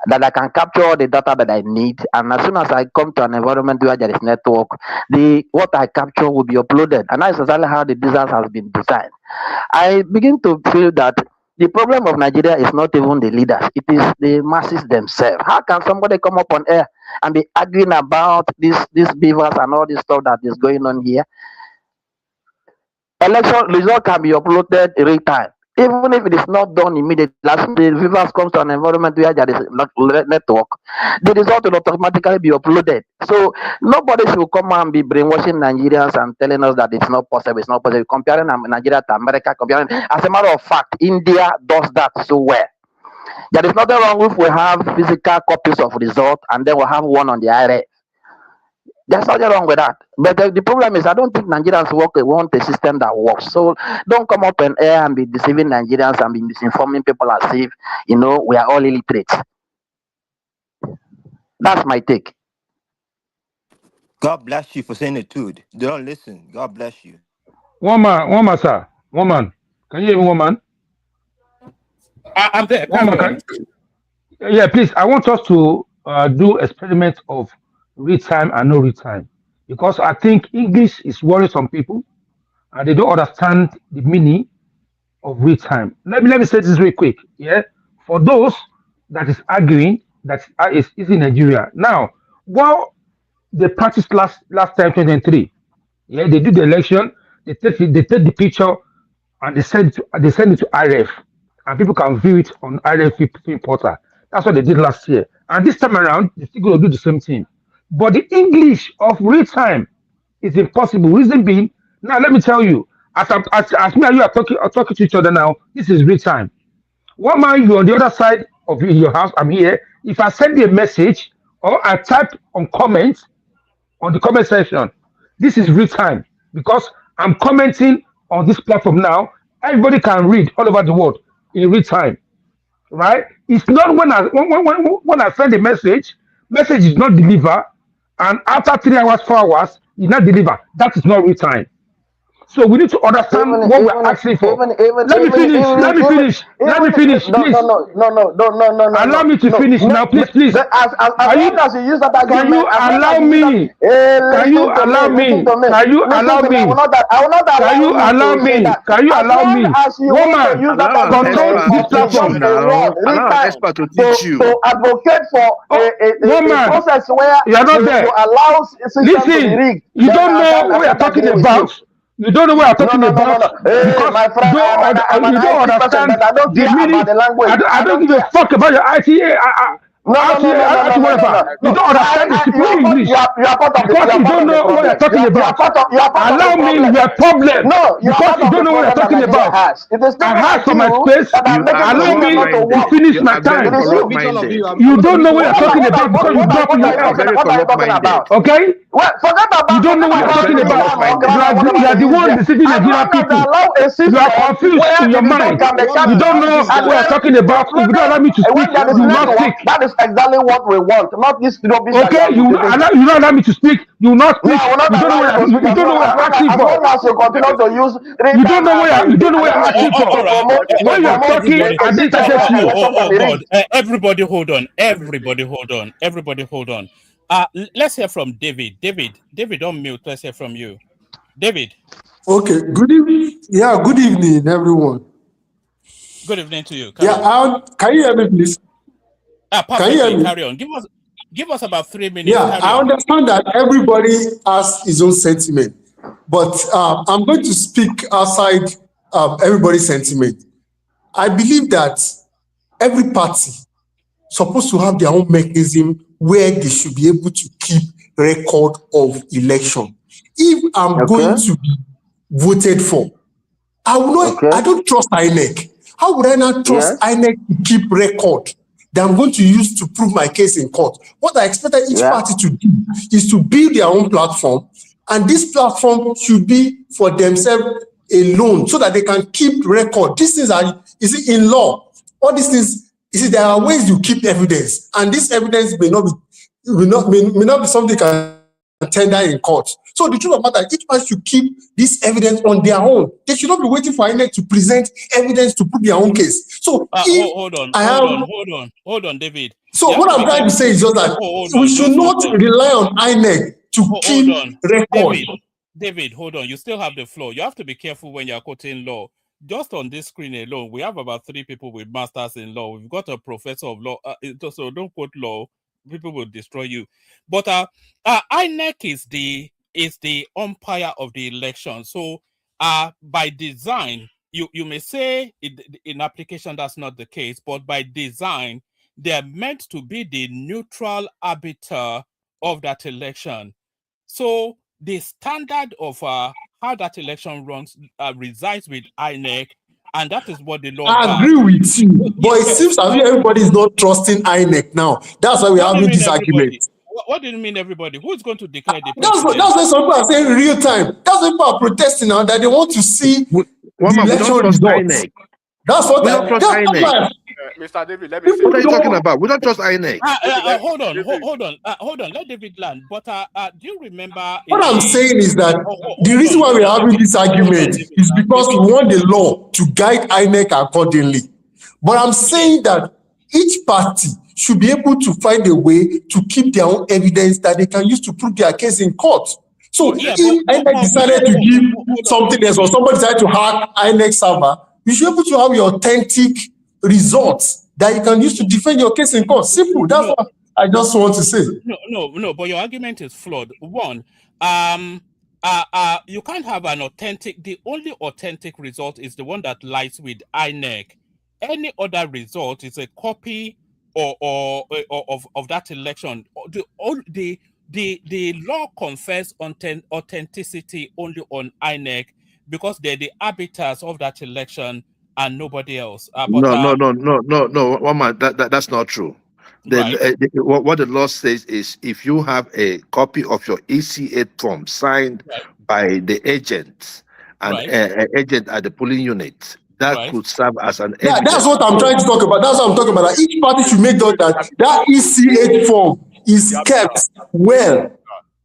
that I can capture all the data that I need, and as soon as I come to an environment where there is network, what I capture will be uploaded, and that's exactly how the business has been designed. I begin to feel that the problem of Nigeria is not even the leaders, it is the masses themselves. How can somebody come up on air and be arguing about these beavers and all this stuff that is going on here? Election result can be uploaded every time. Even if it is not done immediately, as the beavers comes to an environment where there is network, the result will automatically be uploaded. So nobody should come and be brainwashing Nigerians and telling us that it's not possible. It's not possible. Comparing Nigeria to America, as a matter of fact, India does that so well. There is nothing wrong if we have physical copies of result and then we have one on the IRA. There's nothing wrong with that. But the problem is, I don't think Nigerians want a system that works. So don't come up in air and be deceiving Nigerians and be misinforming people as if, we are all illiterate. That's my take. God bless you for saying the truth. Don't listen. God bless you. One man, sir. One man. Can you hear me, one man? I'm there. One man, yeah, please. I want us to do experiment of read time and no read time, because I think English is worrying some people and they don't understand the meaning of read time. Let me say this real quick. Yeah, for those that is arguing that is in Nigeria now, while they practiced last time 2023, yeah, they do the election, they take the picture and they send it to RF, and people can view it on RF portal. That's what they did last year, and this time around they're still going to do the same thing. But the English of real time is impossible. Reason being, now let me tell you, as me and you are talking to each other now, this is real time. One man, you on the other side of your house, I'm here. If I send you a message or I type on comments on the comment section, this is real time because I'm commenting on this platform now. Everybody can read all over the world in real time, right? It's not when I send a message is not delivered, and after 3 hours, 4 hours, it's not delivered. That is not real time. So we need to understand what we're asking for. Let me finish. Please. Allow me to finish now, please. Can you allow me? Can you allow me? Can you allow me? Can you allow me? Can you allow me? Woman, control this platform. Allow an expert to teach you. To advocate for a process where you are not there. Listen, you don't know what you're talking about. You don't know what I'm talking about. Because my friend, you don't understand the meaning. I don't give a fuck about your ITA. No. You don't understand the people English. You are part of the Because you don't know what you're talking about. Allow me, you are problem. No, you are Because part you of the don't know what you're problem that talking Nigeria about. has. It is people I like have for my you space. that are making the Allow system not to me work. to finish You my time. It is you. You don't know what you're talking about because you grew up in your house. What are you talking about? Okay? Well, forget You don't know what you're talking about. You are the one deceiving Nigerian people. You are confused in your mind. You don't know what you're talking about. If you don't allow me to speak, when there is you will not network, speak. that is exactly what we want, not this rubbish that you Okay? are You cultivating. don't allow me to speak. You will not No, speak. I will not You don't know allow you to speak you don't know what you're asking as for. long as you continue to use You don't know what you don't know what you're to asking for. promote When you are talking, I didn't target you. God. Everybody hold on. Everybody hold on. Everybody hold on. Let's hear from David. David, on mute. Let's hear from you. David. Okay. Good evening. Yeah, good evening, everyone. Good evening to you. Can you hear me, please? Perfectly. Can you hear me? Carry on. Give us about 3 minutes. Yeah, Carry I on. understand that everybody has his own sentiment, but I'm going to speak outside everybody's sentiment. I believe that every party supposed to have their own mechanism where they should be able to keep record of election. If I'm going to be voted for, I will not. I don't trust INEC. How would I not trust INEC to keep record that I'm going to use to prove my case in court? What I expected each party to do is to build their own platform, and this platform should be for themselves alone, so that they can keep record. These things are, you see, in law, all these things, you see, there are ways you keep evidence, and this evidence may not be something you can tender in court. So the truth of the matter, each person should keep this evidence on their own. They should not be waiting for INEC to present evidence to prove their own case. So Hold on, David. So what I'm trying to say is just that we should not rely on INEC to keep record. David, hold on. You still have the floor. You have to be careful when you're quoting law. Just on this screen alone, we have about 3 people with masters in law. We've got a professor of law. So don't quote law. People will destroy you. But INEC is the umpire of the election. So by design, you may say in application that's not the case, but by design, they're meant to be the neutral arbiter of that election. So the standard of how that election runs resides with INEC, and that is what the law I bars. agree with you, but it seems as if everybody is not trusting INEC now. That's why we're having this argument. What do you mean, everybody? Who's going to declare the That's president? what some people are saying in real time. That's why people are protesting now, that they want to see the election results. That's what Mr. David, let me say. What are you talking about? We don't trust INEC. Hold on. Let David land. But do you remember? What I'm saying is that the reason why we're having this argument is because we want the law to guide INEC accordingly. But I'm saying that each party should be able to find a way to keep their own evidence that they can use to prove their case in court. So if INEC decided to give something else, or somebody decided to hack INEC server, you should be able to have your authentic results that you can use to defend your case in court. Simple. That's what I just want to say. No, but your argument is flawed. One, you can't have an authentic. The only authentic result is the one that lies with INEC. Any other result is a copy of that election. The law confers authenticity only on INEC because they're the arbiters of that election and nobody else. No. One man, that's not true. What the law says is, if you have a copy of your EC8 form signed by the agent and an agent at the polling unit, that could serve as an evidence. That's what I'm trying to talk about. That's what I'm talking about. Like each party should make sure that EC8 form is kept well.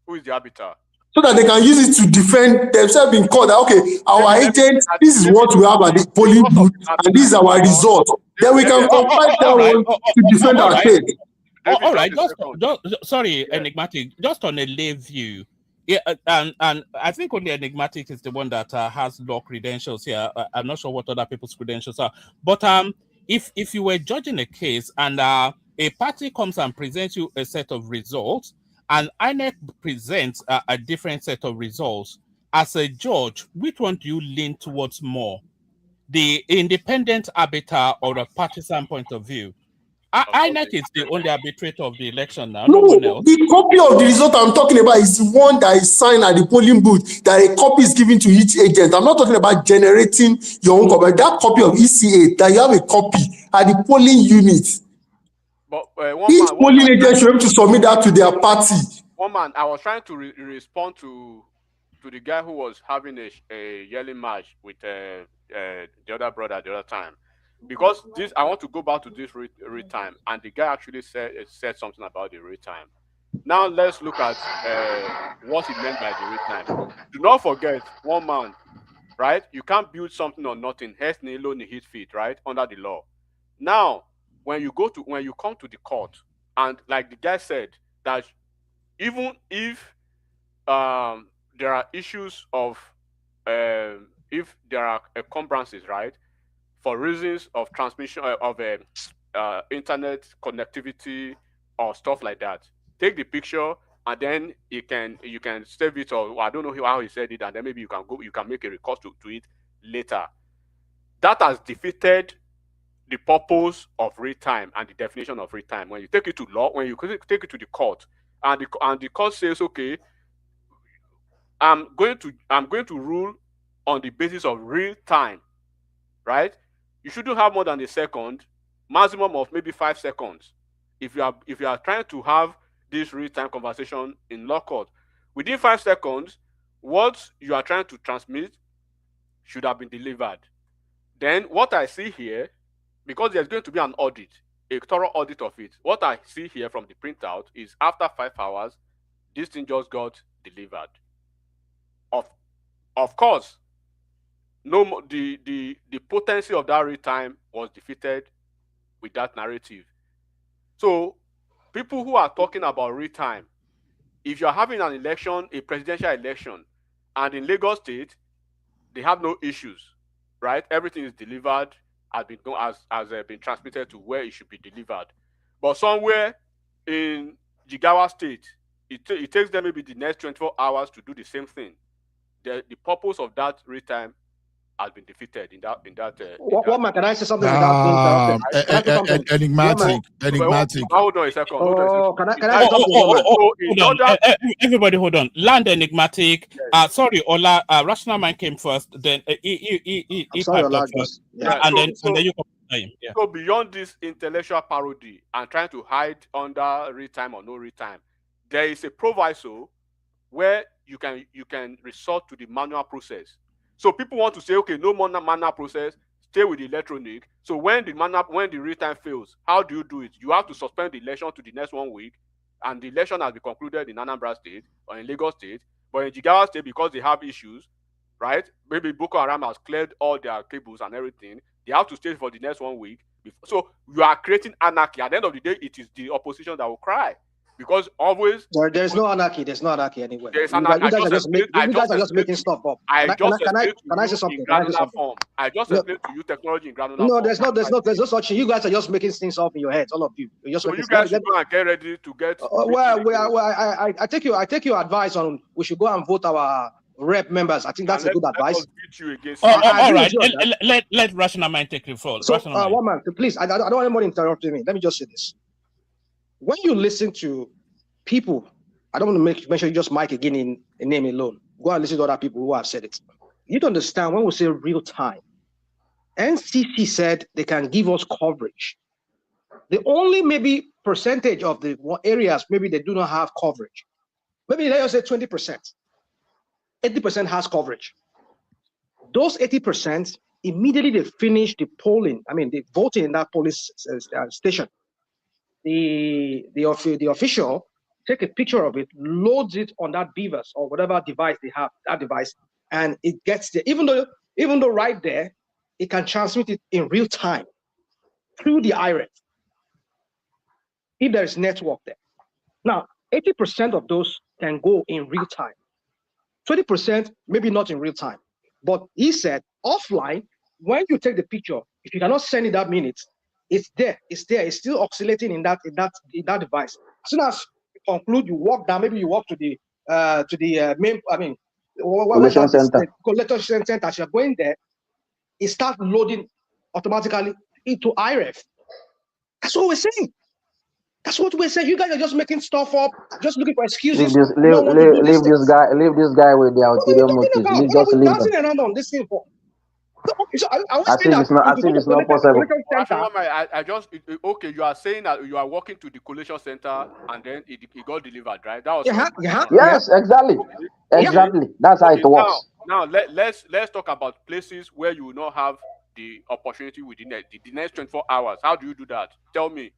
Who is the arbiter? So that they can use it to defend themselves in court. That, okay, our agent, this is what we have at the polling booth, and this is our result. Then we can compile that one to defend our case. All right, sorry, Enigmatic, just on a lay view. Yeah, and I think only Enigmatic is the one that has law credentials here. I'm not sure what other people's credentials are. But if you were judging a case and a party comes and presents you a set of results, and INEC presents a different set of results, as a judge, which one do you lean towards more? The independent arbiter or a partisan point of view? INEC is the only arbitrator of the election now. No, No one else. the copy of the result I'm talking about is the one that is signed at the polling booth, that a copy is given to each agent. I'm not talking about generating your own copy. That copy of ECA, that you have a copy at the polling unit. But Each polling agent should be able to submit that to their party. One man, I was trying to respond to the guy who was having a yelling match with the other brother the other time, because this, I want to go back to this read time, and the guy actually said something about the read time. Now let's look at what he meant by the read time. Do not forget, one man, right? You can't build something on nothing. Hence, Nilo hit feet, right? Under the law. Now, when you come to the court, and like the guy said, that even if there are issues of if there are encumbrances, right, for reasons of transmission of internet connectivity or stuff like that, take the picture and then you can save it, or I don't know how he said it, and then maybe you can make a request to it later. That has defeated the purpose of read time and the definition of read time. When you take it to law, when you take it to the court, and the court says, okay, I'm going to rule on the basis of real time, right? You shouldn't have more than a second, maximum of maybe 5 seconds. If you are trying to have this real time conversation in law court, within 5 seconds, what you are trying to transmit should have been delivered. Then what I see here, because there's going to be an audit, a thorough audit of it, what I see here from the printout is after 5 hours, this thing just got delivered. Of course, no, the potency of that real time was defeated with that narrative. So people who are talking about real time, if you're having an election, a presidential election, and in Lagos State, they have no issues, right? Everything is delivered, has been transmitted to where it should be delivered. But somewhere in Jigawa State, it takes them maybe the next 24 hours to do the same thing. The purpose of that real time has been defeated in that. What man, can I say something without being interrupted? Enigmatic. Hold on a second. Can I say something? Everybody, hold on. Land enigmatic. Yes. Sorry, Ola. Rational Mind came first. Then he sorry, piped Ola, up first. and then you come. Yeah. So beyond this intellectual parody and trying to hide under real time or no real time, there is a proviso where you can resort to the manual process. So people want to say, okay, no more manual process, stay with the electronic. So when the real time fails, how do you do it? You have to suspend the election to the next 1 week, and the election has been concluded in Anambra State or in Lagos State. But in Jigawa State, because they have issues, right? Maybe Boko Haram has cleared all their cables and everything. They have to stay for the next 1 week. So you are creating anarchy. At the end of the day, it is the opposition that will cry. Because always there's no anarchy. There's no anarchy anywhere. There's anarchy. You guys are just making stuff up. Can I say something? I just explained to you technology in granular No, form. there's no such thing. You guys are just making things up in your heads, all of you. So you guys should go and get ready to get. I take your advice on we should go and vote our rep members. I think that's a good advice. All right. Let Rational Mind take the floor. So, one man, please. I don't want anybody interrupting me. Let me just say this. When you listen to people, I don't want to mention just Mike again in name alone. Go and listen to other people who have said it. You don't understand when we say real time. NCC said they can give us coverage. The only maybe percentage of the areas maybe they do not have coverage. Maybe let us say 20%. 80% has coverage. Those 80%, immediately they finish the polling. I mean, the voting in that polling station. The official take a picture of it, loads it on that Beavers or whatever device they have, that device, and it gets there. Even though right there, it can transmit it in real time through the IREF if there is network there. Now, 80% of those can go in real time. 20% maybe not in real time. But he said offline, when you take the picture, if you cannot send it that minute, it's there. It's still oscillating in that device. As soon as you conclude, you walk down. Maybe you walk to the main. I mean, collection center. Collection center. As you're going there, it starts loading automatically into IREF. That's what we're saying. That's what we're saying. You guys are just making stuff up, just looking for excuses. Leave this, You don't want to do these things. leave this guy with the What are you ulterior talking motives. about? Just What are we leave him. dancing around on this thing for? So I was As saying if that it's not, if as you if go it's to not collation possible. center, Okay, you are saying that you are walking to the collation center and then it got delivered, right? That was Yes, exactly. Exactly. That's how it works. Now let's talk about places where you will not have the opportunity within the next 24 hours. How do you do that? Tell me.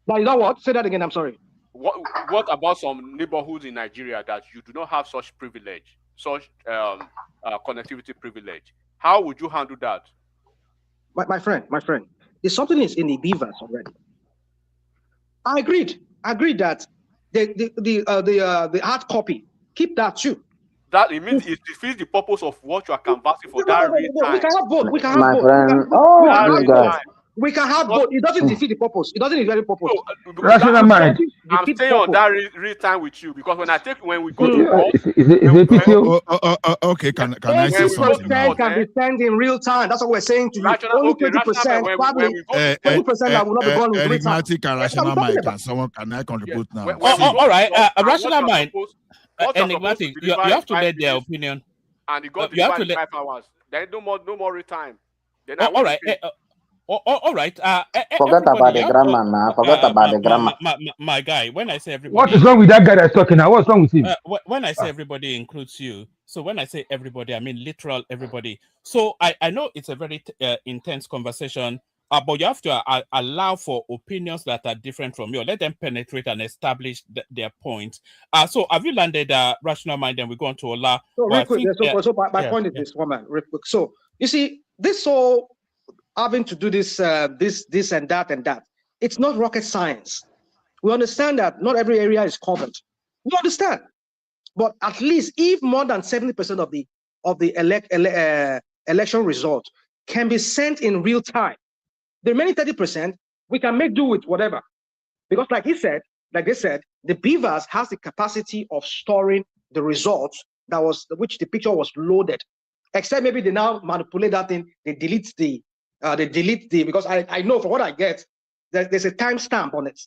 Now you know what? Say that again. I'm sorry. What about some neighborhoods in Nigeria that you do not have such privilege, such connectivity privilege? How would you handle that? My friend, there's something is in the beavers already. I agreed that the hard copy, keep that too. That it means it defeats the purpose of what you are canvassing for that real time. We can have both. We can My have both. friend, We can have both. It doesn't defeat the purpose. It doesn't defeat the purpose. Rational mind. I'm staying on that real time with you because when we go to court, Is it PTO? Okay, can I say something now? 80% can be sent in real time. That's what we're saying to you. Only 20%, probably 20% that will not be gone in real time. Enigmatic and rational mind. Can I contribute now? All right, rational mind. Enigmatic. You have to let their opinion. And it got you have to delivered in 5 hours. Then no more real time. Then all right. All right. Forget about the grammar now. Forget about the grammar. My guy, when I say everybody, What is wrong with that guy that's talking now? What's wrong with him? When I say everybody includes you, so when I say everybody, I mean literal everybody. So I know it's a very intense conversation, but you have to allow for opinions that are different from you. Let them penetrate and establish their point. So have you landed rational mind? Then we go on to Ola. So real quick, my point is this, woman, real quick. So you see, this whole having to do this and that, it's not rocket science. We understand that not every area is covered. We understand, but at least if more than 70% of the election result can be sent in real time, the remaining 30% we can make do with whatever, because like they said, the beavers has the capacity of storing the results which the picture was loaded, except maybe they now manipulate that thing. They delete the because I know from what I get, there's a timestamp on it.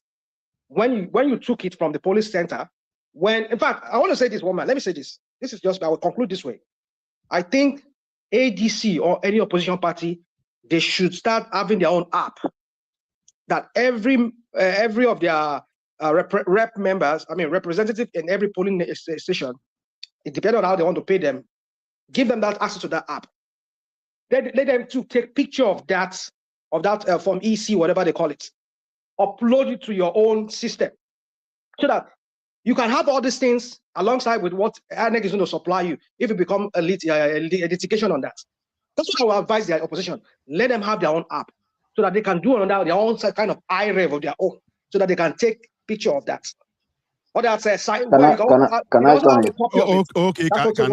When you took it from the police center, in fact, I want to say this, woman. Let me say this. This is just, I will conclude this way. I think ADC or any opposition party, they should start having their own app that every of their rep members, representative in every polling station, it depends on how they want to pay them, give them that access to that app. Let them to take picture of that from EC, whatever they call it, upload it to your own system, so that you can have all these things alongside with what INEC is going to supply you if you become a litigation on that. That's what I will advise the opposition. Let them have their own app so that they can do their own kind of iRev of their own, so that they can take picture of that. Or that's a site where Can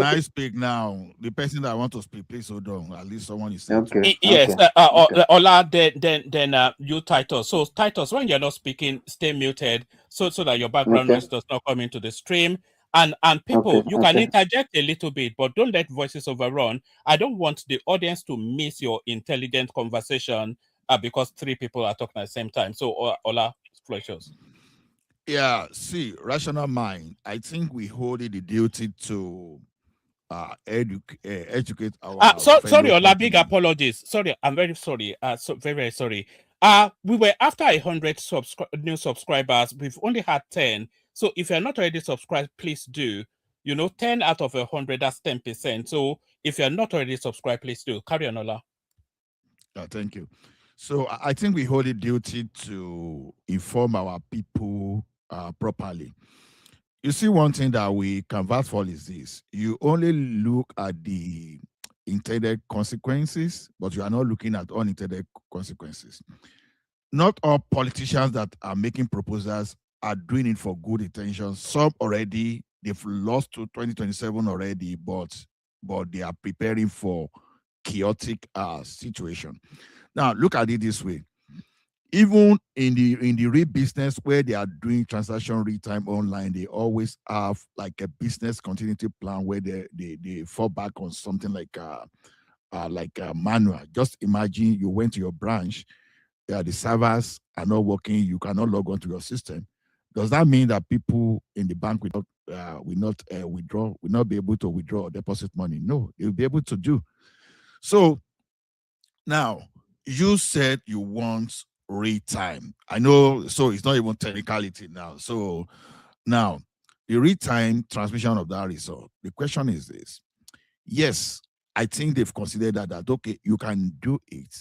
I speak now? The person that I want to speak, please hold on. At least someone is saying. Okay. Yes. Ola, then you, Titus. So Titus, when you're not speaking, stay muted so that your background noise does not come into the stream. And people, you can interject a little bit, but don't let voices overrun. I don't want the audience to miss your intelligent conversation because 3 people are talking at the same time. So Ola, floor is yours. Yeah, see, rational mind. I think we hold it the duty to educate our. Sorry, Ola, big apologies. Sorry, I'm very sorry. Very, very sorry. We were after 100 new subscribers. We've only had 10. So if you're not already subscribed, please do. 10 out of 100, that's 10%. So if you're not already subscribed, please do. Carry on, Ola. Thank you. So I think we hold it duty to inform our people properly. You see, one thing that we canvas for is this: you only look at the intended consequences, but you are not looking at unintended consequences. Not all politicians that are making proposals are doing it for good intentions. Some already, they've lost to 2027 already, but they are preparing for chaotic situation. Now, look at it this way. Even in the real business where they are doing transaction real time online, they always have like a business continuity plan where they fall back on something like a manual. Just imagine you went to your branch, the servers are not working, you cannot log on to your system, does that mean that people in the bank will not be able to withdraw or deposit money? No, they'll be able to do. So now you said you want real time. I know, so it's not even technicality now. So now the real time transmission of that result. The question is this. Yes, I think they've considered that okay, you can do it.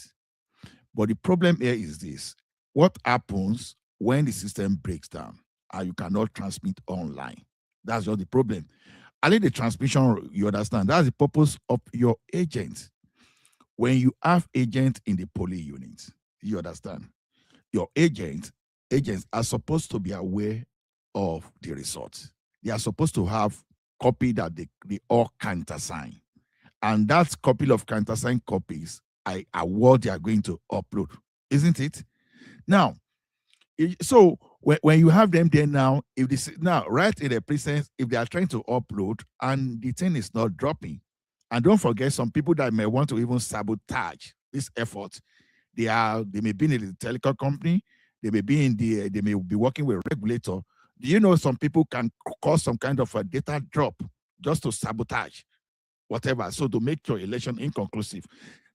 But the problem here is this. What happens when the system breaks down and you cannot transmit online? That's just the problem. I think the transmission, you understand, that's the purpose of your agent. When you have agents in the polling unit, you understand, your agents are supposed to be aware of the results. They are supposed to have copy that they all countersign. And that copy of countersigned copies are what they are going to upload, isn't it? Now, so when you have them there now, if this now right in the presence, if they are trying to upload and the thing is not dropping, and don't forget some people that may want to even sabotage this effort. They may be in the telecom company, they may be working with a regulator. Do you know some people can cause some kind of a data drop just to sabotage whatever, so to make your election inconclusive?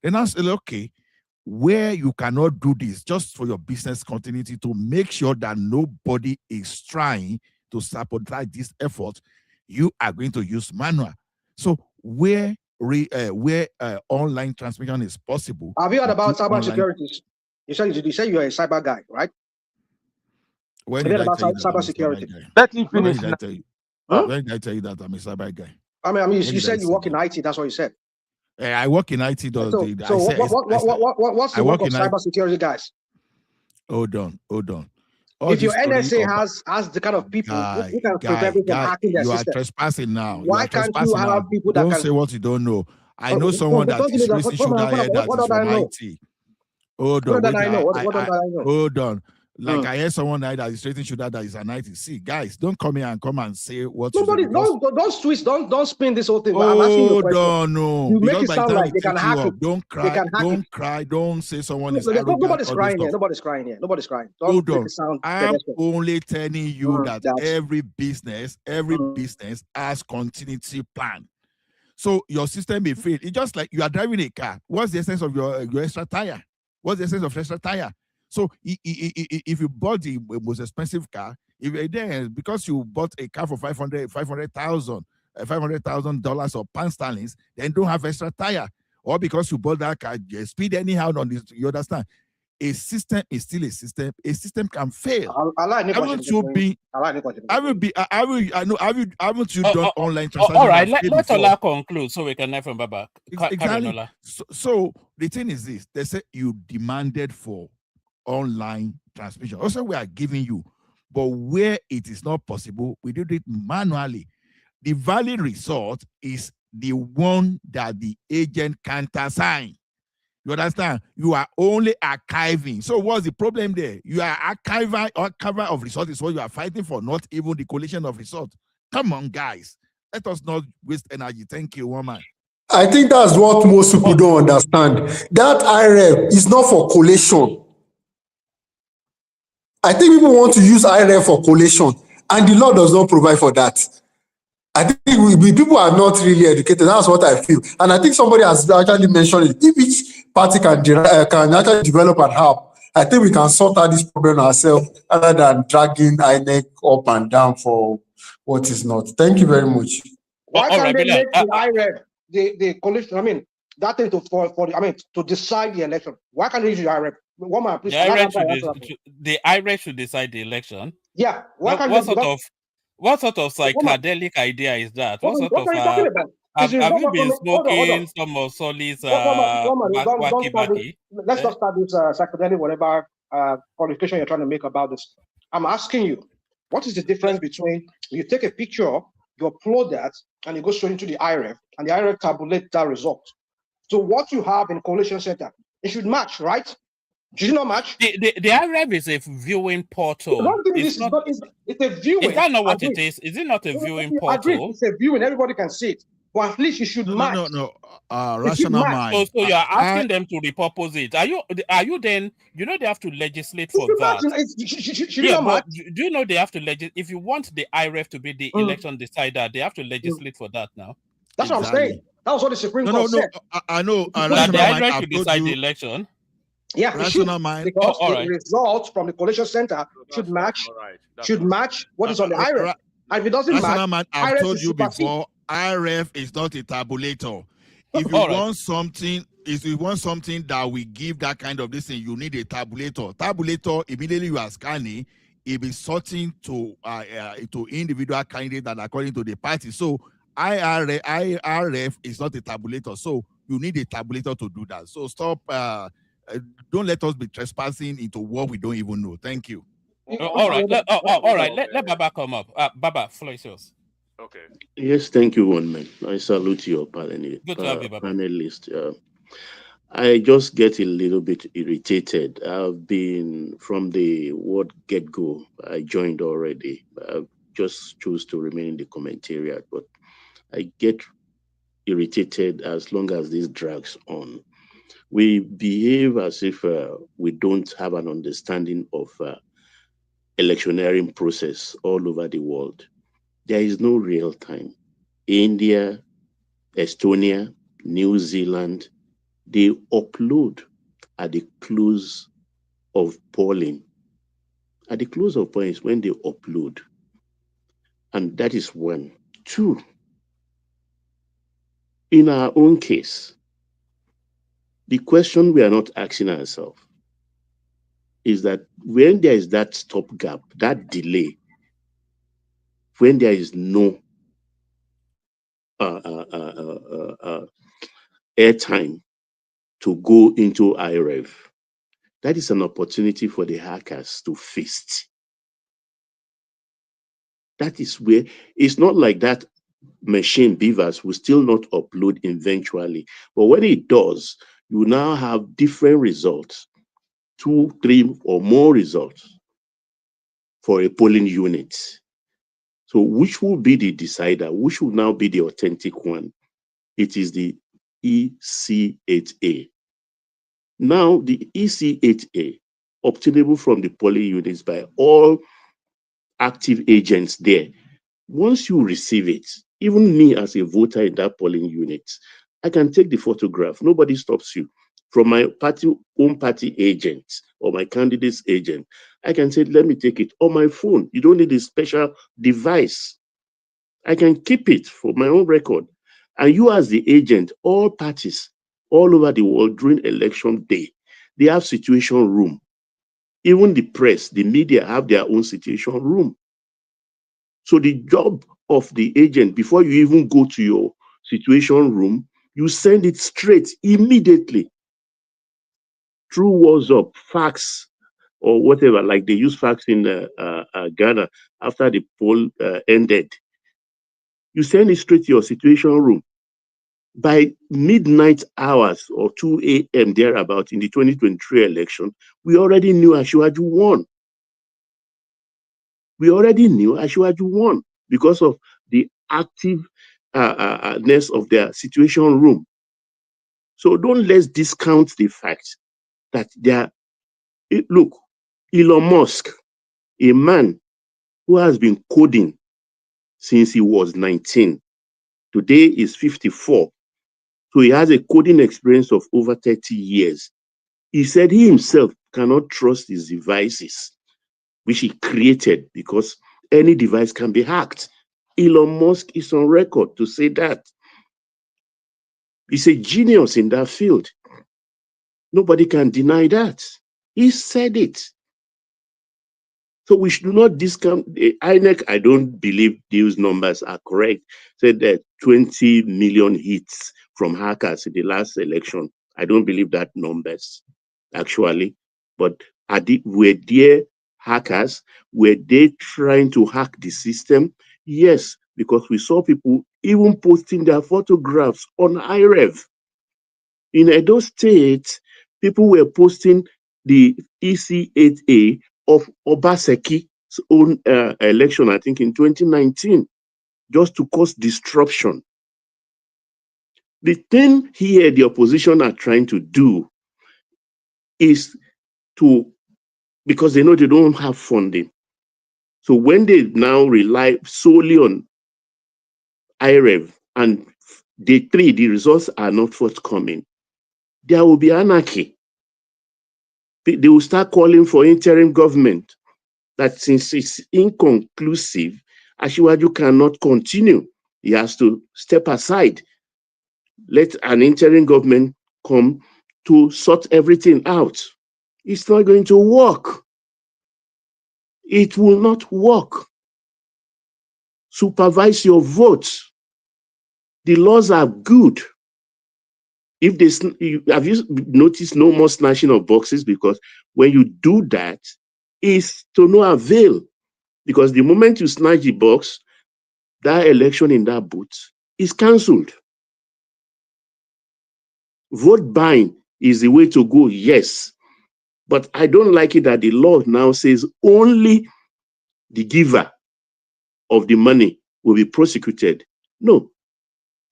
Then I say, okay, where you cannot do this just for your business continuity to make sure that nobody is trying to sabotage this effort, you are going to use manual. So where online transmission is possible. Have you heard about cyber securities? You said you're a cyber guy, right? When did I tell you that cyber security? Let me finish. When did I tell you that I'm a cyber guy? I mean, you said you work in IT. That's what you said. I work in IT. What's the work of cyber security guys? Hold on. If your NSA has the kind of people who can prevent from hacking their system, you are trespassing now. Why can't you have people that don't say what you don't know? I know someone that is raising sugar here that is from IT. Hold on. Hold on. Like I heard someone that is raising sugar that is an IT. See, guys, don't come here and say what. Don't twist, don't spin this whole thing. I'm asking you a question. No. You make it sound like they can hack it. Don't cry. Don't say someone is arrogant. Nobody's crying here. Nobody's crying. Hold on. I'm only telling you that every business has continuity plan. So your system may fail. It's just like you are driving a car. What's the essence of your extra tire? What's the essence of extra tire? So if you bought the most expensive car, if you're there because you bought a car for $500,000 or pound sterling, then don't have extra tire, or because you bought that car, you speed anyhow on this. You understand? A system is still a system. A system can fail. Haven't you done online transactions? All right, let's Ola conclude so we can learn from Baba. Exactly. So the thing is this: they say you demanded for online transmission. Also, we are giving you, but where it is not possible, we did it manually. The valid result is the one that the agent can't assign. You understand? You are only archiving. So what's the problem there? You are archiver of results is what you are fighting for, not even the collation of results. Come on, guys. Let us not waste energy. Thank you, woman. I think that's what most people don't understand. That IREF is not for collation. I think people want to use IREF for collation, and the law does not provide for that. I think people are not really educated. That's what I feel. And I think somebody has actually mentioned it. If each party can actually develop an app, I think we can sort out this problem ourselves rather than dragging INEC up and down for what is not. Thank you very much. Why can't they make the IREF the collation? I mean, that thing to decide the election. Why can't they use the IREF? Woman, please. The IREF should decide the election. Yeah. What sort of psychedelic idea is that? What sort of have you been smoking some of Solly's wacky? Let's not start this psychedelic whatever qualification you're trying to make about this. I'm asking you, what is the difference between you take a picture, you upload that, and you go straight into the IREF, and the IREF tabulates that result. So what you have in collation center, it should match, right? Did you not match? The IREF is a viewing portal. It's a viewing. Is that not what it is? Is it not a viewing portal? It's a viewing. Everybody can see it. Or at least you should match. No. Rational mind. So you're asking them to repurpose it. Are you then? You know they have to legislate for that. Yeah, but do you know they have to legislate? If you want the IREF to be the election decider, they have to legislate for that now. That's what I'm saying. That was what the Supreme Court said. I know. That the IREF should decide the election. Yeah, it should, Rational mind. because the results from the collation center should match what is on the IREF. And if it doesn't Rational match, mind, I've IREF told is you supersede. before, IREF is not a tabulator. If you want something, that we give that kind of this thing, you need a tabulator. Tabulator, immediately you are scanning, it be sorting to individual candidates that according to the party. So IRF is not a tabulator. So you need a tabulator to do that. So stop. Don't let us be trespassing into what we don't even know. Thank you. All right. Let Baba come up. Baba, floor is yours. Okay. Yes, thank you, one man. I salute your Good to have you, Baba. panelist. I just get a little bit irritated. I've been from the word get-go. I joined already. I just choose to remain in the commentariat, but I get irritated as long as this drags on. We behave as if we don't have an understanding of electioneering process all over the world. There is no real time. India, Estonia, New Zealand, they upload at the close of polling. At the close of polling is when they upload. And that is one. Two, in our own case, the question we are not asking ourselves is that when there is that stopgap, that delay, when there is no airtime to go into IREF, that is an opportunity for the hackers to feast. That is where it's not like that machine Beavers will still not upload eventually. But when it does, you now have different results, 2, 3, or more results for a polling unit. So which will be the decider? Which will now be the authentic one? It is the EC8A. Now, the EC8A, obtainable from the polling units by all active agents there, once you receive it, even me as a voter in that polling unit, I can take the photograph. Nobody stops you. From my own party agent or my candidate's agent, I can say, let me take it on my phone. You don't need a special device. I can keep it for my own record. And you as the agent, all parties all over the world during election day, they have situation room. Even the press, the media have their own situation room. So the job of the agent, before you even go to your situation room, you send it straight, immediately, through WhatsApp, fax, or whatever, like they use fax in Ghana after the poll ended. You send it straight to your situation room. By midnight hours or 2 a.m. thereabout in the 2023 election, we already knew Asiwaju won. We already knew Asiwaju won because of the activeness of their situation room. So don't let's discount the fact that look, Elon Musk, a man who has been coding since he was 19, today is 54. So he has a coding experience of over 30 years. He said he himself cannot trust his devices, which he created, because any device can be hacked. Elon Musk is on record to say that. He's a genius in that field. Nobody can deny that. He said it. So we should not discount the INEC. I don't believe these numbers are correct. Said that 20 million hits from hackers in the last election. I don't believe that numbers, actually. But were there hackers? Were they trying to hack the system? Yes, because we saw people even posting their photographs on IREV. In Edo State, people were posting the EC8A of Obaseki's own election, I think in 2019, just to cause disruption. The thing here the opposition are trying to do is to, because they know they don't have funding. So when they now rely solely on IREV and day 3, the results are not forthcoming, there will be anarchy. They will start calling for interim government, that since it's inconclusive, Asiwaju cannot continue. He has to step aside. Let an interim government come to sort everything out. It's not going to work. It will not work. Supervise your votes. The laws are good. If have you noticed no more snatching of boxes? Because when you do that, it's to no avail. Because the moment you snatch the box, that election in that booth is cancelled. Vote buying is the way to go, yes. But I don't like it that the law now says only the giver of the money will be prosecuted. No.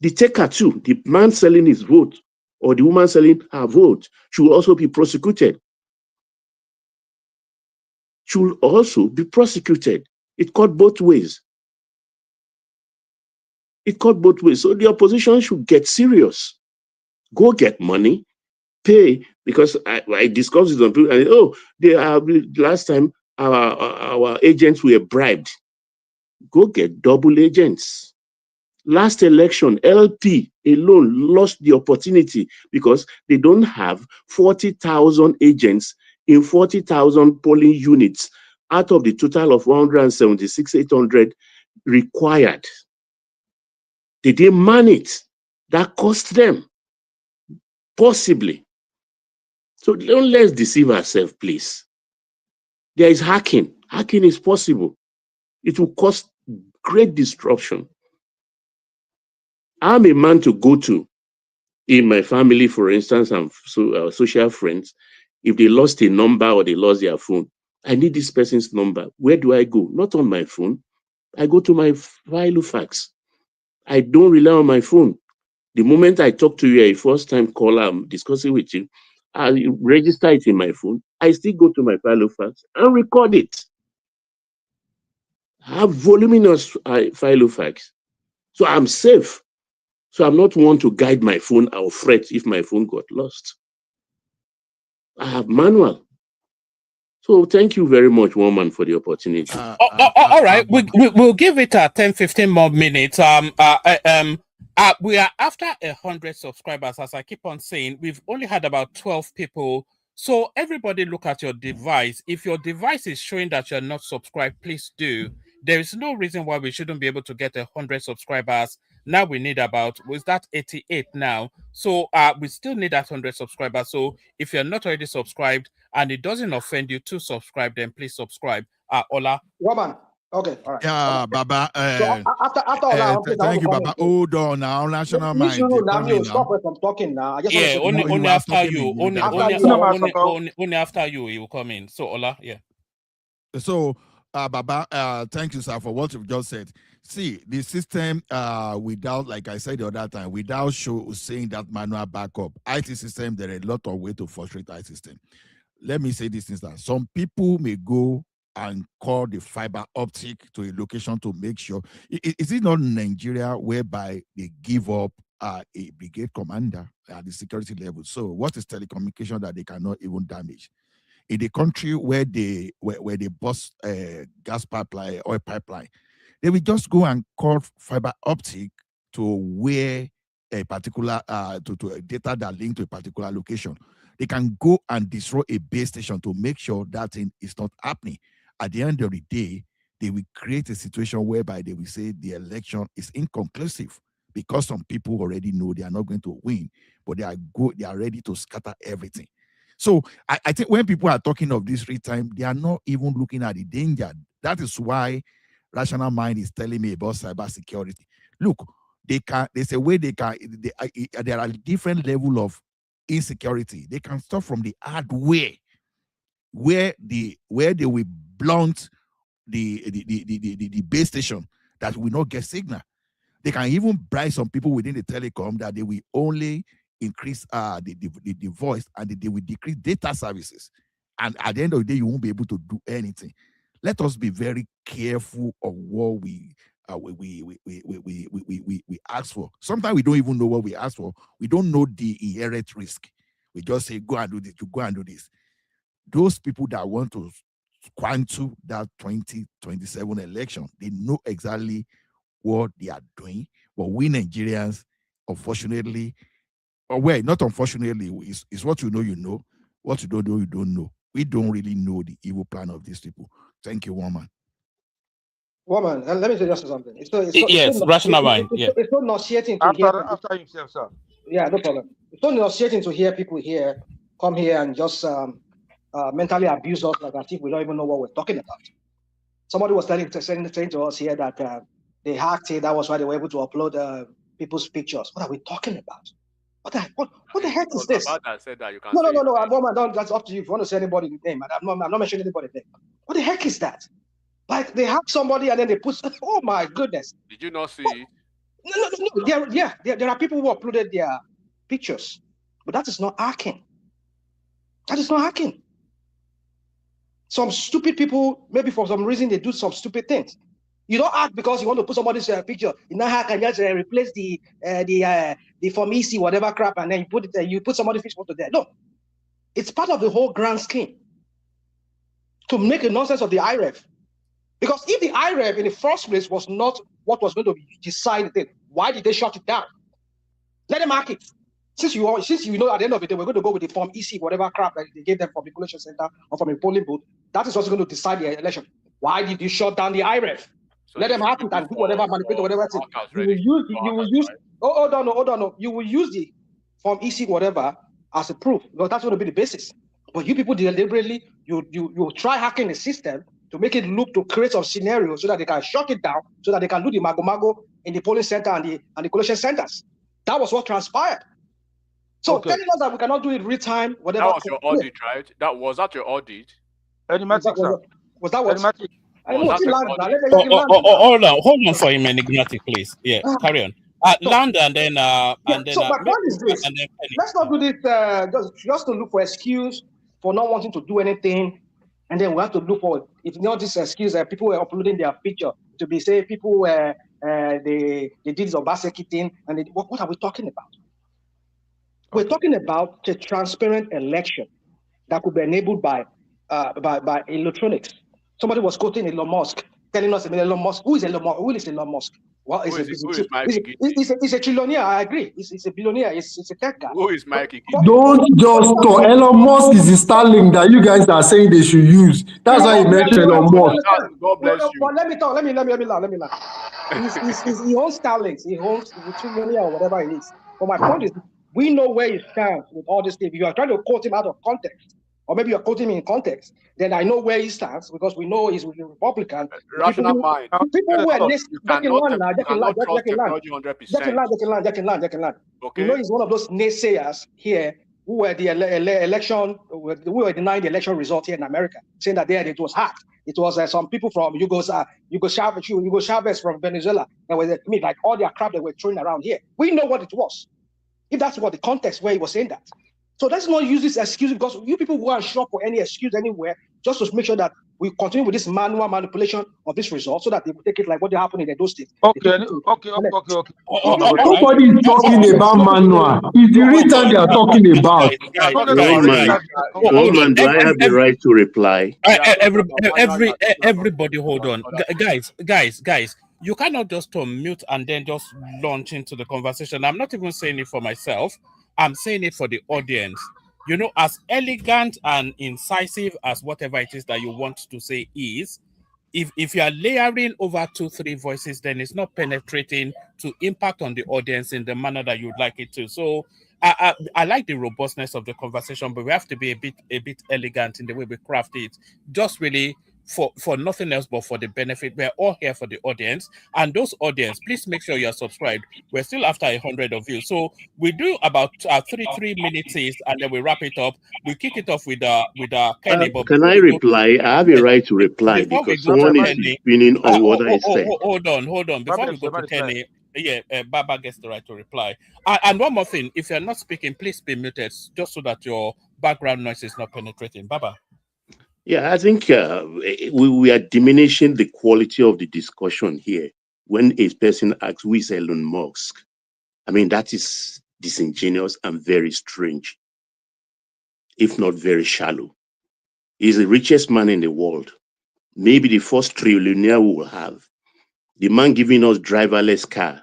The taker too, the man selling his vote or the woman selling her vote should also be prosecuted. Should also be prosecuted. It cut both ways. It cut both ways. So the opposition should get serious. Go get money, pay, because I discussed it on people, and they are, last time our agents were bribed. Go get double agents. Last election, LP alone lost the opportunity because they don't have 40,000 agents in 40,000 polling units out of the total of 176,800 required. They didn't man it. That cost them, possibly. So don't let's deceive ourselves, please. There is hacking. Hacking is possible. It will cause great disruption. I'm a man to go to in my family, for instance, and social friends. If they lost a number or they lost their phone, I need this person's number. Where do I go? Not on my phone. I go to my Rufai'S. I don't rely on my phone. The moment I talk to you, a first-time caller, I'm discussing with you, I register it in my phone. I still go to my Rufai'S and record it. I have voluminous Rufai'S. So I'm safe. So I'm not one to guide my phone or fret if my phone got lost. I have manual. So thank you very much, Woman, for the opportunity. All right, we'll give it 10, 15 more minutes. We are after 100 subscribers, as I keep on saying. We've only had about 12 people. So everybody look at your device. If your device is showing that you're not subscribed, please do. There is no reason why we shouldn't be able to get 100 subscribers. Now we need about, was that 88 now? So we still need that 100 subscribers. So if you're not already subscribed and it doesn't offend you to subscribe, then please subscribe. Ola. Woman. Okay, all right. Yeah, okay. Baba. So after all that, Thank you, Baba. Hold on now. National mind. Stop us from talking now. I just yeah, only after you. Only after you, he will come in. So Ola, yeah. So, Baba, thank you, sir, for what you've just said. See, the system, without, like I said the other time, without saying that manual backup, IT system, there are a lot of ways to frustrate IT system. Let me say this instance. Some people may go and call the fiber optic to a location to make sure. Is it not Nigeria whereby they give up a brigade commander at the security level? So what is telecommunication that they cannot even damage? In the country where they bust gas pipeline, oil pipeline, they will just go and call fiber optic to where a particular to a data that link to a particular location. They can go and destroy a base station to make sure that thing is not happening. At the end of the day, they will create a situation whereby they will say the election is inconclusive because some people already know they are not going to win, but they are ready to scatter everything. So I think when people are talking of this free time, they are not even looking at the danger. That is why Rational Mind is telling me about cybersecurity. Look, there's a way there are different level of insecurity. They can start from the hardware, where they will blunt the base station that will not get signal. They can even bribe some people within the telecom that they will only increase the voice and they will decrease data services. And at the end of the day, you won't be able to do anything. Let us be very careful of what we ask for. Sometimes we don't even know what we ask for. We don't know the inherent risk. We just say, go and do this, you go and do this. Those people that want to quantum that 2027 election, they know exactly what they are doing. But we Nigerians, unfortunately, or well, not unfortunately, it's what you know. What you don't know, you don't know. We don't really know the evil plan of these people. Thank you, woman. Woman, let me just say something. It's rational mind. It's so nauseating to hear. After himself, sir. Yeah, no problem. It's so nauseating to hear people here come here and just mentally abuse us like as if we don't even know what we're talking about. Somebody was saying to us here that they hacked it. That was why they were able to upload people's pictures. What are we talking about? What the heck is this? About said that you can No. Woman, that's up to you. If you want to say anybody's name, I'm not mentioning anybody's name. What the heck is that? Like they hack somebody and then they put. Oh my goodness! Did you not see it? No. There are people who uploaded their pictures, but that is not hacking. That is not hacking. Some stupid people, maybe for some reason, they do some stupid things. You don't hack because you want to put somebody's picture. You not hack and just replace the Formisi, whatever crap, and then you put somebody's photo there. No, it's part of the whole grand scheme to make a nonsense of the IREF. Because if the IREF in the first place was not what was going to be decided, why did they shut it down? Let them hack it. Since you know at the end of the day, we're going to go with the Form EC, whatever crap that they gave them from the collation center or from a polling booth, that is what's going to decide the election. Why did you shut down the IREF? So let them hack it and do whatever, manipulate whatever thing. You will use the Form EC, whatever, as a proof, because that's going to be the basis. But you people deliberately, you try hacking the system to make it look to create some scenario so that they can shut it down, so that they can do the mago in the polling center and the collation centers. That was what transpired. So telling us that we cannot do it real time, whatever. That was your audit, right? Was that your audit? Enigmatic, sir. Was that what? Hold on for him, Enigmatic, please. Yeah, carry on. Land and then So my point is this: let's not do this just to look for excuse for not wanting to do anything, and then we have to look for if not this excuse that people were uploading their picture to be say people were they did this Obaseki thing, and what are we talking about? We're talking about a transparent election that could be enabled by electronics. Somebody was quoting Elon Musk, telling us Elon Musk. Who is Elon Musk? Who is Elon Musk? Well, he's a trillionaire. I agree. He's a billionaire. He's a tech guy. Who is Mikey? Don't just talk. Elon Musk is the Starlink that you guys are saying they should use. That's why you mentioned Elon Musk. God bless you. But let me talk. Let me learn. He owns Starlinks. He owns the trillionaire or whatever it is. But my point is, we know where he stands with all this thing. If you are trying to quote him out of context, or maybe you're quoting him in context, then I know where he stands because we know he's a Republican. Rational mind. People who are They can land. Okay. You know, he's one of those naysayers here who were the election, who were denying the election result here in America, saying that it was hacked. It was some people from Hugo Chavez from Venezuela that were like all their crap that were throwing around here. We know what it was. If that's what the context where he was saying that. So let's not use this excuse because you people go and shop for any excuse anywhere just to make sure that we continue with this manual manipulation of this result so that they will take it like what happened in those states. Okay. Nobody is talking about manual. It's the return they are talking about. Roman, do I have the right to reply? Everybody hold on. Guys. You cannot just unmute and then just launch into the conversation. I'm not even saying it for myself. I'm saying it for the audience. You know, as elegant and incisive as whatever it is that you want to say is, if you are layering over 2-3 voices, then it's not penetrating to impact on the audience in the manner that you'd like it to. So I like the robustness of the conversation, but we have to be a bit elegant in the way we craft it. Just really for nothing else but for the benefit. We're all here for the audience, and those audience, please make sure you're subscribed. We're still after 100 of you, so we do about 3 minutes and then we wrap it up. We kick it off with Kenny. Can I reply? I have a right to reply because someone is spinning on what I said. Hold on. Before we go to Kenny, Yeah, Baba gets the right to reply. And one more thing, if you're not speaking, please be muted, just so that your background noise is not penetrating. Baba. Yeah, I think we are diminishing the quality of the discussion here when a person asks, who is Elon Musk? I mean, that is disingenuous and very strange, if not very shallow. He's the richest man in the world, maybe the first trillionaire we will have. The man giving us driverless car,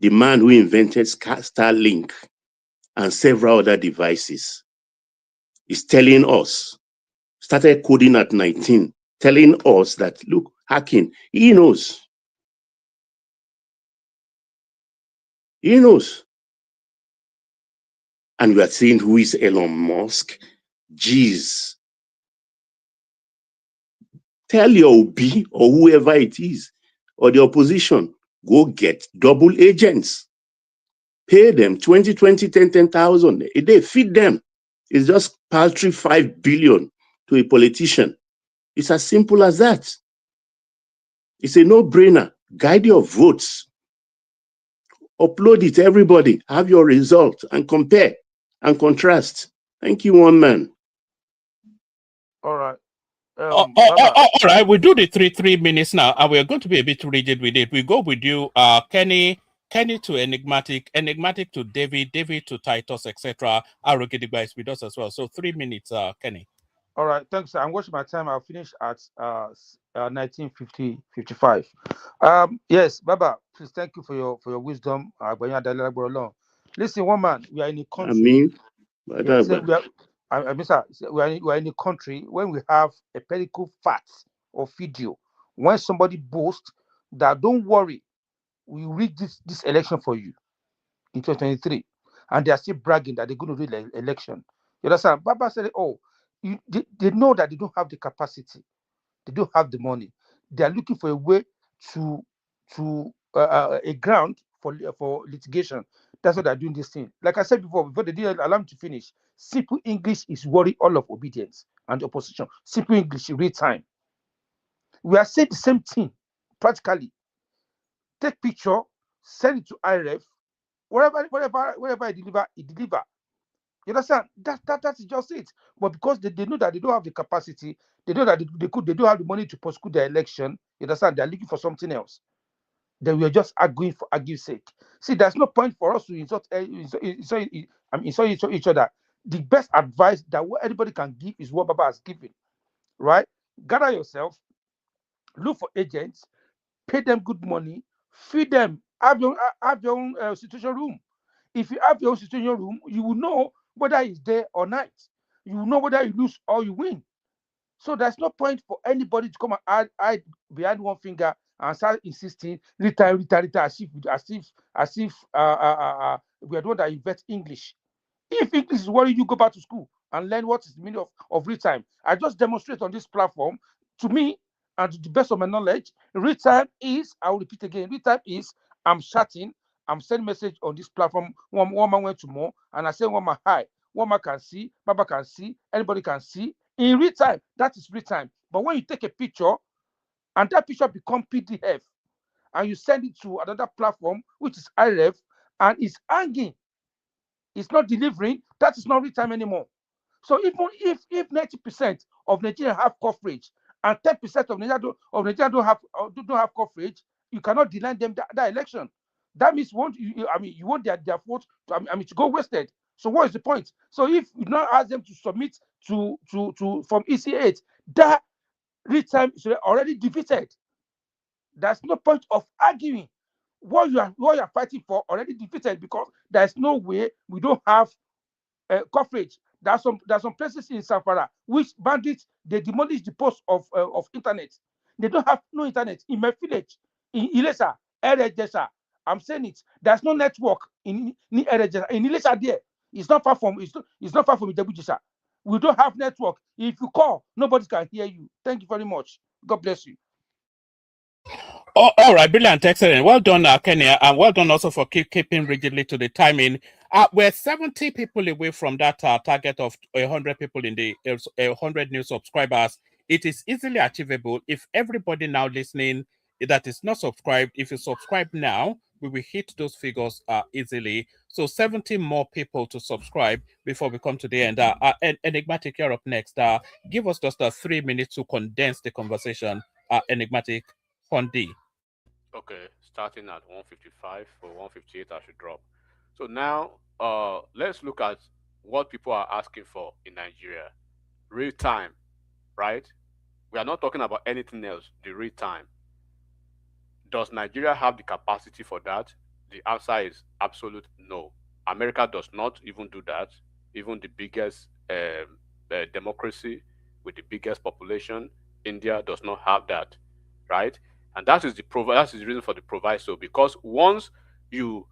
the man who invented Starlink and several other devices, is telling us, started coding at 19, telling us that, look, hacking, he knows. He knows. And we are saying, who is Elon Musk? Jeez. Tell your OB or whoever it is, or the opposition, go get double agents. Pay them 20, 10,000 a day. Feed them. It's just paltry 5 billion to a politician. It's as simple as that. It's a no-brainer. Guide your votes. Upload it, everybody. Have your result and compare and contrast. Thank you, one man. All right. All right, we do the 3 minutes now, and we're going to be a bit rigid with it. We go with you, Kenny to Enigmatic to David to Titus, etc. Arogidigba is with us as well. So 3 minutes, Kenny. All right, thanks. I'm watching my time. I'll finish at 19:55. Yes, Baba, please thank you for your wisdom. Listen, one man, we are in a country. Sir, we are in a country when we have a medical fact or video. When somebody boasts that, don't worry, we rig this election for you in 2023, and they are still bragging that they're going to do the election. You understand? Baba said, oh, they know that they don't have the capacity, they don't have the money. They are looking for a way to a ground for litigation. That's why they're doing this thing. Like I said before they didn't allow me to finish. Simple English is worry all of obedience and the opposition. Simple English, real time. We are saying the same thing practically. Take picture, send it to IRF, wherever I deliver, it deliver. You understand? That is just it. But because they know that they don't have the capacity, they know that they don't have the money to prosecute their election. You understand? They're looking for something else. Then we are just arguing for argue's sake. See, there's no point for us to insult each other. The best advice that anybody can give is what Baba has given. Right? Gather yourself, look for agents, pay them good money, feed them, have your own situation room. If you have your own situation room, you will know whether it's day or night. You will know whether you lose or you win. So there's no point for anybody to come and hide behind one finger and start insisting return, as if we are the one that invent English. If English is worrying you, go back to school and learn what is the meaning of real time. I just demonstrate on this platform. To me, and to the best of my knowledge, real time is, I will repeat again, real time is, I'm chatting, I'm sending message on this platform. One man went to more, and I say one man hi. One man can see, Baba can see, anybody can see. In real time, that is real time. But when you take a picture, and that picture become PDF, and you send it to another platform, which is IRF, and it's hanging, it's not delivering, that is not real time anymore. So even if 90% of Nigeria have coverage and 10% of Nigeria don't have coverage, you cannot deny them that election. That means you want their vote to go wasted. So what is the point? So if you now ask them to submit to from EC8, that real time is already defeated. There's no point of arguing. What you are fighting for already defeated, because there's no way we don't have coverage. There's some places in Safara which bandits, they demolish the post of internet. They don't have no internet in my village, in Ilesa, Eredesa. I'm saying it. There's no network in Eredesa. In Ilesa there. It's not far from Idebujisa. We don't have network. If you call, nobody can hear you. Thank you very much. God bless you. Oh, all right, brilliant, excellent. Well done, Kenya, and well done also for keeping rigidly to the timing. We're 70 people away from that target of 100 people in the 100 new subscribers. It is easily achievable if everybody now listening that is not subscribed, if you subscribe now, we will hit those figures easily. So 70 more people to subscribe before we come to the end. Enigmatic, you're up next. Give us just 3 minutes to condense the conversation. Enigmatic, Hondi. Okay, starting at 155 for 158, I should drop. So now, let's look at what people are asking for in Nigeria. Real time, right? We are not talking about anything else. The real time. Does Nigeria have the capacity for that? The answer is absolute no. America does not even do that. Even the biggest democracy with the biggest population, India, does not have that, right? And that is the reason for the proviso, because once you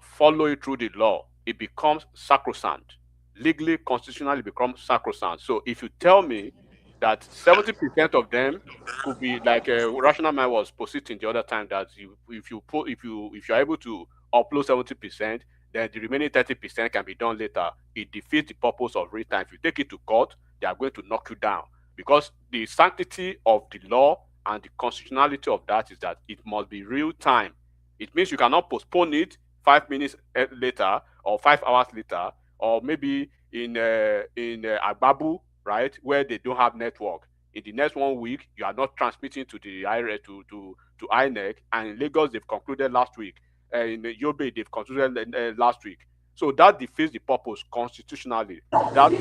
follow it through the law, it becomes sacrosanct. Legally, constitutionally, becomes sacrosanct. So if you tell me that 70% of them could be like a rational mind was positing the other time, that if you're able to upload 70%, then the remaining 30% can be done later. It defeats the purpose of real time. If you take it to court, they are going to knock you down, because the sanctity of the law and the constitutionality of that is that it must be real time. It means you cannot postpone it 5 minutes later or 5 hours later, or maybe in Agbabu, right, where they don't have network. In the next 1 week, you are not transmitting to the to INEC, and in Lagos they've concluded last week. In Yobe they've concluded last week. So that defeats the purpose constitutionally. That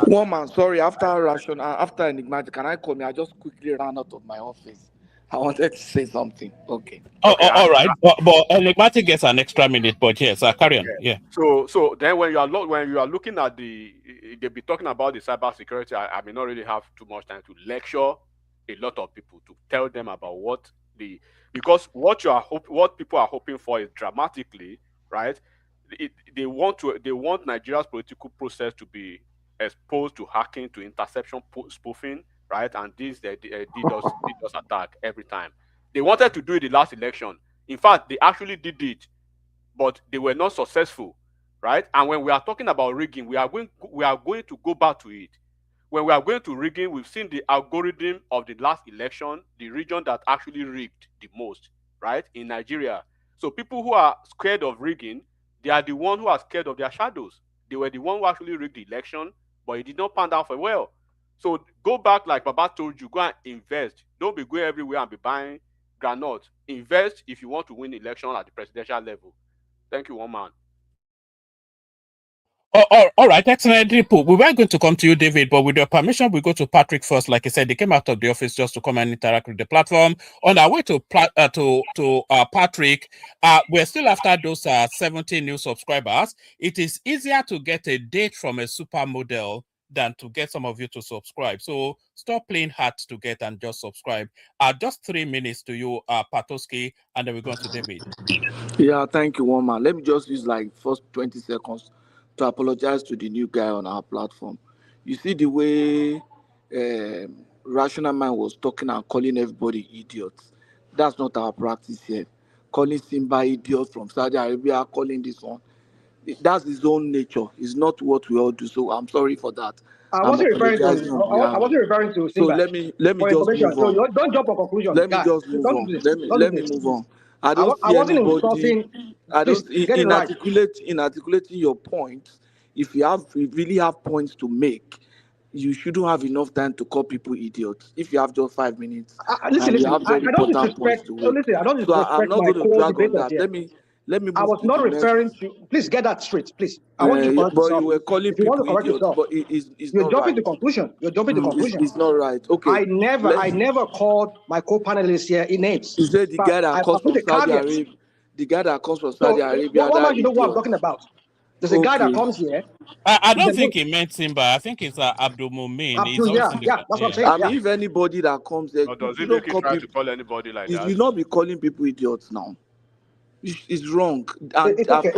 One man, sorry, after Enigmatic, can I call me? I just quickly ran out of my office. I wanted to say something. Okay. All right, but Enigmatic gets an extra minute, but yes, carry on. Yeah. So then when you are looking at they'll be talking about the cybersecurity. I may not really have too much time to lecture a lot of people, to tell them about because what people are hoping for is dramatically, right? They want Nigeria's political process to be exposed to hacking, to interception, spoofing, right? And this DDoS attack every time. They wanted to do it the last election. In fact, they actually did it, but they were not successful, right? And when we are talking about rigging, we are going to go back to it. When we are going to rigging, we've seen the algorithm of the last election, the region that actually rigged the most, right, in Nigeria. So people who are scared of rigging, they are the ones who are scared of their shadows. They were the one who actually rigged the election, but it did not pan out for well. So go back, like Baba told you, go and invest. Don't be going everywhere and be buying granite. Invest if you want to win the election at the presidential level. Thank you, one man. All right, excellent report. We were going to come to you, David, but with your permission, we go to Patrick first. Like I said, they came out of the office just to come and interact with the platform. On our way to Patrick, we're still after those 70 new subscribers. It is easier to get a date from a supermodel than to get some of you to subscribe. So stop playing hard to get and just subscribe. Just 3 minutes to you, Patoski, and then we're going to David. Yeah, thank you, one man. Let me just use like first 20 seconds to apologize to the new guy on our platform. You see the way Rational Man was talking and calling everybody idiots. That's not our practice here. Calling Simba idiot from Saudi Arabia, calling this one. That's his own nature. It's not what we all do. So I'm sorry for that. I wasn't referring to Simba. So let me just move on. So don't jump on conclusion. Let me just move on. Let me move on. I don't see anybody. I don't in articulating your points. If you really have points to make, you shouldn't have enough time to call people idiots. If you have just 5 minutes, listen, you have very important points to make. Listen, I don't so I'm not going to drag on that. Let me move I was to not the referring next. to. Please get that straight, please. I want you to correct but yourself. you were calling people idiots, but it's You're not jumping right. to conclusion. You're jumping to conclusion. It's not right. Okay. I never called my co-panelists here in names. You said the guy that comes from Saudi Arabia. The guy that comes from Saudi Arabia. One man, you know what I'm talking about. There's a guy that comes here. I don't think he meant Simba. I think it's Abdul Mumin. Yeah, that's what I'm saying. I mean, if anybody that comes there, does it make you try to call anybody like that? You not be calling people idiots now. It's wrong. And it's okay.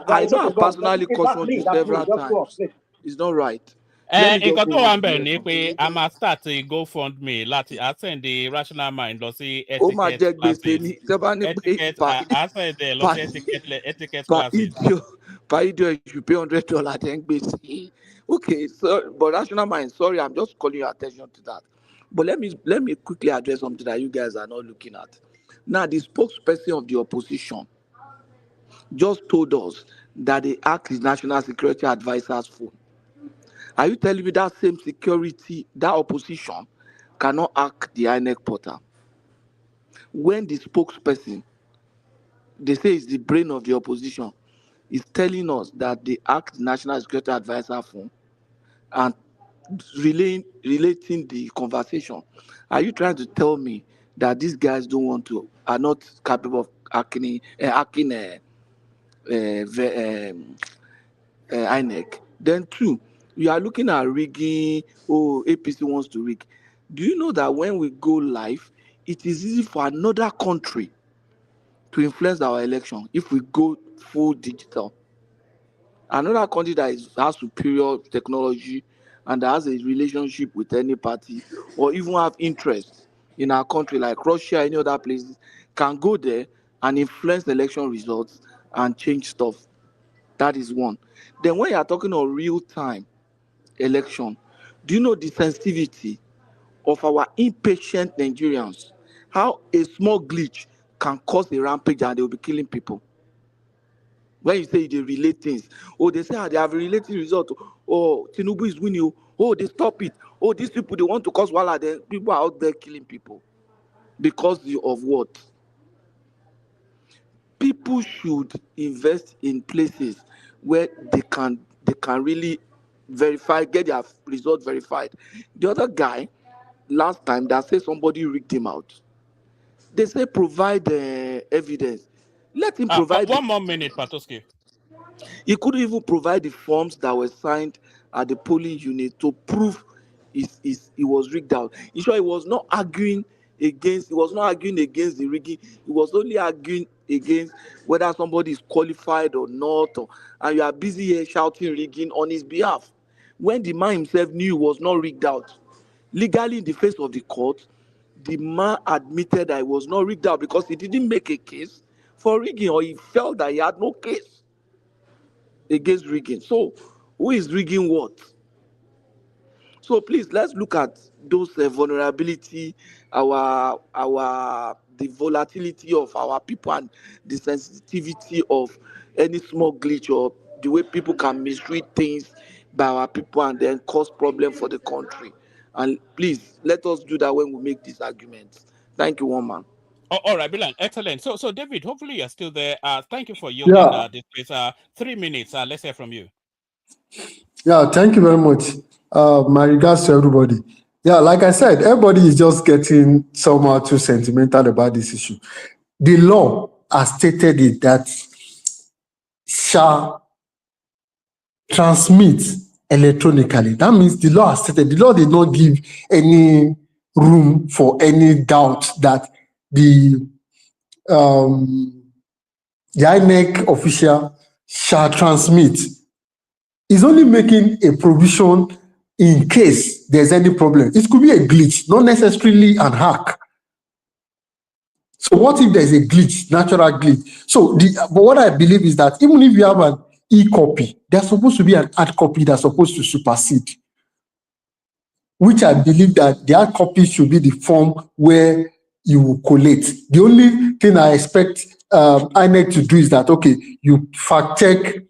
I know I personally cautioned you several times. It's not right. Nǹkan tó wà ń bẹ̀ ni pé a máa start GoFundMe láti send the Rational Mind lọ sí etiquette classes. Per idiot, you pay $100 then gbèsè. Okay, so but Rational Mind, sorry, I'm just calling your attention to that. But let me quickly address something that you guys are not looking at. Now, the spokesperson of the opposition just told us that they hacked his national security advisor's phone. Are you telling me that same security, that opposition, cannot hack the INEC portal? When the spokesperson, they say is the brain of the opposition, is telling us that they hacked the national security advisor phone and relating the conversation, are you trying to tell me that these guys are not capable of hacking INEC? Then two, you are looking at rigging. Oh, APC wants to rig. Do you know that when we go live, it is easy for another country to influence our election if we go full digital? Another country that has superior technology and that has a relationship with any party or even have interest in our country, like Russia, any other places, can go there and influence the election results and change stuff. That is one. Then when you are talking of real-time election, do you know the sensitivity of our impatient Nigerians? How a small glitch can cause a rampage and they will be killing people? When you say they relate things, oh, they say they have a related result. Oh, Tinubu is winning. Oh, they stop it. Oh, these people, they want to cause wala. Then people are out there killing people because of what? People should invest in places where they can really verify, get their result verified. The other guy last time that said somebody rigged him out. They say provide evidence. Let him provide. One more minute, Patoski. He couldn't even provide the forms that were signed at the polling unit to prove he was rigged out. In short, he was not arguing against the rigging. He was only arguing against whether somebody is qualified or not. And you are busy here shouting rigging on his behalf, when the man himself knew he was not rigged out. Legally, in the face of the court, the man admitted that he was not rigged out because he didn't make a case for rigging, or he felt that he had no case against rigging. So who is rigging what? So please, let's look at those vulnerability, the volatility of our people and the sensitivity of any small glitch or the way people can misread things by our people and then cause problem for the country. And please, let us do that when we make these arguments. Thank you, one man. Oh, all right, Bilan, excellent. So David, hopefully you're still there. Thank you for yielding this place. 3 minutes. Let's hear from you. Yeah, thank you very much. My regards to everybody. Yeah, like I said, everybody is just getting somehow too sentimental about this issue. The law has stated it that shall transmit electronically. That means the law has stated, the law did not give any room for any doubt that the INEC official shall transmit. Is only making a provision in case there's any problem. It could be a glitch, not necessarily an hack. So what if there's a glitch, natural glitch? So but what I believe is that even if you have an e-copy, there's supposed to be an hard copy that's supposed to supersede, which I believe that the hard copy should be the form where you will collate. The only thing I expect INEC to do is that, okay, you fact check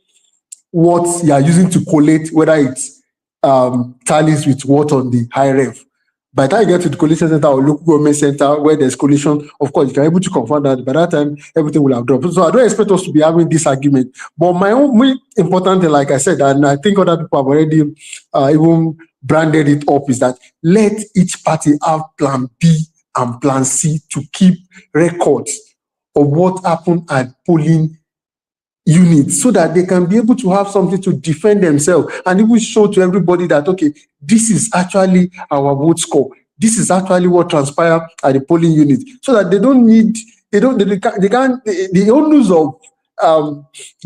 what you are using to collate, whether it's tallies with what on the high ref. By the time you get to the collation center or local government center where there's collation, of course, you can be able to confirm that. By that time, everything will have dropped. So I don't expect us to be having this argument. But my own important thing, like I said, and I think other people have already even branded it up, is that let each party have plan B and plan C to keep records of what happened at polling units, so that they can be able to have something to defend themselves and even show to everybody that, okay, this is actually our vote score. This is actually what transpired at the polling unit, so that the onus of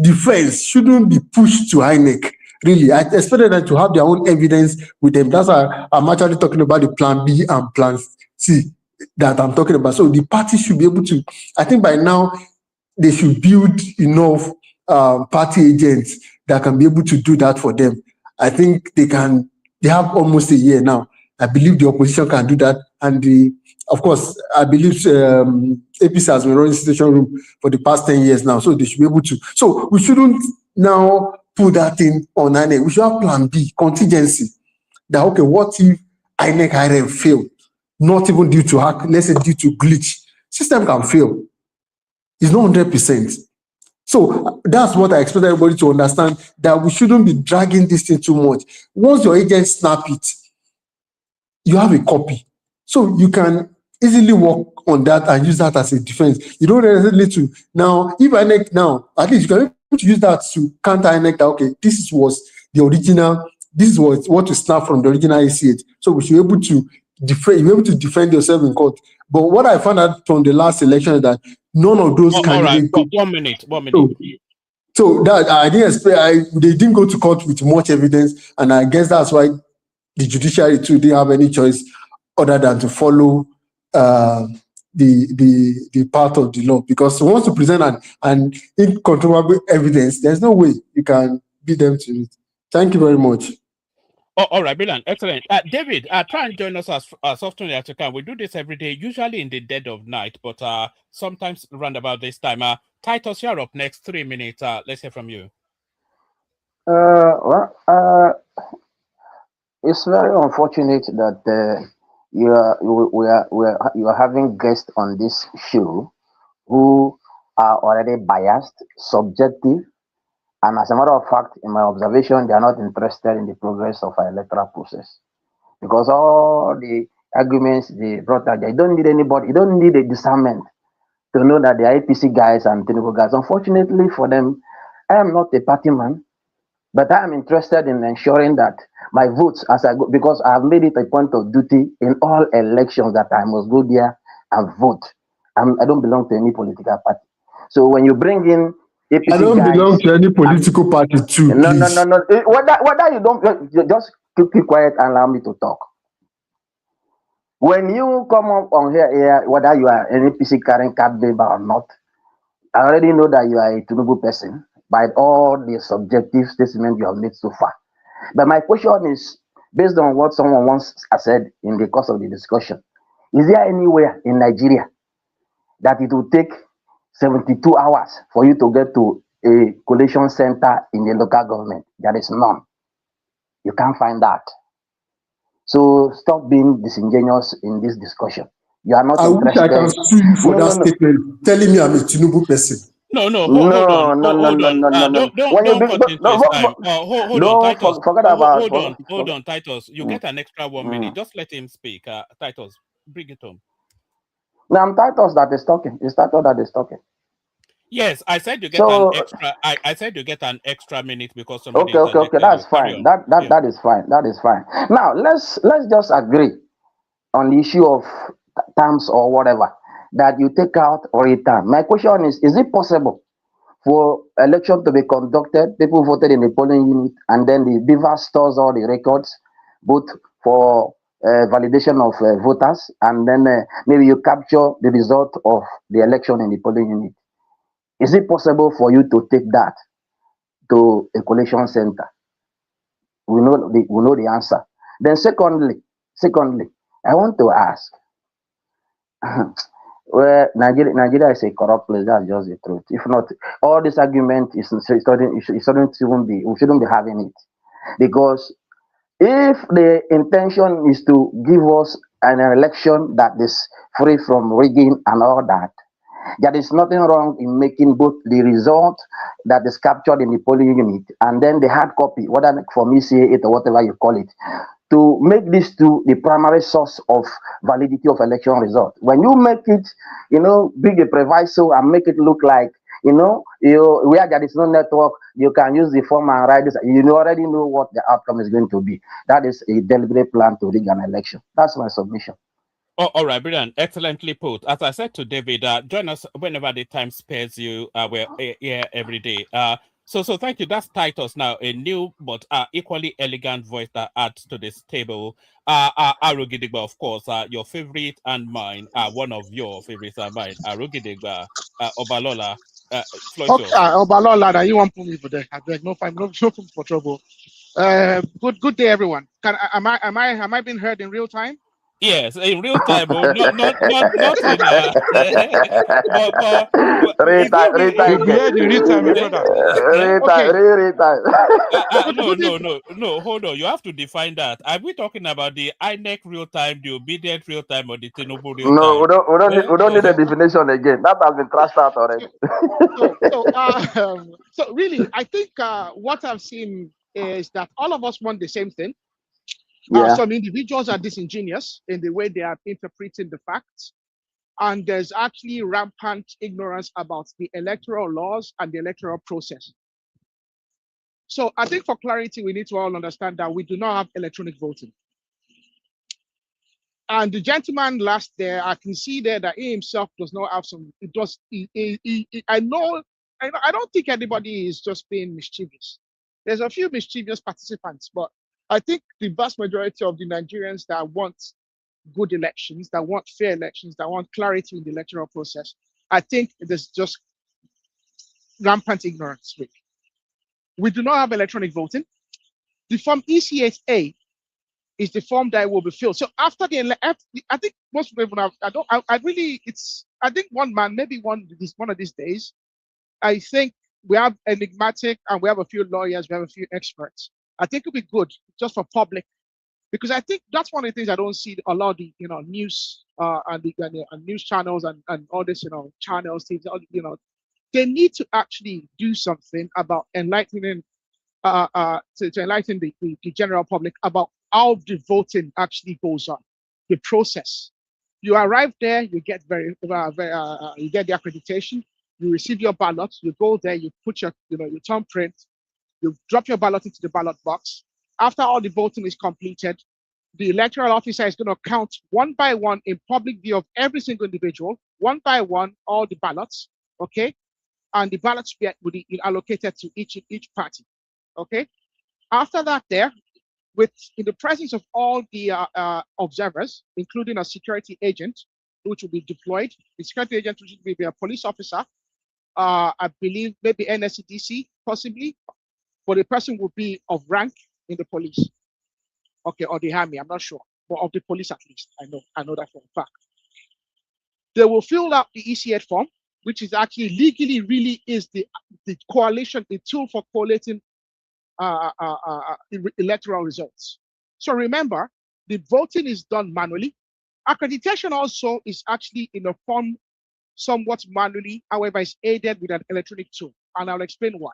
defense shouldn't be pushed to INEC. Really, I expected them to have their own evidence with them. That's why I'm actually talking about the plan B and plan C that I'm talking about. So the party should be able to, I think by now, they should build enough party agents that can be able to do that for them. I think they have almost a year now. I believe the opposition can do that, and the of course, I believe APC has been running situation room for the past 10 years now, so they should be able to. So we shouldn't now put that thing on INEC. We should have plan B, contingency. That, okay, what if INEC IRM fail? Not even due to hack, let's say due to glitch. System can fail. It's not 100%. So that's what I expect everybody to understand, that we shouldn't be dragging this thing too much. Once your agent snap it, you have a copy. So you can easily work on that and use that as a defense. You don't necessarily need to, now, if INEC now, at least you can be able to use that to counter INEC that, okay, this was the original, this was what you snap from the original AC8. So we should be able to defend, you're able to defend yourself in court. But what I found out from the last election is that none of those candidates. All right, 1 minute. So that I didn't expect. They didn't go to court with much evidence, and I guess that's why the judiciary too didn't have any choice other than to follow the part of the law. Because once you present an incontrovertible evidence, there's no way you can beat them to it. Thank you very much. Oh, all right, brilliant, excellent. David, try and join us as often as you can. We do this every day, usually in the dead of night, but sometimes around about this time. Titus, you're up next. 3 minutes. Let's hear from you. It's very unfortunate that you are having guests on this show who are already biased, subjective, and as a matter of fact, in my observation, they are not interested in the progress of our electoral process. Because all the arguments they brought out, they don't need anybody, you don't need a discernment to know that they are APC guys and Tinubu guys. Unfortunately for them, I am not a party man, but I am interested in ensuring that my votes, as I go, because I have made it a point of duty in all elections that I must go there and vote. I don't belong to any political party. So when you bring in APC I don't belong to any political party too. No. Whether you don't, just keep quiet and allow me to talk. When you come up on here, whether you are an APC carrying card member or not, I already know that you are a Tinubu person by all the subjective statements you have made so far. But my question is, based on what someone once said in the course of the discussion, is there anywhere in Nigeria that it will take 72 hours for you to get to a collation center in the local government? There is none. You can't find that. So stop being disingenuous in this discussion. You are not interested. I wish I can sue you for that statement, telling me I'm a Tinubu person. Hold on. Hold on, Titus. You get an extra 1 minute. Just let him speak. Titus, bring it home. No, I'm Titus that is talking. It's Titus that is talking. Yes, I said you get an extra. I said you get an extra minute because somebody. Okay. That's fine. That is fine. That is fine. Now let's just agree on the issue of terms or whatever that you take out or return. My question is it possible for election to be conducted? People voted in the polling unit, and then the beaver stores all the records, both for validation of voters, and then maybe you capture the result of the election in the polling unit. Is it possible for you to take that to a collation center? We know the answer. Then secondly, I want to ask, well, Nigeria is a corrupt place. That's just the truth. If not, all this argument is shouldn't even be. We shouldn't be having it, because if the intention is to give us an election that is free from rigging and all that, there is nothing wrong in making both the result that is captured in the polling unit and then the hard copy, whether from ECA or whatever you call it, to make this to the primary source of validity of election result. When you make it, big a proviso and make it look like, where there is no network, you can use the form and write this. You already know what the outcome is going to be. That is a deliberate plan to rig an election. That's my submission. Oh, all right, brilliant. Excellently put. As I said to David, join us whenever the time spares you. We're here every day. So thank you. That's Titus now, a new but equally elegant voice that adds to this table. Arugidigba, of course, your favorite and mine, one of your favorites and mine. Arugidigba, Obalola. Obalola, that you won't put me for that. I beg, no for trouble. Good day, everyone. Am I being heard in real time? Yes, in real time, but not in but is it Real-time, Yeah, the real time, my brother. no, hold on. You have to define that. Are we talking about the INEC real time, the obedient real time, or the Tinubu real No, time? we don't need a definition again. That has been trashed out already. So really, I think what I've seen is that all of us want the same thing. Yeah. Some individuals are disingenuous in the way they are interpreting the facts. And there's actually rampant ignorance about the electoral laws and the electoral process. So I think for clarity, we need to all understand that we do not have electronic voting. And the gentleman last there, I can see there that he himself does not have some, it does, I don't think anybody is just being mischievous. There's a few mischievous participants, but I think the vast majority of the Nigerians that want good elections, that want fair elections, that want clarity in the electoral process, I think there's just rampant ignorance. We do not have electronic voting. The form EC8A is the form that will be filled. So after I think most people have, I think one man, maybe one of these days, I think we have enigmatic and we have a few lawyers, we have a few experts. I think it'll be good just for public, because I think that's one of the things I don't see a lot of the news and news channels and all this channels, they need to actually do something about enlightening to enlighten the general public about how the voting actually goes on, the process. You arrive there, you get you get the accreditation, you receive your ballot, you go there, you put your your thumbprint, you drop your ballot into the ballot box. After all the voting is completed, the electoral officer is going to count one by one in public view of every single individual, one by one, all the ballots, okay? And the ballots will be allocated to each party, okay? After that, in the presence of all the observers, including a security agent, which will be deployed, the security agent which will be a police officer, I believe maybe NSCDC possibly, but the person will be of rank in the police, okay, or the army, I'm not sure, but of the police at least, I know that for a fact. They will fill out the EC8 form, which is actually legally really is the coalition, the tool for collating electoral results. So remember, the voting is done manually. Accreditation also is actually in a form somewhat manually, however, it's aided with an electronic tool, and I'll explain why.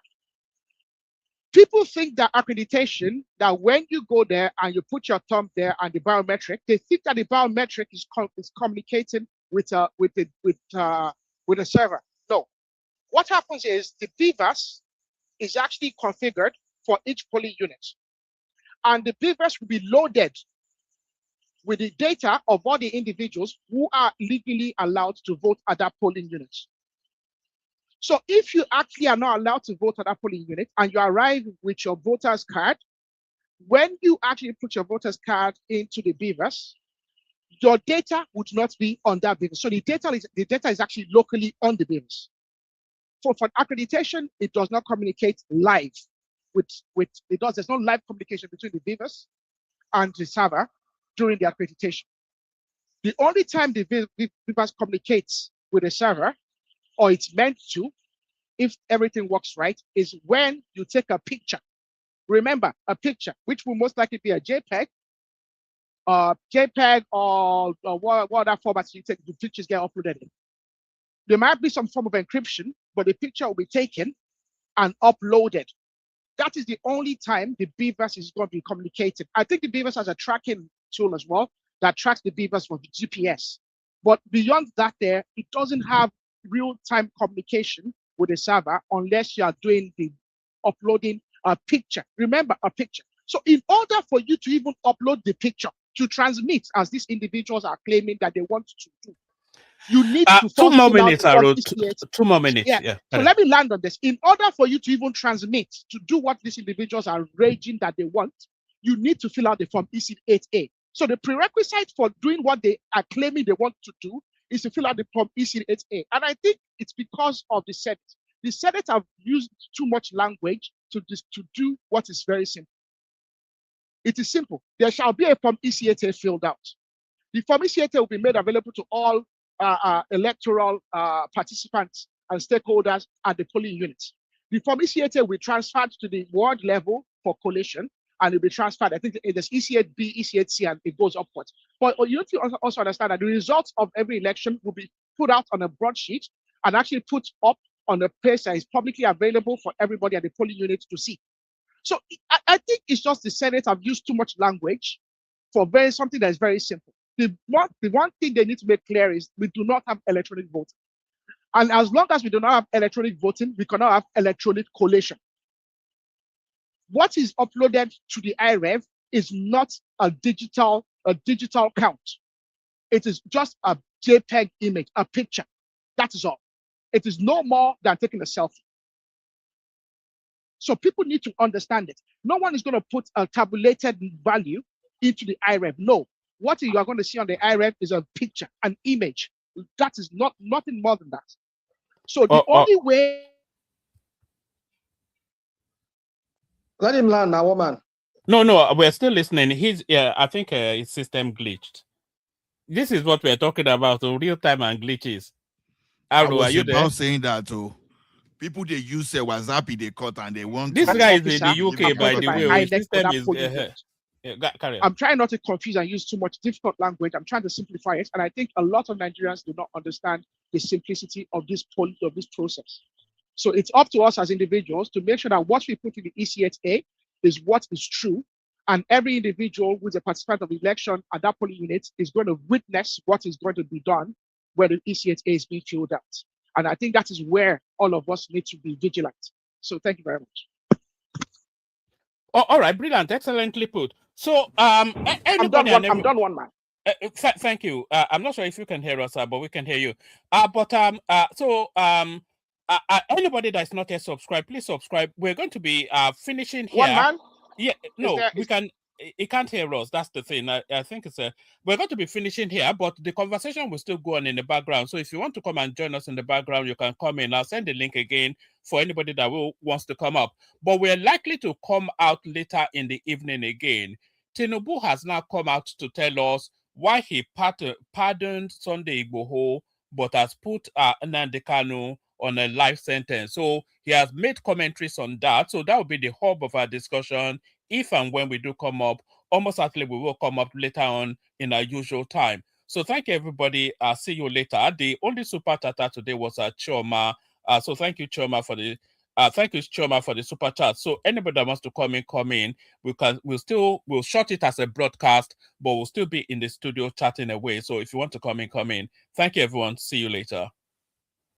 People think that accreditation, that when you go there and you put your thumb there and the biometric, they think that the biometric is communicating with a server. No. What happens is the BVAS is actually configured for each polling unit. And the BVAS will be loaded with the data of all the individuals who are legally allowed to vote at that polling unit. So if you actually are not allowed to vote at that polling unit and you arrive with your voter's card, when you actually put your voter's card into the BVAS, your data would not be on that BVAS. So the data is actually locally on the BVAS. So for accreditation, it does not communicate live there's no live communication between the BVAS and the server during the accreditation. The only time the BVAS communicates with the server, or it's meant to, if everything works right, is when you take a picture. Remember, a picture, which will most likely be a JPEG, or what other formats you take, the pictures get uploaded in. There might be some form of encryption, but the picture will be taken and uploaded. That is the only time the BVAS is going to be communicated. I think the BVAS has a tracking tool as well that tracks the BVAS with the GPS. But beyond that it doesn't have real-time communication with the server unless you are doing the uploading a picture. Remember, a picture. So in order for you to even upload the picture to transmit, as these individuals are claiming that they want to do, you need to 2 more minutes, Aro. 2 more minutes. Yeah. So let me land on this. In order for you to even transmit, to do what these individuals are raging that they want, you need to fill out the form EC8A. So the prerequisite for doing what they are claiming they want to do is to fill out the form EC8A. And I think it's because of the Senate. The Senate have used too much language to do what is very simple. It is simple. There shall be a form EC8A filled out. The Form ECTA will be made available to all electoral participants and stakeholders at the polling units. The Form ECTA will be transferred to the ward level for collation, and it will be transferred. I think there's ECAT B, ECAT C, and it goes upwards. But you have to also understand that the results of every election will be put out on a broadsheet and actually put up on a page that is publicly available for everybody at the polling unit to see. So I think it's just the Senate have used too much language for something that is very simple. The one thing they need to make clear is we do not have electronic voting. And as long as we do not have electronic voting, we cannot have electronic collation. What is uploaded to the IREV is not a digital count. It is just a JPEG image, a picture. That is all. It is no more than taking a selfie. So people need to understand it. No one is going to put a tabulated value into the IREV. No. What you are going to see on the IREV is a picture, an image. That is nothing more than that. So the only way. Let him learn now, woman. No, we're still listening. I think his system glitched. This is what we're talking about, real time and glitches. I was about saying that people they use WhatsApp they cut and they want this guy is in the UK, by the way. His system is I'm trying not to confuse and use too much difficult language. I'm trying to simplify it, and I think a lot of Nigerians do not understand the simplicity of this process. So it's up to us as individuals to make sure that what we put in the ECTA is what is true, and every individual who is a participant of the election at that polling unit is going to witness what is going to be done when the ECTA is being filled out. And I think that is where all of us need to be vigilant. So thank you very much. Oh, all right, brilliant, excellently put. So I'm done one, man. Thank you. I'm not sure if you can hear us, but we can hear you. Anybody that's not yet subscribed, please subscribe. We're going to be finishing here. One man? Yeah, no, we can. It can't hear us. That's the thing. I think we're going to be finishing here, but the conversation will still go on in the background. So if you want to come and join us in the background, you can come in. I'll send the link again for anybody that wants to come up. But we're likely to come out later in the evening again. Tinubu has now come out to tell us why he pardoned Sunday Igboho, but has put Nnamdi Kanu on a life sentence. So he has made commentaries on that. So that will be the hub of our discussion. If and when we do come up, almost certainly we will come up later on in our usual time. So thank you, everybody. See you later. The only super chatter today was Choma. So thank you, Choma, for the super chat. So anybody that wants to come in. We'll short it as a broadcast, but we'll still be in the studio chatting away. So if you want to come in. Thank you, everyone. See you later.